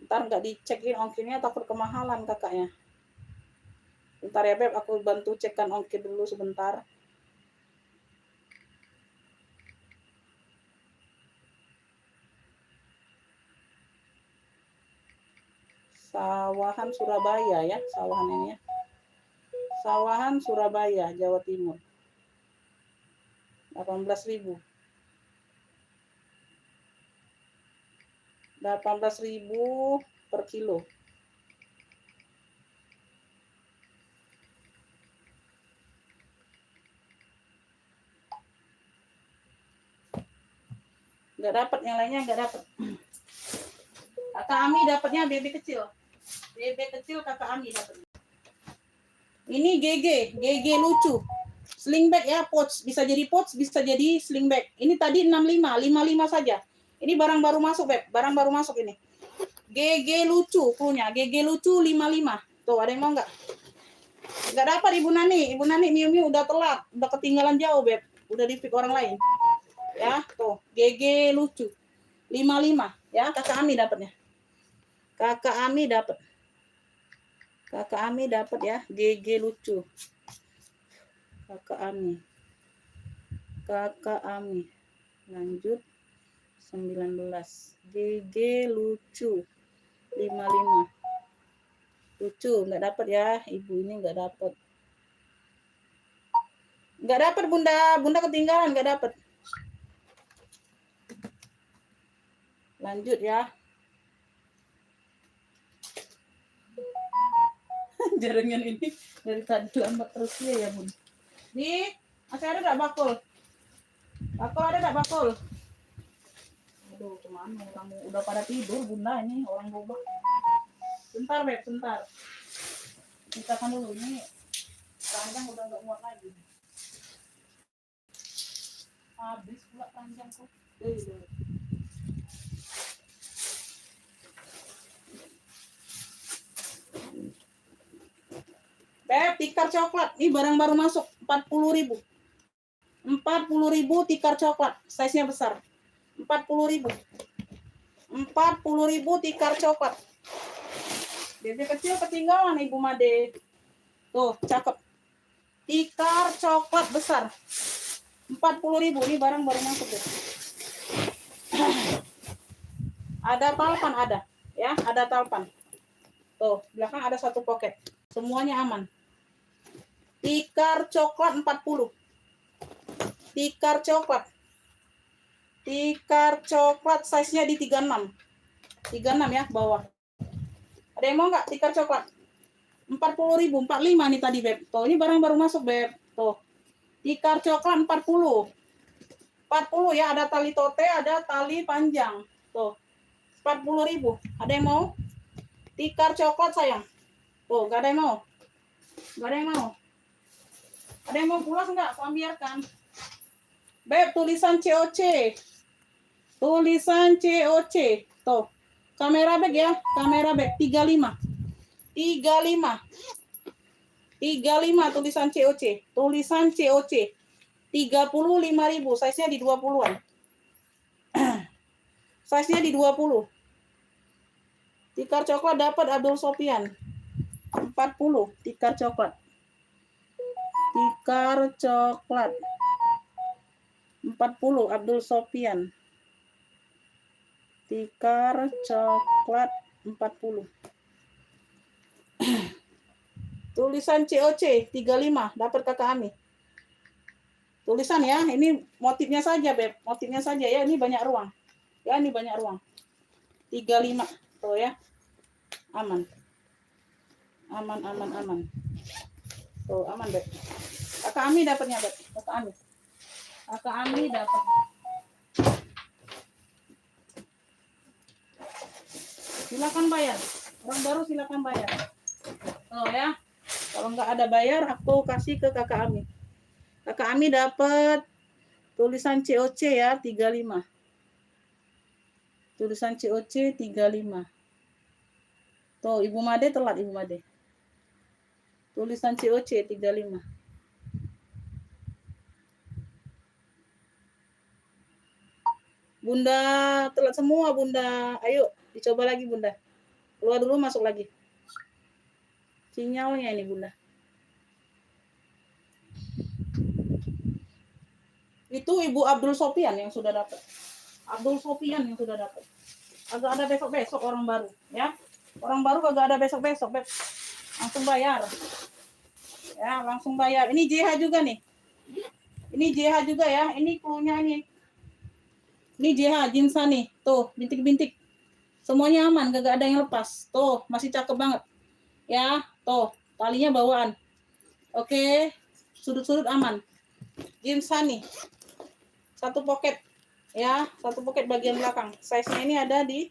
[SPEAKER 1] Ntar nggak dicekin ongkirnya, takut kemahalan kakaknya. Bentar ya Beb, aku bantu cekkan ongkir dulu sebentar. Sawahan Surabaya ya, sawahan ini ya. Sawahan Surabaya, Jawa Timur. 18.000. 18.000 per kilo. Nggak dapat, yang lainnya nggak dapat. Kakak Ami dapatnya BB kecil. BB kecil kakak Ami dapat. Ini GG lucu. Sling bag ya, pouch. Bisa jadi pouch, bisa jadi sling bag. Ini tadi 65, 55 saja. Ini barang baru masuk, Beb. Barang baru masuk ini. GG lucu punya. GG lucu 55. Tuh, ada yang mau nggak? Nggak dapat Ibu Nani. Ibu Nani Miu udah telat. Udah ketinggalan jauh, Beb. Udah di pick orang lain. Ya, tuh. GG lucu. 55. Ya, kakak Ami dapatnya. Kakak Ami dapat. Kakak Ami dapat ya. GG lucu. Kakak Ami. Kakak Ami. Lanjut. 19. GG lucu. 55. Lucu, nggak dapat ya. Ibu ini nggak dapat. Nggak dapat Bunda ketinggalan, nggak dapat. Lanjut ya. Jaringan ini dari tadi lambat terus ya Bun. Nih, masih ada nggak bakul? Bakul ada nggak bakul? Aduh, kemana orang udah pada tidur Bunda ini, orang gobak. Bentar Beb, bentar. Kita kan dulu ini panjang udah nggak muat lagi. Habis pula panjangku. Beb, tikar coklat. Ini barang baru masuk 40.000. 40.000 tikar coklat. Size-nya besar. 40.000. 40.000 tikar coklat. Bebe kecil ketinggalan Ibu Made. Tuh, cakep. Tikar coklat besar. 40.000. Ini barang baru masuk deh. Ada talpan ada. Ya, ada talpan. Tuh, belakang ada satu pocket. Semuanya aman. Tikar coklat 40. Tikar coklat. Tikar coklat size-nya di 36. 36 ya, bawah. Ada yang mau nggak tikar coklat? 40.000, 45 nih tadi, Beb. Tuh, ini barang baru masuk, Beb. Tuh. Tikar coklat 40. 40 ya, ada tali tote, ada tali panjang. Tuh. 40.000. Ada yang mau? Tikar coklat, sayang. Tuh, nggak ada yang mau. Nggak ada yang mau. Ada yang mau pulas nggak? Aku biarkan. Beb, tulisan COC. Tulisan COC. Tuh. Kamera bag ya. Kamera bag 35. 35. 35 tulisan COC. Tulisan COC. 35.000. Size-nya di 20-an. Size-nya di 20. Tikar coklat dapat Abdul Sofian. 40 tikar coklat. Tikar coklat 40 Abdul Sofian. Tikar coklat 40. Tulisan COC 35 dapat kakak Ami. Tulisan ya, ini motifnya saja Beb. Motifnya saja ya, ini banyak ruang. Ya, ini banyak ruang. 35 tuh ya. Aman. Aman. Tuh, aman, Beb. Kakak Ami dapatnya, Beb. Kakak Ami dapat. Silakan bayar. Orang baru silakan bayar. Oh ya. Kalau nggak ada bayar, aku kasih ke kakak Ami. Kakak Ami dapat tulisan COC ya 35. Tulisan COC 35. Tuh, Ibu Made telat Ibu Made. Tulisan COC 35. Bunda telat semua Bunda. Ayo dicoba lagi Bunda. Keluar dulu masuk lagi. Sinyalnya ini Bunda. Itu Ibu Abdul Sofian yang sudah dapat. Abdul Sofian yang sudah dapat. Agak ada besok-besok orang baru, ya. Orang baru kagak ada besok-besok, Beb. Langsung bayar. Ya, langsung bayar. Ini JH juga nih. Ini JH juga ya. Ini cluenya ini. Ini JH Jinsa nih. Tuh, bintik-bintik. Semuanya aman, kagak ada yang lepas. Tuh, masih cakep banget. Ya, tuh, talinya bawaan. Oke. Sudut-sudut aman. Jinsa nih. Satu pocket. Ya, satu pocket bagian belakang. Size-nya ini ada di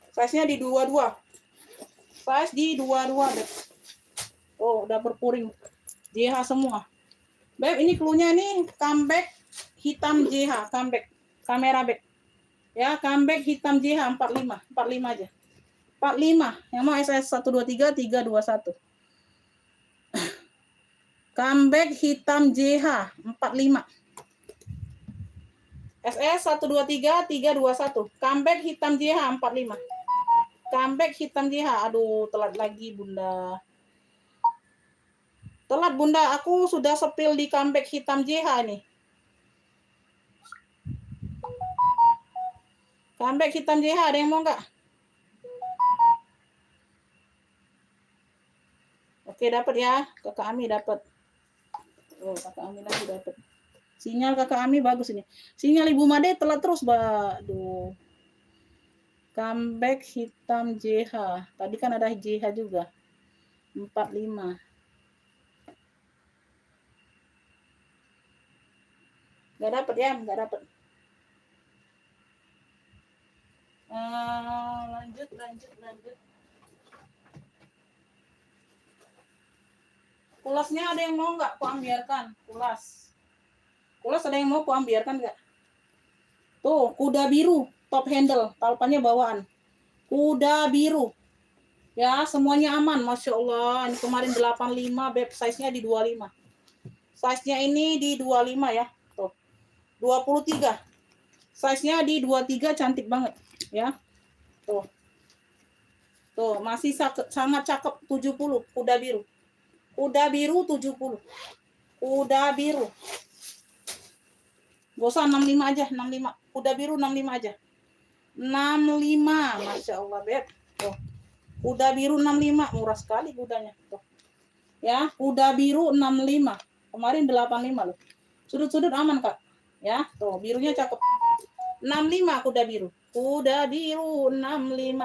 [SPEAKER 1] size-nya di 22. Size di 22, Beb. Oh, udah berpuring. JH semua. Beb, ini cluenya nih comeback hitam JH, comeback. Kamera back. Ya, comeback hitam JH 45. 45 aja. 45. Yang mau SS 123 321. Comeback hitam JH 45. SS 123 321. Comeback hitam JH 45. Comeback hitam JH. Aduh, telat lagi Bunda. Telat Bunda, aku sudah sepil di comeback hitam JH nih. Comeback hitam JH, ada yang mau nggak? Oke, dapat ya. Kakak Ami dapat. Oh, kakak Ami lagi dapat. Sinyal kakak Ami bagus ini. Sinyal Ibu Made telat terus, Mbak. Aduh. Comeback hitam JH. Tadi kan ada JH juga. 45. Nggak dapat ya, nggak dapat. Lanjut. Kulasnya ada yang mau nggak? Ku ambiarkan. Kulas ada yang mau ku ambiarkan nggak? Tuh, kuda biru, top handle, talpannya bawaan. Kuda biru. Ya, semuanya aman, Masya Allah. Ini kemarin 85, Beb, size-nya di 25. Size-nya ini di 25 ya. Tuh, 23. Size-nya di 23, cantik banget. Ya, tuh. Tuh, masih sangat cakep, 70, kuda biru. Kuda biru 70. Kuda biru. Gak usah 65 aja, 65. Kuda biru 65 aja. 65, Masya Allah, Beb. Tuh. Kuda biru 65, murah sekali kudanya. Tuh. Ya, kuda biru 65. Kemarin 85 loh. Sudut-sudut aman, Kak. Ya, tuh, birunya cakep. 65 kuda biru. Kuda biru 65.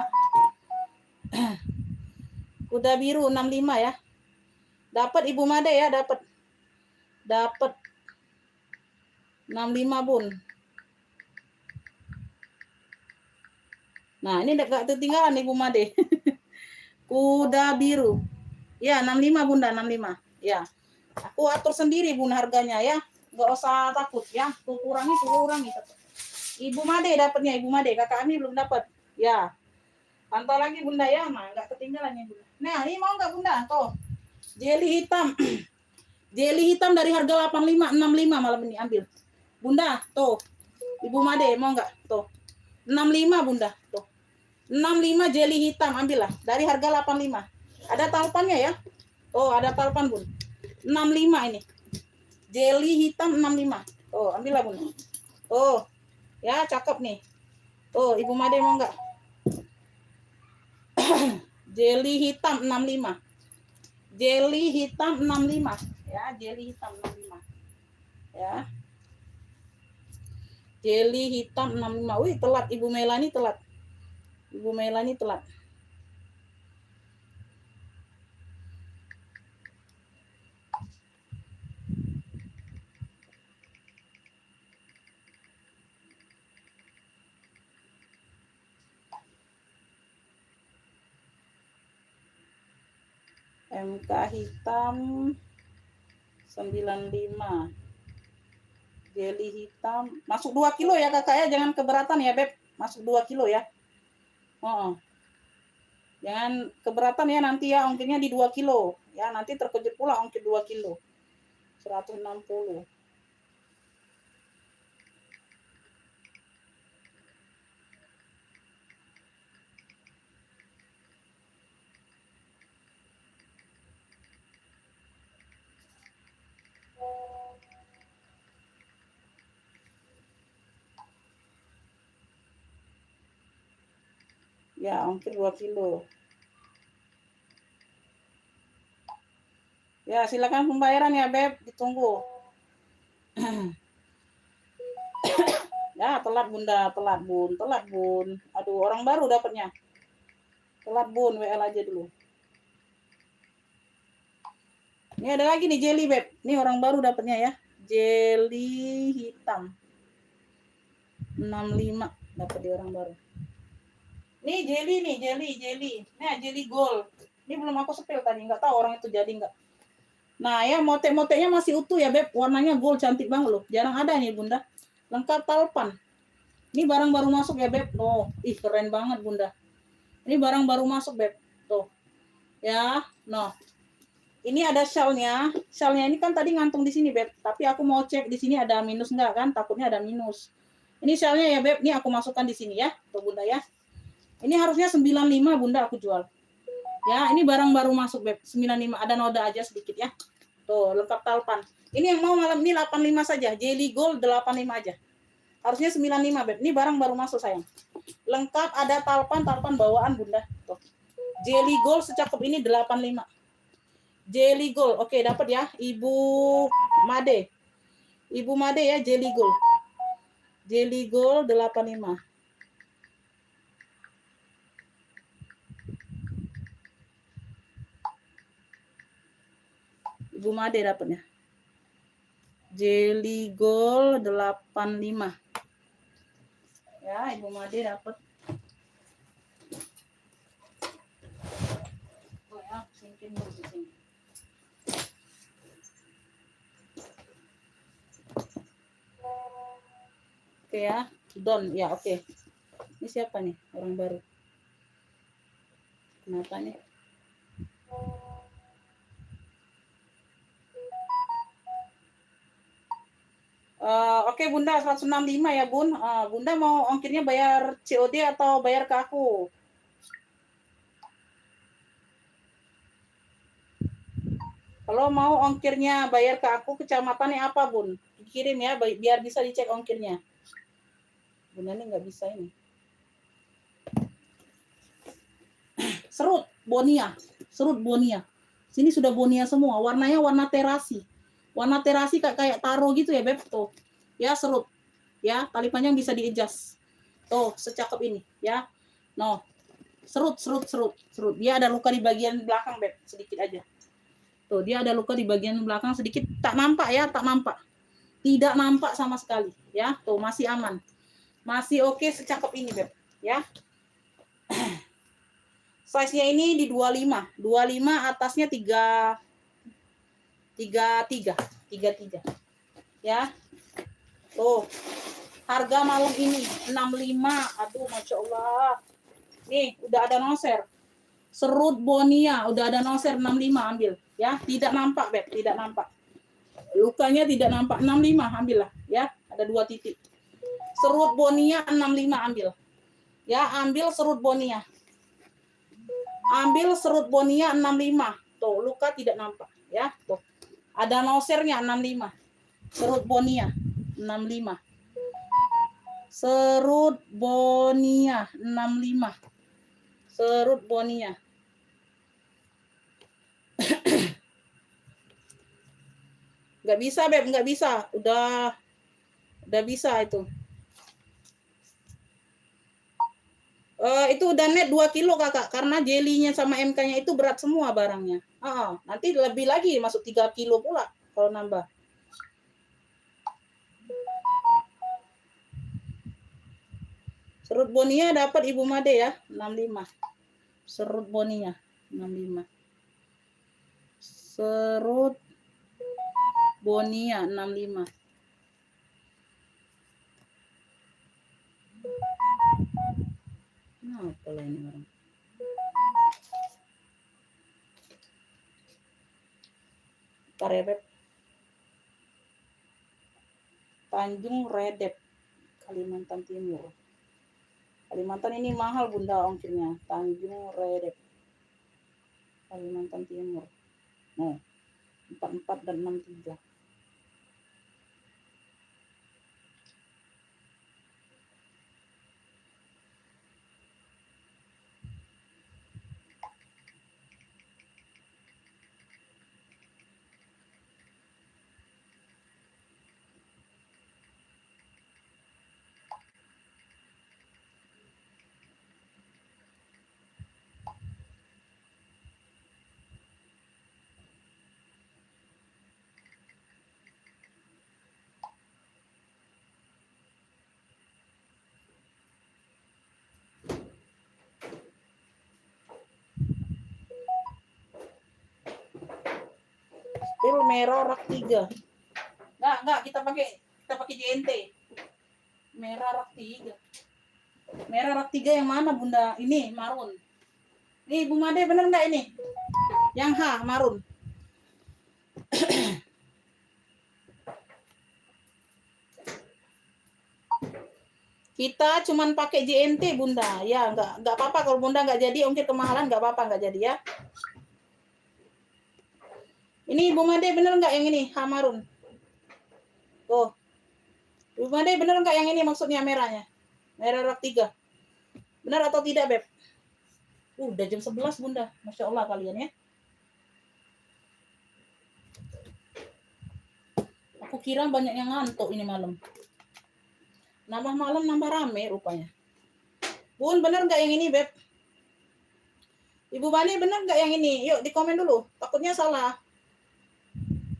[SPEAKER 1] Kuda biru 65 ya. Dapat Ibu Made ya, dapat. Dapat 65, Bun. Nah, ini enggak ketinggalan Ibu Made. Kuda biru. Ya, 65 Bunda, 65. Ya. Aku atur sendiri Bun harganya ya. Enggak usah takut ya. Kurangi. Ibu Made dapatnya, Ibu Made. Kakak Ami belum dapat. Ya. Pantau lagi Bunda ya, mah enggak ketinggalan ya Bunda. Nah, ini mau enggak Bunda? Tuh. Jelly hitam. Jelly hitam dari harga 85, 65 malam ini ambil. Bunda, tuh. Ibu Made mau enggak? Tuh. 65 Bunda, tuh. 65 jelly hitam ambillah dari harga 85. Ada talpannya ya. Oh, ada talpan Bun. 65 ini. Jelly hitam 65. Oh, ambillah Bun. Oh. Ya, cakep nih. Oh, Ibu Made mau enggak? Jelly hitam 65. Jelly hitam 65. Ya, jelly hitam 65. Ya. Jelly hitam 65. Wih, telat Ibu Melani telat. Ibu Melani telat. MK hitam 95. Jelly hitam masuk 2 kilo ya kakak ya, jangan keberatan ya Beb, masuk 2 kilo ya. Jangan keberatan ya, nanti ya ongkirnya di 2 kilo ya, nanti terkejut pula ongkir 2 kilo 160. Ya ongkir 2 kilo ya, silakan pembayaran ya Beb, ditunggu. Ya telat Bunda, telat Bun. Aduh, orang baru dapatnya. Telat Bun, WL aja dulu. Ini ada lagi nih jelly Beb. Ini orang baru dapatnya ya. Jelly hitam 65 dapat di orang baru. Nih jelly. Nah, jelly gold. Ini belum aku sepil tadi, nggak tahu orang itu jadi nggak. Nah, ya motek-moteknya masih utuh ya Beb. Warnanya gold, cantik banget loh. Jarang ada nih Bunda. Lengkap talpan. Ini barang baru masuk ya Beb. Oh, keren banget Bunda. Ini barang baru masuk Beb. Tuh. Ya, noh. Ini ada shellnya. Shellnya ini kan tadi ngantung di sini Beb. Tapi aku mau cek di sini ada minus enggak kan? Takutnya ada minus. Ini shellnya ya Beb. Ini aku masukkan di sini ya. Tuh Bunda ya. Ini harusnya 95 Bunda aku jual. Ya, ini barang baru masuk Beb. 95, ada noda aja sedikit ya. Tuh, lengkap talpan. Ini yang mau malam ini 85 saja. Jelly gold 85 aja. Harusnya 95 Beb. Ini barang baru masuk sayang. Lengkap ada talpan bawaan Bunda. Tuh. Jelly gold secakep ini 85. Jelly gold. Oke, dapat ya. Ibu Made. Ibu Made ya, jelly gold. Jelly gold 85. Ibu Made dapatnya. Jelly gold 85. Ya, Ibu Made dapat. Oh ya, singkin dulu di sini. Oke ya, Don. Ya, oke. Ini siapa nih? Orang baru. Kenapa nih? Oke Bunda, 165 ya Bun. Bunda mau ongkirnya bayar COD atau bayar ke aku? Kalau mau ongkirnya bayar ke aku, kecamatannya apa Bun? Kirim ya, biar bisa dicek ongkirnya. Bunda ini nggak bisa ini. Serut Bonia. Sini sudah Bonia semua. Warnanya warna terasi. Warna terasi kayak taro gitu ya Beb. Tuh. Ya serut. Ya, tali panjang bisa di-adjust. Tuh, secakep ini ya. No. Serut. Dia ada luka di bagian belakang Beb, sedikit aja. Tuh, dia ada luka di bagian belakang sedikit, tak nampak ya, Tidak nampak sama sekali ya. Tuh, masih aman. Masih oke secakep ini Beb, ya. Size-nya ini di 25 atasnya 33. Ya. Tuh. Harga malam ini 65. Aduh, Masya Allah. Nih, udah ada noser. Serut Bonia, udah ada noser 65, ambil. Ya, tidak nampak, Beb. Tidak nampak. Lukanya tidak nampak. 65, ambillah. Ya, ada 2 titik. Serut Bonia 65, ambil. Ya, ambil serut Bonia. Ambil serut Bonia 65. Tuh, luka tidak nampak. Ya, tuh. Ada nosernya 65. Serut Bonia 65. Serut Bonia 65. Serut Bonia. Nggak bisa, Beb, nggak bisa. Udah bisa itu. Itu udah net 2 kilo kakak, karena jelinya sama MK-nya itu berat semua barangnya. Nanti lebih lagi, masuk 3 kilo pula kalau nambah. Serut Bonia dapat Ibu Made ya, 65. Serut Bonia 65. Serut Bonia 65. Kenapa lah ini orang? Ntar ya, Beb. Tanjung Redep, Kalimantan Timur. Kalimantan ini mahal bunda ongkirnya. Tanjung Redep, Kalimantan Timur. Nah, 44 dan 63. Pil merah rak 3. Enggak, kita pakai JNT. Merah rak 3. Merah rak 3 yang mana bunda? Ini marun. Nih Bu Made bener nggak ini? Yang H marun. Kita cuman pakai JNT bunda. Ya nggak apa-apa kalau bunda nggak jadi ongkir kemahalan nggak apa-apa nggak jadi ya. Ini Bu Made bener nggak yang ini H marun? Tuh. Bu Made bener nggak yang ini maksudnya merahnya? Merah rak 3. Benar atau tidak, Beb? Udah jam 11, bunda. Masya Allah kalian ya. Aku kira banyak yang ngantuk ini malam. Nambah malam nambah rame rupanya. Bun, bener nggak yang ini, Beb? Ibu Bani bener nggak yang ini? Yuk di komen dulu. Takutnya salah.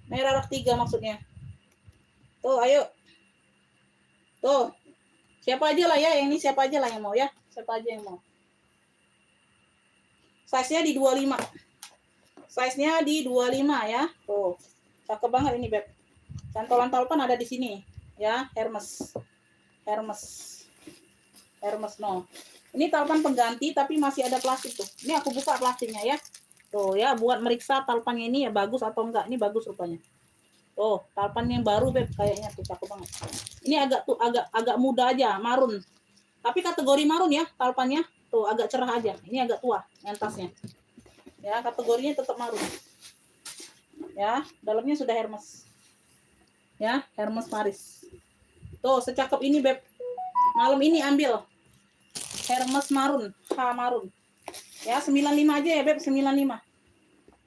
[SPEAKER 1] Merah rak 3 maksudnya. Tuh, ayo. Tuh. Siapa aja lah ya, yang ini siapa aja lah yang mau ya. Siapa aja yang mau. Size-nya di 25. Size-nya di 25 ya. Tuh. Cakep banget ini, Beb. Cantolan-talpan ada di sini ya, Hermes no. Ini talpan pengganti tapi masih ada plastik tuh. Ini aku buka plastiknya ya. Tuh ya, buat meriksa talpannya ini ya bagus atau enggak. Ini bagus rupanya. Tuh, talpan yang baru, Beb, kayaknya tuh cakep banget. Ini agak muda aja, marun. Tapi kategori marun ya talpannya. Tuh agak cerah aja. Ini agak tua entasnya. Ya, kategorinya tetap marun. Ya, dalamnya sudah Hermes. Ya, Hermes Paris. Tuh, secakep ini, Beb. Malam ini ambil Hermes marun, H marun. Ya, 95 aja ya, Beb, 95.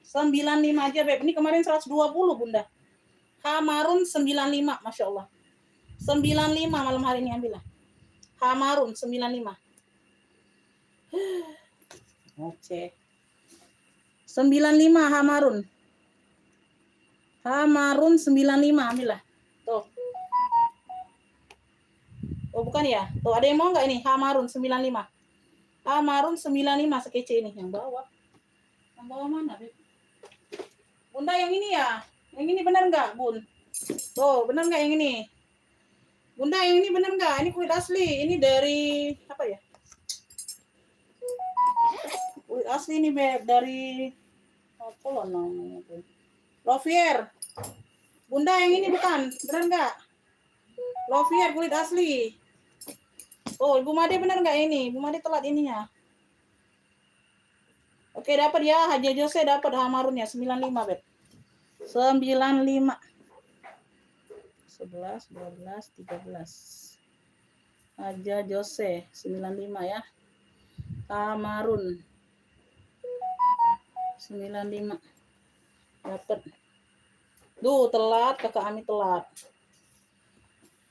[SPEAKER 1] 95 aja, Beb. Ini kemarin 120, bunda. H marun 95, Masya Allah. 95 malam hari ini ambil lah. H marun 95. Oke. 95 H marun. H marun 95 ambil lah. Tuh. Oh, bukan ya? Tuh, ada yang mau nggak ini? H marun 95. H marun 95 sekece ini yang bawah. Yang bawah mana, Beb? Bunda yang ini ya? Yang ini benar nggak, Bun? Tuh, benar nggak yang ini? Bunda yang ini benar nggak? Ini kulit asli. Ini dari apa ya? Kulit asli ini, Beb, dari apa loh namanya tuh? Lovier. Bunda yang ini bukan? Benar nggak? Lovier kulit asli. Oh, Ibu Made benar nggak ini? Ibu Made telat ininya. Oke, dapat ya. Haji Jose dapat hamarunnya 95, Beb. 95. 11, 12, 13. Haji Jose 95 ya. Hamarun 95. Dapat. Duh, telat. Kakak Ami telat.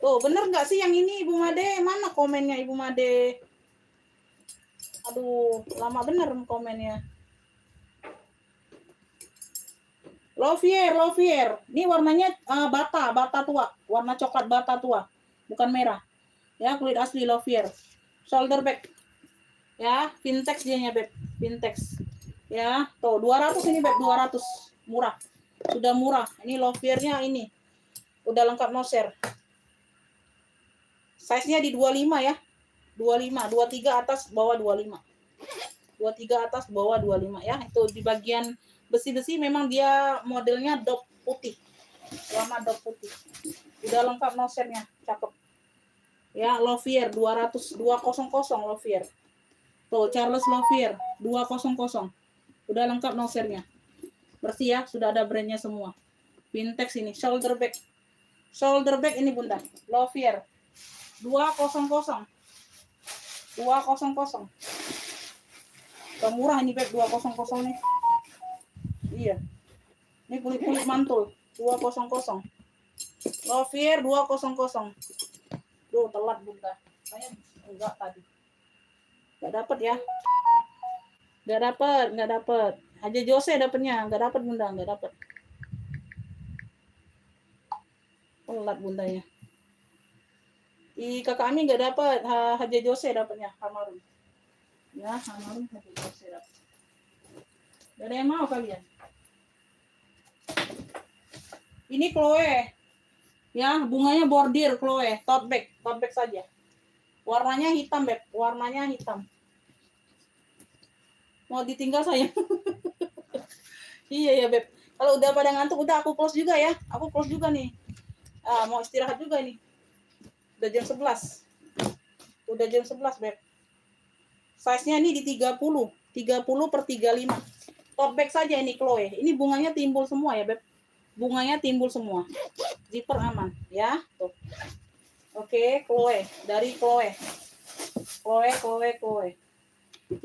[SPEAKER 1] Tuh, bener nggak sih yang ini, Ibu Made? Mana komennya, Ibu Made? Aduh, lama bener komennya. Lovier. Ini warnanya bata tua. Warna coklat bata tua. Bukan merah. Ya, kulit asli Lovier. Shoulder bag. Ya, Vintex dianya, Beb. Vintex. Ya, tuh 200 ini, Beb, 200. Murah. Sudah murah. Ini Lovier-nya ini. Udah lengkap no share. Size-nya di 25 ya. 25, 23 atas bawah 25. 23 atas bawah 25 ya. Itu di bagian besi-besi memang dia modelnya dop putih. Warna dop putih. Udah lengkap no share-nya. Cakep. Ya, Lovier 200 200 Lovier. Tuh, Charles Lovier 200. Udah lengkap no share-nya. Bersih ya, sudah ada brandnya semua. Vintex ini, shoulder bag. Shoulder bag ini Bunda. Lovier 200. 200. Murah ini bag 200 nih. Iya. Ini kulit-kulit mantul 200. Lovier 200. Duh, telat Bunda. Saya enggak tadi. Enggak dapat ya. Enggak dapat. Aja Jose dapatnya, enggak dapat Bunda, enggak dapat. Telat Bundanya. Kakak Ami enggak dapat, Haja Jose dapatnya, Hamarun. Ya, Hamarun Haja Jose dapat. Enggak ada yang mau kalian. Ini Chloe. Ya, bunganya bordir Chloe, tote bag saja. Warnanya hitam, Beb. Warnanya hitam. Mau ditinggal saya. Iya ya, Beb. Kalau udah pada ngantuk, udah aku close juga ya. Aku close juga nih. Mau istirahat juga nih. Udah jam 11. Udah jam 11, Beb. Size-nya ini di 30. 30 per 35. Tote bag saja ini Chloe. Ini bunganya timbul semua ya, Beb. Bunganya timbul semua. Zipper aman ya. Tuh. Oke, Chloe. Dari Chloe. Chloe.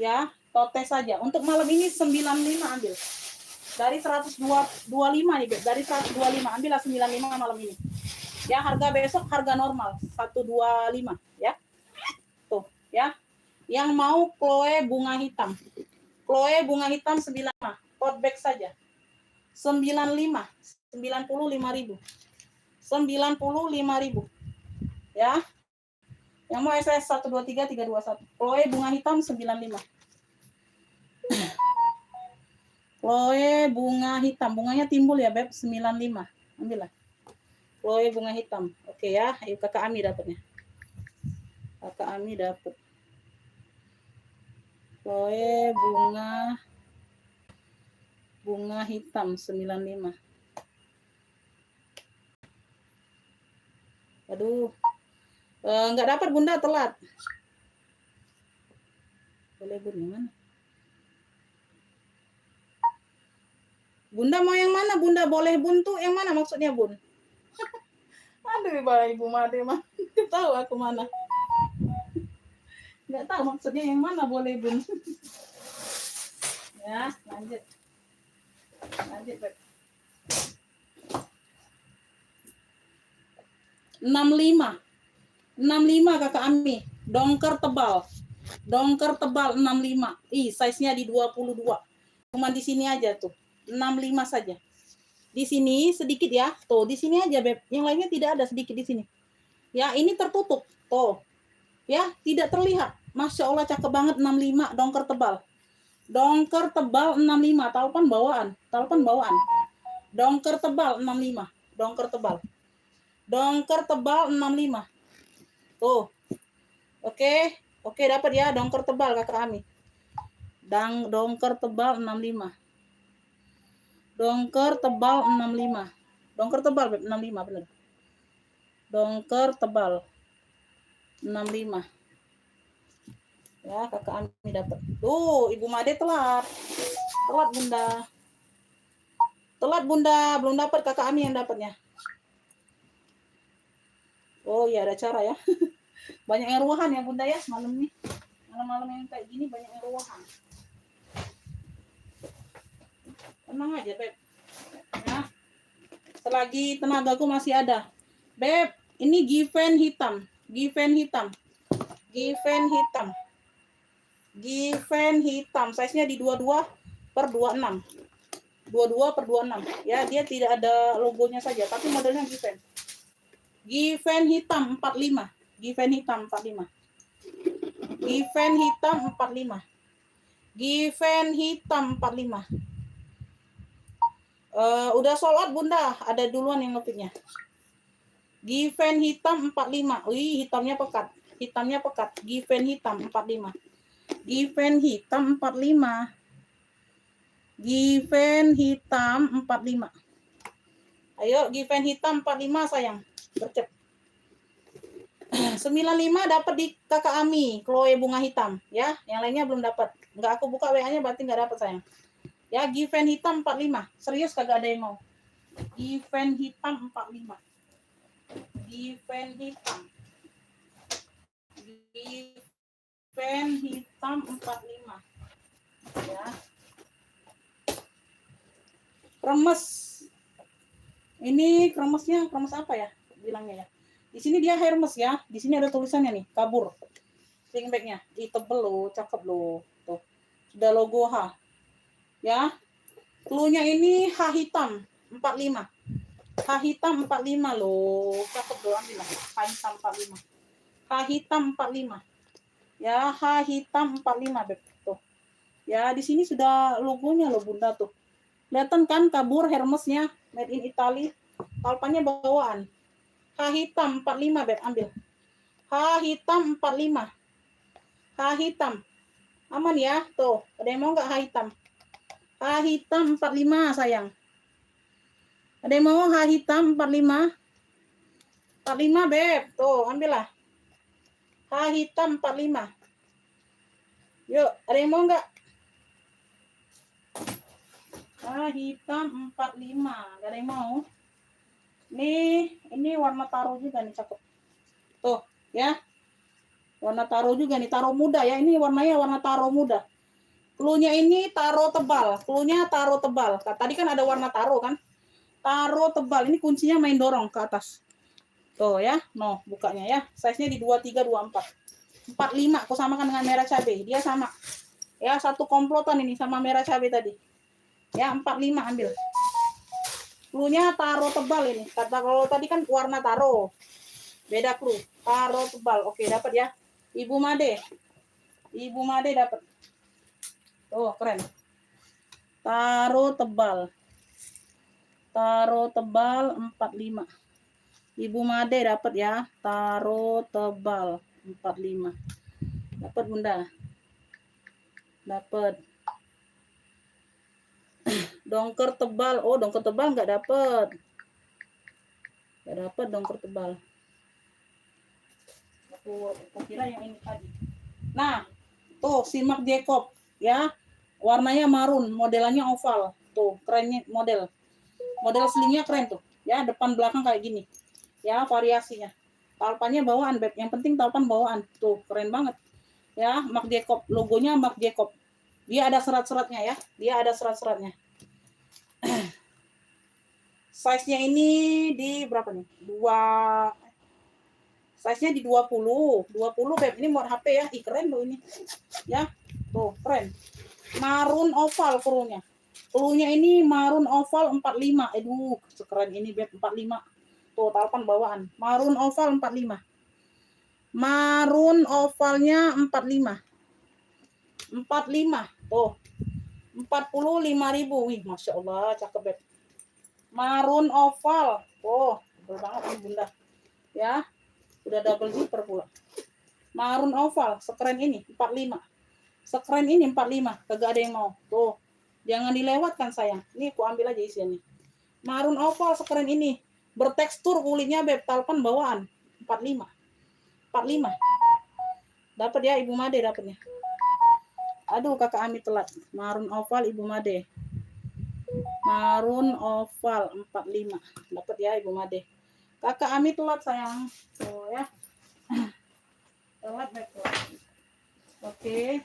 [SPEAKER 1] Ya, tote saja. Untuk malam ini 95 ambil. Dari 125 nih, Beb. Dari 125 ambillah 95 malam ini. Ya, harga besok harga normal 125 ya. Tuh, ya. Yang mau Chloe bunga hitam. Chloe bunga hitam 95. Tote bag saja. 95. 95.000. 95.000. Ya. Yang mau SS 123 321. Chloe bunga hitam 95. Chloe bunga hitam, bunganya timbul ya, Beb, 95. Ambillah. Chloe bunga hitam. Oke ya, ayo Kakak Ami dapatnya. Kakak Ami dapat. Chloe bunga hitam 95. Aduh. Enggak dapat Bunda, telat. Boleh Bun, yang mana? Bunda mau yang mana Bunda? Boleh Bun tuh yang mana maksudnya Bun? Aduh, Ibu Made mah. Enggak tahu aku mana. Enggak tahu maksudnya yang mana boleh Bun. Ya, lanjut. Lanjut, Beb. 65. 65 Kakak Ami. Dongker tebal 65. Size-nya di 22. Cuma di sini aja tuh. 65 saja. Di sini sedikit ya. Tuh, di sini aja, Beb. Yang lainnya tidak ada, sedikit di sini. Ya, ini tertutup. Tuh. Ya, tidak terlihat. Masya Allah, cakep banget 65 dongker tebal. Dongker tebal 65, telepon bawaan. Dongker tebal 65. Dongker tebal 65. Tuh. Oke, dapat ya dongker tebal Kakak Ami. Dongker tebal 65. Dongker tebal 65. Dongker tebal 65 benar. Dongker tebal 65. Ya, Kakak Ami dapat. Tuh, Ibu Made telat. Telat Bunda. Belum dapat, Kakak Ami yang dapatnya. Oh iya, ada cara ya. Banyak yang ruahan ya Bunda ya malam nih. Malam-malam yang kayak gini banyak yang ruahan. Tenang aja, Beb. Ya. Selagi tenagaku masih ada. Beb, ini Given hitam. Size-nya di 22 per 26. 22 per 26. Ya, dia tidak ada logonya saja, tapi modelnya Given. Given hitam 45. Given hitam 45. Udah sold out Bunda, ada duluan yang ngepicknya. Given hitam 45. Wih, hitamnya pekat. Hitamnya pekat. Given hitam 45. Given hitam 45. Given hitam 45. Ayo, given hitam 45 sayang. Bercep. 95 dapat di Kakak Ami, Chloe bunga hitam, ya. Yang lainnya belum dapat. Enggak aku buka WA-nya berarti enggak dapat sayang. Ya, given hitam 45. Serius kagak ada yang mau. Given hitam 45. Given hitam. Given hitam 45. Ya. Kremes. Ini kremesnya kremes apa ya? Bilangnya ya. Di sini dia Hermes ya. Di sini ada tulisannya nih, kabur. Sling bag-nya. Ih, tebel loh, cakep loh. Tuh. Sudah logo H. Ya. Clue-nya ini H hitam 45. H hitam 45 loh. Cakep loh, ambil lah. H hitam 45. H hitam 45. Ya, H hitam 45, Beb. Tuh. Ya, di sini sudah logonya loh, Bunda tuh. Kelihatan kan kabur Hermesnya, made in Italy. Talpannya bawaan. H hitam 45, Beb, ambil. H hitam 45. H hitam. Aman ya? Tuh, ada yang mau nggak H hitam? H hitam 45, sayang. Ada yang mau H hitam 45? 45, Beb. Tuh, ambillah. H hitam 45. Yuk, ada yang mau nggak? H hitam 45. Gak ada yang mau? Ini warna taro juga nih, cakep. Tuh, ya. Warna taro juga nih, taro muda ya. Ini warnanya warna taro muda. Cluenya ini taro tebal. Cluenya taro tebal. Tadi kan ada warna taro kan? Taro tebal. Ini kuncinya main dorong ke atas. Tuh ya. No, bukanya ya. Size-nya di 23, 24. 45 aku samakan dengan merah cabai. Dia sama. Ya, satu komplotan ini sama merah cabai tadi. Ya, 45 ambil. Cluenya taro tebal ini. Kata kalau tadi kan warna taro. Beda clue. Taro tebal. Oke, dapat ya. Ibu Made. Ibu Made dapat. Oh, keren. Taro tebal. Taro tebal 45. Ibu Made dapat ya. Taro tebal 45. Dapat Bunda. Dapat. Dongker tebal. Oh, dongker tebal nggak dapat. Nggak dapat dongker tebal. Aku kira yang ini tadi. Nah, tuh simak Jacob ya. Warnanya marun, modelannya oval. Tuh, kerennya model. Model slingnya keren tuh. Ya, depan belakang kayak gini. Ya, variasinya. Talpannya bawaan, Beb. Yang penting talpan bawaan. Tuh, keren banget. Ya, Marc Jacob. Logonya Marc Jacob. Dia ada serat-seratnya ya. Dia ada serat-seratnya. Size-nya ini di berapa nih? Size-nya di 20. 20, Beb. Ini muat HP ya. Ih, keren loh ini. Ya. Tuh, keren. Marun oval cluenya. Cluenya ini marun oval 45. Aduh, sekeren ini, Beb. 45. Tuh, talpan bawaan. Marun oval 45. Marun ovalnya 45. 45. Tuh. 45.000. Wih, Masya Allah, cakep, Beb. Marun oval. Oh, betul banget ini Bunda. Ya, udah double zipper pula. Marun oval, sekeren ini 45. Sekeren ini 45. Kagak ada yang mau. Tuh, jangan dilewatkan sayang. Ini aku ambil aja isiannya. Marun oval sekeren ini. Bertekstur kulitnya, Beb. Talpan bawaan 45. 45. Dapat ya Ibu Made dapatnya. Aduh, Kakak Ami telat. Marun oval Ibu Made. Marun oval 45. Dapat ya Ibu Made. Kakak Ami telat sayang. Tuh ya. Telat, Beb. Oke.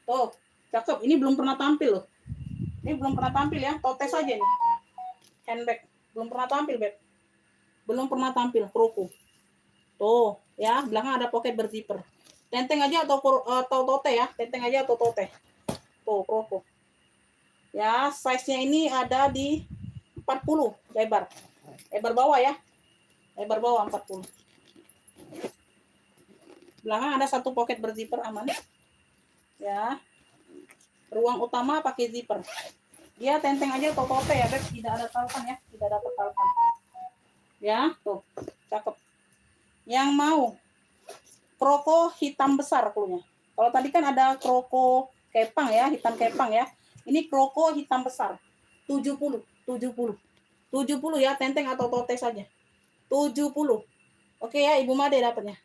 [SPEAKER 1] Tuh, cakep. Ini belum pernah tampil loh. Ini belum pernah tampil ya. Tote saja nih. Handbag. Belum pernah tampil, Beb. Belum pernah tampil. Kroco. Tuh, ya. Belakang ada pocket berzipper. Tenteng aja atau tote ya. Tenteng aja atau tote. Tuh, kroco. Ya, size-nya ini ada di 40 lebar. Lebar bawah ya. Lebar bawah 40. Belakang ada satu pocket berzipper aman. Ya. Ruang utama pakai zipper. Ya, tenteng aja atau tope ya, Beb. Tidak ada talpan ya, tidak ada talpan. Ya, tuh, cakep. Yang mau kroko hitam besar klunya. Kalau tadi kan ada kroko kepang ya, hitam kepang ya. Ini kroko hitam besar. 70, 70. 70 ya, tenteng atau tote saja. 70. Oke ya, Ibu Made dapatnya.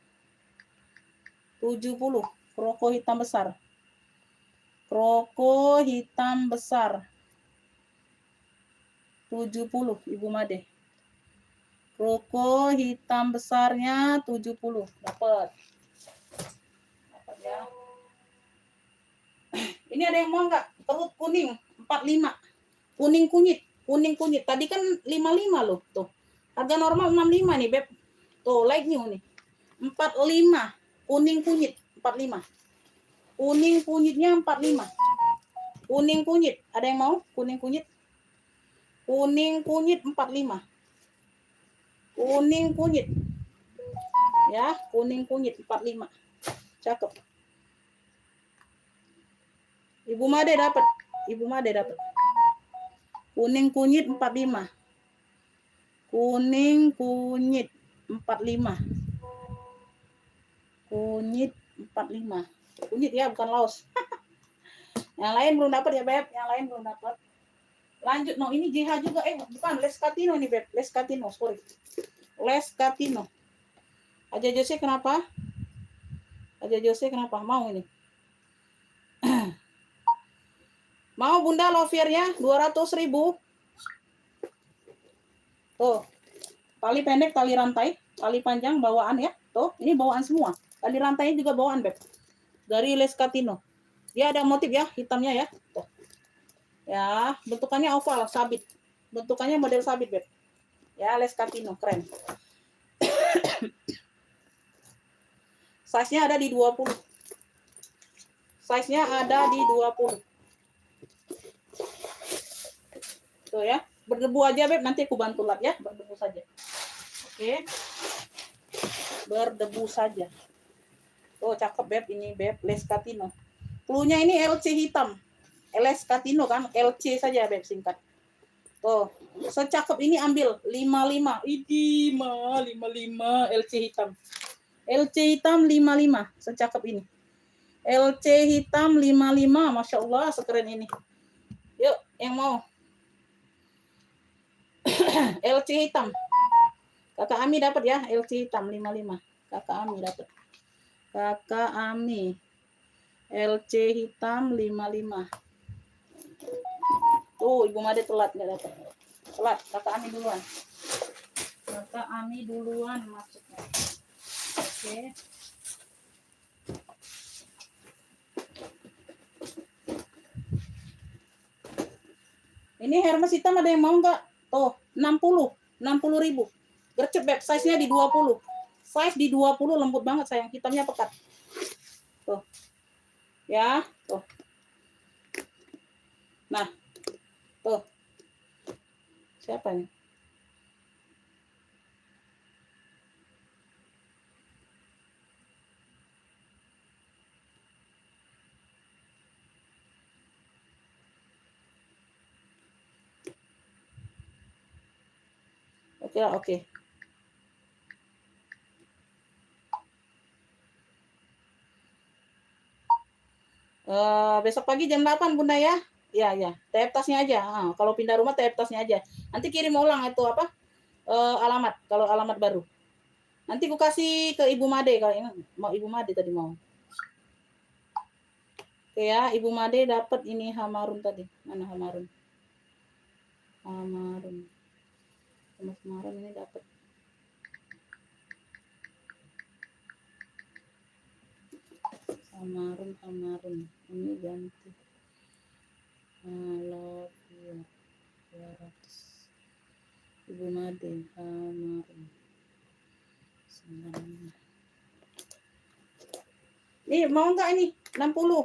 [SPEAKER 1] 70. Kroko hitam besar. Kroko hitam besar. 70, Ibu Made. Kroko hitam besarnya 70. Dapat. Dapat ya. Ini ada yang mau nggak? Perut kuning 45. Kuning kunyit, kuning kunyit. Tadi kan 55 loh, tuh. Harga normal 65 nih, Beb. Tuh, like new nih. 45. Kuning kunyit 45. Kuning kunyitnya 45. Kuning kunyit. Ada yang mau? Kuning kunyit. Kuning kunyit 45. Kuning kunyit. Ya, kuning kunyit 45. Cakep. Ibu Made dapat. Ibu Made dapat. Kuning kunyit 45. Kuning kunyit 45. Kunyit 45. Kunyit ya, bukan laos. Yang lain belum dapat ya, Beb. Yang lain belum dapat. Lanjut, no, ini JH juga. Bukan, Les Catino nih, Beb. Les Catino, sorry. Les Catino. Aja Jose kenapa? Aja Jose kenapa? Mau ini. Mau Bunda Loviernya 200.000. Tuh. Tali pendek, tali rantai, tali panjang bawaan ya. Tuh, ini bawaan semua. Tali rantainya juga bawaan, Beb. Dari Les Catino. Dia ada motif ya, hitamnya ya. Tuh. Ya, bentukannya oval, sabit. Bentukannya model sabit, Beb. Ya, Les Catino, keren. Size-nya ada di 20. Size-nya ada di 20. Tuh ya, berdebu aja, Beb. Nanti aku bantu lap ya, berdebu saja. Oke. Berdebu saja. Tuh, cakep, Beb. Ini, Beb, Les Catino. Cluenya ini LC hitam. Les Catino kan, LC saja, Beb, singkat. Tuh, secakep ini ambil 55. Idi, 55 LC hitam. LC hitam 55, secakep ini. LC hitam 55, Masya Allah, sekeren ini. Yuk, yang mau. LC hitam. Kakak Ami dapat ya, LC hitam 55. Kakak Ami dapat. Kakak Ami. LC hitam 55. Tuh, Ibu Made telat nggak dapat. Telat, Kakak Ami duluan. Kakak Ami duluan masuknya. Oke. Ini Hermes hitam ada yang mau nggak? Tuh, 60.000. Gercep, Beb, size-nya di 20. Size di 20 lembut banget sayang, hitamnya pekat. Tuh. Ya, tuh. Nah. Tuh. Siapa nih? Oke lah, oke. Besok pagi jam 8, Bunda ya. Ya, ya. TF tasnya aja. Nah, kalau pindah rumah TF tasnya aja. Nanti kirim ulang itu apa? Alamat, kalau alamat baru. Nanti aku kasih ke Ibu Made kalau ini mau Ibu Made tadi mau. Oke ya, Ibu Made dapat ini Hamarun tadi. Mana Hamarun? Hamarun. Hamarun ini dapat. Hamarun. Ini ganti. Halo, 200. Ibu Made, Hamarun. Nih, mau nggak ini? 60.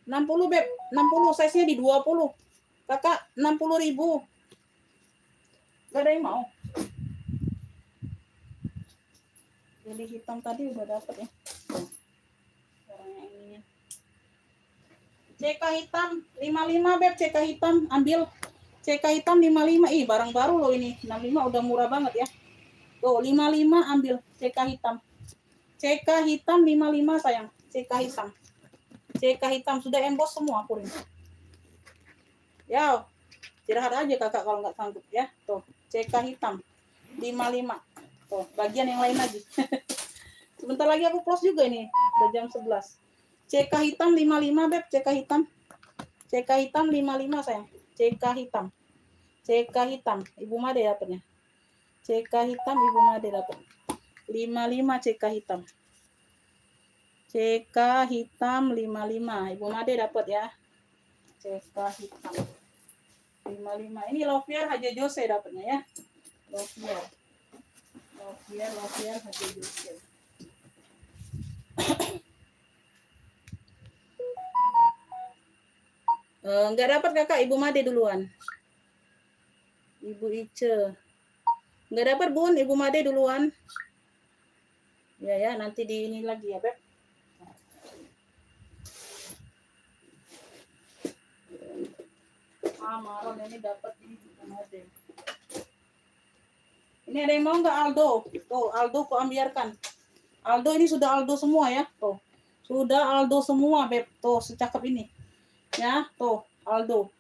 [SPEAKER 1] 60, Beb. 60, size-nya di 20. Kakak, 60.000. Gak ada yang mau. Jadi hitam tadi udah dapet ya. Sekarang yang ininya. CK hitam 55 Beb, CK hitam ambil. CK hitam 55. Ih, barang baru loh ini. 65 udah murah banget ya. Tuh, 55 ambil CK hitam. CK hitam 55 sayang. CK hitam. CK hitam sudah emboss semua kuring. Ya, istirahat aja kakak kalau nggak sanggup ya. Tuh, CK hitam 55. Tuh, bagian yang lain lagi. Sebentar lagi aku close juga ini. Udah jam 11. CK hitam 55 Beb, CK hitam. CK hitam 55 sayang. CK hitam. CK hitam. Ibu Made dapatnya. CK hitam Ibu Made dapat. 55 CK hitam. CK hitam 55. Ibu Made dapat ya. CK hitam 55. Ini Lovier Haja Jose dapatnya ya. Lovier Haja Jose. Enggak dapat kakak, Ibu Made duluan. Ibu Ice. Enggak dapat Bun, Ibu Made duluan. Ya, nanti di ini lagi ya, Beb. Maron ini dapat di Ibu Made. Ini ada yang mau nggak Aldo? Tuh, Aldo kok ambiarkan. Aldo ini sudah Aldo semua ya. Tuh. Sudah Aldo semua, Beb. Tuh, secakep ini. Ya, tuh, Aldo.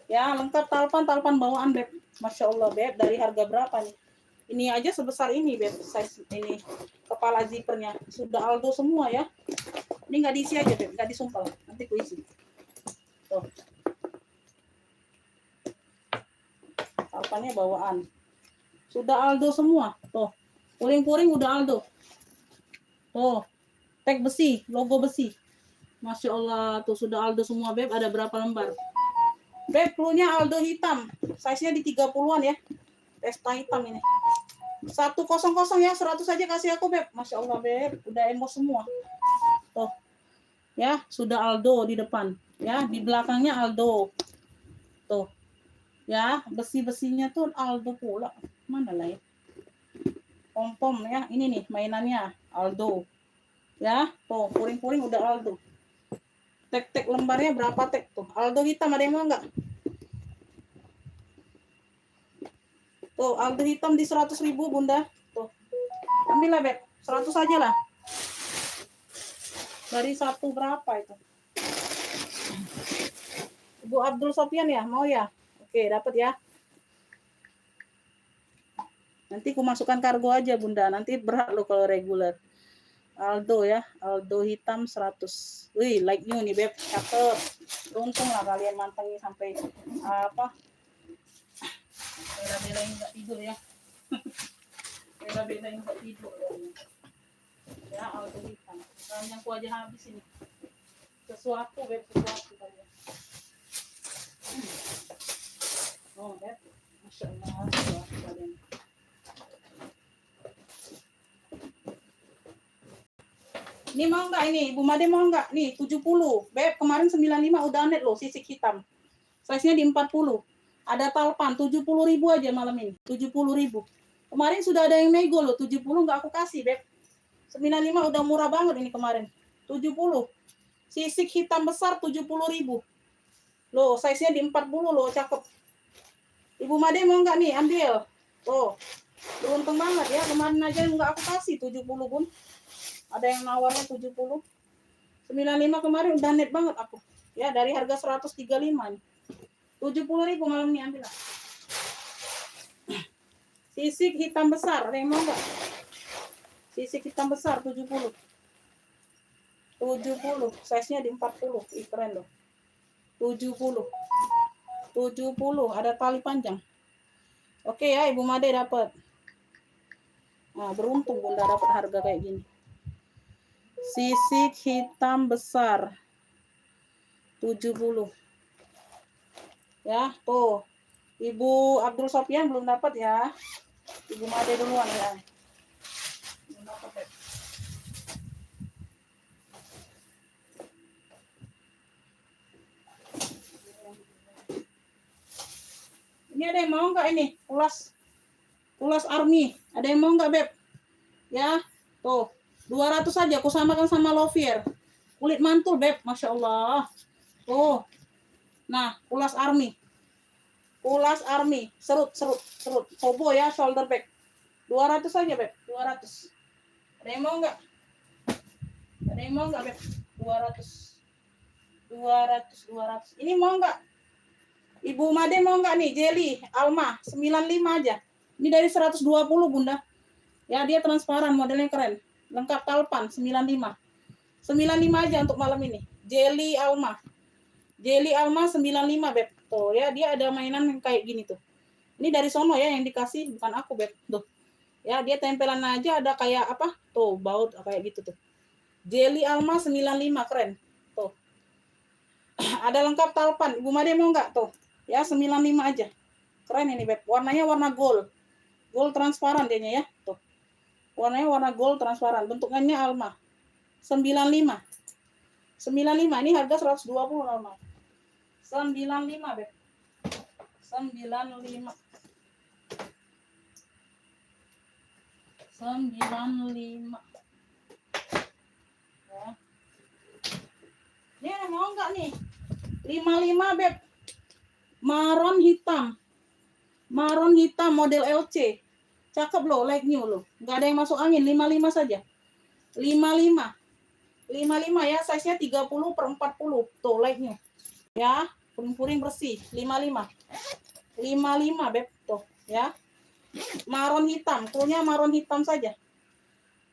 [SPEAKER 1] Ya, lengkap talpan bawaan, Beb. Masya Allah, Beb. Dari harga berapa nih? Ini aja sebesar ini, Beb. Size ini. Kepala zippernya. Sudah Aldo semua ya. Ini nggak diisi aja, Beb. Nggak disumpal. Nanti ku isi. Tuh. Talpannya bawaan. Sudah Aldo semua. Tuh. Puring-puring udah Aldo. Tuh. Tag besi. Logo besi. Masya Allah. Tuh sudah Aldo semua, Beb. Ada berapa lembar? Beb, cluenya Aldo hitam. Size-nya di 30-an ya. Testa hitam ini. 100 ya. 100 aja kasih aku, Beb. Masya Allah, Beb. Udah emos semua. Tuh. Ya, sudah Aldo di depan. Ya, di belakangnya Aldo. Tuh. Ya, besi-besinya tuh Aldo pula. Mana lah ya? Pom-pom ya. Ini nih mainannya Aldo. Ya, tuh puring-puring udah Aldo. Tek-tek lembarnya berapa tek tuh? Aldo hitam ada yang mau nggak? Tuh, Aldo hitam di 100.000 Bunda. Tuh. Ambil lah, Beb. 100 aja lah. Dari satu berapa itu? Ibu Abdul Sofian ya? Mau ya? Oke, dapat ya. Nanti ku masukkan kargo aja, Bunda. Nanti berat lo kalau reguler. Aldo ya. Aldo hitam 100. Wih, like new nih, Beb. Cakep. Beruntung lah kalian mantengin sampai apa? Bela-belain nggak tidur ya. Bela-belain nggak tidur. Ya, Aldo hitam. Sekarang ku aja habis ini. Sesuatu, Beb. Sesuatu kalian. Oh, Beb. Masya Allah. Kalian. Ini mau nggak ini? Ibu Made mau nggak? Nih, 70. Beb, kemarin 95 udah net loh, sisik hitam. Size-nya di 40. Ada talpan, 70.000 aja malam ini. 70.000. Kemarin sudah ada yang nego loh, 70 nggak aku kasih, Beb. 95 udah murah banget ini kemarin. 70. Sisik hitam besar 70.000. Loh, size-nya di 40 loh, cakep. Ibu Made mau nggak nih? Ambil. Tuh. Beruntung banget ya, kemarin aja nggak aku kasih 70, Bun. Ada yang nawarnya 70. 95 kemarin udah net banget aku. Ya, dari harga 135 nih. 70.000 malam ini ambil lah. Sisik hitam besar, ada yang mau enggak? Sisik hitam besar 70. 70, size-nya di 40. Ih, keren loh. 70. 70, ada tali panjang. Oke ya, Ibu Made dapat. Nah, beruntung Bunda dapat harga kayak gini. Sisik hitam besar 70. Ya, tuh. Ibu Abdul Sofian belum dapat ya. Ibu Made duluan ya. Belum dapat, ya. Ini ada yang mau nggak ini? Ulas Army. Ada yang mau nggak, Beb? Ya, tuh. 200 saja, aku samakan sama Lovier. Kulit mantul, Beb. Masya Allah. Tuh. Nah, Kulas Army. Kulas Army. Serut. Kobo ya, shoulder bag. 200 saja, Beb. 200. Ada yang mau nggak? Beb? 200. 200. Ini mau nggak? Ibu Made mau nggak nih? Jelly Alma 95 aja. Ini dari 120, Bunda. Ya, dia transparan, modelnya keren. Lengkap talpan 95. 95 aja untuk malam ini. Jelly Alma 95, Beb. Tuh ya, dia ada mainan yang kayak gini tuh. Ini dari sono ya yang dikasih, bukan aku, Beb. Tuh. Ya, dia tempelan aja ada kayak apa? Tuh, baut kayak gitu tuh. Jelly Alma 95, keren. Tuh. Ada lengkap talpan. Ibu Made mau nggak tuh? Ya, 95 aja. Keren ini, Beb. Warnanya warna gold. Gold transparan dianya ya. Tuh. Warnanya warna gold transparan. Bentukannya Alma. 95. 95. Ini harga 120 normal. 95, Beb. 95. 95. Ya. Ya, mau nggak nih? 55, Beb. Maron hitam model LC. Cakep loh, like new loh. Nggak ada yang masuk angin, 55 saja. 55 ya, size-nya 30/40. Tuh, like-nya. Ya, puring-puring bersih. 55, Beb. Tuh, ya. Maron hitam, kulnya maron hitam saja.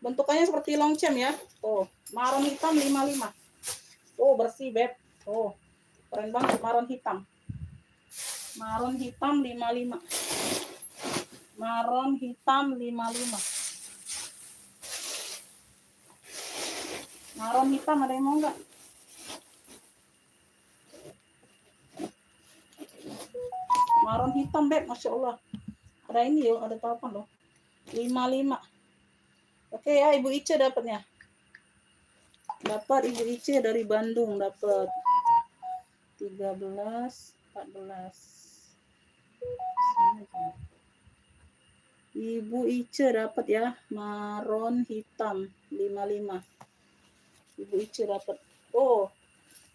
[SPEAKER 1] Bentukannya seperti longcem ya. Tuh, maron hitam 55. Tuh, bersih, Beb. Tuh, keren banget maron hitam. Maron hitam 55. Maron hitam 55. Maron hitam ada yang mau nggak? Maron hitam, Beb. Masya Allah. Ada ini loh, ada talpan loh. 55. Oke ya, Ibu Ice dapatnya. Dapat Ibu Ice dari Bandung, dapat 13, 14. Ibu Ice dapat ya, maron hitam 55. Ibu Ice dapat. Oh,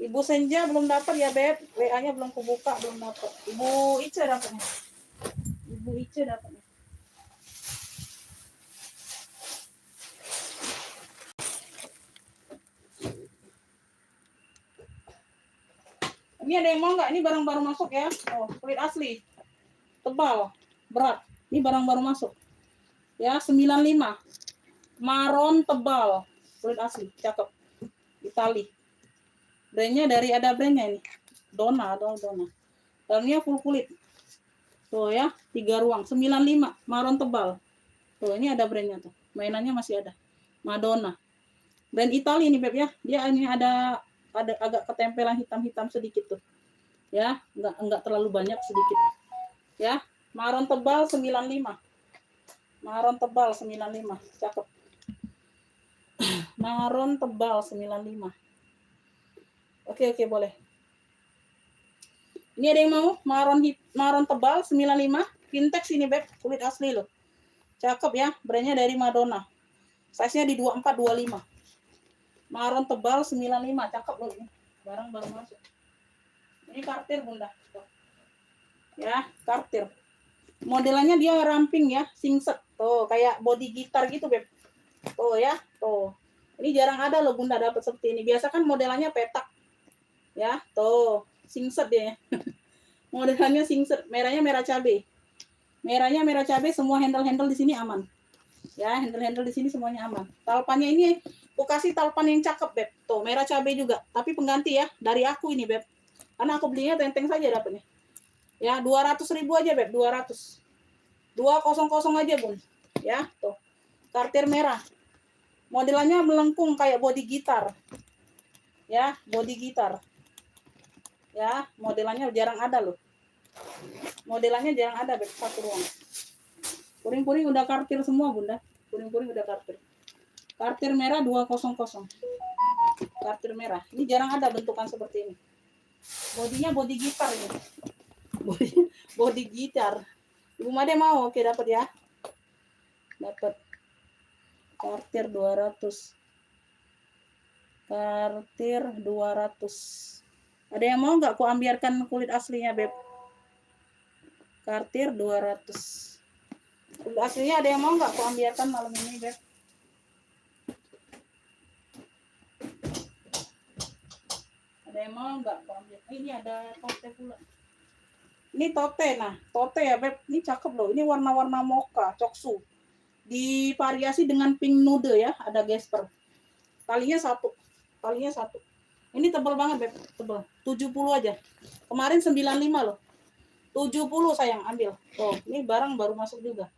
[SPEAKER 1] Ibu Senja belum dapat ya, Beb. WA-nya belum kubuka, belum dapat. Ibu Ice dapatnya. Ibu Ice dapatnya. Ini ada yang mau nggak? Ini barang baru masuk ya. Oh, kulit asli. Tebal, berat. Ini barang baru masuk. Ya, 95. Maron tebal. Kulit asli, cakep. Itali. Brandnya ada brandnya ini. Dona. Dalamnya full kulit. Tuh ya, 3 ruang. 95. Maron tebal. Tuh, ini ada brandnya tuh. Mainannya masih ada. Madonna. Brand Itali ini, Beb ya. Dia ini ada agak ketempelan hitam-hitam sedikit tuh. Ya, enggak terlalu banyak, sedikit. Ya, maron tebal 95. Maron tebal 95. Cakep. Maron tebal 95. Oke, boleh. Ini ada yang mau maron tebal 95. Vintex ini, Beb, kulit asli loh. Cakep ya, brandnya dari Madonna. Size-nya di 24, 25. Maron tebal 95, cakep loh ini. Barang baru masuk. Ini kartir, Bunda. Tuh. Ya, kartir. Modelannya dia ramping ya, singset. Tuh, kayak body gitar gitu, Beb. Tuh ya, tuh. Ini jarang ada loh, Bunda, dapat seperti ini. Biasa kan modelannya petak. Ya, tuh, singset dia. Modelannya singset, merahnya merah cabai. Merahnya merah cabai, semua handle-handle di sini aman. Ya, handle-handle di sini semuanya aman. Talpannya ini aku kasih talpan yang cakep, Beb. Tuh, merah cabai juga. Tapi pengganti ya, dari aku ini, Beb. Karena aku belinya tenteng saja dapatnya. Ya, 200.000 aja, Beb. 200. 200 aja, Bun. Ya, tuh. Kartir merah. Modelannya melengkung kayak body gitar. Ya, body gitar. Ya, modelannya jarang ada loh. Modelannya jarang ada, Beb. Satu ruang. Puring-puring udah kartir semua, Bunda. Puring-puring udah kartir. Kartir merah 200. Kartir merah. Ini jarang ada bentukan seperti ini. Bodinya body gitar ini. Body gitar. Ibu Made mau? Oke, dapat ya. Dapat. Kartir 200. Kartir 200. Ada yang mau nggak aku ambiarkan kulit aslinya, Beb? Kartir 200. Kulit aslinya ada yang mau nggak aku ambiarkan malam ini, Beb? Ada yang mau nggak aku ambil? Ini ada tote pula. Ini tote, nah tote ya, Beb. Ini cakep loh. Ini warna-warna mocha, coksu. Divariasi dengan pink nude ya. Ada gesper. Talinya satu. Talinya satu. Ini tebal banget, Beb. Tebal. 70 aja. Kemarin 95 loh. 70 sayang, ambil. Tuh, ini barang baru masuk juga.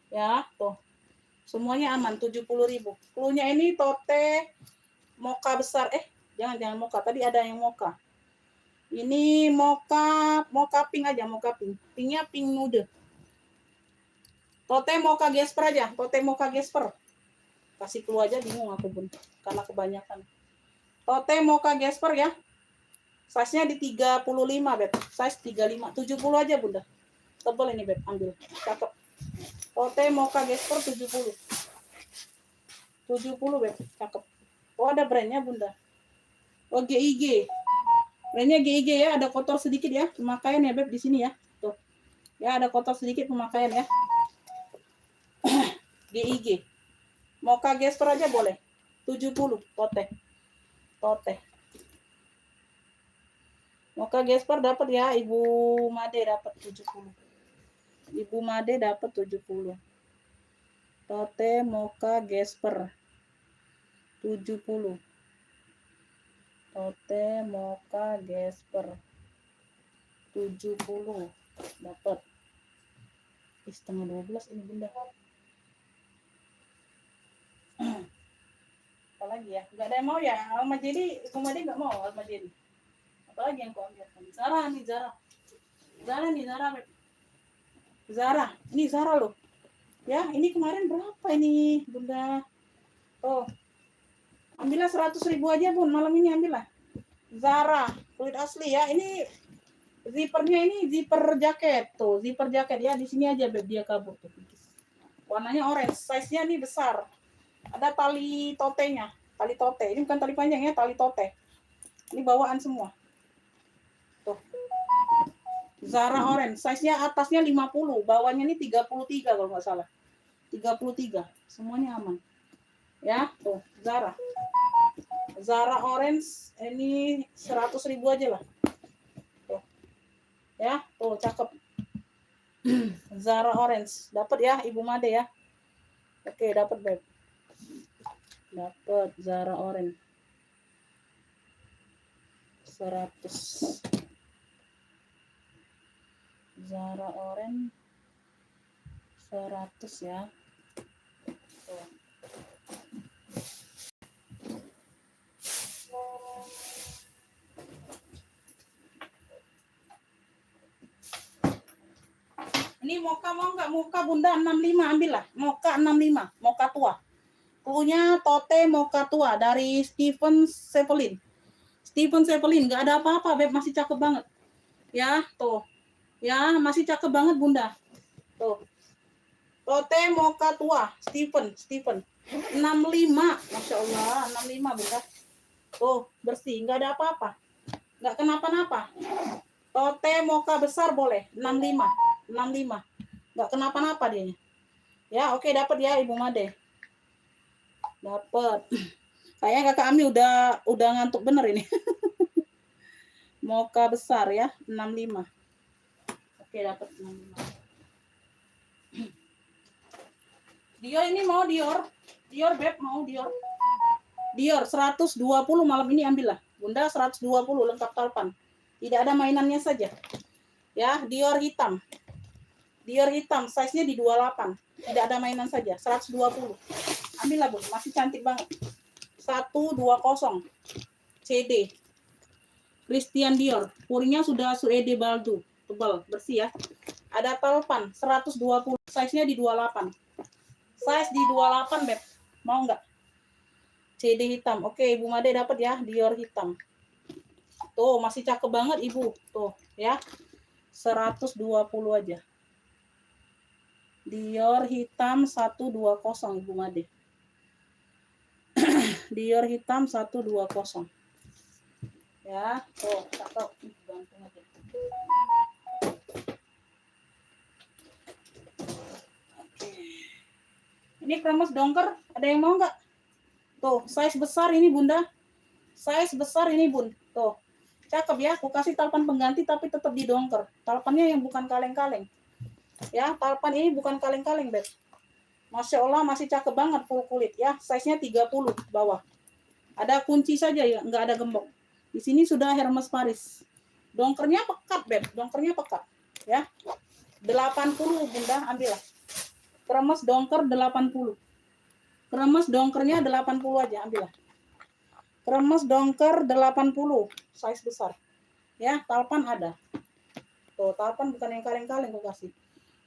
[SPEAKER 1] Ya, tuh. Semuanya aman, 70.000. Cluenya ini tote mocha besar. Jangan mocha. Tadi ada yang mocha. Ini mocha pink aja, mocha pink. Pinknya pink nude. Tote mocha gesper aja, tote mocha gesper. Kasih clue aja bingung aku pun karena kebanyakan. Tote mocha gesper ya. Size-nya di 35, Beb. Size 35, 70 aja, Bunda. Tebal ini, Beb, ambil. Cakep. Tote mocha gesper 70. 70, Beb. Cakep. Oh, ada brandnya, Bunda. Oh, GIG. Brandnya GIG ya, ada kotor sedikit ya. Pemakaian ya, Beb, di sini ya. Tuh. Ya, ada kotor sedikit pemakaian ya. GIG. Mocha gesper aja boleh. 70, tote. Tote. Mocha gesper dapat ya, Ibu Made dapat 70. Ibu Made dapat 70. Tote mocha gesper 70. Tote mocha gesper 70 dapat. Setengah 12 ini, Bunda. Apalagi ya? Enggak ada yang mau ya? Alma jadi, Ibu Made enggak mau Alma jadi. Apalagi yang kau ambilkan? Zara nih, Zara. Zara nih, Zara. Zara. Ini Zara loh. Ya, ini kemarin berapa ini, Bunda? Oh. Ambillah 100.000 aja, Bun. Malam ini ambillah. Zara, kulit asli ya. Ini zippernya ini zipper jaket tuh, zipper jaket ya. Di sini aja, Beb, dia kabur tuh. Warnanya orange, size-nya ini besar. Ada tali totenya, tali tote. Ini bukan tali panjang ya, tali tote. Ini bawaan semua. Tuh. Zara orange, size-nya atasnya 50, bawahnya ini 33 kalau nggak salah. 33, semuanya aman. Ya, tuh, Zara. Zara orange, ini 100.000 aja lah. Tuh. Ya, tuh, cakep. Zara orange, dapat ya, Ibu Made ya. Oke, dapat, Beb. Dapat Zara orange. 100. Zara orange 100 ya. Tuh. Ini mocha mau nggak? Mocha Bunda 65, ambil lah. Mocha 65, mocha tua. Punya tote mocha tua dari Steven Sevelin. Steven Sevelin, nggak ada apa-apa, Beb, masih cakep banget. Ya, tuh. Ya, masih cakep banget, Bunda. Tuh. Tote mocha tua, Steven. 65, Masya Allah, 65, Bunda. Tuh, bersih, nggak ada apa-apa. Nggak kenapa-napa. Tote mocha besar boleh, 65. Nggak kenapa-napa dia. Ya, oke, dapat ya, Ibu Made. Dapat. Kayaknya Kakak Ami udah ngantuk bener ini. Mocha besar ya, 65. Oke, dapat 65. Dior ini mau Dior. Dior, Beb, mau Dior. Dior 120 malam ini ambillah. Bunda 120 lengkap talpan. Tidak ada mainannya saja. Ya, Dior hitam. Dior hitam, size-nya di 28. Tidak ada mainan saja, 120. Ambillah, Bun, masih cantik banget. 120 CD. Christian Dior. Purinya sudah Suede Baldu. Tebal, bersih ya. Ada talpan 120. Size-nya di 28. Size di 28, Beb. Mau nggak? CD hitam. Oke, Ibu Made dapat ya, Dior hitam. Tuh, masih cakep banget, Ibu. Tuh, ya. 120 aja. Dior hitam 120, Ibu Made. Dior hitam 120. Ya, tuh, cakep. Gantung aja. Oke. Ini kremes dongker, ada yang mau nggak? Tuh, size besar ini Bunda. Size besar ini Bun. Tuh. Cakep ya, aku kasih talpan pengganti tapi tetap di dongker. Talpannya yang bukan kaleng-kaleng. Ya, talpan ini bukan kaleng-kaleng, Beb. Masya Allah masih cakep banget full kulit ya. Size-nya 30 bawah. Ada kunci saja ya, nggak ada gembok. Di sini sudah Hermes Paris. Dongkernya pekat, Beb. Dongkernya pekat. Ya. 80 Bunda, ambillah. Kremes dongker 80. Kremes dongkernya 80 aja, ambillah. Kremes dongker 80, size besar. Ya, talpan ada. Tuh, talpan bukan yang kaleng-kaleng aku kasih.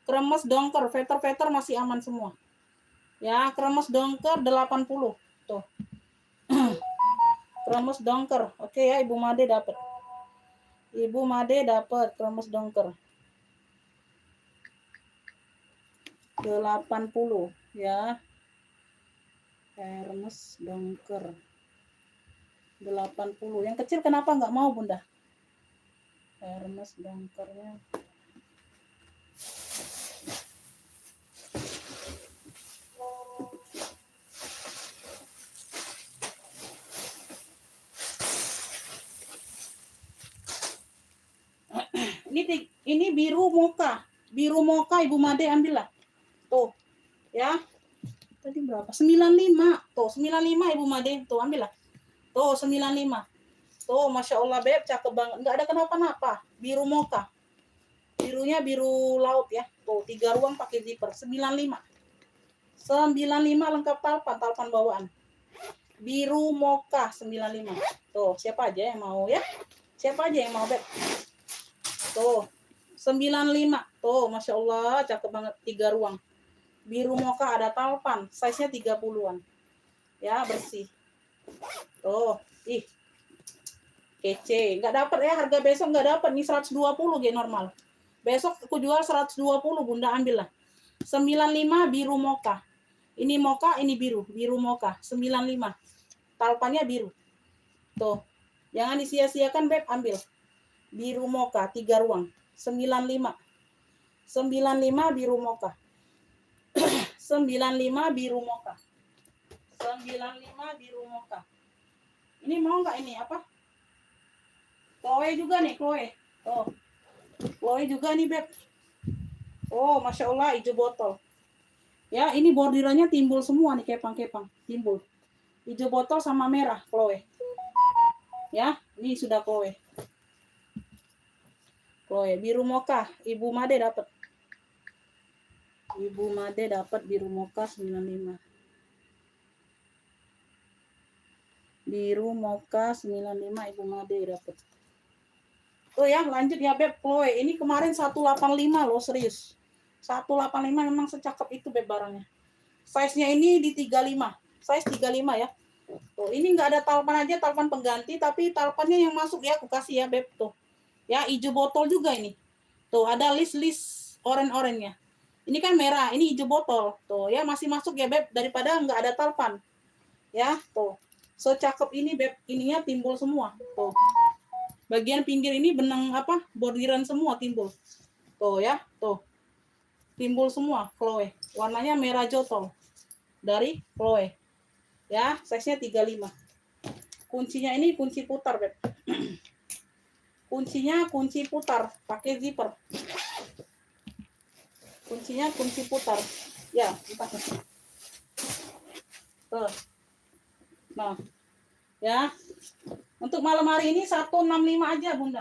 [SPEAKER 1] Kremes dongker, veter-veter masih aman semua. Ya, kremes dongker 80. Tuh. Kremes dongker. Oke ya, Ibu Made dapat. Ibu Made dapat kremes dongker. 80 ya. Hermes dongker. 80. Yang kecil kenapa nggak mau, Bunda? Hermes dongkernya. Ini biru mocha. Biru mocha Ibu Made ambillah. Tuh. Ya. Tadi berapa? 95. Tuh, 95 Ibu Made. Tuh, ambillah. Tuh, 95. Tuh, Masya Allah, Beb. Cakep banget. Nggak ada kenapa-napa. Biru mocha. Birunya biru laut ya. Tuh, 3 ruang pakai zipper. 95. 95 lengkap talpan. Talpan bawaan. Biru mocha 95. Tuh, siapa aja yang mau ya? Siapa aja yang mau, Beb? Tuh, 95. Tuh, Masya Allah, cakep banget. 3 ruang. Biru mocha ada talpan. Size-nya 30-an. Ya, bersih. Tuh, ih. Kece. Nggak dapat ya, harga besok nggak dapat. Nih 120 G normal. Besok aku jual 120, Bunda ambillah. 95 biru mocha. Ini mocha, ini biru. Biru mocha. 95. Talpannya biru. Tuh. Jangan disia-siakan, Beb. Ambil. Biru mocha 3 ruang. 95. 95 biru mocha. 95 biru mocha. 95 biru mocha. Ini mau nggak ini apa? Chloe juga nih, Chloe. Oh. Chloe juga nih, Beb. Oh, Masya Allah, hijau botol. Ya, ini bordirannya timbul semua nih, kepang-kepang. Timbul. Hijau botol sama merah, Chloe. Ya, ini sudah Chloe. Chloe, biru mocha. Ibu Made dapat. Ibu Made dapat biru mocha 95. Biru mocha 95 Ibu Made dapat. Oh ya, lanjut ya, Beb. Chloe, ini kemarin 185 loh, serius. 185 memang secakep itu, Beb, barangnya. Size-nya ini di 35. Size 35 ya. Tuh, ini nggak ada talpan aja, talpan pengganti, tapi talpannya yang masuk ya, aku kasih ya, Beb. Tuh. Ya, hijau botol juga ini. Tuh, ada list-list oren-orennya. Ini kan merah, ini hijau botol. Tuh, ya masih masuk ya, Beb, daripada nggak ada talpan. Ya, tuh. Secakep ini, Beb, ininya timbul semua. Tuh. Bagian pinggir ini benang apa? Bordiran semua timbul. Tuh ya, tuh. Timbul semua, Chloe. Warnanya merah jotol. Dari Chloe. Ya, size-nya 35. Kuncinya ini kunci putar, Beb. Kuncinya kunci putar, pakai zipper. Kuncinya kunci putar. Ya, entah. Tuh. Nah. Ya. Untuk malam hari ini 165 aja, Bunda.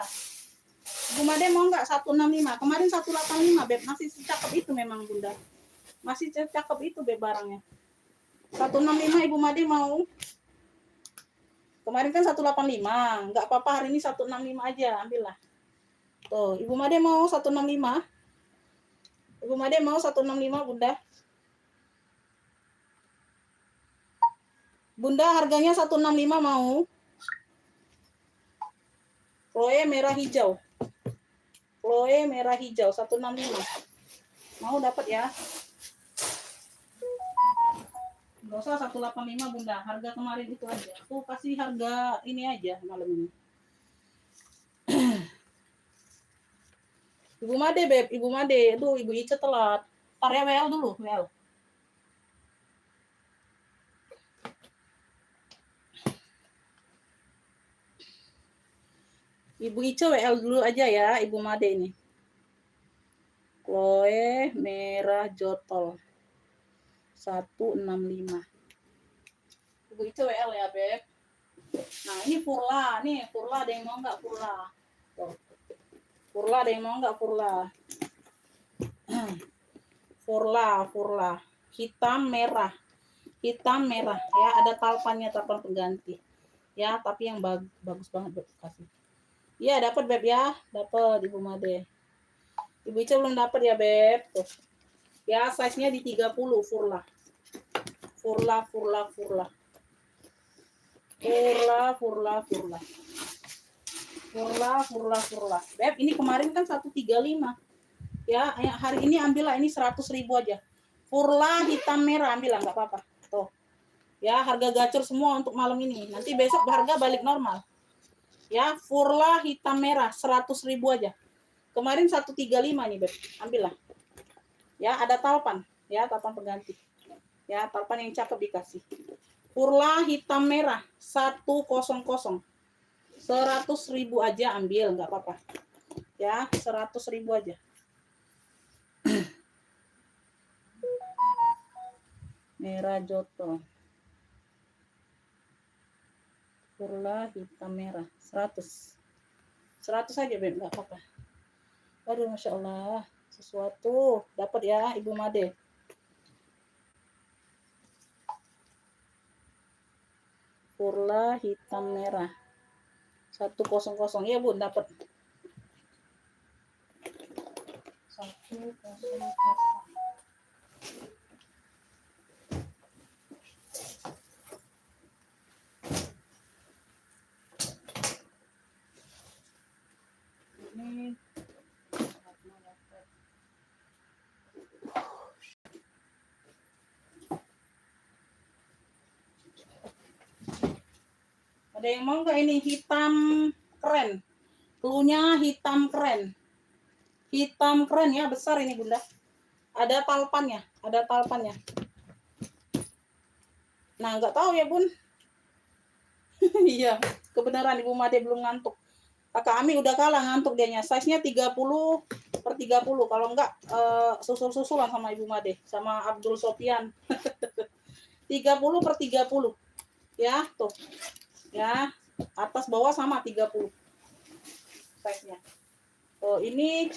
[SPEAKER 1] Bu Made mau nggak 165? Kemarin 185, Beb. Masih cakep itu memang, Bunda. Masih cakep itu, Beb, barangnya. 165 Ibu Made mau. Kemarin kan 185. Nggak apa-apa, hari ini 165 aja. Ambillah. Tuh, Ibu Made mau 165. Ibu Made mau 165, Bunda. Bunda, harganya 165 mau. Chloe merah hijau. Chloe merah hijau 165. Mau dapat ya? Nggak usah 185 Bunda, harga kemarin itu aja. Aku kasih harga ini aja malam ini. Ibu Made, Beb, Ibu Made. Aduh, Ibu Ica telat. Ntar ya, WL dulu, WL. Ibu Ica WL dulu aja ya, Ibu Made ini. Chloe merah jotol 165. Ibu Ica WL ya, Beb. Nah, ini Furla. Nih, Furla ada yang mau nggak Furla? Tuh. Furla ada yang mau nggak Furla? Furla. Hitam merah. Hitam merah. Ya, ada talpannya, talpan pengganti. Ya, tapi yang bagus banget, Beb. Kasih. Iya, dapat Beb ya. Dapat Ibu Made. Ibu Ica belum dapat ya, Beb. Tuh. Ya, size-nya di 30 Furla. Furla. Beb, ini kemarin kan 135. Ya, hari ini ambillah ini 100.000 aja. Furla hitam merah ambillah, nggak apa-apa. Tuh. Ya, harga gacor semua untuk malam ini. Nanti besok harga balik normal. Ya, Furla hitam merah 100.000 aja. Kemarin 135 nih, Beb. Ambillah. Ya, ada talpan. Ya, talpan pengganti. Ya, talpan yang cakep dikasih. Furla hitam merah 100. 100.000 aja ambil, nggak apa-apa. Ya, 100.000 aja. Merah jotol. Furla hitam merah 100. 100 aja, Beb, nggak apa-apa. Aduh, Masya Allah. Sesuatu. Dapat ya, Ibu Made. Furla hitam merah 100. Ya, Bun, dapat. 100. Ini ada yang mau nggak ini hitam keren? Cluenya hitam keren. Hitam keren ya, besar ini Bunda. Ada talpannya. Nah, nggak tahu ya Bun. Iya, kebenaran Ibu Made belum ngantuk. Kakak Ami udah kalah ngantuk dianya. Size-nya 30/30. Kalau enggak susul-susulan sama Ibu Made, sama Abdul Sofian. 30/30. Ya, tuh. Ya, atas bawah sama 30. Size-nya. Oh, ini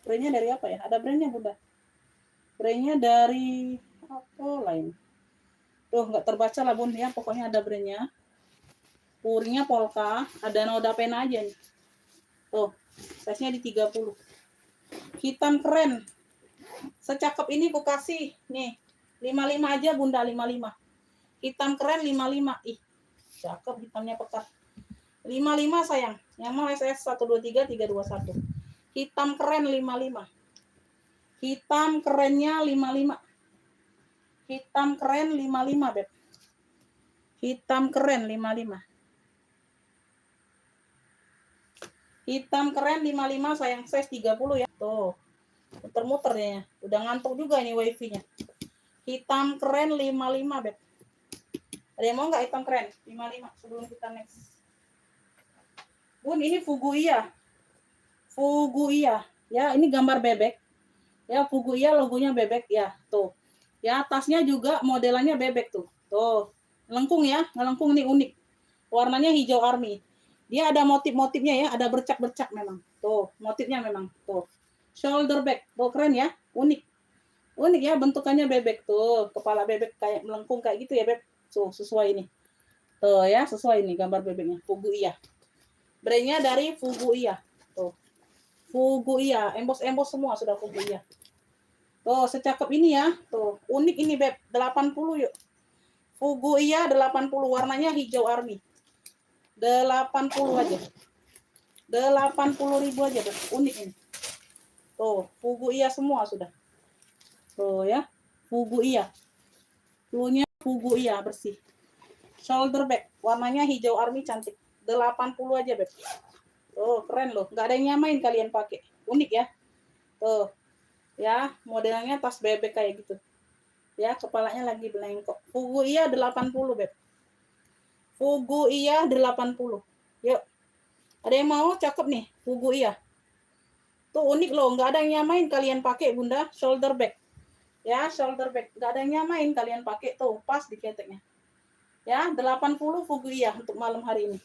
[SPEAKER 1] brandnya dari apa ya? Ada brandnya Bunda. Brandnya dari apa lain? Tuh, nggak terbaca lah Bun ya. Pokoknya ada brandnya. Purinya polka, ada noda pena aja nih. Tuh, size-nya di 30. Hitam keren. Secakep ini ku kasih nih. 55 aja Bunda, 55. Hitam keren 55. Ih, cakep hitamnya pekat. 55 sayang. Yang mau SS 123 321. Hitam keren 55. Hitam kerennya 55. Hitam keren 55, Beb. Hitam keren 55. Hitam keren 55 sayang, size 30 ya. Tuh. Muter-muter ya. Udah ngantuk juga ini wifi-nya. Hitam keren 55, Beb. Ada yang mau nggak hitam keren? 55 sebelum kita next. Bun, ini Fuguia. Ya, ini gambar bebek. Ya, Fuguia logonya bebek ya. Tuh. Ya, tasnya juga modelannya bebek tuh. Tuh. Lengkung ya, ngelengkung nih unik. Warnanya hijau army. Dia ada motif-motifnya ya, ada bercak-bercak memang. Tuh, motifnya memang. Tuh. Shoulder bag. Tuh, keren ya, unik. Unik ya, bentukannya bebek tuh. Kepala bebek kayak melengkung kayak gitu ya, Beb. Tuh, sesuai ini. Tuh ya, sesuai ini gambar bebeknya. Fuguia. Brandnya dari Fuguia. Tuh. Fuguia, embos-embos semua sudah Fuguia. Tuh, secakep ini ya. Tuh, unik ini, Beb. 80 yuk. Fuguia 80, warnanya hijau army. 80 aja. 80.000 aja, Beb. Unik ini. Tuh, Fuguia semua sudah. Tuh ya. Fuguia. Cluenya Fugu iya bersih. Shoulder bag warnanya hijau army cantik. 80 aja, Beb. Tuh, keren loh. Nggak ada yang nyamain kalian pakai. Unik ya. Tuh. Ya, modelnya tas bebek kayak gitu. Ya, kepalanya lagi belengkok. Fugu iya 80, Beb. Fugu iya 80. Yuk. Ada yang mau? Cakep nih. Fugu iya. Tuh unik loh, nggak ada yang nyamain kalian pakai, Bunda. Shoulder bag. Ya, shoulder bag. Nggak ada yang nyamain kalian pakai. Tuh, pas di keteknya. Ya, 80 Fugu iya untuk malam hari ini.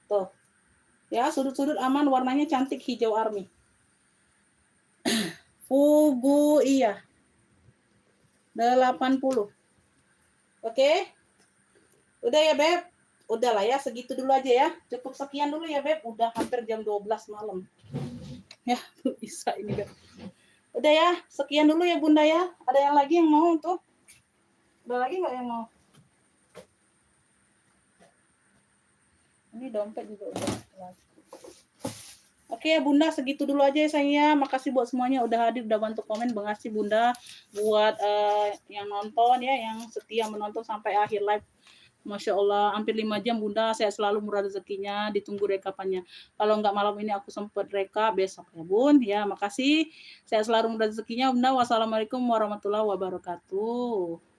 [SPEAKER 1] Tuh. Ya, sudut-sudut aman, warnanya cantik hijau army. Fugu iya. 80. Oke? Udah ya, Beb? Udah lah ya, segitu dulu aja ya. Cukup sekian dulu ya, Beb. Udah hampir jam 12 malam. Ya, bisa ini, Beb. Udah ya, sekian dulu ya, Bunda ya. Ada yang lagi yang mau tuh? Ada lagi nggak yang mau? Ini dompet juga udah. Oke ya Bunda, segitu dulu aja ya sayangnya. Makasih buat semuanya udah hadir, udah bantu komen. Makasih Bunda buat yang nonton ya, yang setia menonton sampai akhir live. Masya Allah, hampir 5 jam Bunda. Saya selalu murah rezekinya, ditunggu rekapannya. Kalau nggak malam ini aku sempat reka, besok ya Bun. Ya, makasih. Saya selalu murah rezekinya Bunda. Wassalamualaikum warahmatullahi wabarakatuh.